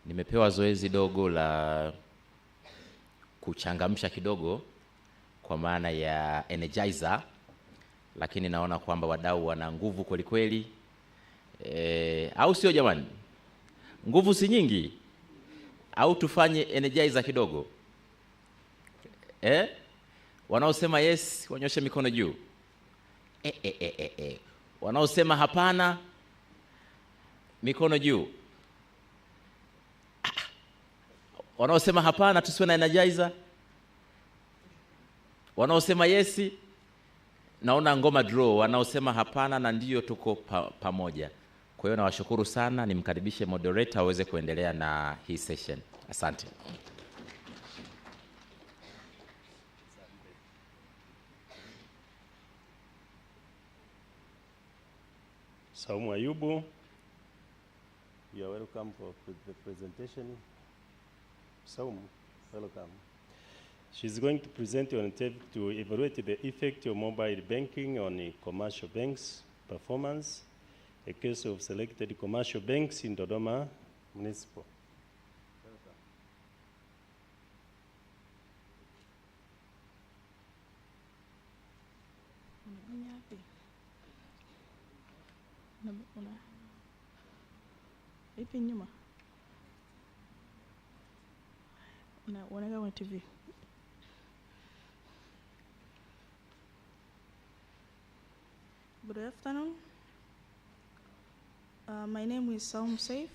Nimepewa zoezi dogo la kuchangamsha kidogo kwa maana ya energizer, lakini naona kwamba wadau wana nguvu kweli kweli. Au sio jamani? Nguvu si nyingi? Au tufanye energizer kidogo? Wanaosema yes wanyoshe mikono juu. Wanaosema hapana mikono juu. Wanaosema hapana tusiwe na energizer. Wanaosema yes, naona ngoma draw. Wanaosema hapana na ndio tuko pamoja. Kwa hiyo nawashukuru sana, nimkaribishe moderator aweze kuendelea na hii session. Asante. Saumu Ayubu, you are welcome for the presentation. Saumu, welcome. She's going to present on to evaluate the effect of mobile banking on commercial banks' performance, a case of selected commercial banks in Dodoma Municipal. Ipi nyuma? Unaona kwenye TV. Good afternoon. My name is Saum Saif,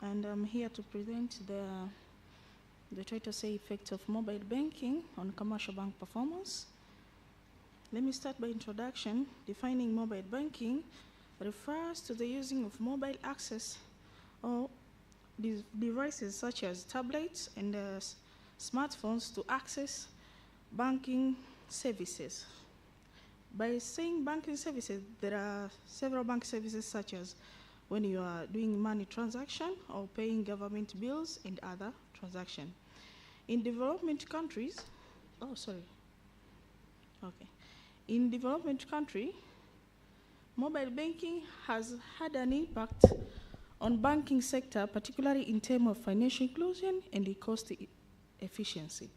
and I'm here to present the title say effect of mobile banking on commercial bank performance. Let me start by introduction. Defining mobile banking refers to the using of mobile access or devices such as tablets and smartphones to access banking services. By saying banking services, there are several bank services such as when you are doing money transaction or paying government bills and other transactions. In development countries, in development country, mobile banking has had an impact on banking sector, particularly in terms of financial inclusion and the cost efficiency.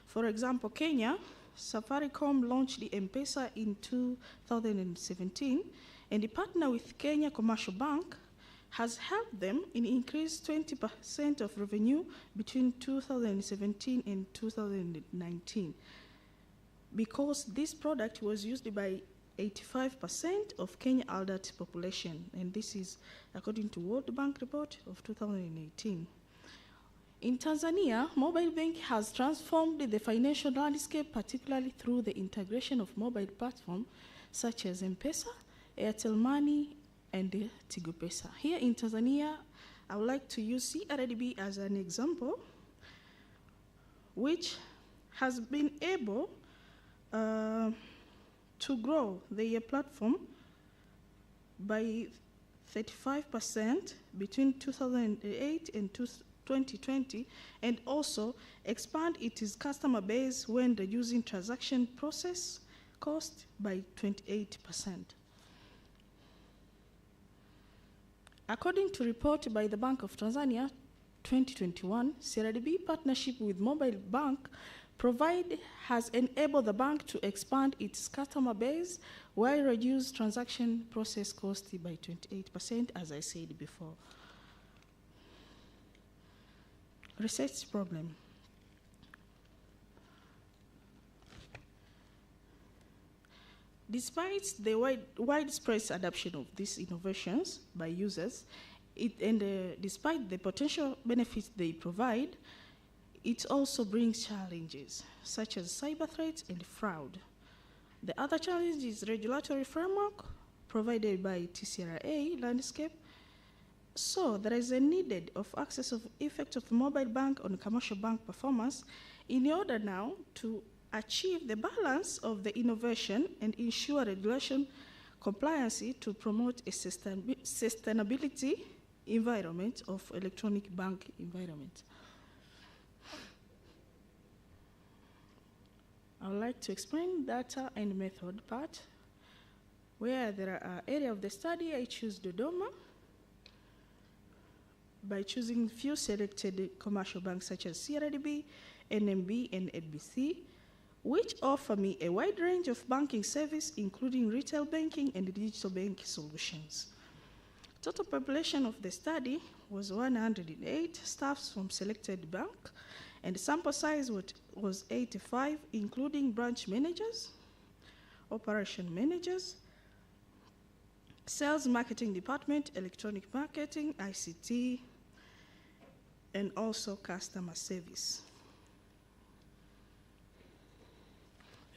For example, Kenya, Safaricom launched the M-Pesa in 2017, and the partner with Kenya Commercial Bank has helped them in increase 20% of revenue between 2017 and 2019, because this product was used by 85% of Kenya adult population, and this is according to World Bank report of 2018. In Tanzania, mobile bank has transformed the financial landscape, particularly through the integration of mobile platforms such as M-Pesa, Airtel Money, and Tigo Pesa. Here in Tanzania, I would like to use CRDB as an example, which has been able to grow their platform by 35% between 2008 and 2020, and also expand its customer base when reducing transaction process cost by 28%. According to report by the Bank of Tanzania 2021, CRDB partnership with mobile bank has enabled the bank to expand its customer base while reduce transaction process cost by 28%, as I said before. Research problem. Despite the widespread adoption of these innovations by users, despite the potential benefits they provide, it also brings challenges such as cyber threats and fraud. The other challenge is regulatory framework provided by TCRA landscape. So there is a needed of access of effect of mobile bank on commercial bank performance in order now to achieve the balance of the innovation and ensure regulation compliance to promote a sustainability environment of electronic bank environment. I would like to explain data and method part. Where there are area of the study, I choose Dodoma by choosing few selected commercial banks such as CRDB, NMB, and NBC, which offer me a wide range of banking service, including retail banking and digital banking solutions. Total population of the study was 108 staffs from selected bank, and sample size was 85, including branch managers, operation managers, sales marketing department, electronic marketing, ICT, and also customer service.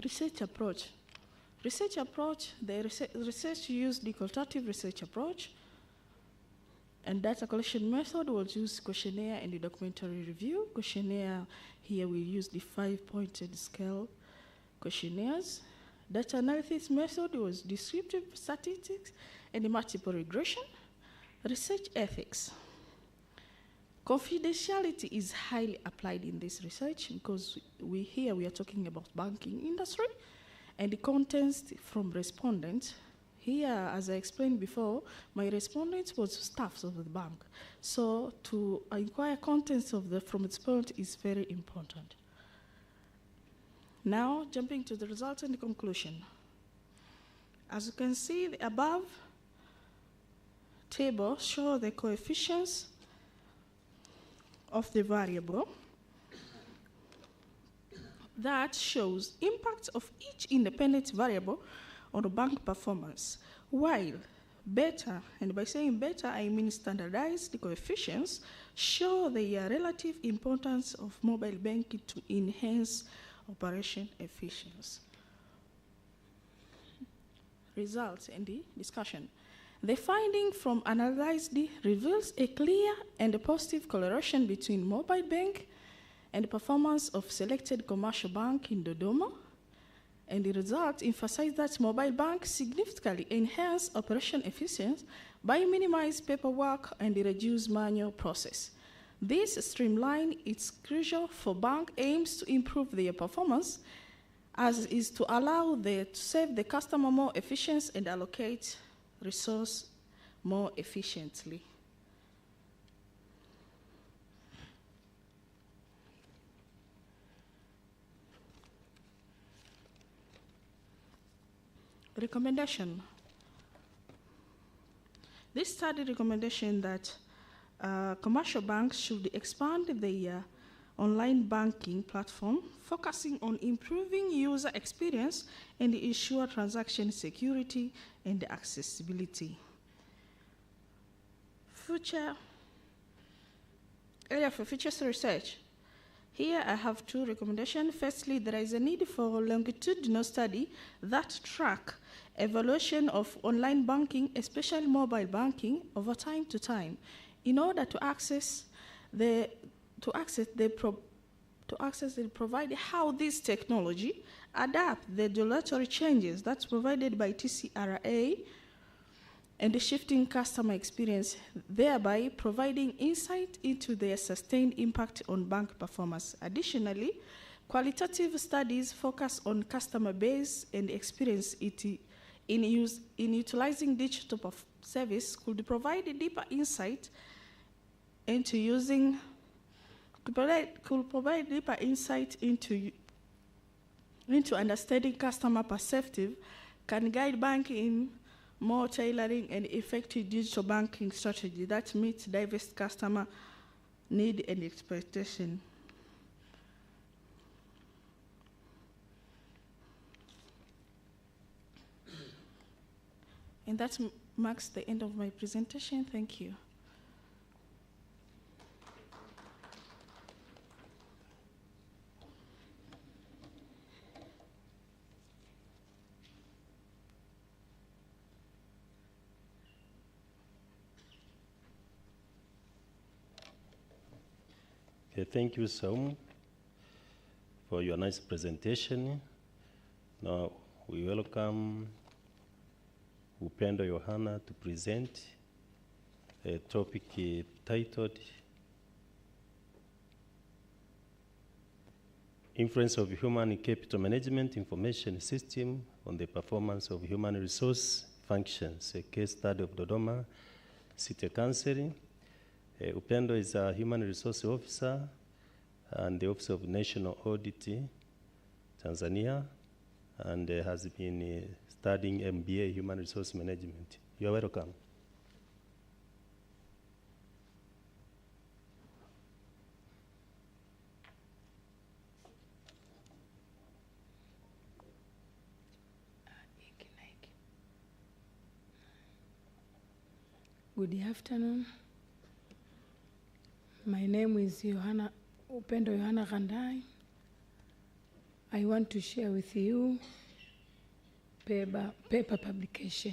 Research approach. Research approach, the research used the qualitative research approach, and data collection method was use questionnaire and the documentary review. Questionnaire, here we use the 5-pointed scale questionnaires. Data analysis method was descriptive statistics and multiple regression. Research ethics. Confidentiality is highly applied in this research because we are talking about banking industry and the contents from respondents. Here, as I explained before, my respondents was staffs of the bank. So to inquire contents from respondent is very important. Now, jumping to the results and the conclusion. As you can see, the above table show the coefficients of the variable that shows impact of each independent variable on the bank performance, while beta, and by saying beta I mean standardized, the coefficients show the relative importance of mobile banking to enhance operation efficiency. Results and the discussion. The finding from analyzed reveals a clear and a positive correlation between mobile bank and the performance of selected commercial bank in Dodoma, and the results emphasize that mobile banks significantly enhance operation efficiency by minimizing paperwork and reduce manual process. This streamline is crucial for bank aims to improve their performance, as is to allow to save the customer more efficiency and allocate resource more efficiently. Recommendation. This study recommendation that commercial banks should expand their online banking platform, focusing on improving user experience and ensure transaction security and accessibility. Area for future research. Here I have two recommendations. Firstly, there is a need for longitudinal study that track evaluation of online banking, especially mobile banking, over time to time, in order to provide how this technology adapt the regulatory changes that's provided by TCRA and the shifting customer experience, thereby providing insight into their sustained impact on bank performance. Additionally, qualitative studies focus on customer base and experience in utilizing digital service could provide a deeper insight into into understanding customer perspective, can guide banking more tailoring and effective digital banking strategy that meets diverse customer need and expectation. And that marks the end of my presentation. Thank you. Okay, thank you, Saum, for your nice presentation. Now we welcome Upendo Yohana to present a topic titled Influence of Human Capital Management Information System on the Performance of Human Resource Functions, a case study of Dodoma City Council. Upendo is a Human Resource Officer and the Office of National Audit, Tanzania, and has been studying MBA, Human Resource Management. You are welcome. Good afternoon. My name is Upendo Yohana Gandai. I want to share with you paper publication.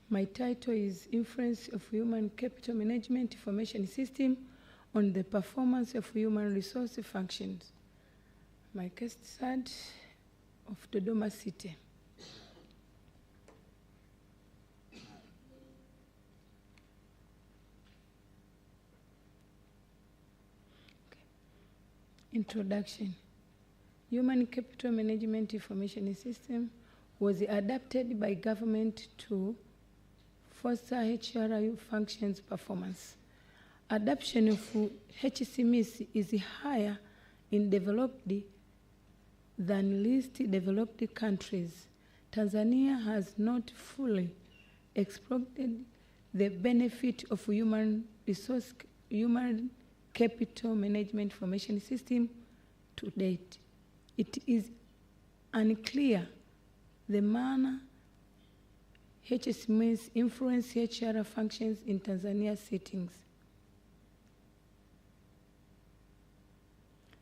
My title is Influence of Human Capital Management Information System on the Performance of Human Resource Functions. My case study of Dodoma City. Introduction. Human Capital Management Information System was adapted by government to foster HRI functions performance. Adoption of HCMIS is higher in developed than least developed countries. Tanzania has not fully exploited the benefit of human capital management information system to date. It is unclear the manner HCMIS influence HR functions in Tanzania settings.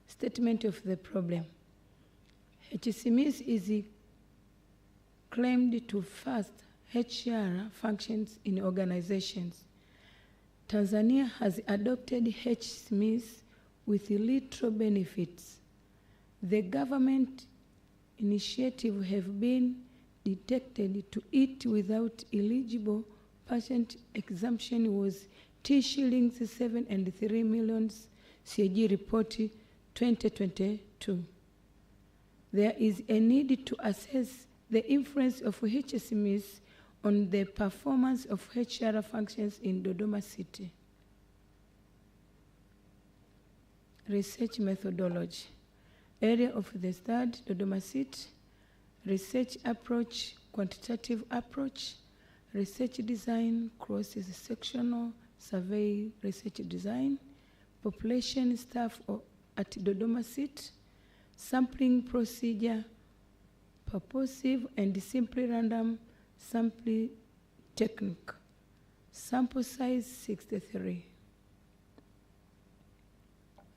Statement of the problem. HCMIS is claimed to first HR functions in organizations. Tanzania has adopted HCMIS with little benefits. The government initiative have been detected to it without eligible patient exemption was T$7 and 3 million CAG report 2022. There is a need to assess the influence of HCMIS on the performance of HR functions in Dodoma City. Research methodology. Area of the study, Dodoma City. Research approach, quantitative approach. Research design, cross-sectional survey research design. Population staff at Dodoma City. Sampling procedure, purposive and simply random sample technique. Sample size 63.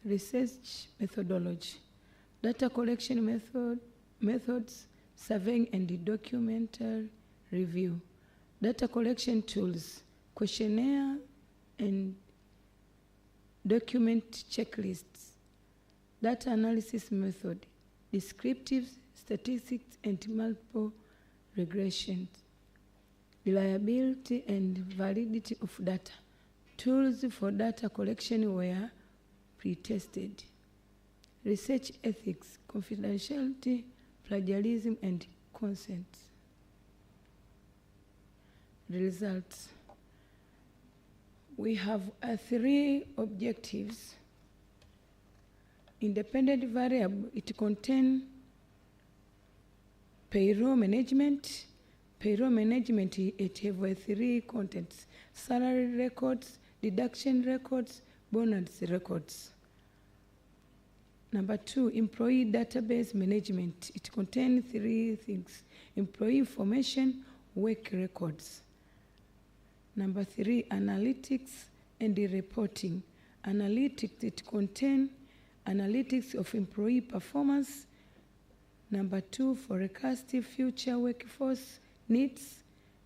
Research methodology. Data collection methods, surveying and documentary review. Data collection tools, questionnaire and document checklists. Data analysis method, descriptive statistics and multiple regressions. Reliability and validity of data. Tools for data collection were pre-tested. Research ethics, confidentiality, plagiarism, and consent. Results. We have 3 objectives. Independent variable, it contains payroll management. Payroll management, it have 3 contents: salary records, deduction records, bonus records. Number 2, employee database management. It contains 3 things: employee information, work records. Number 3, analytics and reporting. Analytics, it contains analytics of employee performance. Number 2, forecast future workforce needs.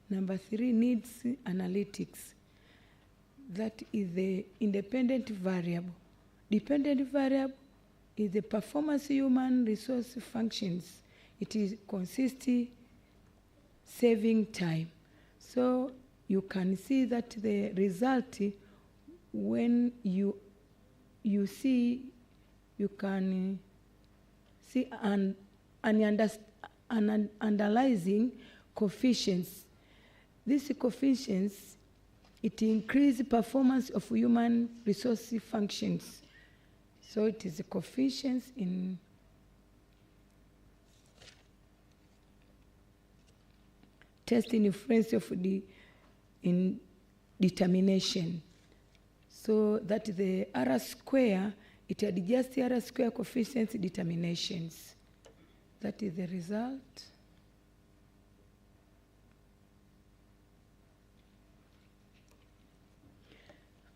Number 3, needs analytics. That is the independent variable. Dependent variable is the performance human resource functions. It is consists saving time. So you can see that the result, when you see, you can see an analyzing coefficients. These coefficients, it increases performance of human resource functions. So it is the coefficients in testing influence of the in determination. So that the R square, it adjusts the R square coefficients determinations. That is the result.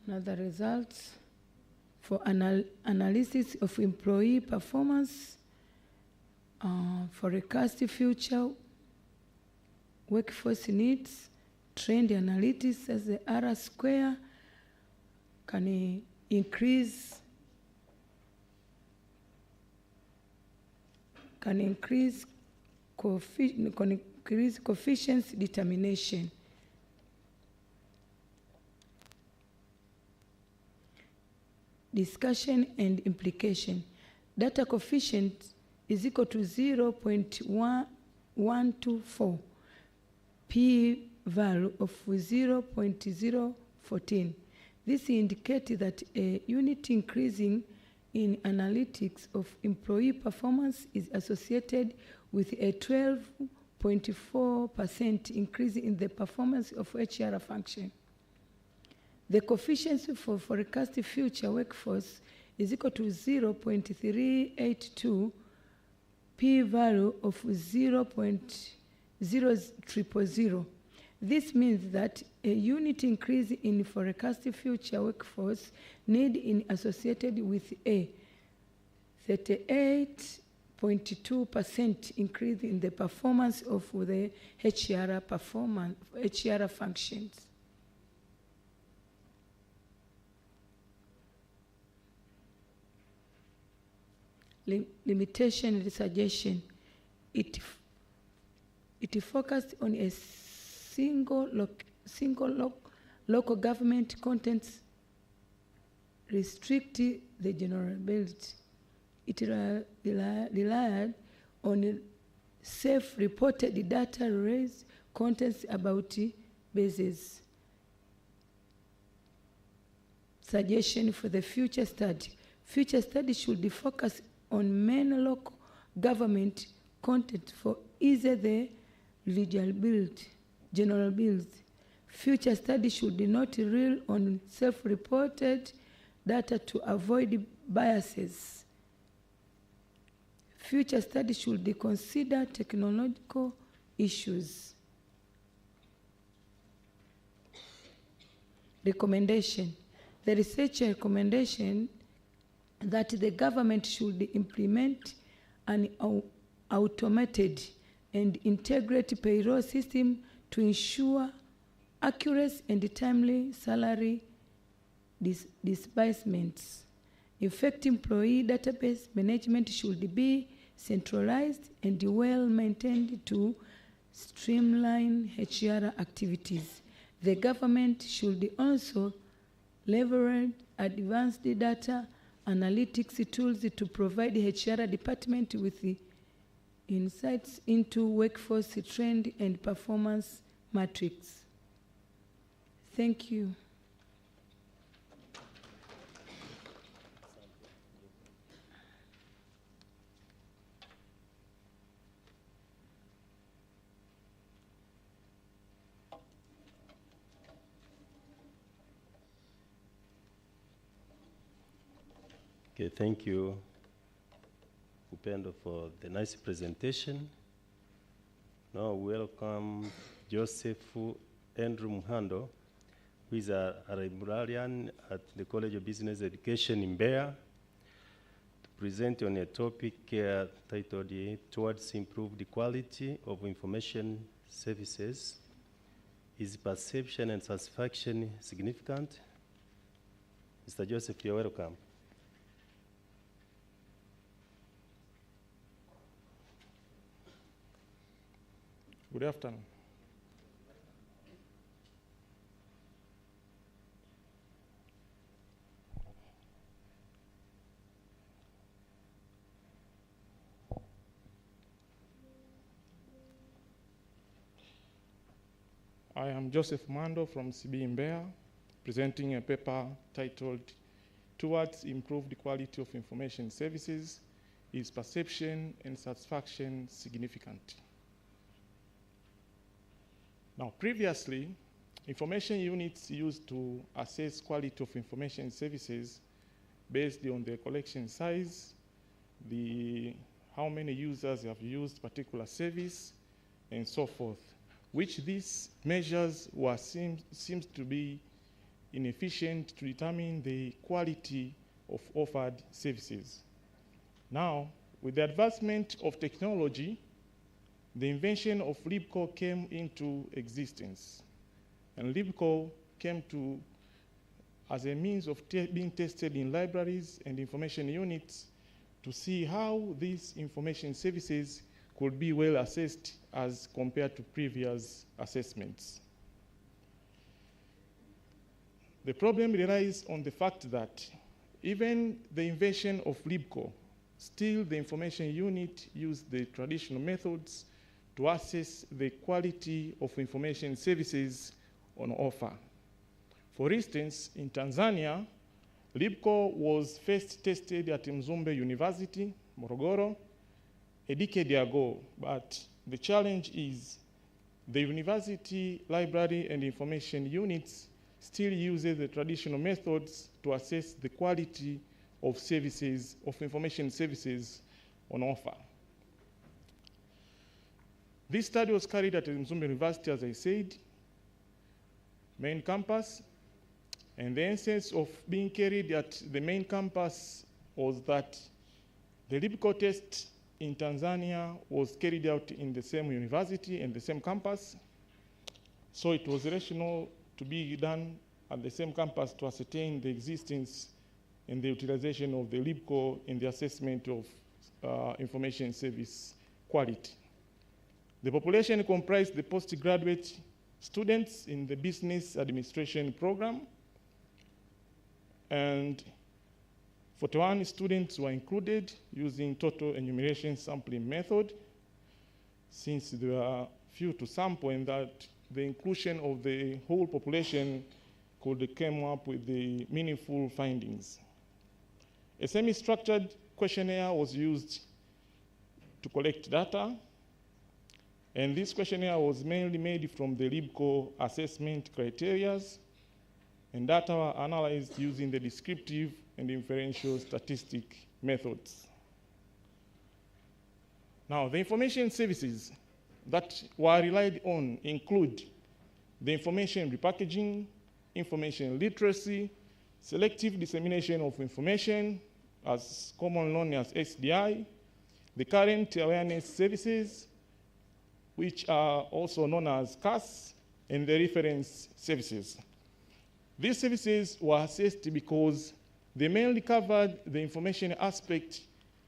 Another results for analysis of employee performance, forecast future workforce needs, trend analytics as the R square can increase coefficients determination. Discussion and implication. Data coefficient is equal to 0.124. P value of 0.014. This indicates that a unit increasing in analytics of employee performance is associated with a 12.4% increase in the performance of HR function. The coefficient for forecast future workforce is equal to 0.382, p-value of 0.0000. This means that a unit increase in forecast future workforce need is associated with a 38.2% increase in the performance of the HR functions. Limitation and suggestion. It focused on a single local government contents, restrict the generality. It relied on self-reported data raise contents about bases. Suggestion for the future study. Future study should focus on main local government content for either the general bills. Future study should not rely on self-reported data to avoid biases. Future study should consider technological issues. Recommendation. The research recommendation that the government should implement an automated and integrated payroll system to ensure accurate and timely salary disbursements. Effective employee database management should be centralized and well maintained to streamline HR activities. The government should also leverage advanced data analytics tools to provide HR department with the insights into workforce trend and performance matrix. Thank you. Okay, thank you, Upendo, for the nice presentation. Now welcome Joseph Andrew Muhando, who is a librarian at the College of Business Education in Mbeya, to present on a topic titled Towards Improved Quality of Information Services. Is perception and satisfaction significant? Mr. Joseph, you're welcome. Good afternoon. I am Joseph Mando from CB Mbeya, presenting a paper titled Towards Improved Quality of Information Services, Is Perception and Satisfaction Significant? Now, previously, information units used to assess quality of information services based on the collection size, how many users have used particular service, and so forth, which these measures seems to be inefficient to determine the quality of offered services. Now, with the advancement of technology, the invention of LibCo came into existence. And LibCo came to as a means of being tested in libraries and information units to see how these information services could be well assessed as compared to previous assessments. The problem relies on the fact that even the invention of LibCo, still the information unit used the traditional methods to assess the quality of information services on offer. For instance, in Tanzania, LibCo was first tested at Mzumbe University, Morogoro, a decade ago, but the challenge is the university library and information units still uses the traditional methods to assess the quality of services, of information services on offer. This study was carried at Mzumbe University, as I said, main campus, and the essence of being carried at the main campus was that the LibCo test in Tanzania was carried out in the same university and the same campus, so it was rational to be done at the same campus to ascertain the existence and the utilization of the LibCo in the assessment of information service quality. The population comprised the postgraduate students in the business administration program, and 41 students were included using total enumeration sampling method, since there are few to sample and that the inclusion of the whole population could come up with the meaningful findings. A semi-structured questionnaire was used to collect data, and this questionnaire was mainly made from the LibCo assessment criteria, and data were analyzed using the descriptive and inferential statistic methods. Now, the information services that were relied on include the information repackaging, information literacy, selective dissemination of information, as commonly known as SDI, the current awareness services, which are also known as KASS, and the reference services. These services were assessed because they mainly covered the information aspect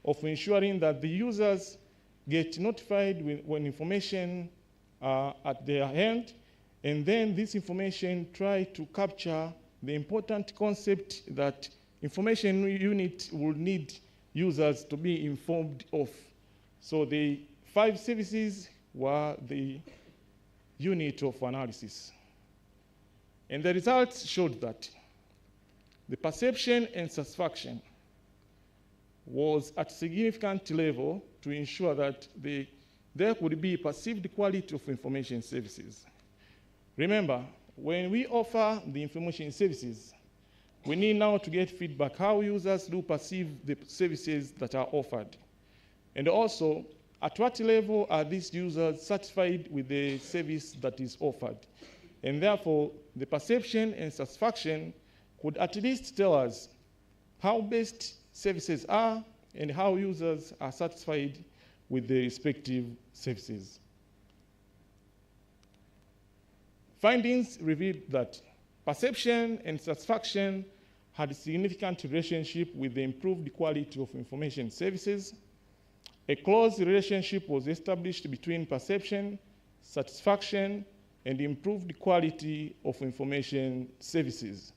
of ensuring that the users get notified when information at their hand, and then this information try to capture the important concept that information unit will need users to be informed of. So the 5 services were the unit of analysis. And the results showed that the perception and satisfaction was at significant level to ensure that there could be perceived quality of information services. Remember, when we offer the information services, we need now to get feedback how users do perceive the services that are offered. And also, at what level are these users satisfied with the service that is offered? And therefore, the perception and satisfaction could at least tell us how best services are and how users are satisfied with the respective services. Findings revealed that perception and satisfaction had a significant relationship with the improved quality of information services. A close relationship was established between perception satisfaction, and improved quality of information services.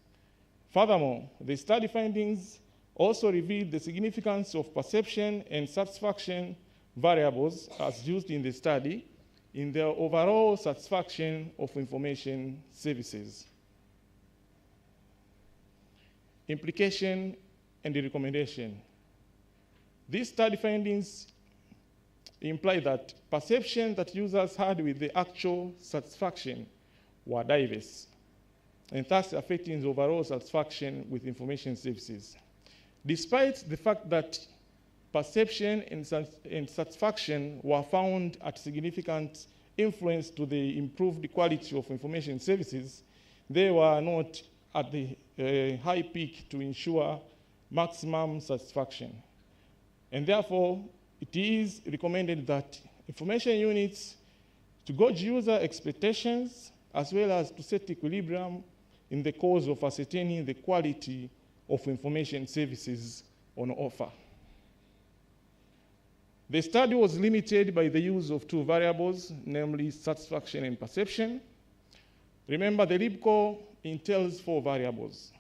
Furthermore, the study findings also revealed the significance of perception and satisfaction variables as used in the study in the overall satisfaction of information services. Implication and the recommendation. These study findings imply that perception that users had with the actual satisfaction were diverse, and thus affecting the overall satisfaction with information services. Despite the fact that perception and satisfaction were found at significant influence to the improved quality of information services, they were not at the high peak to ensure maximum satisfaction. And therefore, it is recommended that information units to gauge user expectations as well as to set equilibrium in the cause of ascertaining the quality of information services on offer. The study was limited by the use of two variables, namely satisfaction and perception. Remember, the LibCo entails four variables.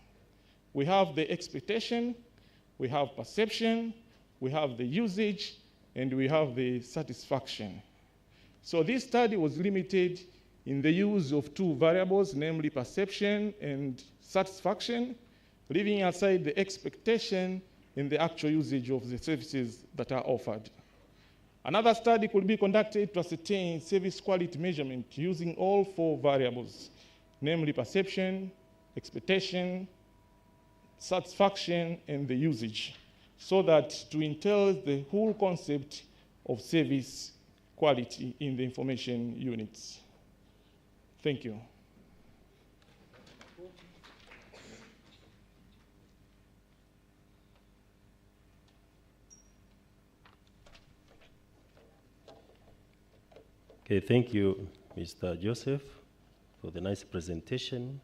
We have the expectation, we have perception, we have the usage, and we have the satisfaction. So this study was limited in the use of two variables, namely perception and satisfaction, leaving aside the expectation and the actual usage of the services that are offered. Another study could be conducted to ascertain service quality measurement using all four variables, namely perception, expectation, satisfaction, and the usage, so that to entail the whole concept of service quality in the information units. Thank you. Okay, thank you, Mr. Joseph, for the nice presentation.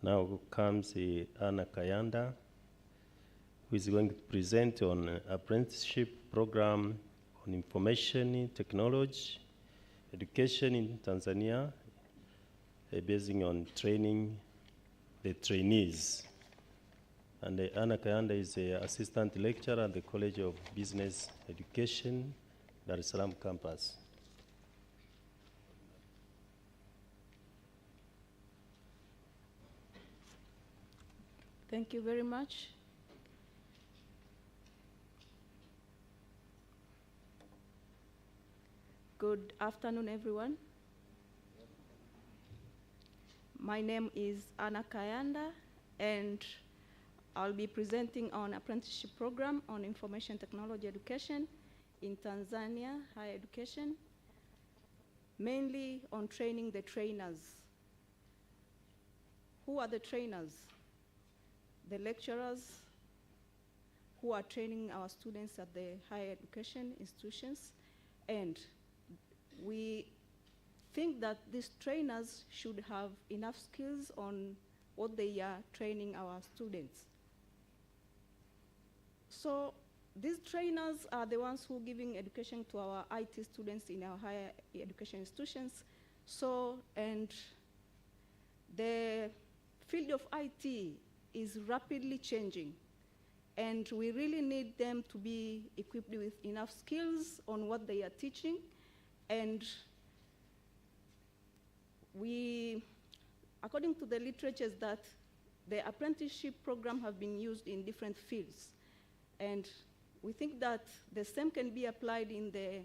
Now comes Anna Kayanda, who is going to present on apprenticeship program on information technology, education in Tanzania, basing on training the trainees. And Anna Kayanda is an assistant lecturer at the College of Business Education, Dar es Salaam campus. Thank you very much. Good afternoon, everyone. My name is Anna Kayanda, and I'll be presenting on apprenticeship program on information technology education in Tanzania, higher education, mainly on training the trainers. Who are the trainers? The lecturers who are training our students at the higher education institutions, and we think that these trainers should have enough skills on what they are training our students. So these trainers are the ones who are giving education to our IT students in our higher education institutions. So, and the field of IT is rapidly changing, and we really need them to be equipped with enough skills on what they are teaching. And we, according to the literatures, that the apprenticeship program have been used in different fields, and we think that the same can be applied in the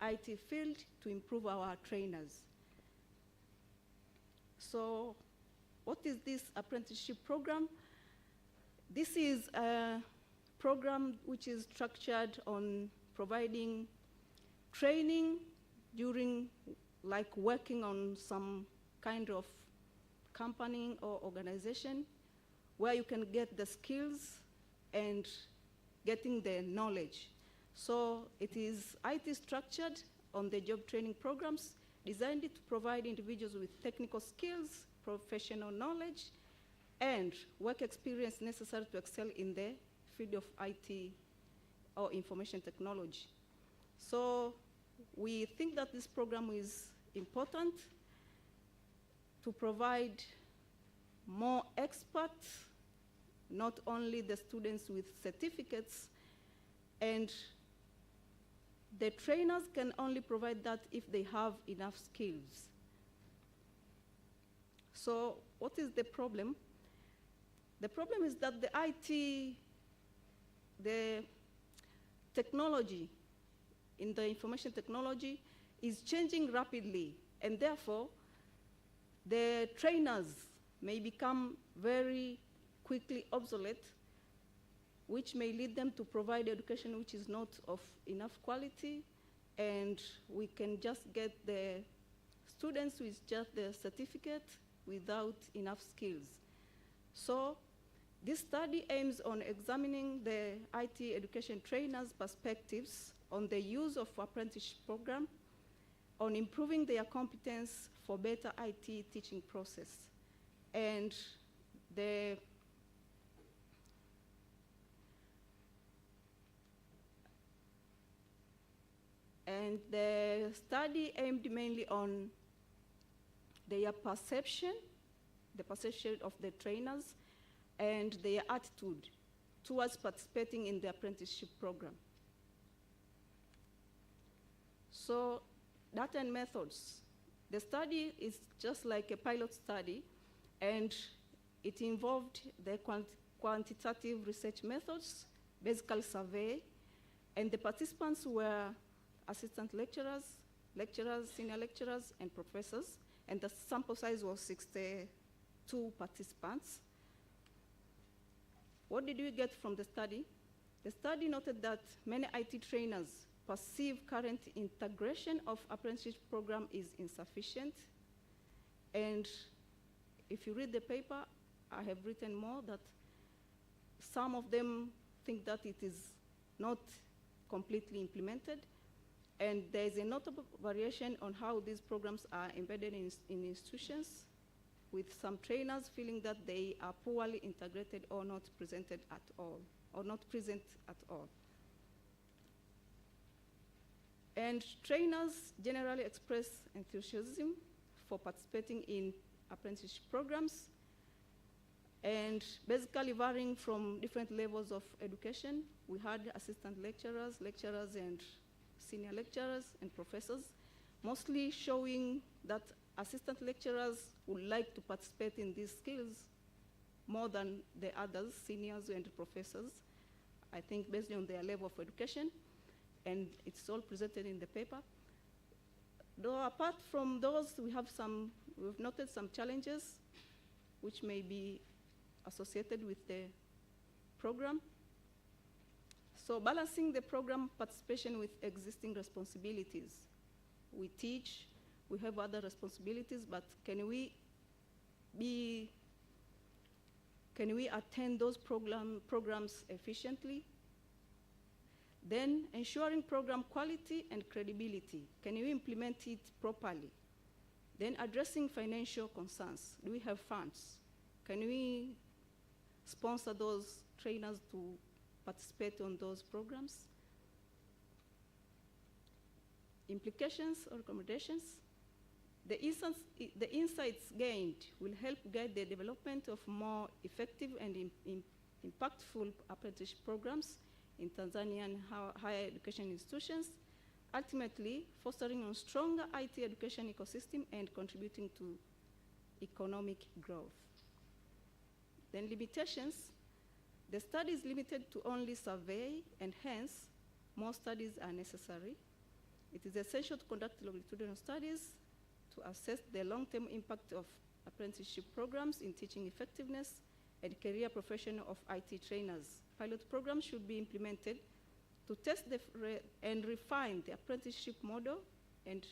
IT field to improve our trainers. So what is this apprenticeship program? This is a program which is structured on providing training during, like, working on some kind of company or organization where you can get the skills and getting the knowledge. So it is IT structured on the job training programs designed to provide individuals with technical skills, professional knowledge, and work experience necessary to excel in the field of IT or information technology. So we think that this program is important to provide more experts, not only the students with certificates, and the trainers can only provide that if they have enough skills. So what is the problem? The problem is that the IT, the technology, in the information technology is changing rapidly, and therefore the trainers may become very quickly obsolete, which may lead them to provide education which is not of enough quality, and we can just get the students with just the certificate without enough skills. So this study aims on examining the IT education trainers' perspectives on the use of apprenticeship program, on improving their competence for better IT teaching process. And the study aimed mainly on their perception, the perception of the trainers, and their attitude towards participating in the apprenticeship program. So, data and methods. The study is just like a pilot study, and it involved the quantitative research methods, basically survey, and the participants were assistant lecturers, senior lecturers, and professors, and the sample size was 62 participants. What did we get from the study? The study noted that many IT trainers perceive current integration of apprenticeship program is insufficient. And if you read the paper, I have written more that some of them think that it is not completely implemented. And there is a notable variation on how these programs are embedded in institutions, with some trainers feeling that they are poorly integrated or not presented at all, or not present at all. And trainers generally express enthusiasm for participating in apprenticeship programs, and basically varying from different levels of education. We had assistant lecturers, and senior lecturers, and professors, mostly showing that assistant lecturers would like to participate in these skills more than the others, seniors and professors, I think based on their level of education, and it's all presented in the paper. Though apart from those, we've noted some challenges which may be associated with the program. So balancing the program participation with existing responsibilities. We teach, we have other responsibilities, but can we attend those programs efficiently? Then ensuring program quality and credibility. Can we implement it properly? Then addressing financial concerns. Do we have funds? Can we sponsor those trainers to participate on those programs? Implications or recommendations. The insights gained will help guide the development of more effective and impactful apprenticeship programs in Tanzanian higher education institutions, ultimately fostering a stronger IT education ecosystem and contributing to economic growth. Then limitations. The study is limited to only survey, and hence, more studies are necessary. It is essential to conduct longitudinal studies to assess the long-term impact of apprenticeship programs in teaching effectiveness and career professional of IT trainers. Pilot programs should be implemented to test and refine the apprenticeship model, and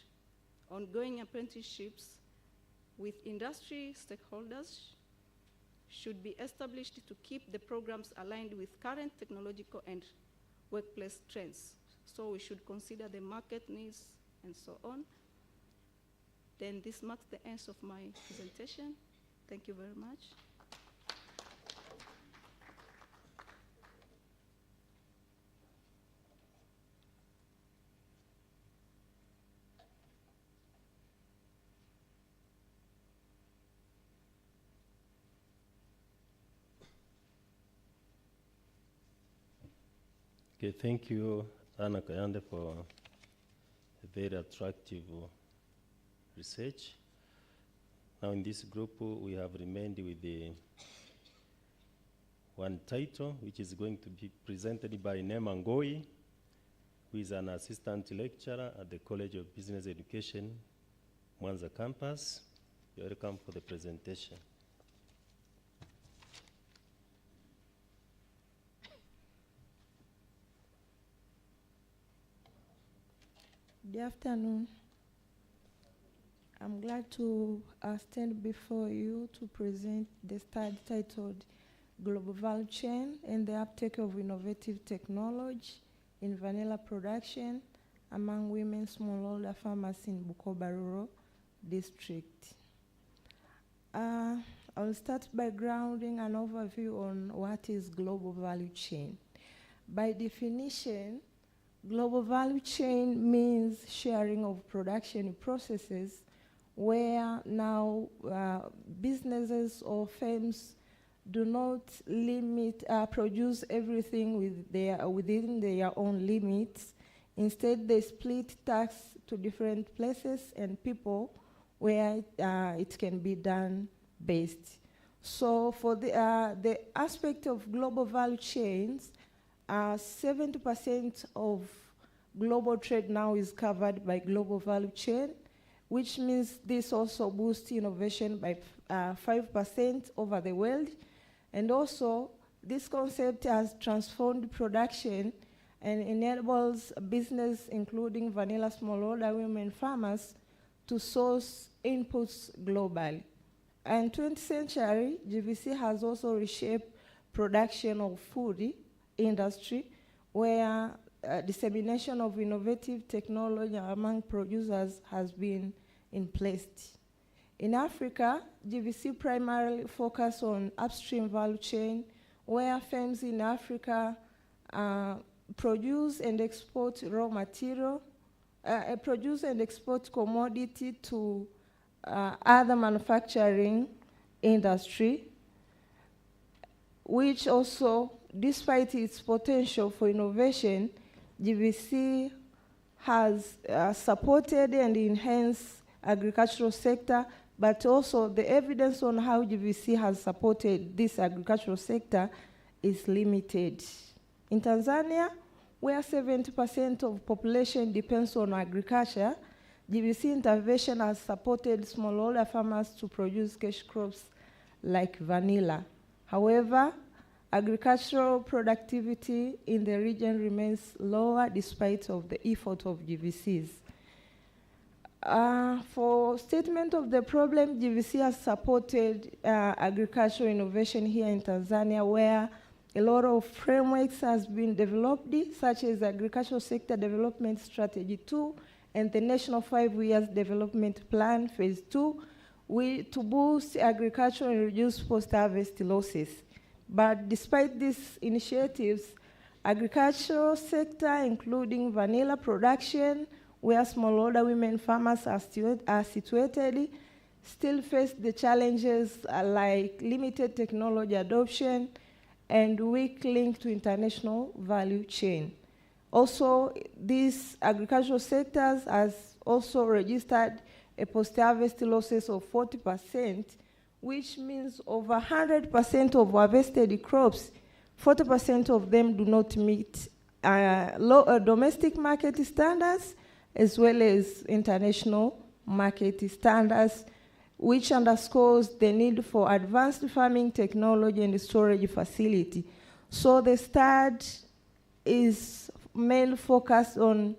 ongoing apprenticeships with industry stakeholders should be established to keep the programs aligned with current technological and workplace trends. So we should consider the market needs and so on. Then this marks the end of my presentation. Thank you very much. Okay, thank you, Anna Kayande, for a very attractive research. Now in this group, we have remained with the one title, which is going to be presented by Nema Ngoi, who is an assistant lecturer at the College of Business Education, Mwanza campus. You're welcome for the presentation. Good afternoon. I'm glad to stand before you to present the study titled Global Value Chain and the Uptake of Innovative Technology in Vanilla Production among Women Smallholder Farmers in Bukoba Rural District. I'll start by grounding an overview on what is global value chain. By definition, global value chain means sharing of production processes where now businesses or firms do not produce everything within their own limits. Instead, they split tasks to different places and people where it can be done best. So for the aspect of global value chains, 70% of global trade now is covered by global value chain, which means this also boosts innovation by 5% over the world. And also, this concept has transformed production and enables business, including vanilla smallholder women farmers, to source inputs globally. And 20th century, GVC has also reshaped production of food industry, where dissemination of innovative technology among producers has been in place. In Africa, GVC primarily focus on upstream value chain, where firms in Africa produce and export raw material, produce and export commodity to other manufacturing industry, which also, despite its potential for innovation, GVC has supported and enhanced agricultural sector, but also the evidence on how GVC has supported this agricultural sector is limited. In Tanzania, where 70% of population depends on agriculture, GVC intervention has supported smallholder farmers to produce cash crops like vanilla. However, agricultural productivity in the region remains lower despite of the effort of GVCs. For statement of the problem, GVC has supported agricultural innovation here in Tanzania, where a lot of frameworks has been developed, such as Agricultural Sector Development Strategy 2 and the National 5 Years Development Plan Phase 2, to boost agriculture and reduce post-harvest losses. But despite these initiatives, agricultural sector, including vanilla production, where smallholder women farmers are situated, still face the challenges like limited technology adoption and weak link to international value chain. Also, these agricultural sectors has also registered a post-harvest losses of 40%, which means over 100% of harvested crops, 40% of them do not meet domestic market standards as well as international market standards, which underscores the need for advanced farming technology and storage facility. So the study is mainly focused on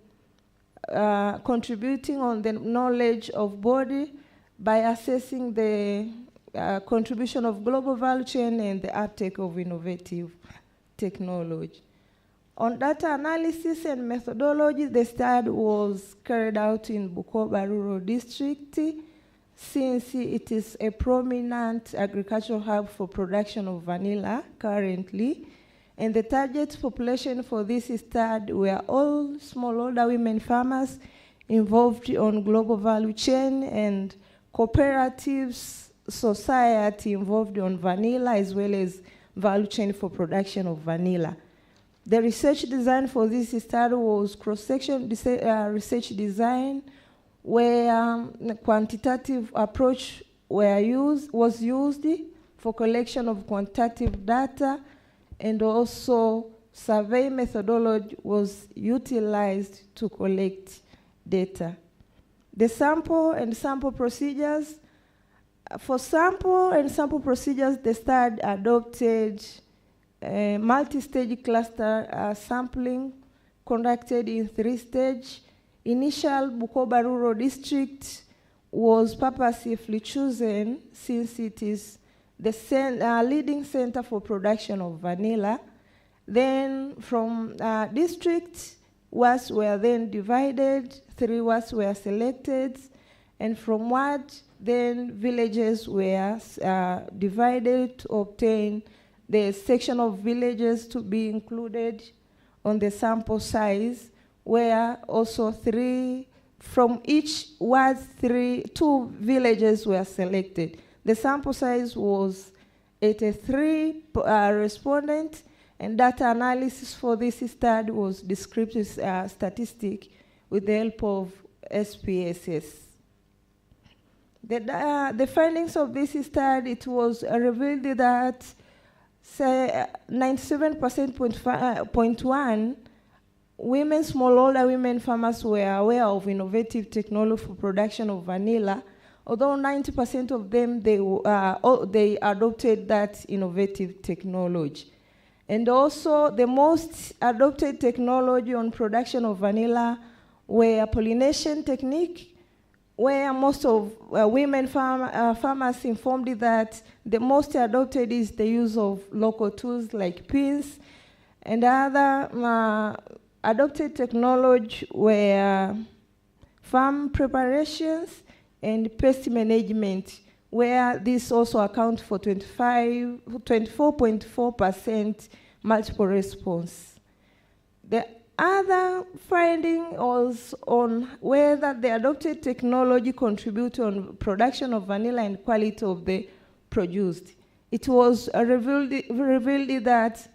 contributing on the knowledge of body by assessing the contribution of global value chain and the uptake of innovative technology. On data analysis and methodology, the study was carried out in Bukoba Rural District, since it is a prominent agricultural hub for production of vanilla currently. And the target population for this study were all smallholder women farmers involved on global value chain and cooperatives, society involved on vanilla, as well as value chain for production of vanilla. The research design for this study was cross-section research design, where the quantitative approach was used for collection of quantitative data, and also survey methodology was utilized to collect data. The sample and sample procedures. For sample and sample procedures, the study adopted multi-stage cluster sampling conducted in 3 stages. Initial Bukoba Rural District was purposefully chosen since it is the leading center for production of vanilla. Then from districts, wards were then divided, 3 wards were selected, and from ward, then villages were divided to obtain the section of villages to be included on the sample size, where also from each ward, 2 villages were selected. The sample size was 83 respondents, and data analysis for this study was descriptive statistic with the help of SPSS. The findings of this study, it was revealed that 97.1% women, smallholder women farmers were aware of innovative technology for production of vanilla, although 90% of them, they adopted that innovative technology. And also, the most adopted technology on production of vanilla were pollination technique, where most of women farmers informed that the most adopted is the use of local tools like pins, and other adopted technology were farm preparations and pest management, where this also accounts for 24.4% multiple response. The other finding was on whether the adopted technology contribute on production of vanilla and quality of the produced. It was revealed that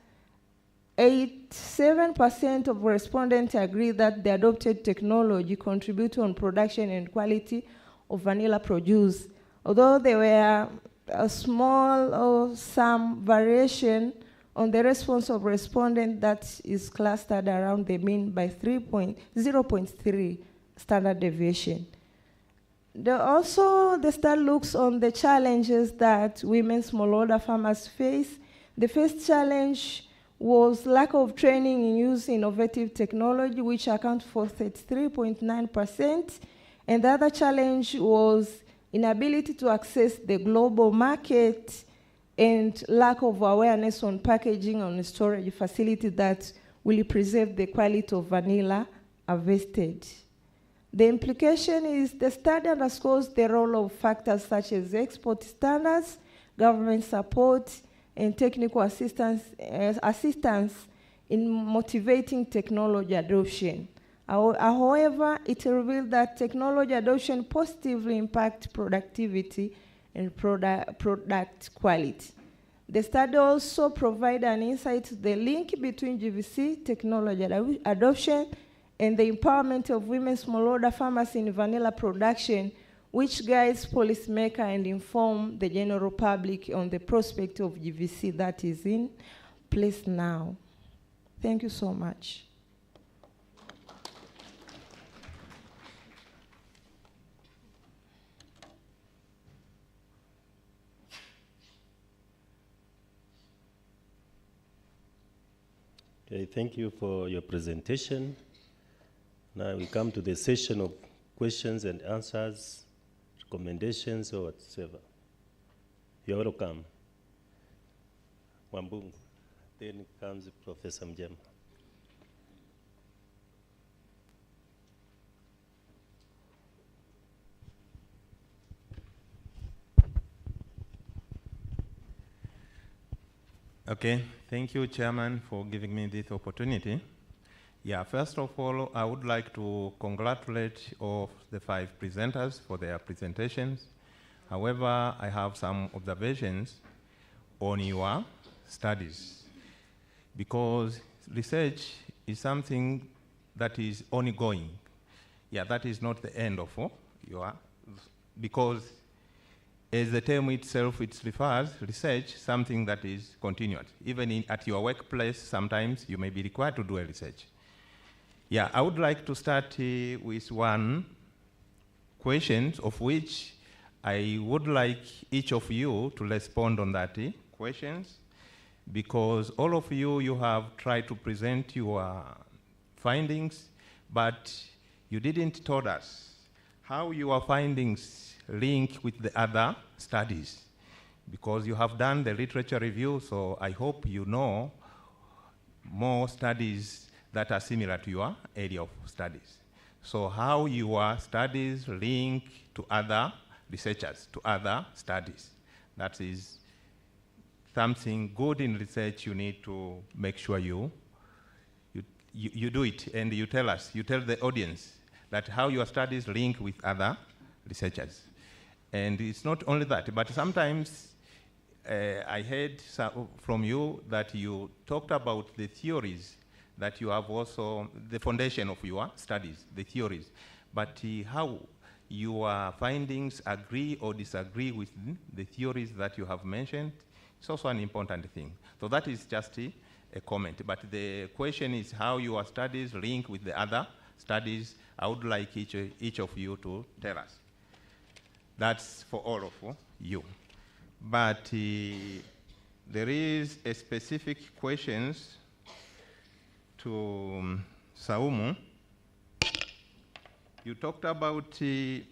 87% of respondents agree that the adopted technology contribute on production and quality of vanilla produce, although there were a small or some variation on the response of respondents that is clustered around the mean by 0.3 standard deviation. Also, the study looks on the challenges that women smallholder farmers face. The first challenge was lack of training in using innovative technology, which accounts for 33.9%. And the other challenge was inability to access the global market and lack of awareness on packaging on storage facility that will preserve the quality of vanilla harvested. The implication is the study underscores the role of factors such as export standards, government support, and technical assistance in motivating technology adoption. However, it revealed that technology adoption positively impacts productivity and product quality. The study also provided an insight to the link between GVC technology adoption and the empowerment of women smallholder farmers in vanilla production, which guides policymakers and inform the general public on the prospect of GVC that is in place now. Thank you so much. Okay, thank you for your presentation. Now we come to the session of questions and answers, recommendations, or whatsoever. You're welcome. Wambungu. Then comes Professor Mjema. Okay, thank you, Chairman, for giving me this opportunity. Yeah, first of all, I would like to congratulate all the 5 presenters for their presentations. However, I have some observations on your studies, because research is something that is ongoing. Yeah, that is not the end of because as the term itself it refers, research, something that is continuous. Even at your workplace, sometimes you may be required to do a research. Yeah, I would like to start with one question, of which I would like each of you to respond on that questions, because all of you have tried to present your findings, but you didn't tell us how your findings link with the other studies, because you have done the literature review, so I hope you know more studies that are similar to your area of studies. So how your studies link to other researchers, to other studies. That is something good in research. You need to make sure you do it, and you tell us, you tell the audience that how your studies link with other researchers. And it's not only that, but sometimes I heard from you that you talked about the theories that you have also, the foundation of your studies, the theories, but how your findings agree or disagree with the theories that you have mentioned, it's also an important thing. So that is just a comment, but the question is how your studies link with the other studies. I would like each of you to tell us. That's for all of you. But there is a specific questions to Saumu. You talked about, to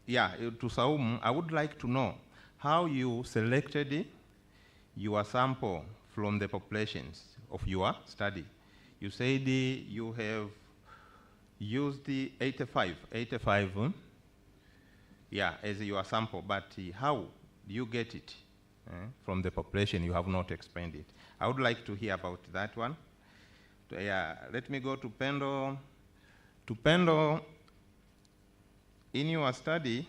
Saumu, I would like to know how you selected your sample from the populations of your study. You said you have used the 85 as your sample, but how do you get it from the population? You have not explained it. I would like to hear about that one. Let me go to Pendo. To Pendo, in your study,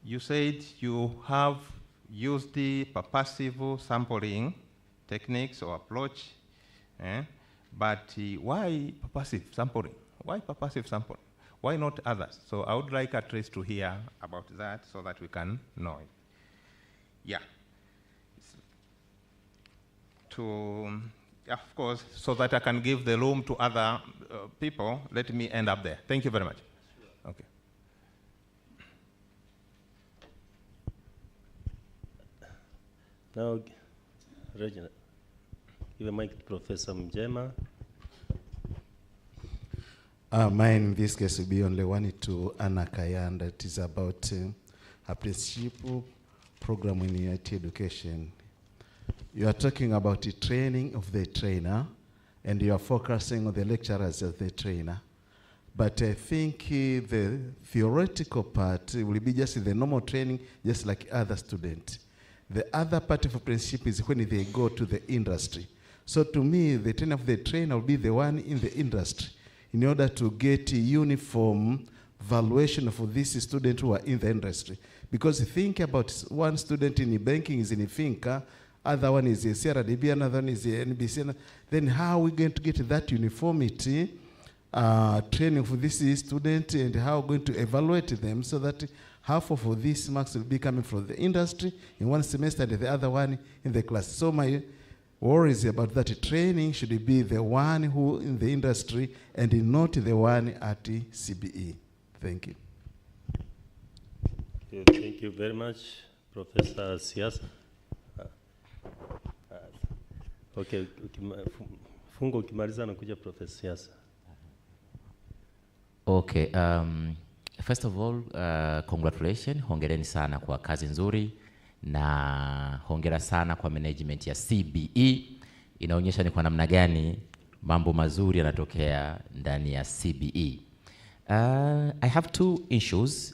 you said you have used the purposive sampling techniques or approach, but why purposive sampling? Why purposive sampling? Why not others? So I would like at least to hear about that so that we can know it. Yeah. Of course, so that I can give the room to other people, let me end up there. Thank you very much. Okay. Now, Regina, give a mic to Professor Mjema. Mine in this case will be only one to Anna Kayan, that is about apprenticeship program in IT education. You are talking about the training of the trainer, and you are focusing on the lecturers as the trainer. But I think the theoretical part will be just the normal training, just like other students. The other part of apprenticeship is when they go to the industry. So to me, the training of the trainer will be the one in the industry, in order to get a uniform valuation of these students who are in the industry. Because think about one student in banking is in Finca, other one is a CRDB, another one is a NBC. Then how are we going to get that uniformity training for this student, and how are we going to evaluate them so that half of these marks will be coming from the industry in one semester and the other one in the class? So my worries about that training should be the one who in the industry and not the one at the CBE. Thank you. Thank you very much, Professor Siasa. Okay, Fungo ukimaliza nakuja Professor Siasa. Okay, first of all, congratulations, hongereni sana kwa kazi nzuri, na hongera sana kwa management ya CBE. Inaonyesha ni kwa namna gani mambo mazuri yanatokea ndani ya CBE. I have two issues.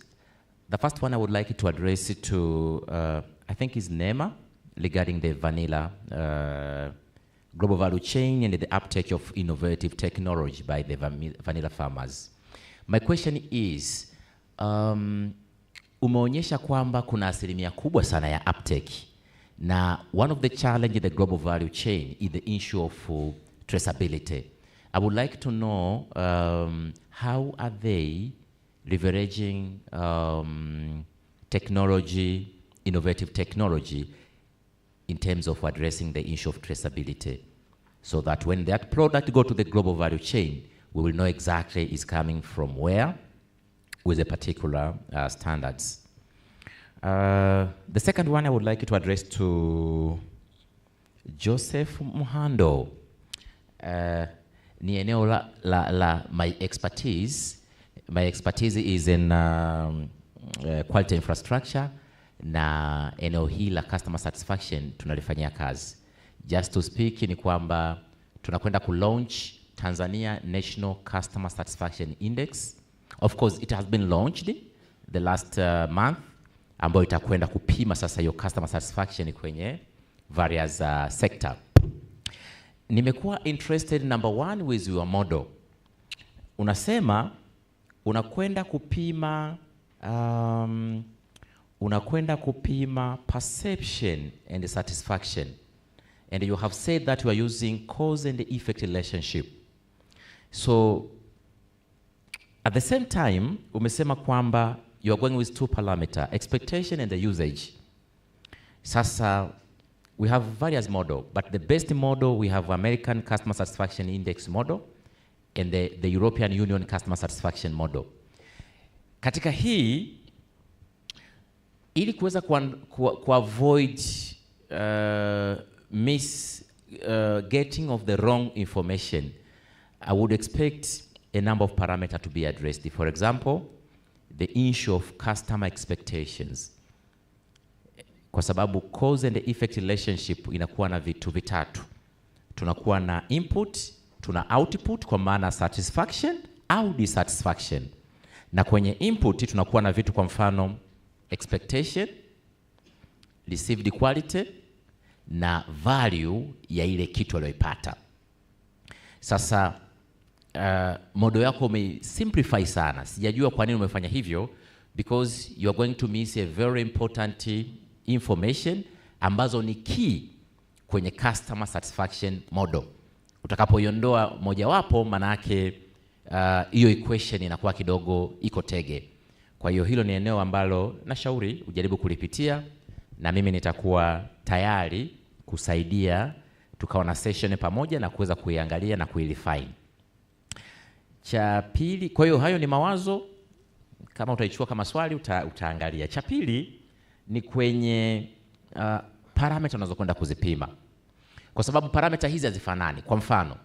The first one I would like to address it to, I think is Nema, regarding the vanilla global value chain and the uptake of innovative technology by the vanilla farmers. My question is, umeonyesha kwamba kuna asilimia kubwa sana ya uptake Now, one of the challenges in the global value chain is the issue of traceability. I would like to know how are they leveraging technology, innovative technology, in terms of addressing the issue of traceability, so that when that product go to the global value chain, we will know exactly it's coming from where with a particular standards. The second one I would like to address to Joseph Muhando. Ni eneo la my expertise. My expertise is in quality infrastructure, na eneo hili la customer satisfaction tunalifanyia kazi. Just to speak ni kwamba tunakwenda ku launch Tanzania National Customer Satisfaction Index. Of course it has been launched the last month, ambayo itakwenda kupima sasa hiyo customer satisfaction kwenye various sector. Nimekuwa interested number one with your model. Unasema unakwenda kupima perception and satisfaction, and you have said that you are using cause and effect relationship. So at the same time umesema kwamba you are going with two parameters, expectation and the usage. Sasa we have various model, but the best model we have American Customer Satisfaction Index model and the European Union Customer Satisfaction model. Katika hii, ili kuweza avoid getting of the wrong information, I would expect a number of parameters to be addressed. For example, the issue of customer expectations. Kwa sababu cause and effect relationship inakuwa na vitu vitatu. Tunakuwa na input, tuna output kwa maana satisfaction au dissatisfaction. Na kwenye input tunakuwa na vitu kwa mfano expectation, received quality na value ya ile kitu aliyoipata. Sasa model yako umesimplify sana. Sijajua kwa nini umefanya hivyo, because you are going to miss a very important information ambazo ni key kwenye customer satisfaction model. Utakapoiondoa mojawapo, manake hiyo equation inakuwa kidogo iko tege. Kwa hiyo hilo ni eneo ambalo nashauri ujaribu kulipitia, na mimi nitakuwa tayari kusaidia tukawa na session pamoja na kuweza kuiangalia na kuirefine. Cha pili, kwa hiyo hayo ni mawazo, kama utaichukua kama swali utaangalia. Cha pili ni kwenye parameter unazokwenda kuzipima, kwa sababu parameter hizi hazifanani. Kwa mfano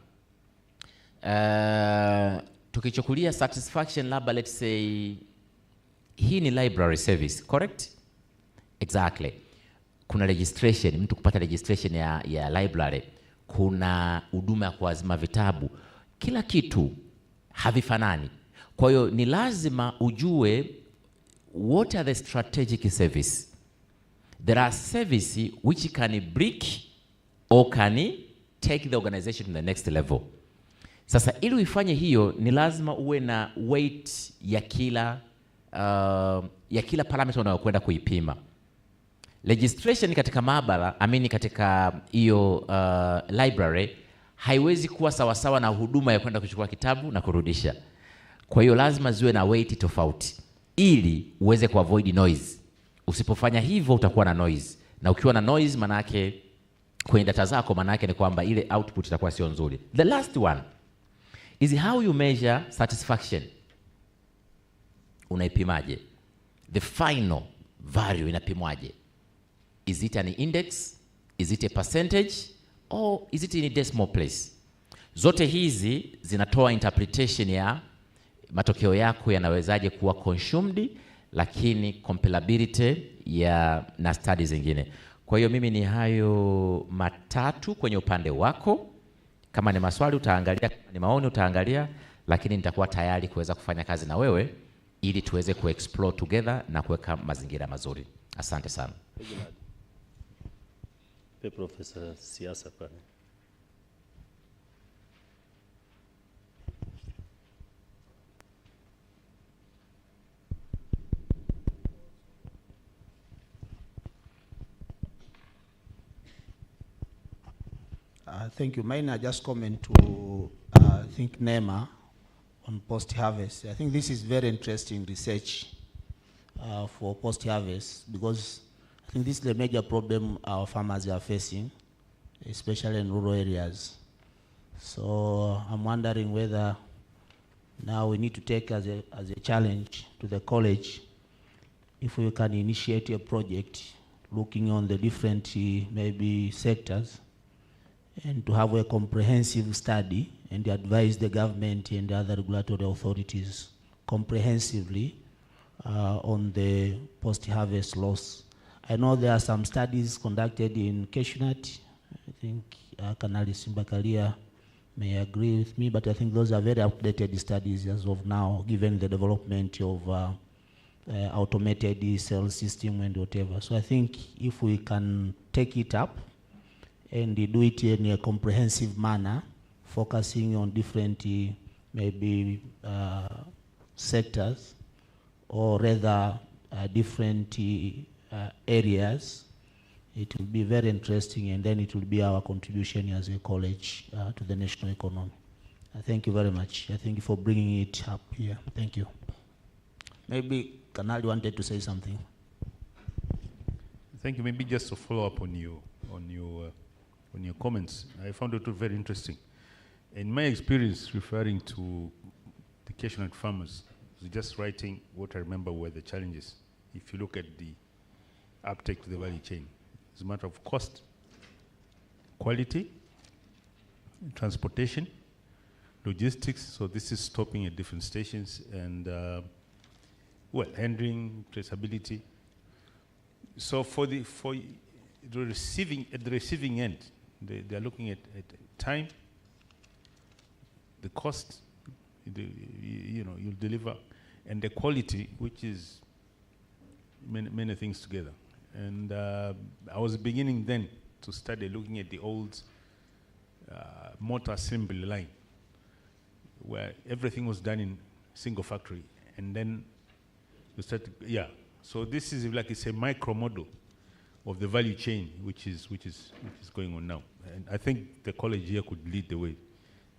tukichukulia satisfaction labda, let's say hii ni library service, correct? Exactly. Kuna registration, mtu kupata registration ya library, kuna huduma ya kuazima vitabu, kila kitu havifanani. Kwa hiyo ni lazima ujue what are the strategic service. There are services which can break or can take the organization to the next level. Sasa ili uifanye hiyo, ni lazima uwe na weight ya kila parameter unayokwenda kuipima. Registration katika maabara, katika hiyo library, haiwezi kuwa sawasawa na huduma ya kwenda kuchukua kitabu na kurudisha. Kwa hiyo lazima ziwe na weight tofauti ili uweze kuavoid noise. Usipofanya hivyo utakuwa na noise, na ukiwa na noise manake kwenye data zako, manake ni kwamba ile output itakuwa sio nzuri. The last one is how you measure satisfaction. Unaipimaje? The final value inapimwaje? Is it an index? Is it a percentage? Or is it in a decimal place? Zote hizi zinatoa interpretation ya matokeo yako yanawezaje kuwa consumed, lakini comparability na studies zingine. Kwa hiyo mimi ni hayo matatu kwenye upande wako. Kama ni maswali utaangalia, kama ni maoni utaangalia, lakini nitakuwa tayari kuweza kufanya kazi na wewe ili tuweze kuexplore together na kuweka mazingira mazuri. Asante sana. Professor Siasa pale. Thank you. Mine, I just comment to, I think, NEMA on post-harvest. I think this is very interesting research for post-harvest, because I think this is the major problem our farmers are facing, especially in rural areas. So I'm wondering whether now we need to take as a challenge to the college if we can initiate a project looking on the different maybe sectors, and to have a comprehensive study and advise the government and the other regulatory authorities comprehensively on the post-harvest loss. I know there are some studies conducted in Keshnat. I think Kanali Simbakalia may agree with me, but I think those are very outdated studies as of now, given the development of automated cell system and whatever. So I think if we can take it up and do it in a comprehensive manner, focusing on different maybe sectors, or rather different areas, it will be very interesting, and then it will be our contribution as a college to the national economy. Thank you very much. Thank you for bringing it up here. Thank you. Maybe Kanali wanted to say something. Thank you. Maybe just to follow up on your comments, I found it very interesting. In my experience, referring to the Keshnat farmers, just writing what I remember were the challenges. If you look at the uptake to the value chain, it's a matter of cost, quality, transportation, logistics. So this is stopping at different stations, and well, handling, traceability. So at the receiving end, they are looking at time, the cost, you'll deliver, and the quality, which is many things together. And I was beginning then to study looking at the old motor assembly line, where everything was done in single factory, and then you start, So this is like it's a micro model of the value chain, which is going on now. And I think the college here could lead the way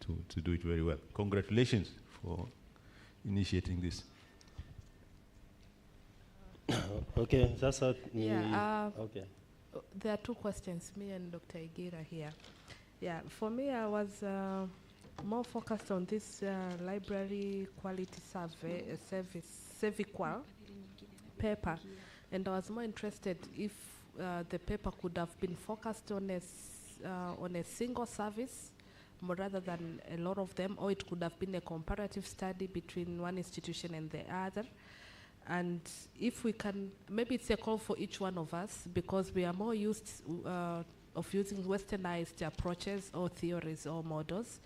to do it very well. Congratulations for initiating this. Okay, that's what. Okay. There are two questions, me and Dr. Igira here. Yeah, for me, I was more focused on this library quality survey Serviqual paper, and I was more interested if the paper could have been focused on a single service more rather than a lot of them, or it could have been a comparative study between one institution and the other. And if we can, maybe it's a call for each one of us, because we are more used of using westernized approaches or theories or models.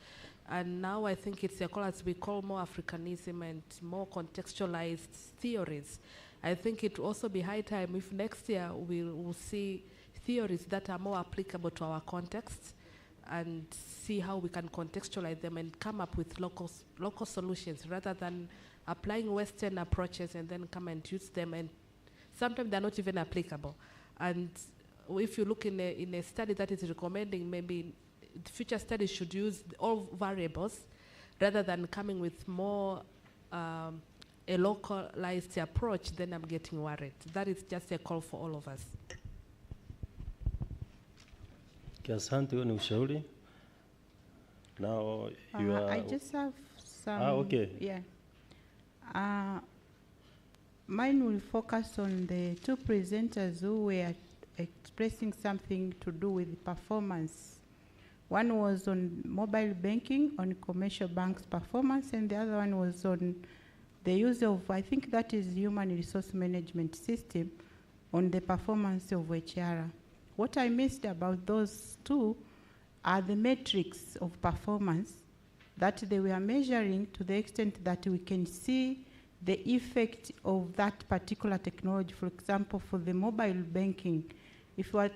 And now I think it's a call, as we call, more Africanism and more contextualized theories. I think it will also be high time if next year we'll see theories that are more applicable to our context, and see how we can contextualize them and come up with local solutions, rather than applying Western approaches and then come and use them, and sometimes they're not even applicable. And if you look in a study that is recommending, maybe the future studies should use all variables rather than coming with more a localized approach, then I'm getting worried. That is just a call for all of us. Asante, huo ni ushauri. Now you are. I just have some. Okay. Yeah. Mine will focus on the two presenters who were expressing something to do with performance. One was on mobile banking, on commercial banks' performance, and the other one was on the use of, I think that is human resource management system, on the performance of HR. What I missed about those two are the metrics of performance that they were measuring, to the extent that we can see the effect of that particular technology. For example, for the mobile banking, if we are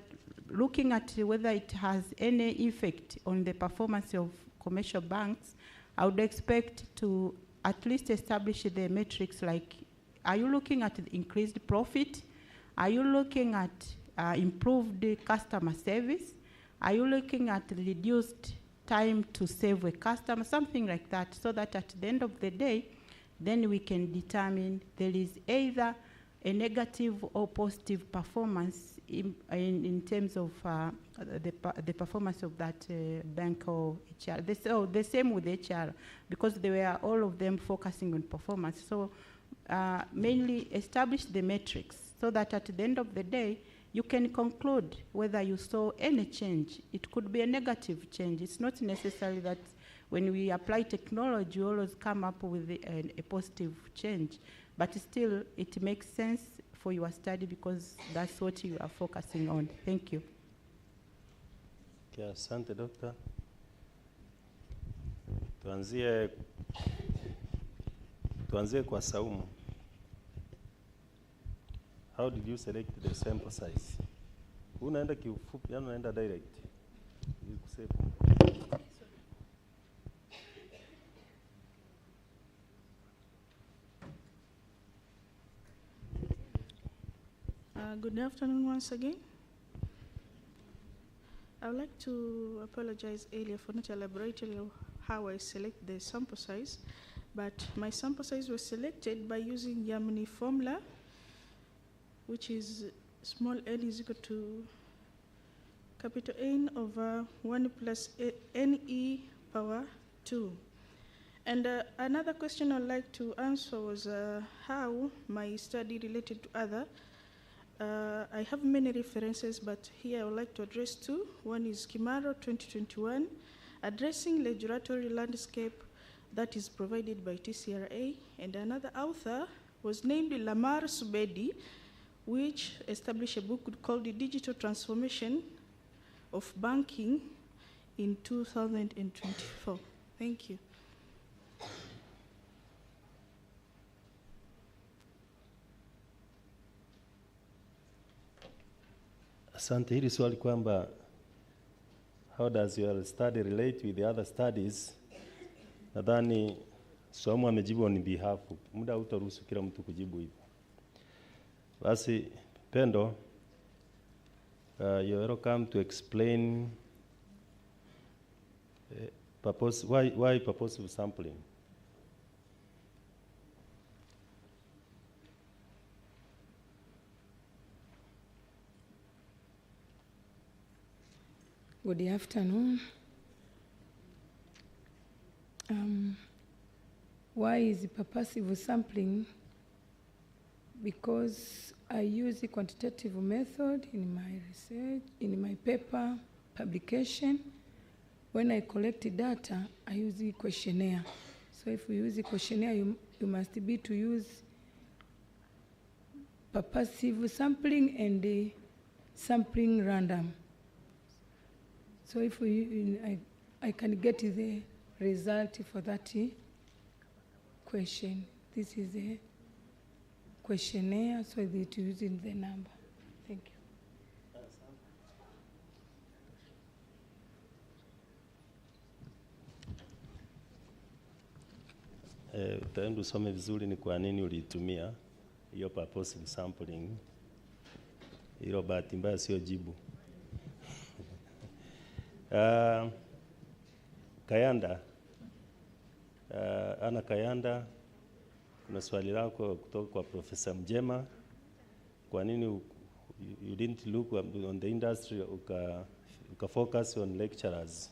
looking at whether it has any effect on the performance of commercial banks, I would expect to at least establish the metrics like, are you looking at the increased profit? Are you looking at improved customer service? Are you looking at reduced time to save a customer, something like that, so that at the end of the day, then we can determine there is either a negative or positive performance in terms of the performance of that bank or HR. The same with HR, because they were all of them focusing on performance. So mainly establish the metrics so that at the end of the day, you can conclude whether you saw any change. It could be a negative change. It's not necessary that when we apply technology, we always come up with a positive change. But still, it makes sense for your study because that's what you are focusing on. Thank you. Okay, asante Doctor. Tuanzie kwa Saumu. How did you select the sample size? Unaenda kiufupi, yani unaenda direct? Good afternoon once again. I would like to apologize earlier for not elaborating on how I select the sample size, but my sample size was selected by using Yamini formula, which is small n is equal to capital N over 1 plus NE power 2. And another question I'd like to answer was how my study related to other. I have many references, but here I would like to address two. One is Kimaro 2021, Addressing Regulatory Landscape, that is provided by TCRA. And another author was named Lamar Subedi, which established a book called The Digital Transformation of Banking in 2024. Thank you. Asante, hili swali kwamba how does your study relate with the other studies? Nadhani Saumu amejibu on behalf. Muda hautaruhusu kila mtu kujibu hivyo. Basi Pendo, you're welcome to explain why purposive sampling. Good afternoon. Why is purposive sampling? Because I use a quantitative method in my research, in my paper publication. When I collect data, I use a questionnaire. So if we use a questionnaire, you must be to use purposive sampling and the sampling random. So if I can get the result for that question. This is a questionnaire, so that using the number. Thank you. Utaenda usome vizuri ni kwa nini ulitumia hiyo purposive sampling. Hilo bahati mbaya sio jibu. Kayanda, Ana Kayanda, kuna swali lako kutoka kwa Professor Mjema. Kwa nini you didn't look on the industry, uka focus on lecturers?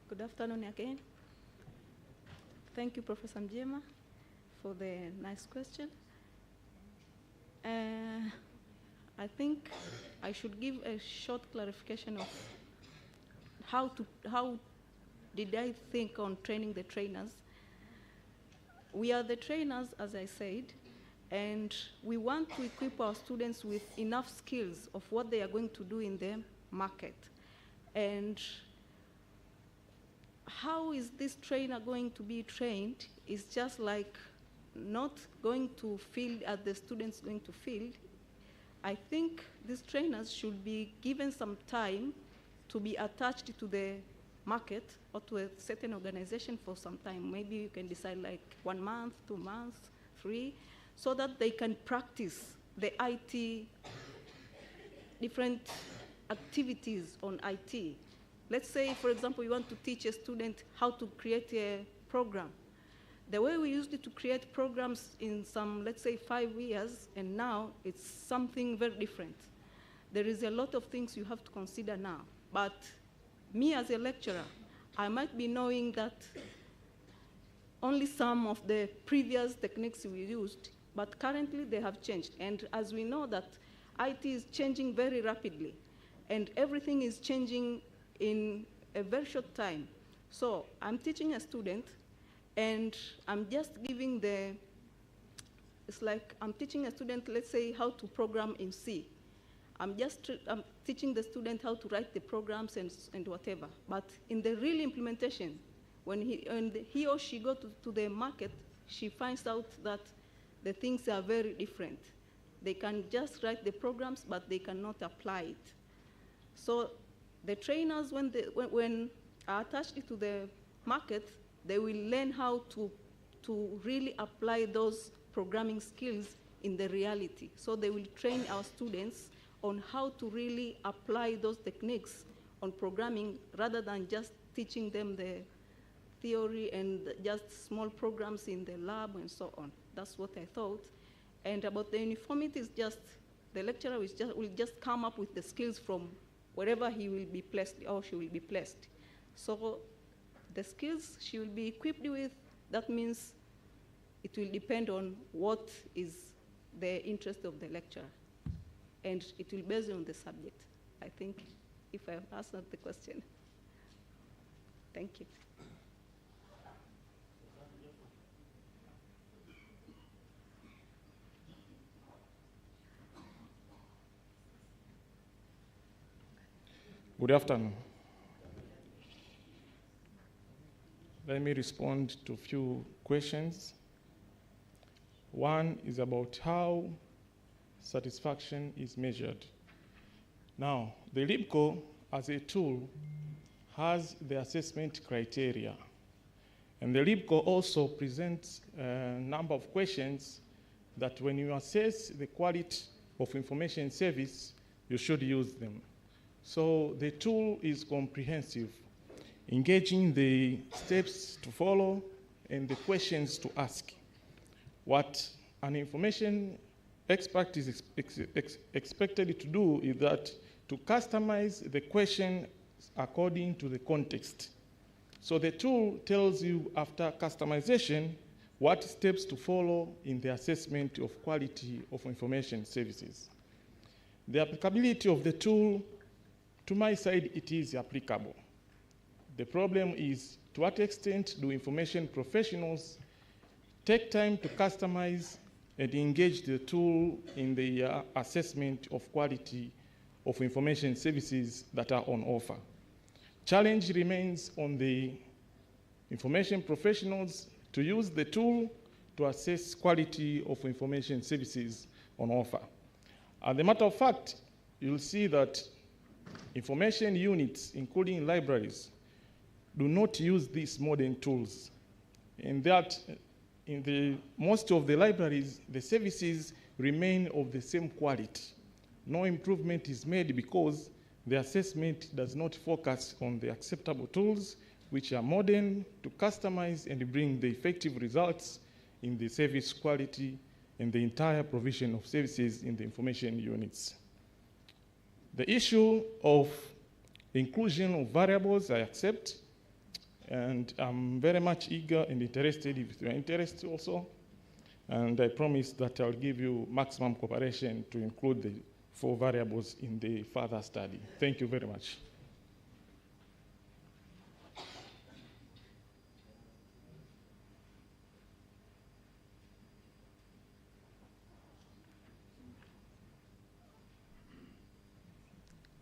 Good afternoon again. Thank you, Professor Mjema, for the nice question. I think I should give a short clarification of how did I think on training the trainers. We are the trainers, as I said, and we want to equip our students with enough skills of what they are going to do in the market. And how is this trainer going to be trained is just like not going to field as the students going to field. I think these trainers should be given some time to be attached to the market or to a certain organization for some time. Maybe you can decide like 1 month, 2 months, 3, so that they can practice the IT, different activities on IT. Let's say, for example, you want to teach a student how to create a program. The way we used to create programs in some, let's say, 5 years, and now it's something very different. There is a lot of things you have to consider now. But me as a lecturer, I might be knowing that only some of the previous techniques we used, but currently they have changed. And as we know that IT is changing very rapidly, and everything is changing in a very short time. So I'm teaching a student, and I'm just giving it's like I'm teaching a student, let's say, how to program in C. I'm teaching the student how to write the programs and whatever. But in the real implementation, when he or she go to the market, she finds out that the things are very different. They can just write the programs, but they cannot apply it. So the trainers, when are attached to the market, they will learn how to really apply those programming skills in the reality. So they will train our students on how to really apply those techniques on programming rather than just teaching them the theory and just small programs in the lab and so on. That's what I thought. And about the uniformity, is just the lecturer will just come up with the skills from wherever he will be placed or she will be placed. So the skills she will be equipped with, that means it will depend on what is the interest of the lecturer. And it will be based on the subject. I think if I have answered the question. Thank you. Good afternoon. Let me respond to a few questions. One is about how satisfaction is measured. Now, the LIBCO as a tool has the assessment criteria. And the LIBCO also presents a number of questions that when you assess the quality of information service, you should use them. So the tool is comprehensive, engaging the steps to follow and the questions to ask. What an information expert is expected to do is that to customize the question according to the context. So the tool tells you after customization what steps to follow in the assessment of quality of information services. The applicability of the tool, to my side, it is applicable. The problem is, to what extent do information professionals take time to customize and engage the tool in the assessment of quality of information services that are on offer? Challenge remains on the information professionals to use the tool to assess quality of information services on offer. As a matter of fact, you'll see that information units, including libraries, do not use these modern tools. And that in most of the libraries, the services remain of the same quality. No improvement is made because the assessment does not focus on the acceptable tools, which are modern, to customize and bring the effective results in the service quality and the entire provision of services in the information units. The issue of inclusion of variables, I accept, and I'm very much eager and interested if you're interested also. And I promise that I'll give you maximum cooperation to include the 4 variables in the further study. Thank you very much.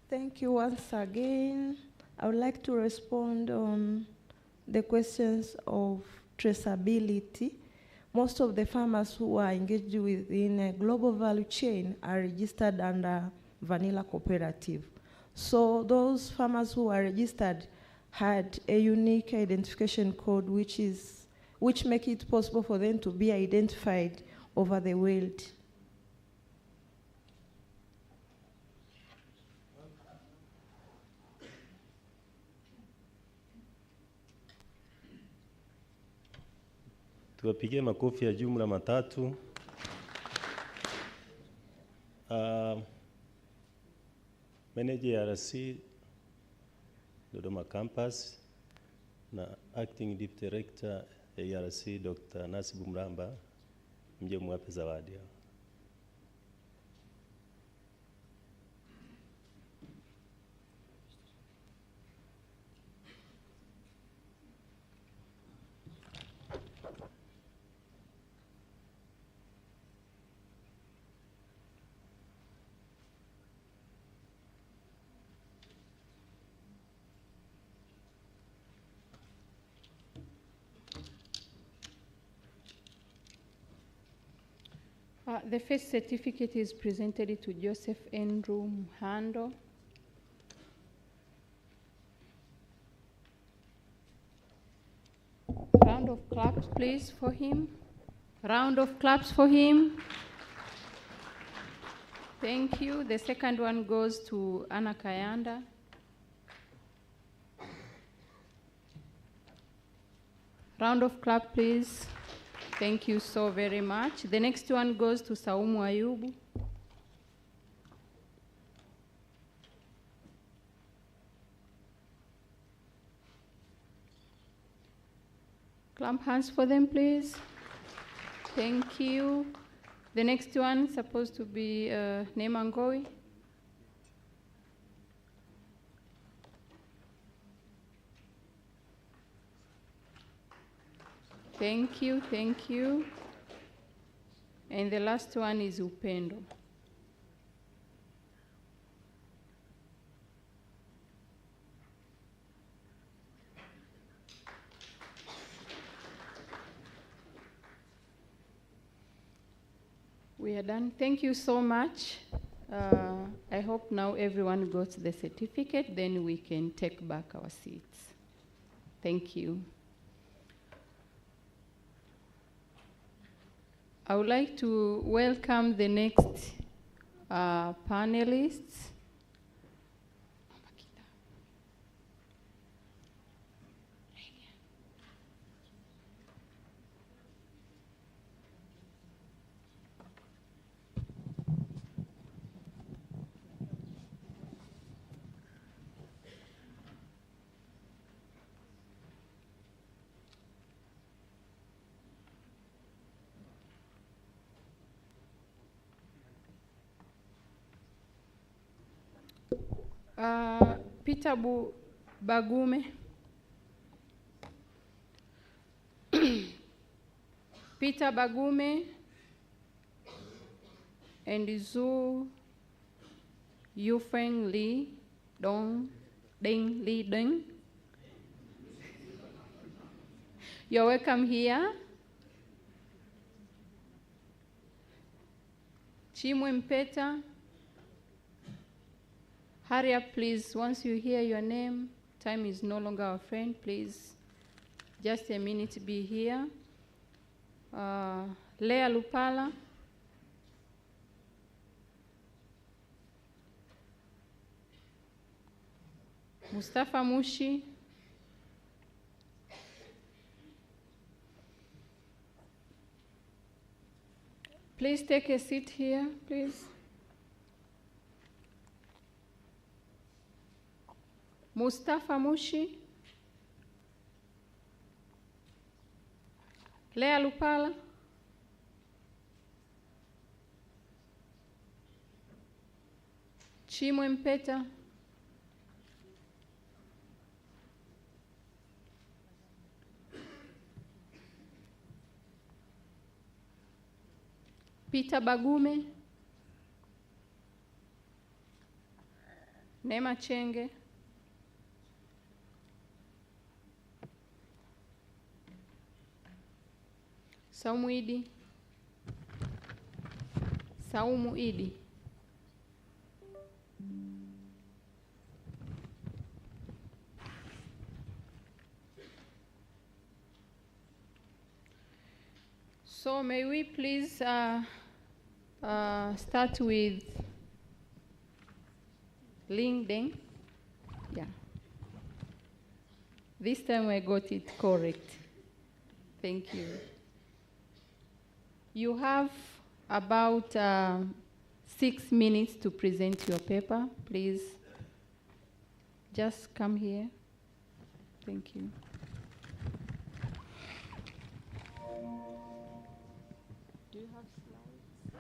Thank you once again. I would like to respond on the questions of traceability. Most of the farmers who are engaged within a global value chain are registered under Vanilla Cooperative. So those farmers who are registered had a unique identification code which make it possible for them to be identified over the world. Tuwapigie makofi ya jumla matatu. Manager RC Dodoma Campus na Acting Deputy Director ARC Dr. Nasibu Mramba, mje mwape zawadi. The first certificate is presented to Joseph Andrew Mhando. Round of claps, please, for him. Round of claps for him. Thank you. The second one goes to Anna Kayanda. Round of clap, please. Thank you so very much. The next one goes to Saumu Ayubu. Clap hands for them, please. Thank you. The next one is supposed to be Neema Ngowi. Thank you, thank you. And the last one is Upendo. We are done. Thank you so much. I hope now everyone got the certificate, then we can take back our seats. Thank you. I would like to welcome the next panelists. Peter Bagume. Peter Bagume and Zhu Yufeng Li Dong Deng Li Deng. You're welcome here. Chimwe Mpeta. Hurry up, please. Once you hear your name, time is no longer our friend. Please, just a minute to be here. Lea Lupala. Mustafa Mushi. Please take a seat here, please. Mustafa Mushi. Lea Lupala. Chimwe Mpeta. Peter Bagume. Neema Chenge. Saumu Idi. Saumu Idi. So may we please start with LinkedIn. Yeah. This time I got it correct. Thank you. You have about 6 minutes to present your paper. Please just come here. Thank you. Do you have slides?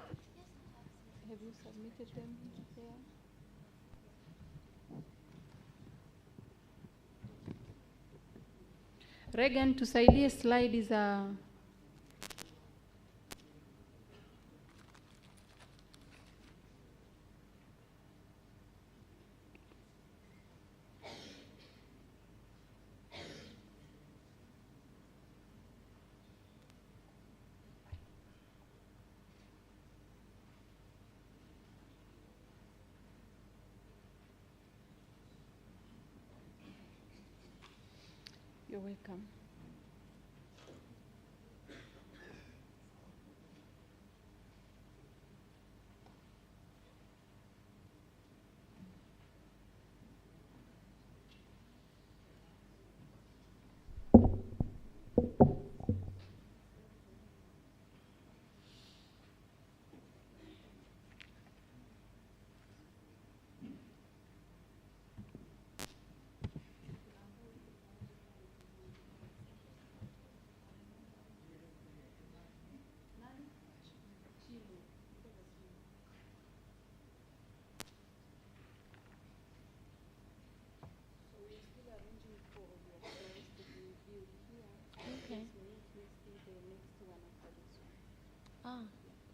Have you submitted them there? Regan, tusaidie slide za You're welcome.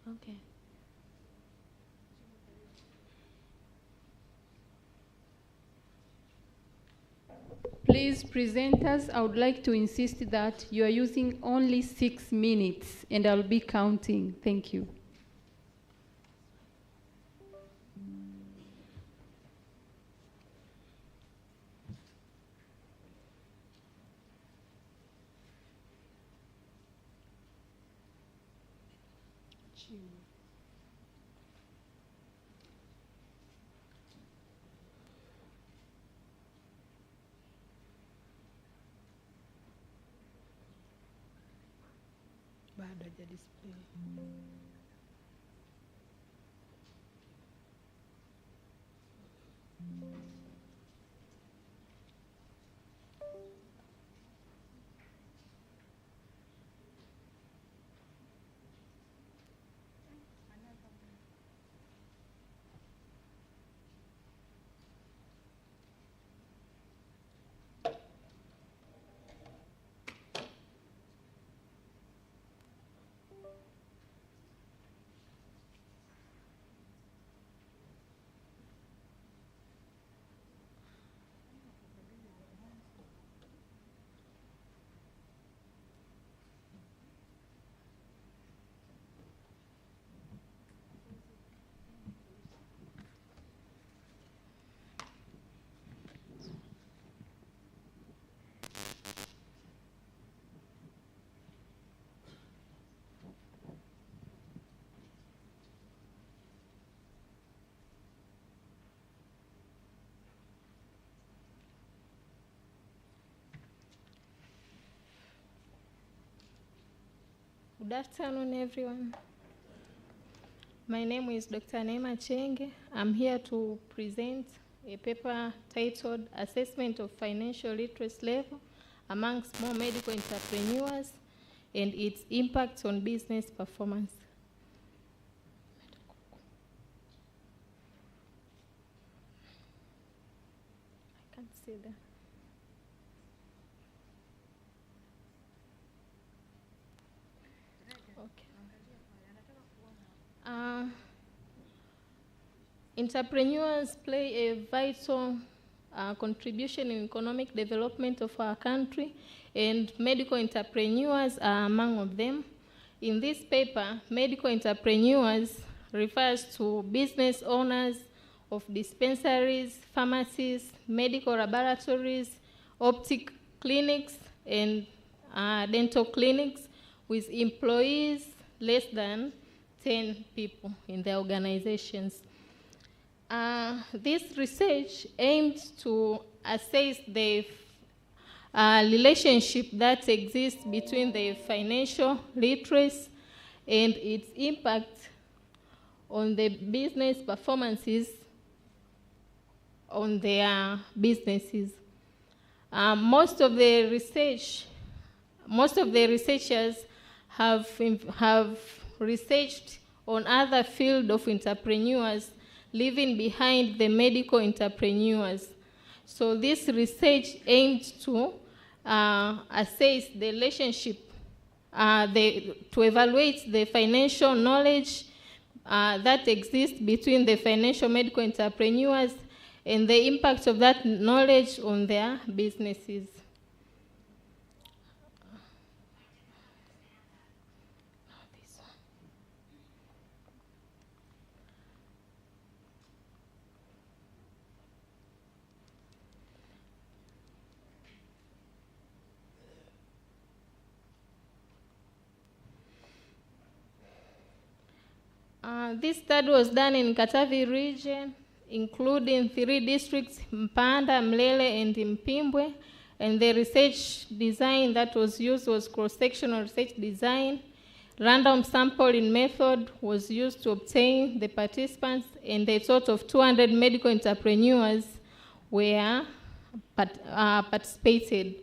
Okay. Please, presenters, I would like to insist that you are using only 6 minutes, and I'll be counting. Thank you. Bado haja display. Good afternoon, everyone. My name is Dr. Neema Chenge. I'm here to present a paper titled Assessment of Financial Literacy Level Among Small Medical Entrepreneurs and Its Impact on Business Performance. I can't see that. Entrepreneurs play a vital contribution in economic development of our country, and medical entrepreneurs are among them. In this paper, medical entrepreneurs refers to business owners of dispensaries, pharmacies, medical laboratories, optic clinics, and dental clinics with employees less than 10 people in their organizations. This research aimed to assess the relationship that exists between the financial literacy and its impact on the business performances on their businesses. Most of the researchers have researched on other fields of entrepreneurs leaving behind the medical entrepreneurs. So this research aimed to assess the relationship, to evaluate the financial knowledge that exists between the financial medical entrepreneurs and the impact of that knowledge on their businesses. This study was done in Katavi region, including 3 districts, Mpanda, Mlele, and Mpimbwe. And the research design that was used was cross-sectional research design. Random sampling method was used to obtain the participants, and a total of 200 medical entrepreneurs were participated.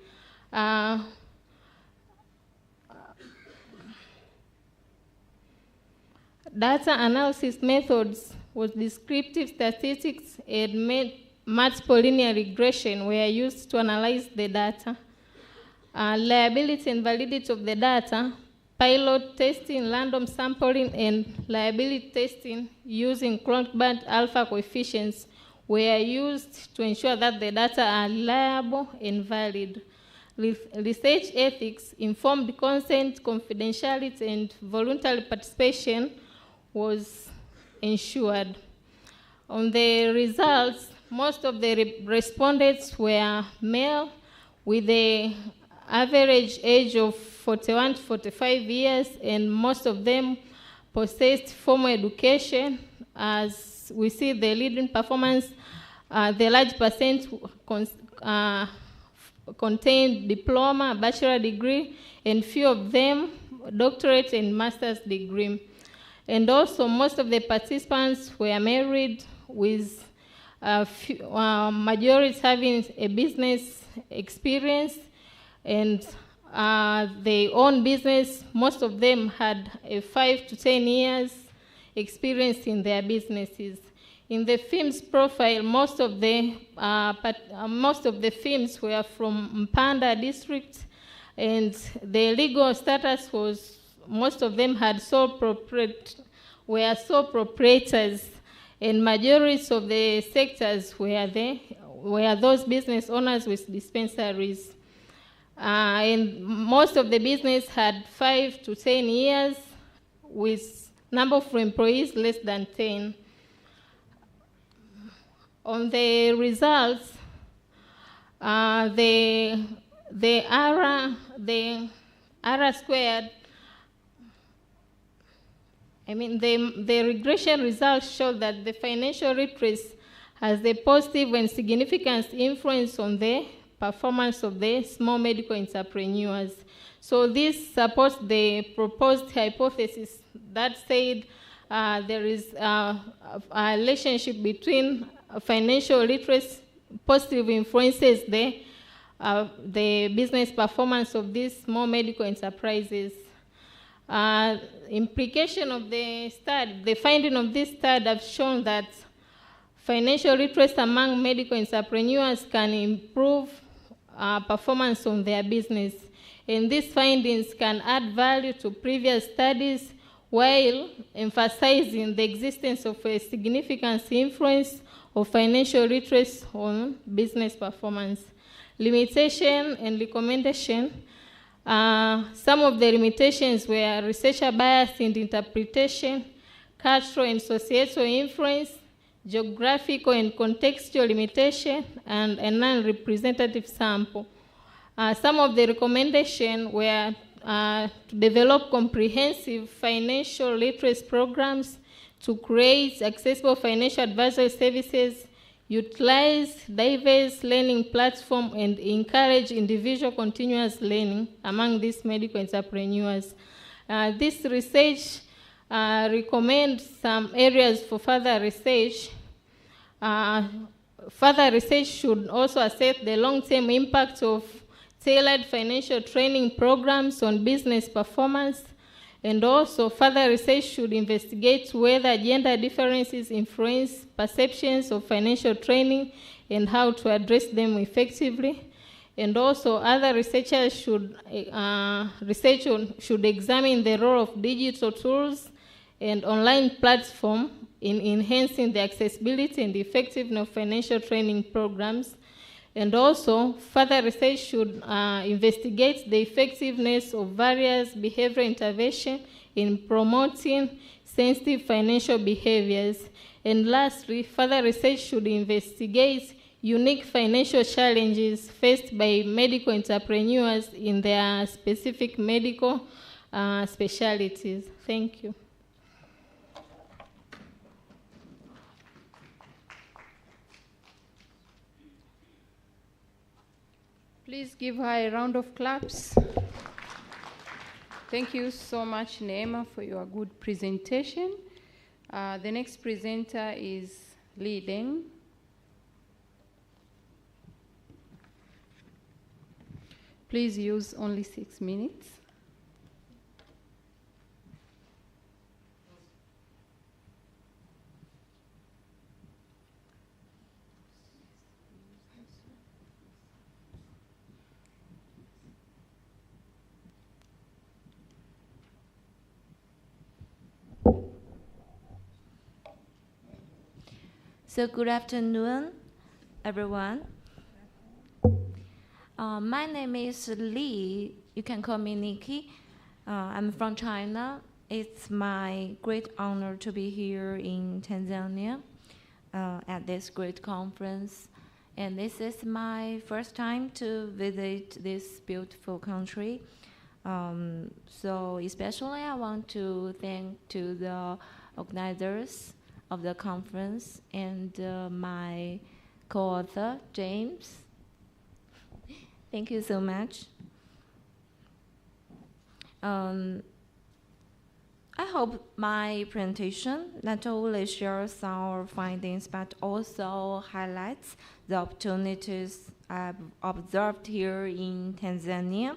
Data analysis methods was descriptive statistics and multiple linear regression were used to analyze the data. Liability and validity of the data, pilot testing, random sampling, and liability testing using clock band alpha coefficients were used to ensure that the data are reliable and valid. Research ethics, informed consent, confidentiality, and voluntary participation was ensured. On the results, most of the respondents were male with the average age of 41 to 45 years, and most of them possessed formal education. As we see the leading performance, the large percent contained diploma, bachelor degree, and few of them doctorate and master's degree. And also, most of the participants were married, with majority having a business experience, and they own business. Most of them had a 5 to 10 years experience in their businesses. In the films profile, most of the films were from Mpanda district, and the legal status was most of them had sole proprietors, and majority of the sectors were those business owners with dispensaries. And most of the business had 5 to 10 years, with number of employees less than 10. On the results, the R squared, the regression results show that the financial literacy has a positive and significant influence on the performance of the small medical entrepreneurs. So this supports the proposed hypothesis that said there is a relationship between financial literacy positive influences the business performance of these small medical enterprises. Implication of the study, the finding of this study have shown that financial literacy among medical entrepreneurs can improve performance on their business. And these findings can add value to previous studies while emphasizing the existence of a significant influence of financial literacy on business performance. Limitation and recommendation. Some of the limitations were researcher bias in interpretation, cultural and societal influence, geographical and contextual limitation, and a non-representative sample. Some of the recommendations were to develop comprehensive financial literacy programs, to create accessible financial advisory services, utilize diverse learning platforms, and encourage individual continuous learning among these medical entrepreneurs. This research recommends some areas for further research. Further research should also assess the long-term impact of tailored financial training programs on business performance, and also further research should investigate whether gender differences influence perceptions of financial training and how to address them effectively. And also other researchers should examine the role of digital tools and online platforms in enhancing the accessibility and effectiveness of financial training programs. And also, further research should investigate the effectiveness of various behavioral interventions in promoting sensitive financial behaviors. And lastly, further research should investigate unique financial challenges faced by medical entrepreneurs in their specific medical specialties. Thank you. Please give her a round of claps. Thank you so much, Neema, for your good presentation. The next presenter is Li Deng. Please use only 6 minutes. So good afternoon, everyone. My name is Li. You can call me Nikki. I'm from China. It's my great honor to be here in Tanzania at this great conference. And this is my first time to visit this beautiful country. So especially I want to thank to the organizers of the conference and my co-author, James. Thank you so much. I hope my presentation not only shares our findings, but also highlights the opportunities I've observed here in Tanzania,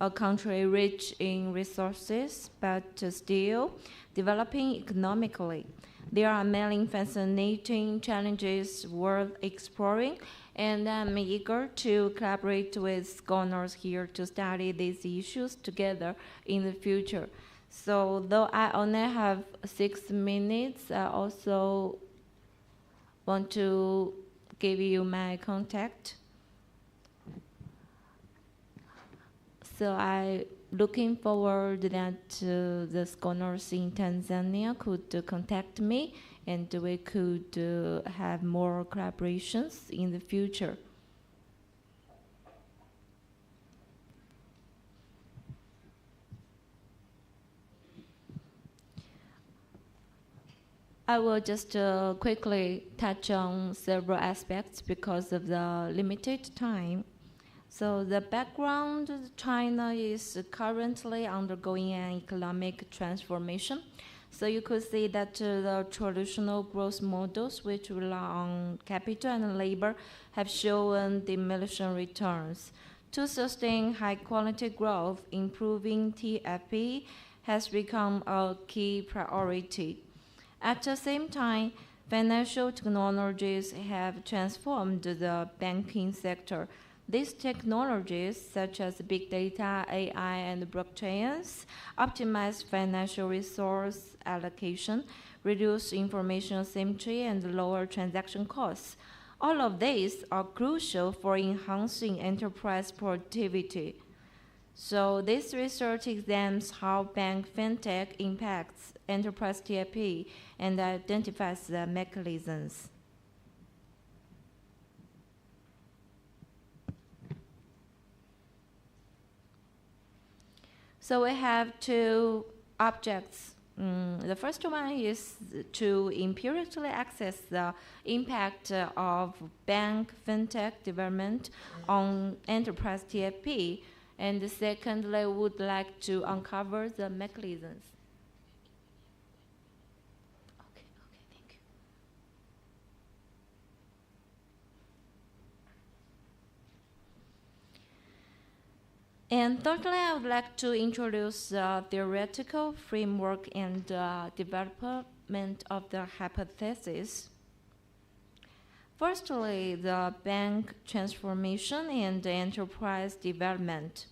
a country rich in resources, but still developing economically. There are many fascinating challenges worth exploring, and I'm eager to collaborate with scholars here to study these issues together in the future. So though I only have 6 minutes, I also want to give you my contact. So I looking forward that the scholars in Tanzania could contact me and we could have more collaborations in the future. I will just quickly touch on several aspects because of the limited time. So the background, China is currently undergoing an economic transformation. So you could see that the traditional growth models which rely on capital and labor have shown diminishing returns. To sustain high quality growth, improving TFP has become a key priority. At the same time, financial technologies have transformed the banking sector. These technologies, such as big data, AI, and blockchains, optimize financial resource allocation, reduce information asymmetry, and lower transaction costs. All of these are crucial for enhancing enterprise productivity. So this research examines how bank fintech impacts enterprise TFP and identifies the mechanisms. So we have two objects. The first one is to empirically access the impact of bank fintech development on enterprise TFP. And secondly, we would like to uncover the mechanisms. Okay, thank you. And thirdly, I would like to introduce the theoretical framework and development of the hypothesis. Firstly, the bank transformation and enterprise development.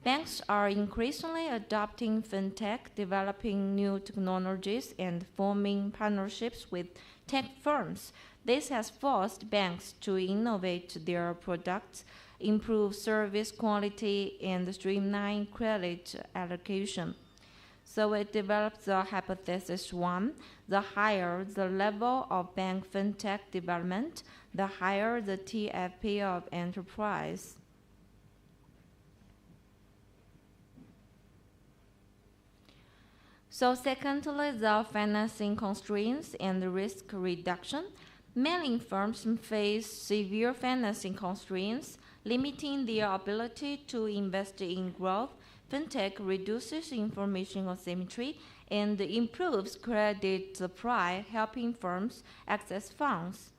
Banks are increasingly adopting fintech, developing new technologies, and forming partnerships with tech firms. This has forced banks to innovate their products, improve service quality, and streamline credit allocation. So we developed the hypothesis 1. The higher the level of bank fintech development, the higher the TFP of enterprise. So secondly, the financing constraints and risk reduction. Many firms face severe financing constraints, limiting their ability to invest in growth. Fintech reduces information asymmetry and improves credit supply, helping firms access funds.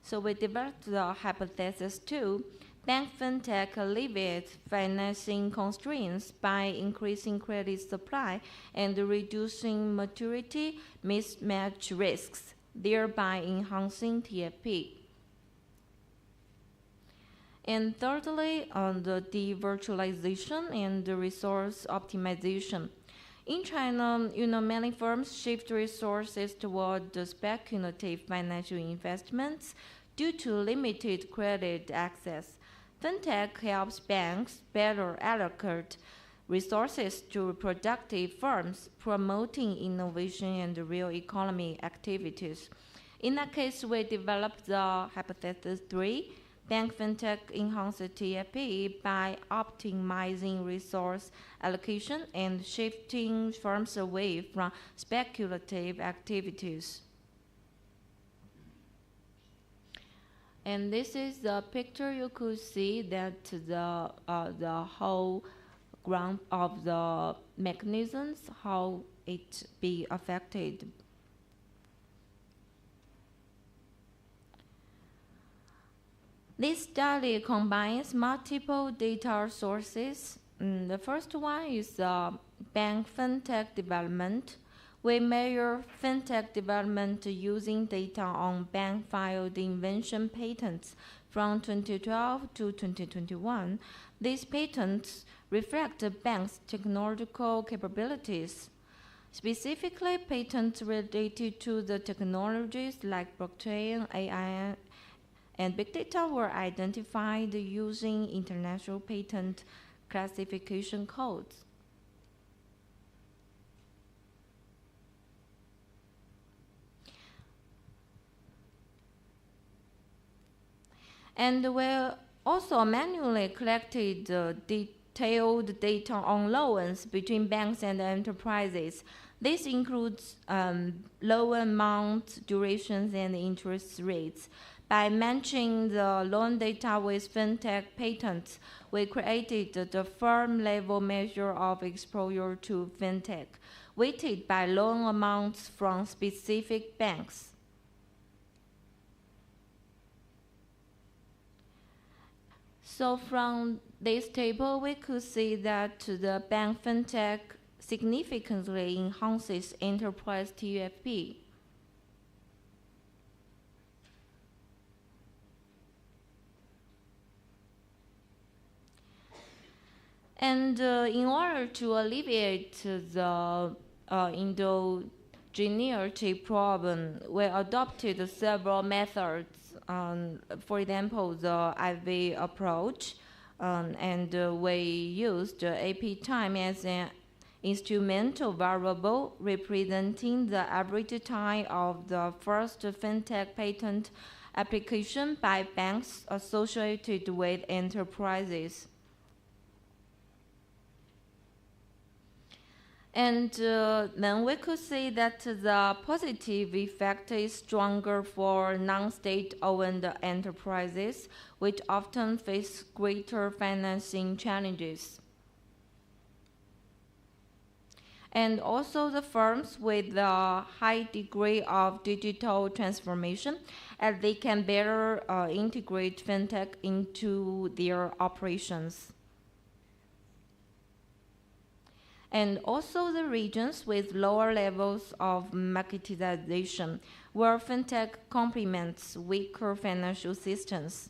So we developed the hypothesis 2. Bank fintech alleviates financing constraints by increasing credit supply and reducing maturity mismatch risks, thereby enhancing TFP. And thirdly, on the devirtualization and the resource optimization. In China, many firms shift resources toward the speculative financial investments due to limited credit access. Fintech helps banks better allocate resources to productive firms, promoting innovation and real economy activities. In that case, we developed the hypothesis 3. Bank fintech enhances TFP by optimizing resource allocation and shifting firms away from speculative activities. And this is the picture. You could see that the whole ground of the mechanisms, how it be affected. This study combines multiple data sources. The first one is bank fintech development. We measure fintech development using data on bank-filed invention patents from 2012 to 2021. These patents reflect the bank's technological capabilities. Specifically, patents related to the technologies like blockchain, AI, and big data were identified using international patent classification codes. And we also manually collected detailed data on loans between banks and enterprises. This includes loan amounts, durations, and interest rates. By matching the loan data with fintech patents, we created the firm-level measure of exposure to fintech, weighted by loan amounts from specific banks. So from this table, we could see that the bank fintech significantly enhances enterprise TFP. And in order to alleviate the endogeneity problem, we adopted several methods. For example, the IV approach, and we used AP time as an instrumental variable representing the average time of the first fintech patent application by banks associated with enterprises. And then we could say that the positive effect is stronger for non-state-owned enterprises, which often face greater financing challenges. And also the firms with a high degree of digital transformation, as they can better integrate fintech into their operations. And also the regions with lower levels of marketization, where fintech complements weaker financial systems.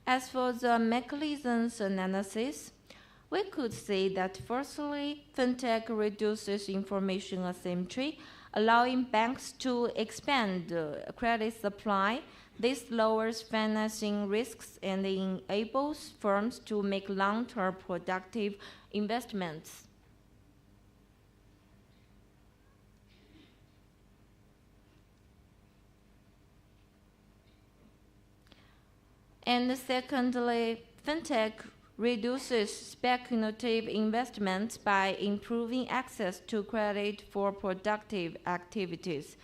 As for the mechanisms analysis, we could say that firstly, fintech reduces information asymmetry, allowing banks to expand credit supply. This lowers financing risks and enables firms to make long-term productive investments. And secondly, fintech reduces speculative investments by improving access to credit for productive activities.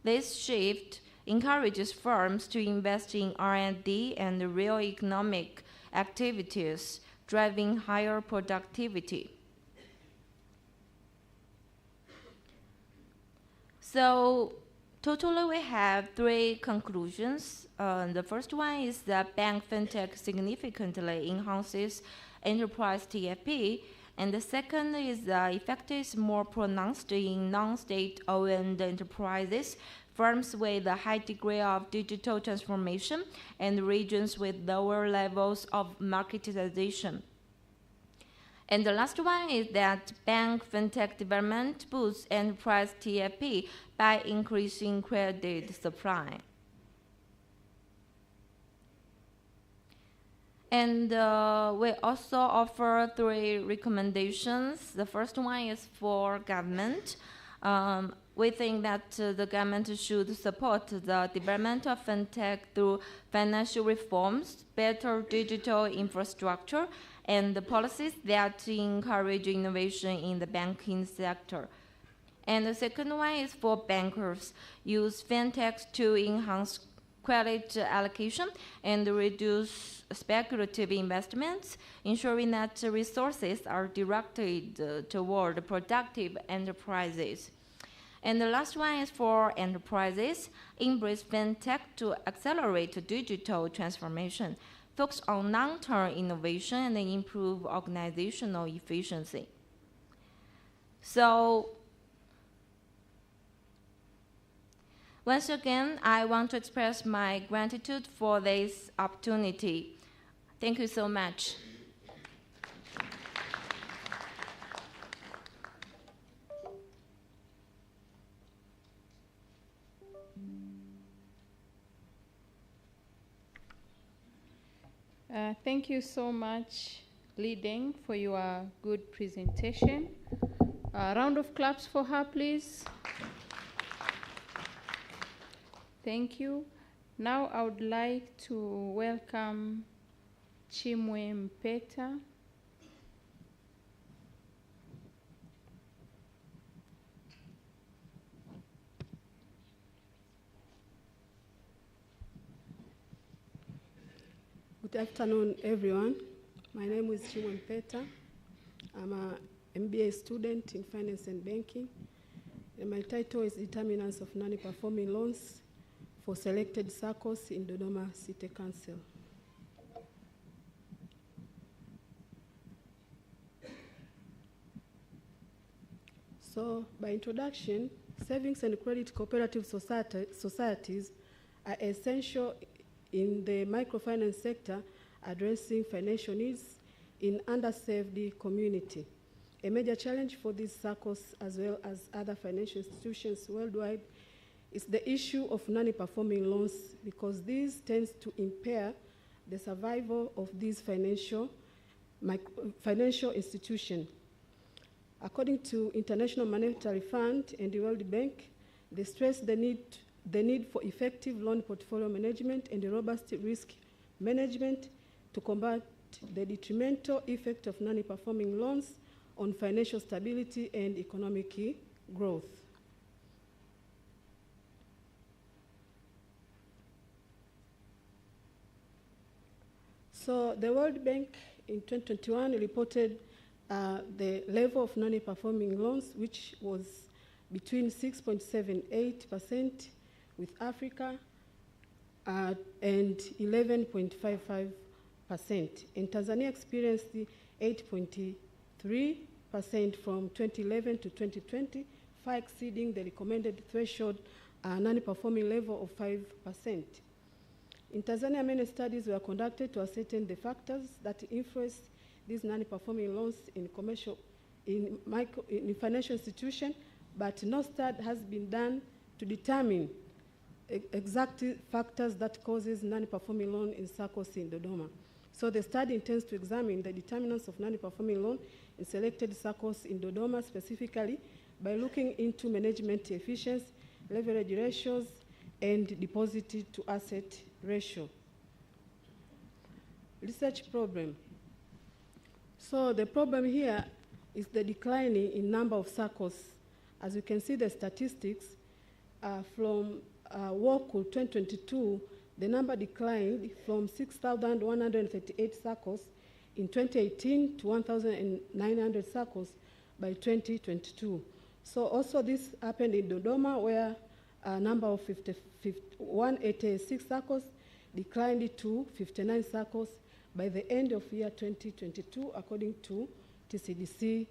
This shift encourages firms to invest in R&D and real economic activities, driving higher productivity. So, totally we have 3 conclusions. The first one is that bank fintech significantly enhances enterprise TFP, and the second is the effect is more pronounced in non-state-owned enterprises, firms with a high degree of digital transformation, and regions with lower levels of marketization. And the last one is that bank fintech development boosts enterprise TFP by increasing credit supply. And we also offer 3 recommendations. The first one is for government. We think that the government should support the development of fintech through financial reforms, better digital infrastructure, and the policies that encourage innovation in the banking sector. And the second one is for bankers. Use fintechs to enhance credit allocation and reduce speculative investments, ensuring that resources are directed toward productive enterprises. And the last one is for enterprises. Embrace fintech to accelerate digital transformation, focus on long-term innovation, and improve organizational efficiency. So, once again, I want to express my gratitude for this opportunity. Thank you so much. Thank you so much, Li Deng, for your good presentation. A round of claps for her, please. Thank you. Now I would like to welcome Chimwe Mpeta. Good afternoon, everyone. My name is Chimwe Mpeta. I'm an MBA student in finance and banking, and my title is Determinants of Non-Performing Loans for Selected Circles in Dodoma City Council. So, by introduction, savings and credit cooperative societies are essential in the microfinance sector, addressing financial needs in underserved community. A major challenge for these circles, as well as other financial institutions worldwide, is the issue of non-performing loans, because this tends to impair the survival of these financial institutions. According to International Monetary Fund and the World Bank, they stress the need for effective loan portfolio management and robust risk management, to combat the detrimental effect of non-performing loans on financial stability and economic growth. So the World Bank in 2021 reported the level of non-performing loans, which was between 6.78% with Africa and 11.55%. And Tanzania experienced 8.3% from 2011 to 2020, far exceeding the recommended threshold non-performing level of 5%. In Tanzania, many studies were conducted to ascertain the factors that influence these non-performing loans in financial institutions, but no study has been done to determine exact factors that causes non-performing loan in SACCOs in Dodoma. So the study intends to examine the determinants of non-performing loan in selected SACCOs in Dodoma specifically by looking into management efficiency, leverage ratios, and deposit to asset ratio. Research problem. So the problem here is the declining in number of SACCOs. As you can see the statistics, from WOCU 2022, the number declined from 6,138 SACCOs in 2018 to 1,900 SACCOs by 2022. So also this happened in Dodoma, where a number of 186 SACCOs declined to 59 SACCOs by the end of year 2022, according to TCDC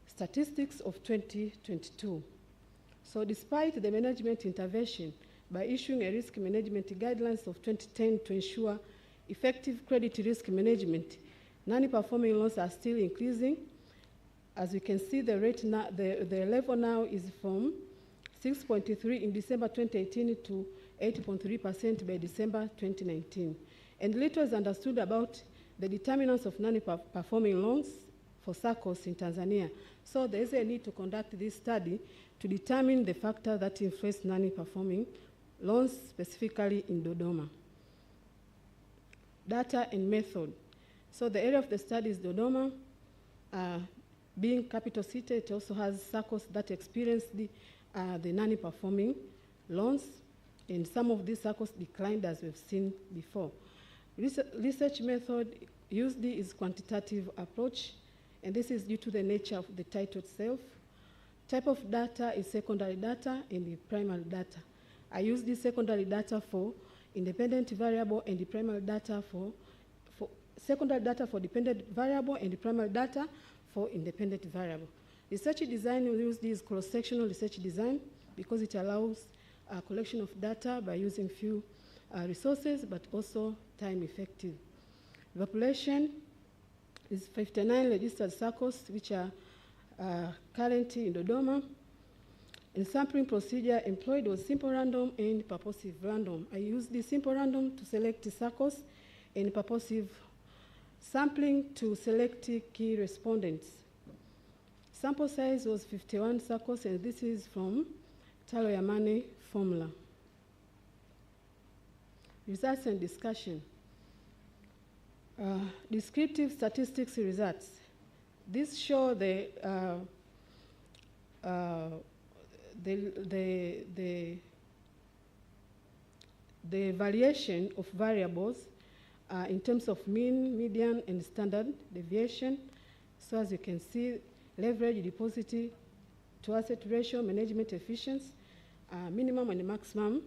statistics of 2022. So despite the management intervention by issuing a risk management guidelines of 2010 to ensure effective credit risk management, non-performing loans are still increasing. As you can see, the rate now, the level now is from 6.3 in December 2018 to 8.3% by December 2019. And little is understood about the determinants of non-performing loans for SACCOs in Tanzania. So there is a need to conduct this study to determine the factor that influence non-performing loans, specifically in Dodoma. Data and method. So the area of the study is Dodoma. Being capital city, it also has SACCOs that experience the non-performing loans, and some of these SACCOs declined, as we've seen before. Research method used is quantitative approach, and this is due to the nature of the title itself. Type of data is secondary data and the primary data. I use the secondary data for independent variable and the primary data for secondary data for dependent variable and the primary data for independent variable. Research design will use this cross-sectional research design because it allows a collection of data by using few resources, but also time effective. The population is 59 registered SACCOs, which are currently in Dodoma. And sampling procedure employed was simple random and purposive random. I used the simple random to select the SACCOs and purposive sampling to select key respondents. Sample size was 51 SACCOs, and this is from Talo Yamane formula. Results and discussion. Descriptive statistics results. These show the variation of variables in terms of mean, median, and standard deviation. So as you can see, leverage, deposit to asset ratio, management efficiency, minimum and maximum,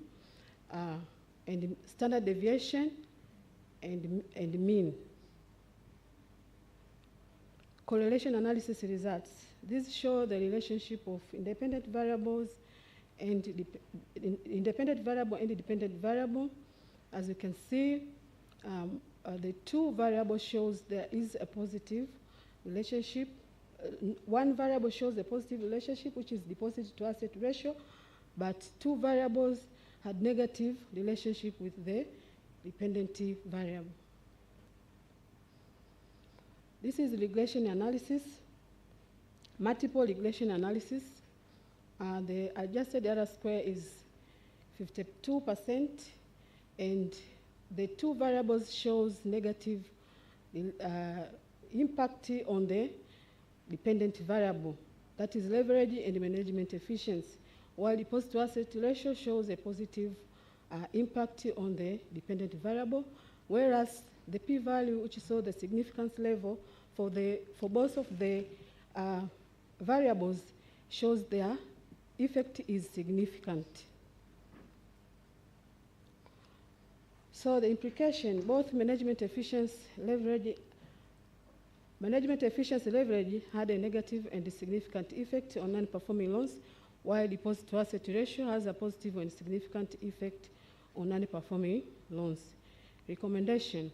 and standard deviation, and mean. Correlation analysis results. These show the relationship of independent variables and independent variable. As you can see, the two variables shows there is a positive relationship. One variable shows a positive relationship, which is deposit to asset ratio, but two variables had negative relationship with the dependent variable. This is regression analysis, multiple regression analysis. The adjusted error square is 52%, and the two variables shows negative impact on the dependent variable, that is leverage and management efficiency, while deposit to asset ratio shows a positive impact on the dependent variable, whereas the p-value, which shows the significance level for both of the variables, shows their effect is significant. So the implication, both management efficiency leverage had a negative and a significant effect on non-performing loans, while deposit to asset ratio has a positive and significant effect on non-performing loans. Recommendation.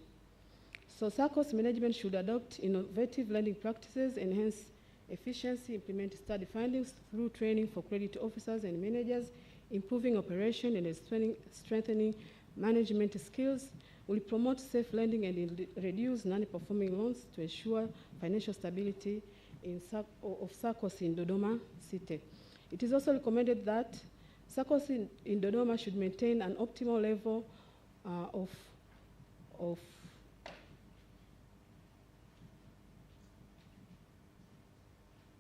So SACCOS management should adopt innovative lending practices, enhance efficiency, implement study findings through training for credit officers and managers, improving operation and strengthening management skills, will promote safe lending and reduce non-performing loans to ensure financial stability of SACCOS in Dodoma City. It is also recommended that SACCOS in Dodoma should maintain an optimal level of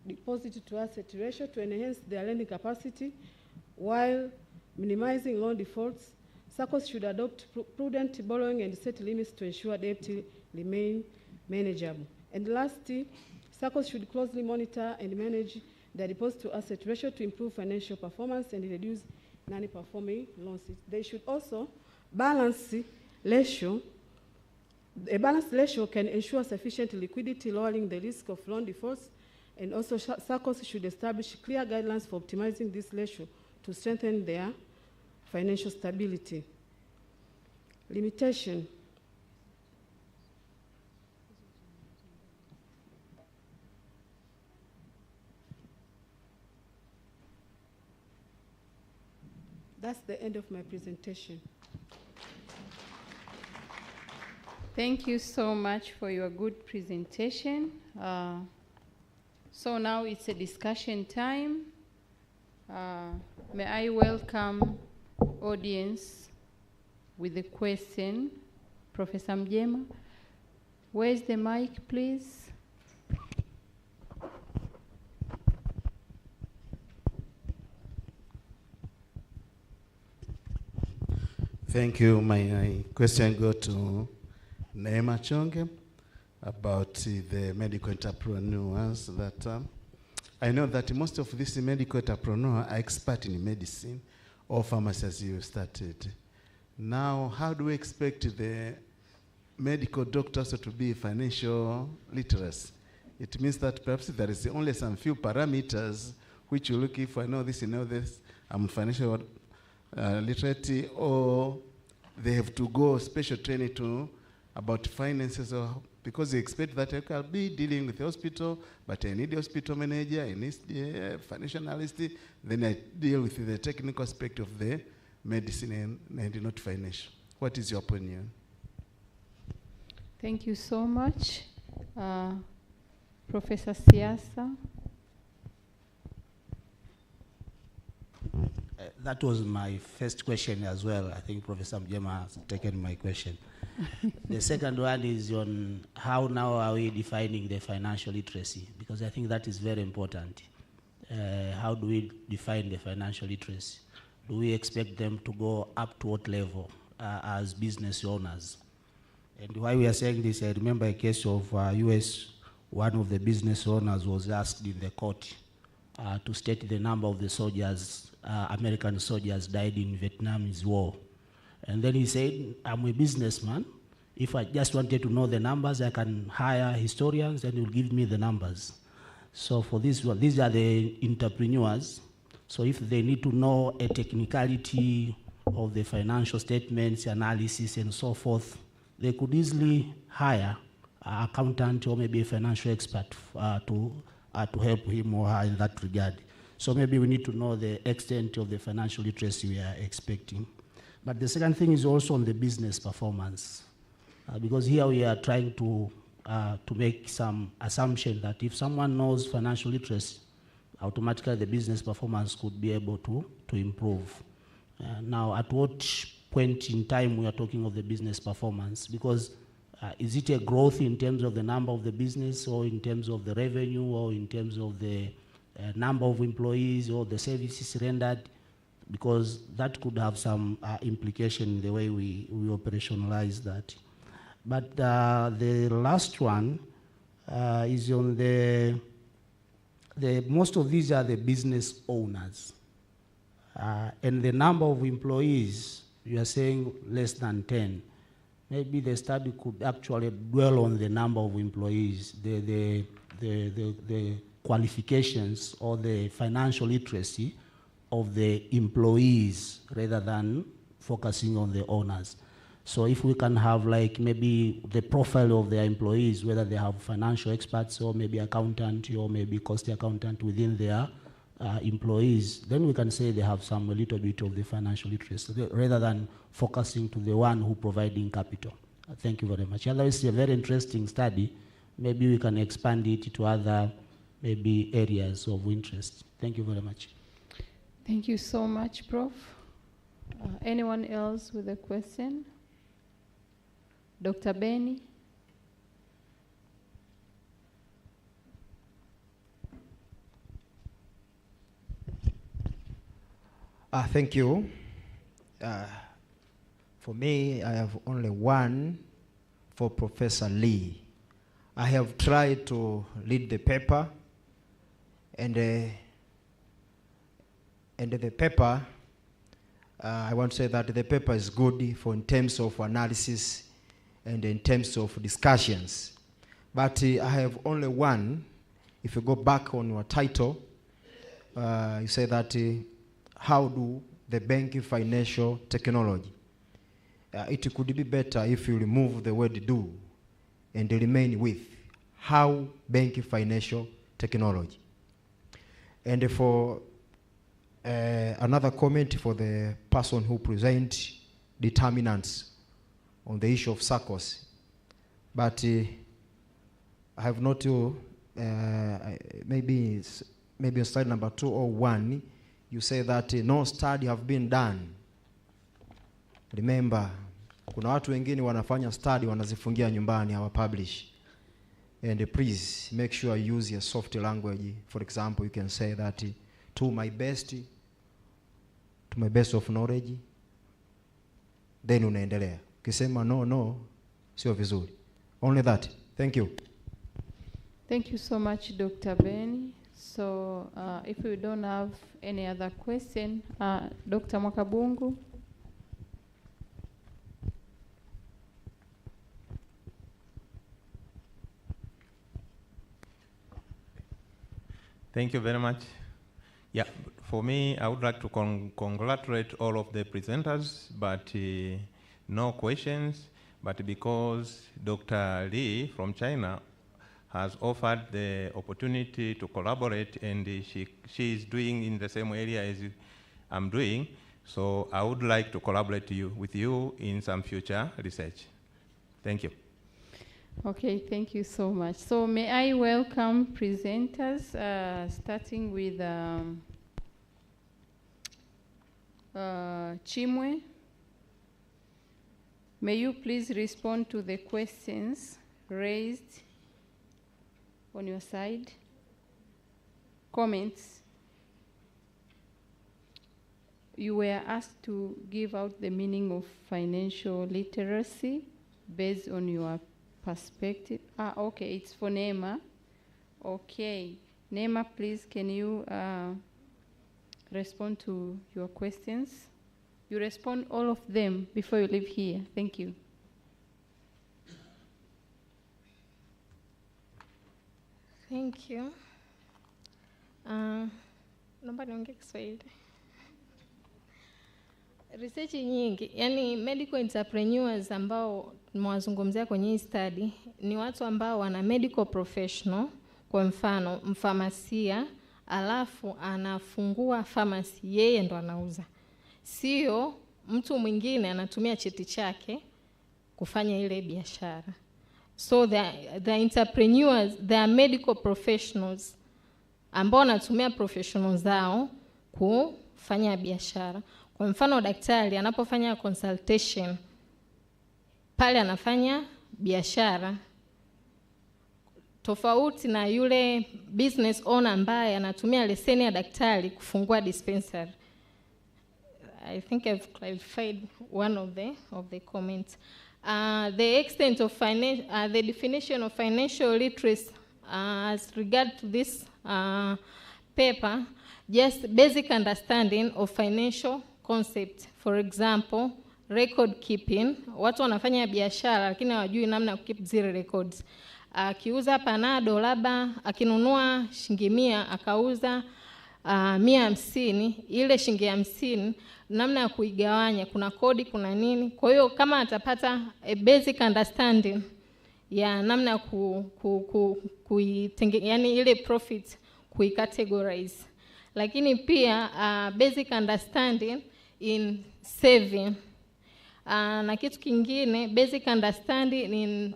deposit to asset ratio to enhance their lending capacity while minimizing loan defaults. SACCOS should adopt prudent borrowing and set limits to ensure debt remain manageable. And lastly, SACCOS should closely monitor and manage their deposit to asset ratio to improve financial performance and reduce non-performing loans. They should also balance ratio. A balanced ratio can ensure sufficient liquidity, lowering the risk of loan defaults, and also SACCOS should establish clear guidelines for optimizing this ratio to strengthen their financial stability. Limitation. That's the end of my presentation. Thank you so much for your good presentation. So now it's a discussion time. May I welcome audience with a question. Professor Mjema, where's the mic, please? Thank you. My question goes to Neema Chonge about the medical entrepreneurs that I know that most of these medical entrepreneurs are expert in medicine or pharmacy as you started. Now, how do we expect the medical doctors to be financial literacy? It means that perhaps there is only some few parameters which you look if I know this, I'm financial literate, or they have to go special training to about finances, or because they expect that I can be dealing with the hospital, but I need a hospital manager, I need a financial analyst, then I deal with the technical aspect of the medicine and not financial. What is your opinion? Thank you so much. Professor Siasa. That was my first question as well. I think Professor Mjema has taken my question. The second one is on how now are we defining the financial literacy, because I think that is very important. How do we define the financial literacy? Do we expect them to go up to what level as business owners? And why we are saying this, I remember a case of US, one of the business owners was asked in the court to state the number of the soldiers, American soldiers died in Vietnam's war. And then he said, I'm a businessman. If I just wanted to know the numbers, I can hire historians and you'll give me the numbers. So for this one, these are the entrepreneurs. So if they need to know a technicality of the financial statements, analysis, and so forth, they could easily hire an accountant or maybe a financial expert to help him or her in that regard. So maybe we need to know the extent of the financial literacy we are expecting. But the second thing is also on the business performance, because here we are trying to make some assumption that if someone knows financial literacy, automatically the business performance could be able to improve. Now, at what point in time we are talking of the business performance? Because Is it a growth in terms of the number of the business, or in terms of the revenue, or in terms of the number of employees, or the services rendered? Because that could have some implication in the way we operationalize that. But the last one is on the most of these are the business owners. And the number of employees, you are saying less than 10. Maybe the study could actually dwell on the number of employees, the qualifications or the financial literacy of the employees rather than focusing on the owners. So if we can have like maybe the profile of their employees, whether they have financial experts or maybe accountant or maybe cost accountant within their employees, then we can say they have a little bit of the financial literacy rather than focusing to the one who providing capital. Thank you very much. Otherwise, it's a very interesting study. Maybe we can expand it to other maybe areas of interest. Thank you very much. Thank you so much, Prof. Anyone else with a question? Dr. Benny? Thank you. For me, I have only one for Professor Lee. I have tried to read the paper, and the paper, I want to say that the paper is good for in terms of analysis and in terms of discussions. But I have only one. If you go back on your title, you say that how do the banking financial technology? It could be better if you remove the word do and remain with how banking financial technology. And for another comment for the person who present determinants on the issue of SACCOS. But I have not to, maybe on slide number 201, you say that no study have been done. Remember, kuna watu wengine wanafanya study wanazifungia nyumbani, hawa publish. And please make sure you use your soft language. For example, you can say that to my best of knowledge, then unaendelea. Ukisema no, sio vizuri. Only that. Thank you. Thank you so much, Dr. Benny. So if we don't have any other question, Dr. Mwakabungu. Thank you very much. Yeah, for me, I would like to congratulate all of the presenters, but no questions. But because Dr. Lee from China has offered the opportunity to collaborate, and she is doing in the same area as I'm doing, so I would like to collaborate with you in some future research. Thank you. Okay, thank you so much. So may I welcome presenters, starting with Chimwe. May you please respond to the questions raised on your side. Comments. You were asked to give out the meaning of financial literacy based on your perspective. Okay, it's for Nema. Okay, Nema, please, can you respond to your questions? You respond all of them before you leave here. Thank you. Thank you. Naomba niongee Kiswahili. Research nyingi, yani medical entrepreneurs ambao mwazungumzia kwenye hii study ni watu ambao wana medical professional, kwa mfano mfamasia, alafu anafungua pharmacy, yeye ndo anauza. Sio mtu mwingine anatumia cheti chake kufanya ile biashara. So the entrepreneurs, they are medical professionals ambao wanatumia professionals zao kufanya biashara. Kwa mfano daktari anapofanya consultation, pale anafanya biashara, tofauti na yule business owner ambaye anatumia leseni ya daktari kufungua dispensary. I think I've clarified one of the comments. The extent of the definition of financial literacy as regard to this paper, just basic understanding of financial concept. For example, record keeping. Watu wanafanya biashara lakini hawajui namna ya keep zile records. Akiuza panado labda akinunua shilingi 100 akauza 150, ile shilingi 50 namna ya kuigawanya, kuna kodi, kuna nini. Kwa hiyo kama atapata a basic understanding ya namna ya yani ile profit kuicategorize. Lakini pia basic understanding in saving. Na kitu kingine basic understanding in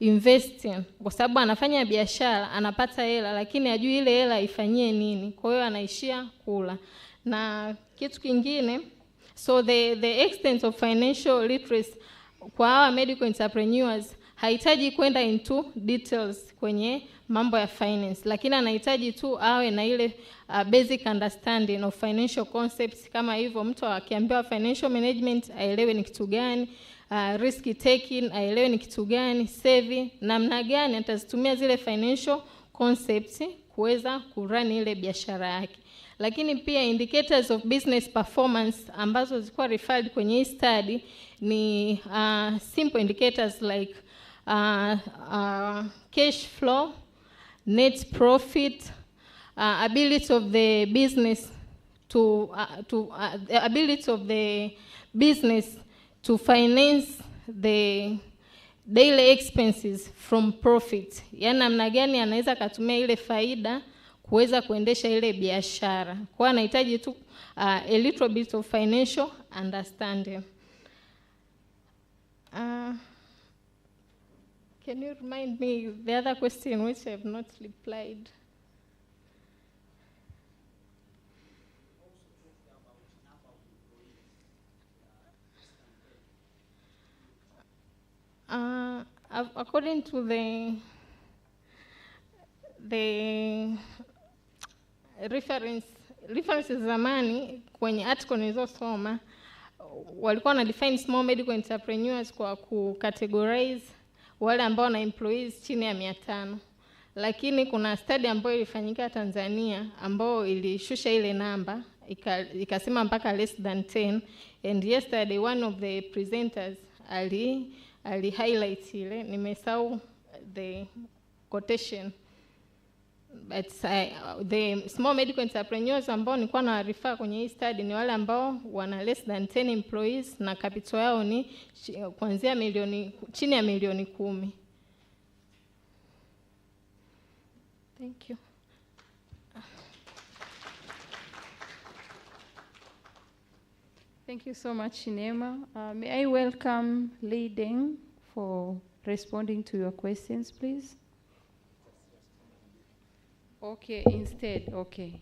investing, kwa sababu anafanya biashara, anapata hela lakini hajui ile hela ifanyie nini. Kwa hiyo anaishia kula. Na kitu kingine, so the extent of financial literacy kwa hawa medical entrepreneurs hahitaji kwenda into details kwenye mambo ya finance, lakini anahitaji tu awe na ile basic understanding of financial concepts. Kama hivyo mtu akiambiwa financial management aelewe ni kitu gani, risk taking aelewe ni kitu gani, saving namna gani atazitumia zile financial concepts kuweza kurun ile biashara yake. Lakini pia indicators of business performance ambazo zilikuwa referred kwenye hii study ni simple indicators like cash flow, net profit, ability of the business ability of the business to finance the daily expenses from profit. Yani namna gani anaweza kutumia ile faida kuweza kuendesha ile biashara. Kwa anahitaji tu a little bit of financial understanding. Can you remind me the other question which I have not replied? According to the references zamani kwenye article nilizosoma walikuwa na define small medical entrepreneurs kwa kucategorize wale ambao na employees chini ya 500. Lakini kuna study ambayo ilifanyika Tanzania ambayo ilishusha ile namba ikasema mpaka less than 10, and yesterday one of the presenters ali highlight ile, nimesahau the quotation, but the small medical entrepreneurs ambao nilikuwa na refer kwenye hii study ni wale ambao wana less than 10 employees na capital yao ni kuanzia chini ya milioni 10. Thank you. Thank you so much, Shinema. May I welcome Lee Deng for responding to your questions, please? Okay, instead, okay.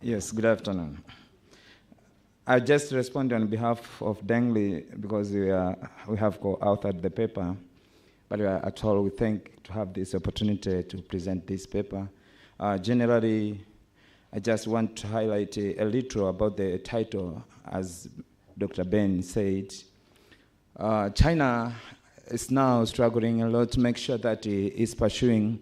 Yes, good afternoon. I just respond on behalf of Deng Lee because we have co-authored the paper, but at all we thank to have this opportunity to present this paper. Generally, I just want to highlight a little about the title, as Dr. Ben said. China is now struggling a lot to make sure that it is pursuing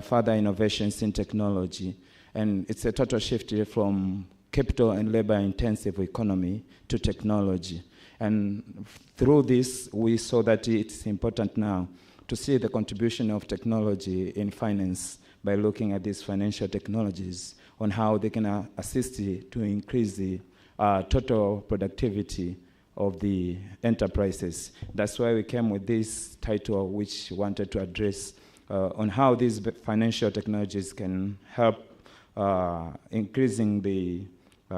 further innovations in technology. And it's a total shift from capital and labor intensive economy to technology. And through this, we saw that it's important now to see the contribution of technology in finance by looking at these financial technologies on how they can assist to increase the total productivity of the enterprises. That's why we came with this title, which wanted to address on how these financial technologies can help increasing the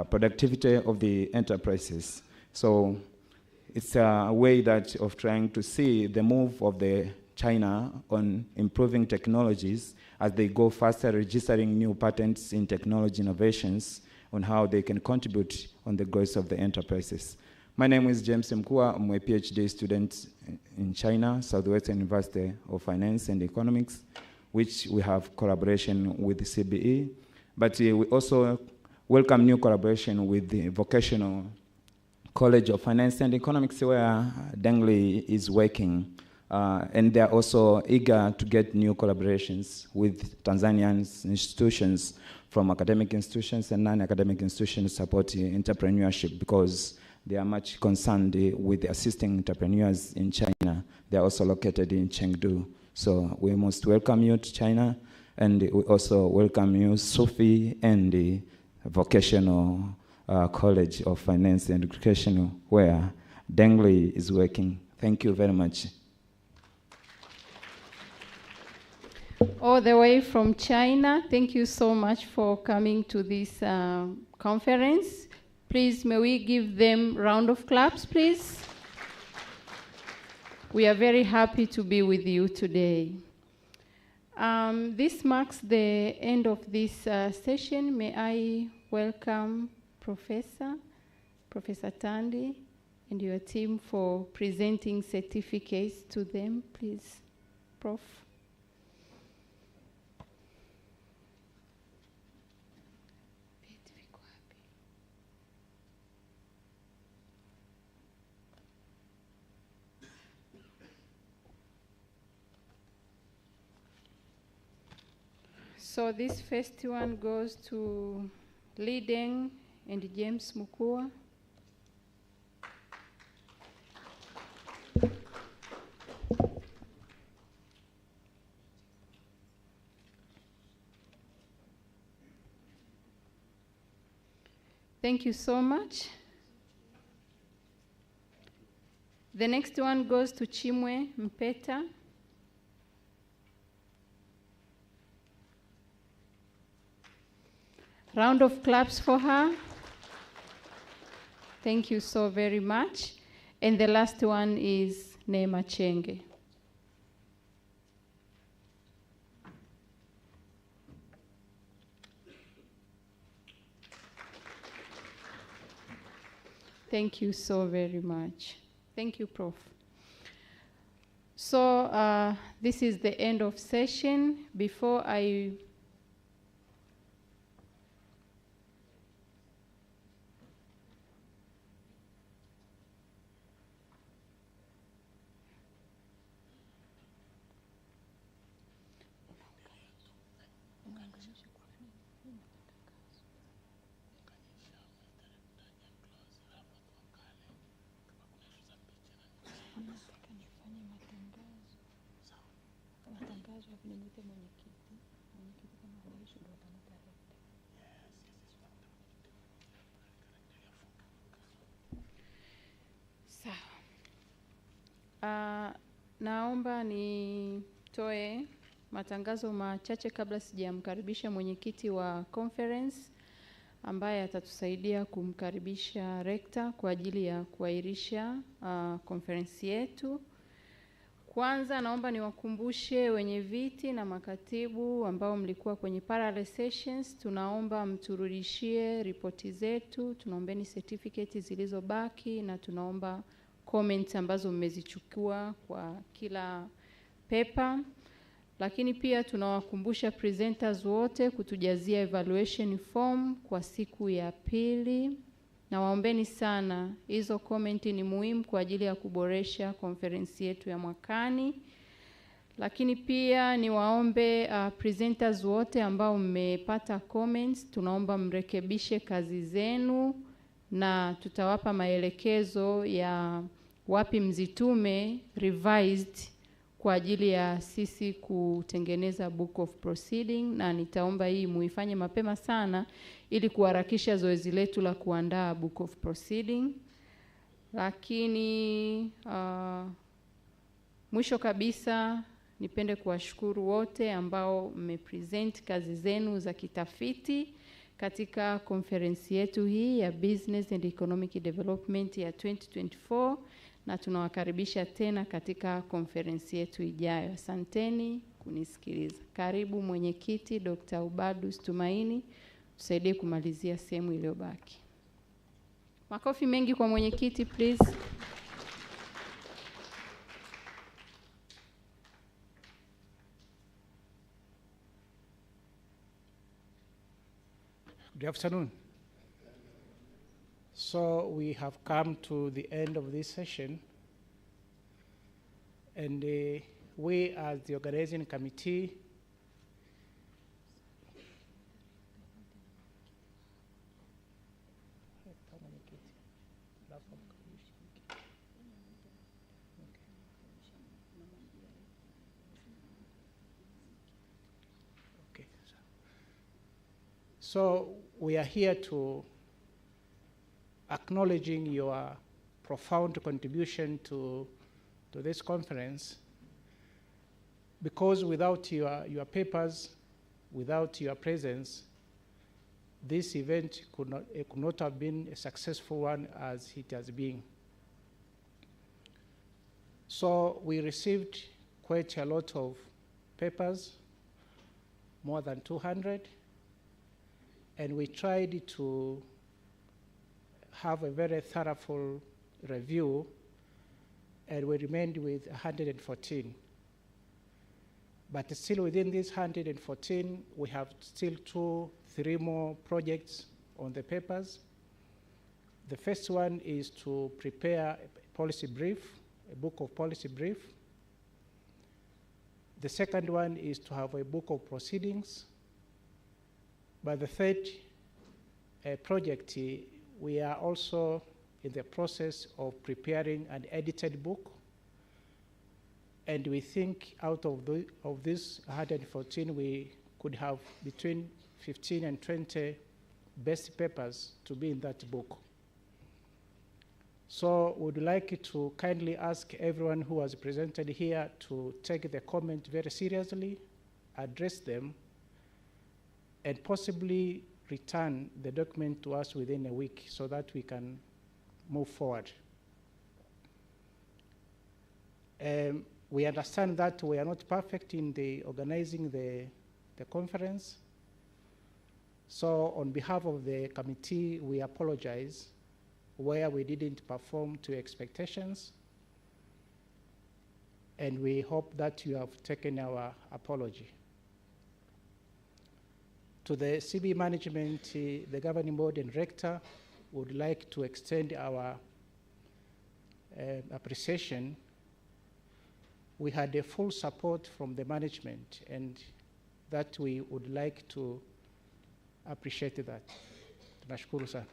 productivity of the enterprises. So it's a way that of trying to see the move of the China on improving technologies as they go faster, registering new patents in technology innovations on how they can contribute on the growth of the enterprises. My name is James Mkua. I'm a PhD student in China, Southwestern University of Finance and Economics, which we have collaboration with the CBE. But we also welcome new collaboration with the Vocational College of Finance and Economics, where Dengli is working. And they are also eager to get new collaborations with Tanzanian institutions, from academic institutions and non-academic institutions supporting entrepreneurship, because they are much concerned with assisting entrepreneurs in China. They are also located in Chengdu. So we most welcome you to China, and we also welcome you, Sophie, and the Vocational College of Finance and Education, where Dengli is working. Thank you very much. All the way from China, thank you so much for coming to this conference. Please, may we give them a round of claps, please? We are very happy to be with you today. This marks the end of this session. May I welcome Professor Tandy and your team for presenting certificates to them, please. Prof. So this first one goes to Lee Deng and James Mukua. Thank you so much. The next one goes to Chimwe Mpeta. Round of claps for her. Thank you so very much. And the last one is Neema Chenge. Thank you so very much. Thank you, Prof. So this is the end of session. Before I naomba nitoe matangazo machache kabla sijamkaribisha mwenyekiti wa conference ambaye atatusaidia kumkaribisha rekta kwa ajili ya kuahirisha conference yetu. Kwanza naomba niwakumbushe wenye viti na makatibu ambao mlikuwa kwenye parallel sessions, tunaomba mturudishie ripoti zetu, tunaombeni certificate zilizobaki na tunaomba comments ambazo mmezichukua kwa kila paper. Lakini pia tunawakumbusha presenters wote kutujazia evaluation form kwa siku ya pili. Na waombeni sana, hizo comment ni muhimu kwa ajili ya kuboresha conference yetu ya mwakani. Lakini pia niwaombe presenters wote ambao mmepata comments, tunaomba mrekebishe kazi zenu na tutawapa maelekezo ya wapi mzitume revised kwa ajili ya sisi kutengeneza book of proceeding, na nitaomba hii muifanye mapema sana ili kuharakisha zoezi letu la kuandaa book of proceeding. Lakini mwisho kabisa nipende kuwashukuru wote ambao mmepresent kazi zenu za kitafiti katika conference yetu hii ya Business and Economic Development ya 2024, na tunawakaribisha tena katika conference yetu ijayo. Asanteni kunisikiliza. Karibu mwenyekiti Dr. Ubadus Tumaini, tusaidie kumalizia sehemu iliyobaki. Makofi mengi kwa mwenyekiti, please. Good afternoon. So we have come to the end of this session, and we as the organizing committee So we are here to acknowledging your profound contribution to this conference, because without your papers, without your presence, this event could not have been a successful one as it has been. So we received quite a lot of papers, more than 200, and we tried to have a very thorough review, and we remained with 114. But still within these 114, we have still 3 more projects on the papers. The first one is to prepare a policy brief, a book of policy brief. The second one is to have a book of proceedings. But the third project, we are also in the process of preparing an edited book. And we think out of this 114, we could have between 15 and 20 best papers to be in that book. So we'd like to kindly ask everyone who has presented here to take the comment very seriously, address them, and possibly return the document to us within a week so that we can move forward. We understand that we are not perfect in organizing the conference. So on behalf of the committee, we apologize where we didn't perform to expectations. And we hope that you have taken our apology. To the CB management, the governing board and rector would like to extend our appreciation. We had a full support from the management, and that we would like to appreciate that. Tunashukuru sana.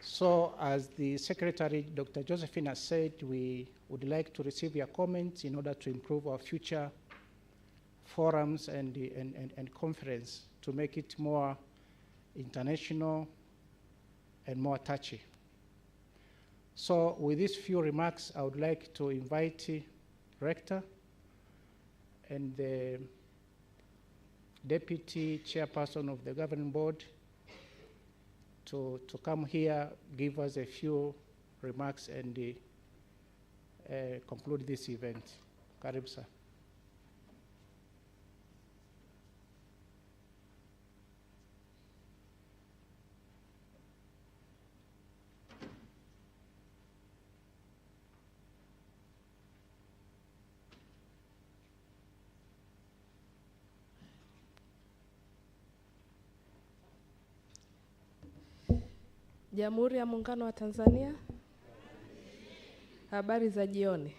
So as the secretary, Dr. Josephine, has said, we would like to receive your comments in order to improve our future forums and conference to make it more international and more touchy. So with these few remarks, I would like to invite Rector and the Deputy Chairperson of the Governing Board to come here, give us a few remarks, and conclude this event. Karibu sir. Jamhuri ya Muungano wa Tanzania. Habari za jioni.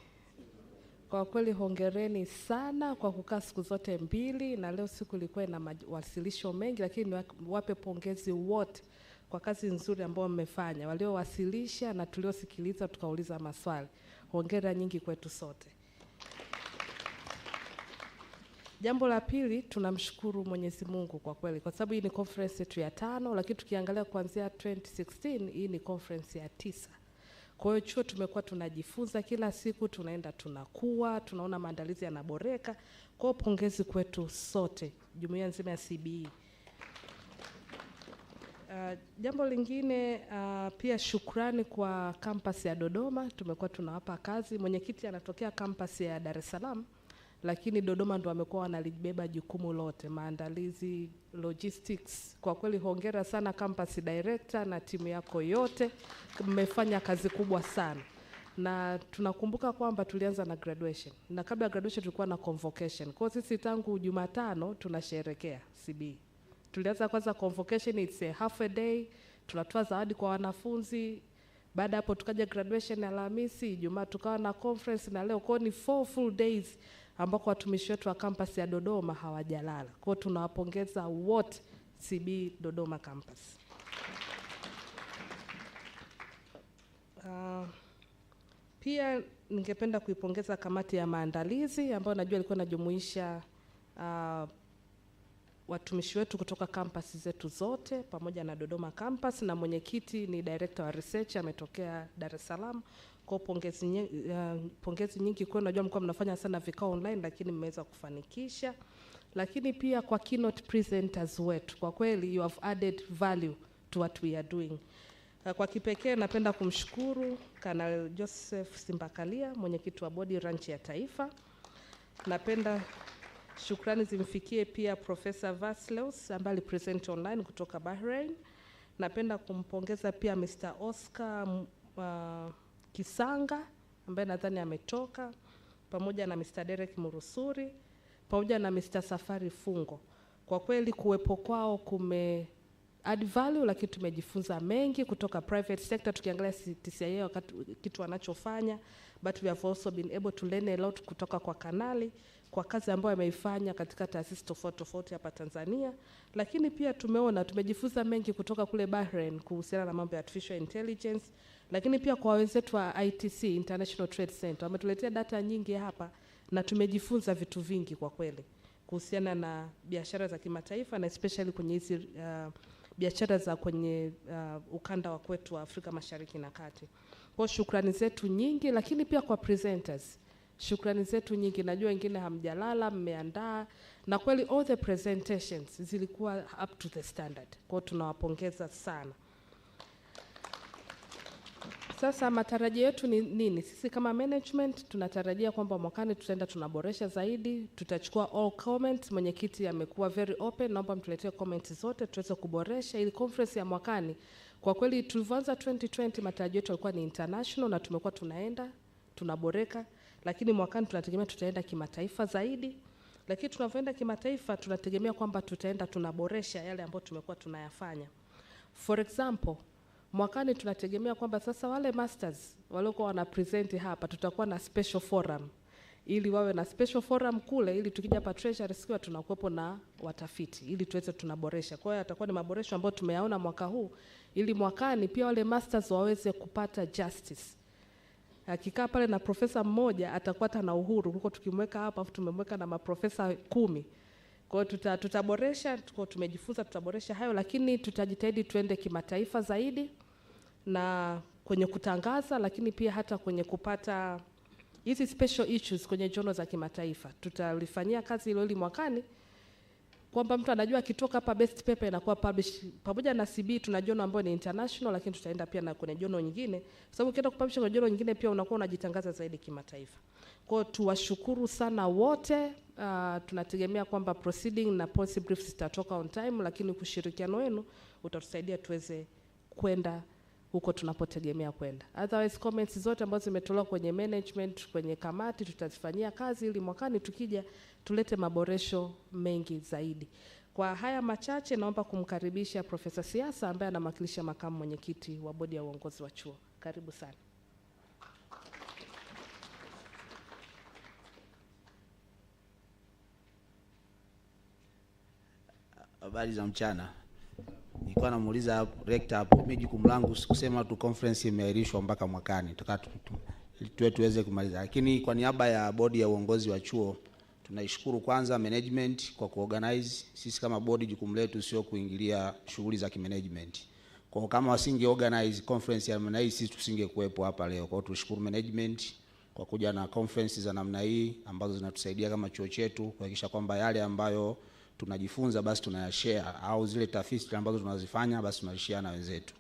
Kwa kweli hongereni sana kwa kukaa siku zote mbili, na leo siku ilikuwa ina mawasilisho mengi, lakini wape pongezi wote kwa kazi nzuri ambayo mmefanya, waliowasilisha na tuliosikiliza tukauliza maswali. Hongera nyingi kwetu sote. Jambo la pili, tunamshukuru Mwenyezi Mungu kwa kweli, kwa sababu hii ni conference yetu ya 5, lakini tukiangalia kuanzia 2016 hii ni conference ya 9. Kwa hiyo chuo tumekuwa tunajifunza kila siku, tunaenda tunakuwa, tunaona maandalizi yanaboreka. Kwa hiyo pongezi kwetu sote, jumuiya nzima ya CBE. Jambo lingine, pia shukrani kwa campus ya Dodoma, tumekuwa tunawapa kazi. Mwenyekiti anatokea campus ya Dar es Salaam, lakini Dodoma ndo wamekuwa wanalibeba jukumu lote, maandalizi, logistics. Kwa kweli hongera sana campus director na timu yako yote, mmefanya kazi kubwa sana. Na tunakumbuka kwamba tulianza na graduation, na kabla ya graduation tulikuwa na convocation. Kwa sisi tangu Jumatano tunasherehekea CBE. Tulianza kwanza convocation, it's a half a day, tunatoa zawadi kwa wanafunzi. Baada hapo tukaja graduation Alhamisi, Ijumaa tukawa na conference, na leo kwa ni 4 full days ambako watumishi wetu wa campus ya Dodoma hawajalala. Kwa tunawapongeza wote CBE Dodoma campus. Pia ningependa kuipongeza kamati ya maandalizi ambayo najua ilikuwa inajumuisha watumishi wetu kutoka campus zetu zote pamoja na Dodoma campus, na mwenyekiti ni director wa research ametokea Dar es Salaam. Kwa pongezi nyingi kwenu, najua mlikuwa mnafanya sana vikao online lakini mmeweza kufanikisha. Lakini pia kwa keynote presenters wetu, kwa kweli you have added value to what we are doing. Kwa kipekee napenda kumshukuru Kanali Joseph Simbakalia, mwenyekiti wa bodi ranch ya taifa. Napenda shukrani zimfikie pia Professor Vasleus ambaye alipresent online kutoka Bahrain. Napenda kumpongeza pia Mr. Oscar Kisanga ambaye nadhani ametoka, pamoja na Mr. Derek Murusuri, pamoja na Mr. Safari Fungo. Kwa kweli kuwepo kwao kume add value, lakini tumejifunza mengi kutoka private sector tukiangalia TCIA kitu wanachofanya, but we have also been able to learn a lot kutoka kwa kanali kwa kazi ambayo ameifanya katika taasisi tofauti hapa Tanzania. Lakini pia tumejifunza mengi kutoka kule Bahrain kuhusiana na mambo ya artificial intelligence, lakini pia kwa wenzetu wa ITC International Trade Center wametuletea data nyingi hapa, na tumejifunza vitu vingi kwa kweli kuhusiana na biashara za kimataifa, na especially kwenye hizi biashara za kwenye ukanda wa kwetu wa Afrika Mashariki na Kati. Kwa shukrani zetu nyingi, lakini pia kwa presenters shukrani zetu nyingi. Najua wengine hamjalala, mmeandaa, na kweli all the presentations zilikuwa up to the standard. Kwa tunawapongeza sana. Sasa matarajio yetu ni nini? Sisi kama management tunatarajia kwamba mwakani tutaenda tunaboresha zaidi, tutachukua all comments. Mwenyekiti amekuwa very open, naomba mtuletee comments zote tuweze kuboresha ili conference ya mwakani. Kwa kweli tulivyoanza 2020 matarajio yetu yalikuwa ni international na tumekuwa tunaenda tunaboreka, lakini mwakani tunategemea tutaenda kimataifa zaidi. Lakini tunavyoenda kimataifa tunategemea kwamba tutaenda tunaboresha yale ambayo tumekuwa tunayafanya. For example, mwakani tunategemea kwamba sasa wale masters waliokuwa wana present hapa tutakuwa na special forum, ili wawe na special forum kule, ili tukija hapa Treasurery sikiwa tunakuwepo na watafiti ili tuweze tunaboresha. Kwa hiyo atakuwa ni maboresho ambayo tumeyaona mwaka huu, ili mwakani pia wale masters waweze kupata justice. Akikaa pale na profesa mmoja atakuwa na uhuru, huko tukimweka hapa afu tumemweka na maprofesa 10. Kwa hiyo tutaboresha, tumejifunza tutaboresha hayo, lakini tutajitahidi tuende kimataifa zaidi na kwenye kutangaza, lakini pia hata kwenye kupata hizi special issues kwenye journal za kimataifa. Tutalifanyia kazi hilo ili mwakani kwamba mtu anajua akitoka hapa best paper inakuwa publish pamoja na CB tuna journal ambayo ni international, lakini tutaenda pia na kwenye journal nyingine, kwa sababu ukienda kupublish kwenye journal nyingine pia unakuwa unajitangaza zaidi kimataifa. Kwa hiyo tuwashukuru sana wote. Tunategemea kwamba proceeding na policy briefs zitatoka on time, lakini kushirikiano wenu utatusaidia tuweze kwenda huko tunapotegemea kwenda. Otherwise comments zote ambazo zimetolewa kwenye management, kwenye kamati tutazifanyia kazi ili mwakani tukija tulete maboresho mengi zaidi. Kwa haya machache naomba kumkaribisha Profesa Siasa ambaye anamwakilisha makamu mwenyekiti wa bodi ya uongozi wa chuo. Karibu sana. Habari za mchana. Nilikuwa namuuliza rector hapo, mimi jukumu langu sikusema tu conference imeahirishwa mpaka mwakani, ili tuweze kumaliza. Lakini kwa niaba ya bodi ya uongozi wa chuo tunaishukuru kwanza management kwa kuorganize. Sisi kama bodi jukumu letu sio kuingilia shughuli za kimanagement. Kwa kama wasinge organize conference ya namna hii sisi tusingekuepo hapa leo. Kwa hiyo tunashukuru management kwa kuja na conference za namna hii ambazo zinatusaidia kama chuo chetu kuhakikisha kwamba yale ambayo tunajifunza basi tunayashare, au zile tafiti ambazo tunazifanya basi tunashare na wenzetu.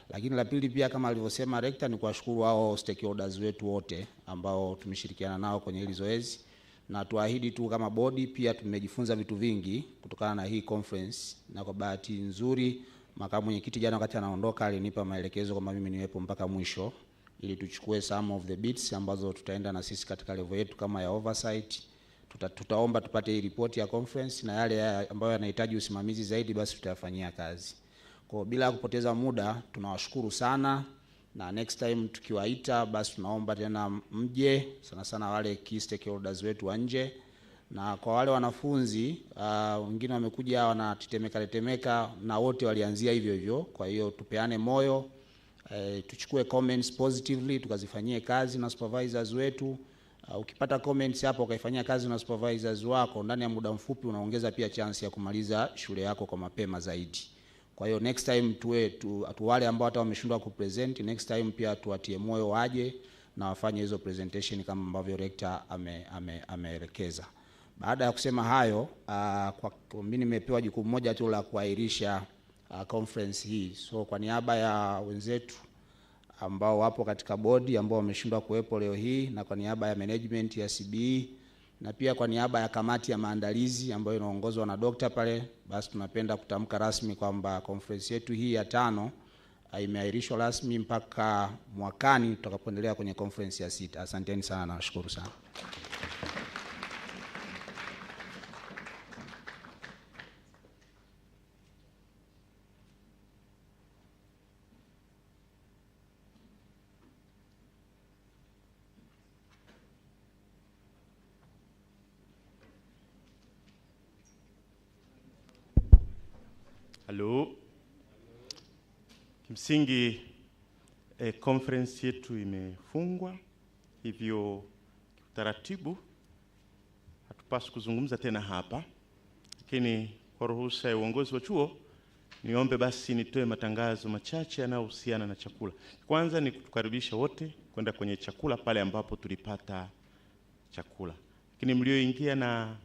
Lakini la pili pia kama alivyosema rector ni kuwashukuru hao stakeholders wetu wote ambao tumeshirikiana nao kwenye hili zoezi. na tuahidi tu kama bodi pia tumejifunza vitu vingi kutokana na hii conference, na kwa bahati nzuri makamu mwenyekiti jana wakati anaondoka alinipa maelekezo kwamba mimi niwepo mpaka mwisho ili tuchukue some of the bits ambazo tutaenda na sisi katika level yetu kama ya oversight. Tutaomba tupate hii report ya conference, na yale ambayo yanahitaji usimamizi zaidi basi tutayafanyia kazi. Kwa bila kupoteza muda tunawashukuru sana, na next time tukiwaita basi tunaomba tena mje, sana sana wale key stakeholders wetu wa nje. Na kwa wale wanafunzi wengine wamekuja wanatetemeka na wote walianzia hivyo hivyo, kwa hiyo tupeane moyo, tuchukue comments positively tukazifanyie kazi na supervisors wetu. Ukipata comments hapo ukaifanyia kazi na supervisors wako, ndani ya muda mfupi unaongeza pia chance ya kumaliza shule yako kwa mapema zaidi. Kwa hiyo next time wale ambao hata wameshindwa kupresent, next time pia tuwatie moyo waje na wafanye hizo presentation kama ambavyo rector ameelekeza. Baada ya kusema hayo, kwa mimi nimepewa jukumu moja tu la kuahirisha conference hii. So kwa niaba ya wenzetu ambao wapo katika bodi ambao wameshindwa kuwepo leo hii, na kwa niaba ya management ya CBE, na pia kwa niaba ya kamati ya maandalizi ambayo inaongozwa na Dr. pale, basi tunapenda kutamka rasmi kwamba conference yetu hii ya 5 imeahirishwa rasmi mpaka mwakani tutakapoendelea kwenye conference ya 6. Asanteni sana na nashukuru sana. Hello. Kimsingi conference yetu imefungwa, hivyo taratibu hatupaswi kuzungumza tena hapa, lakini kwa ruhusa ya uongozi wa chuo niombe basi nitoe matangazo machache yanayohusiana na chakula. Kwanza ni kutukaribisha wote kwenda kwenye chakula pale ambapo tulipata chakula. Lakini mlioingia na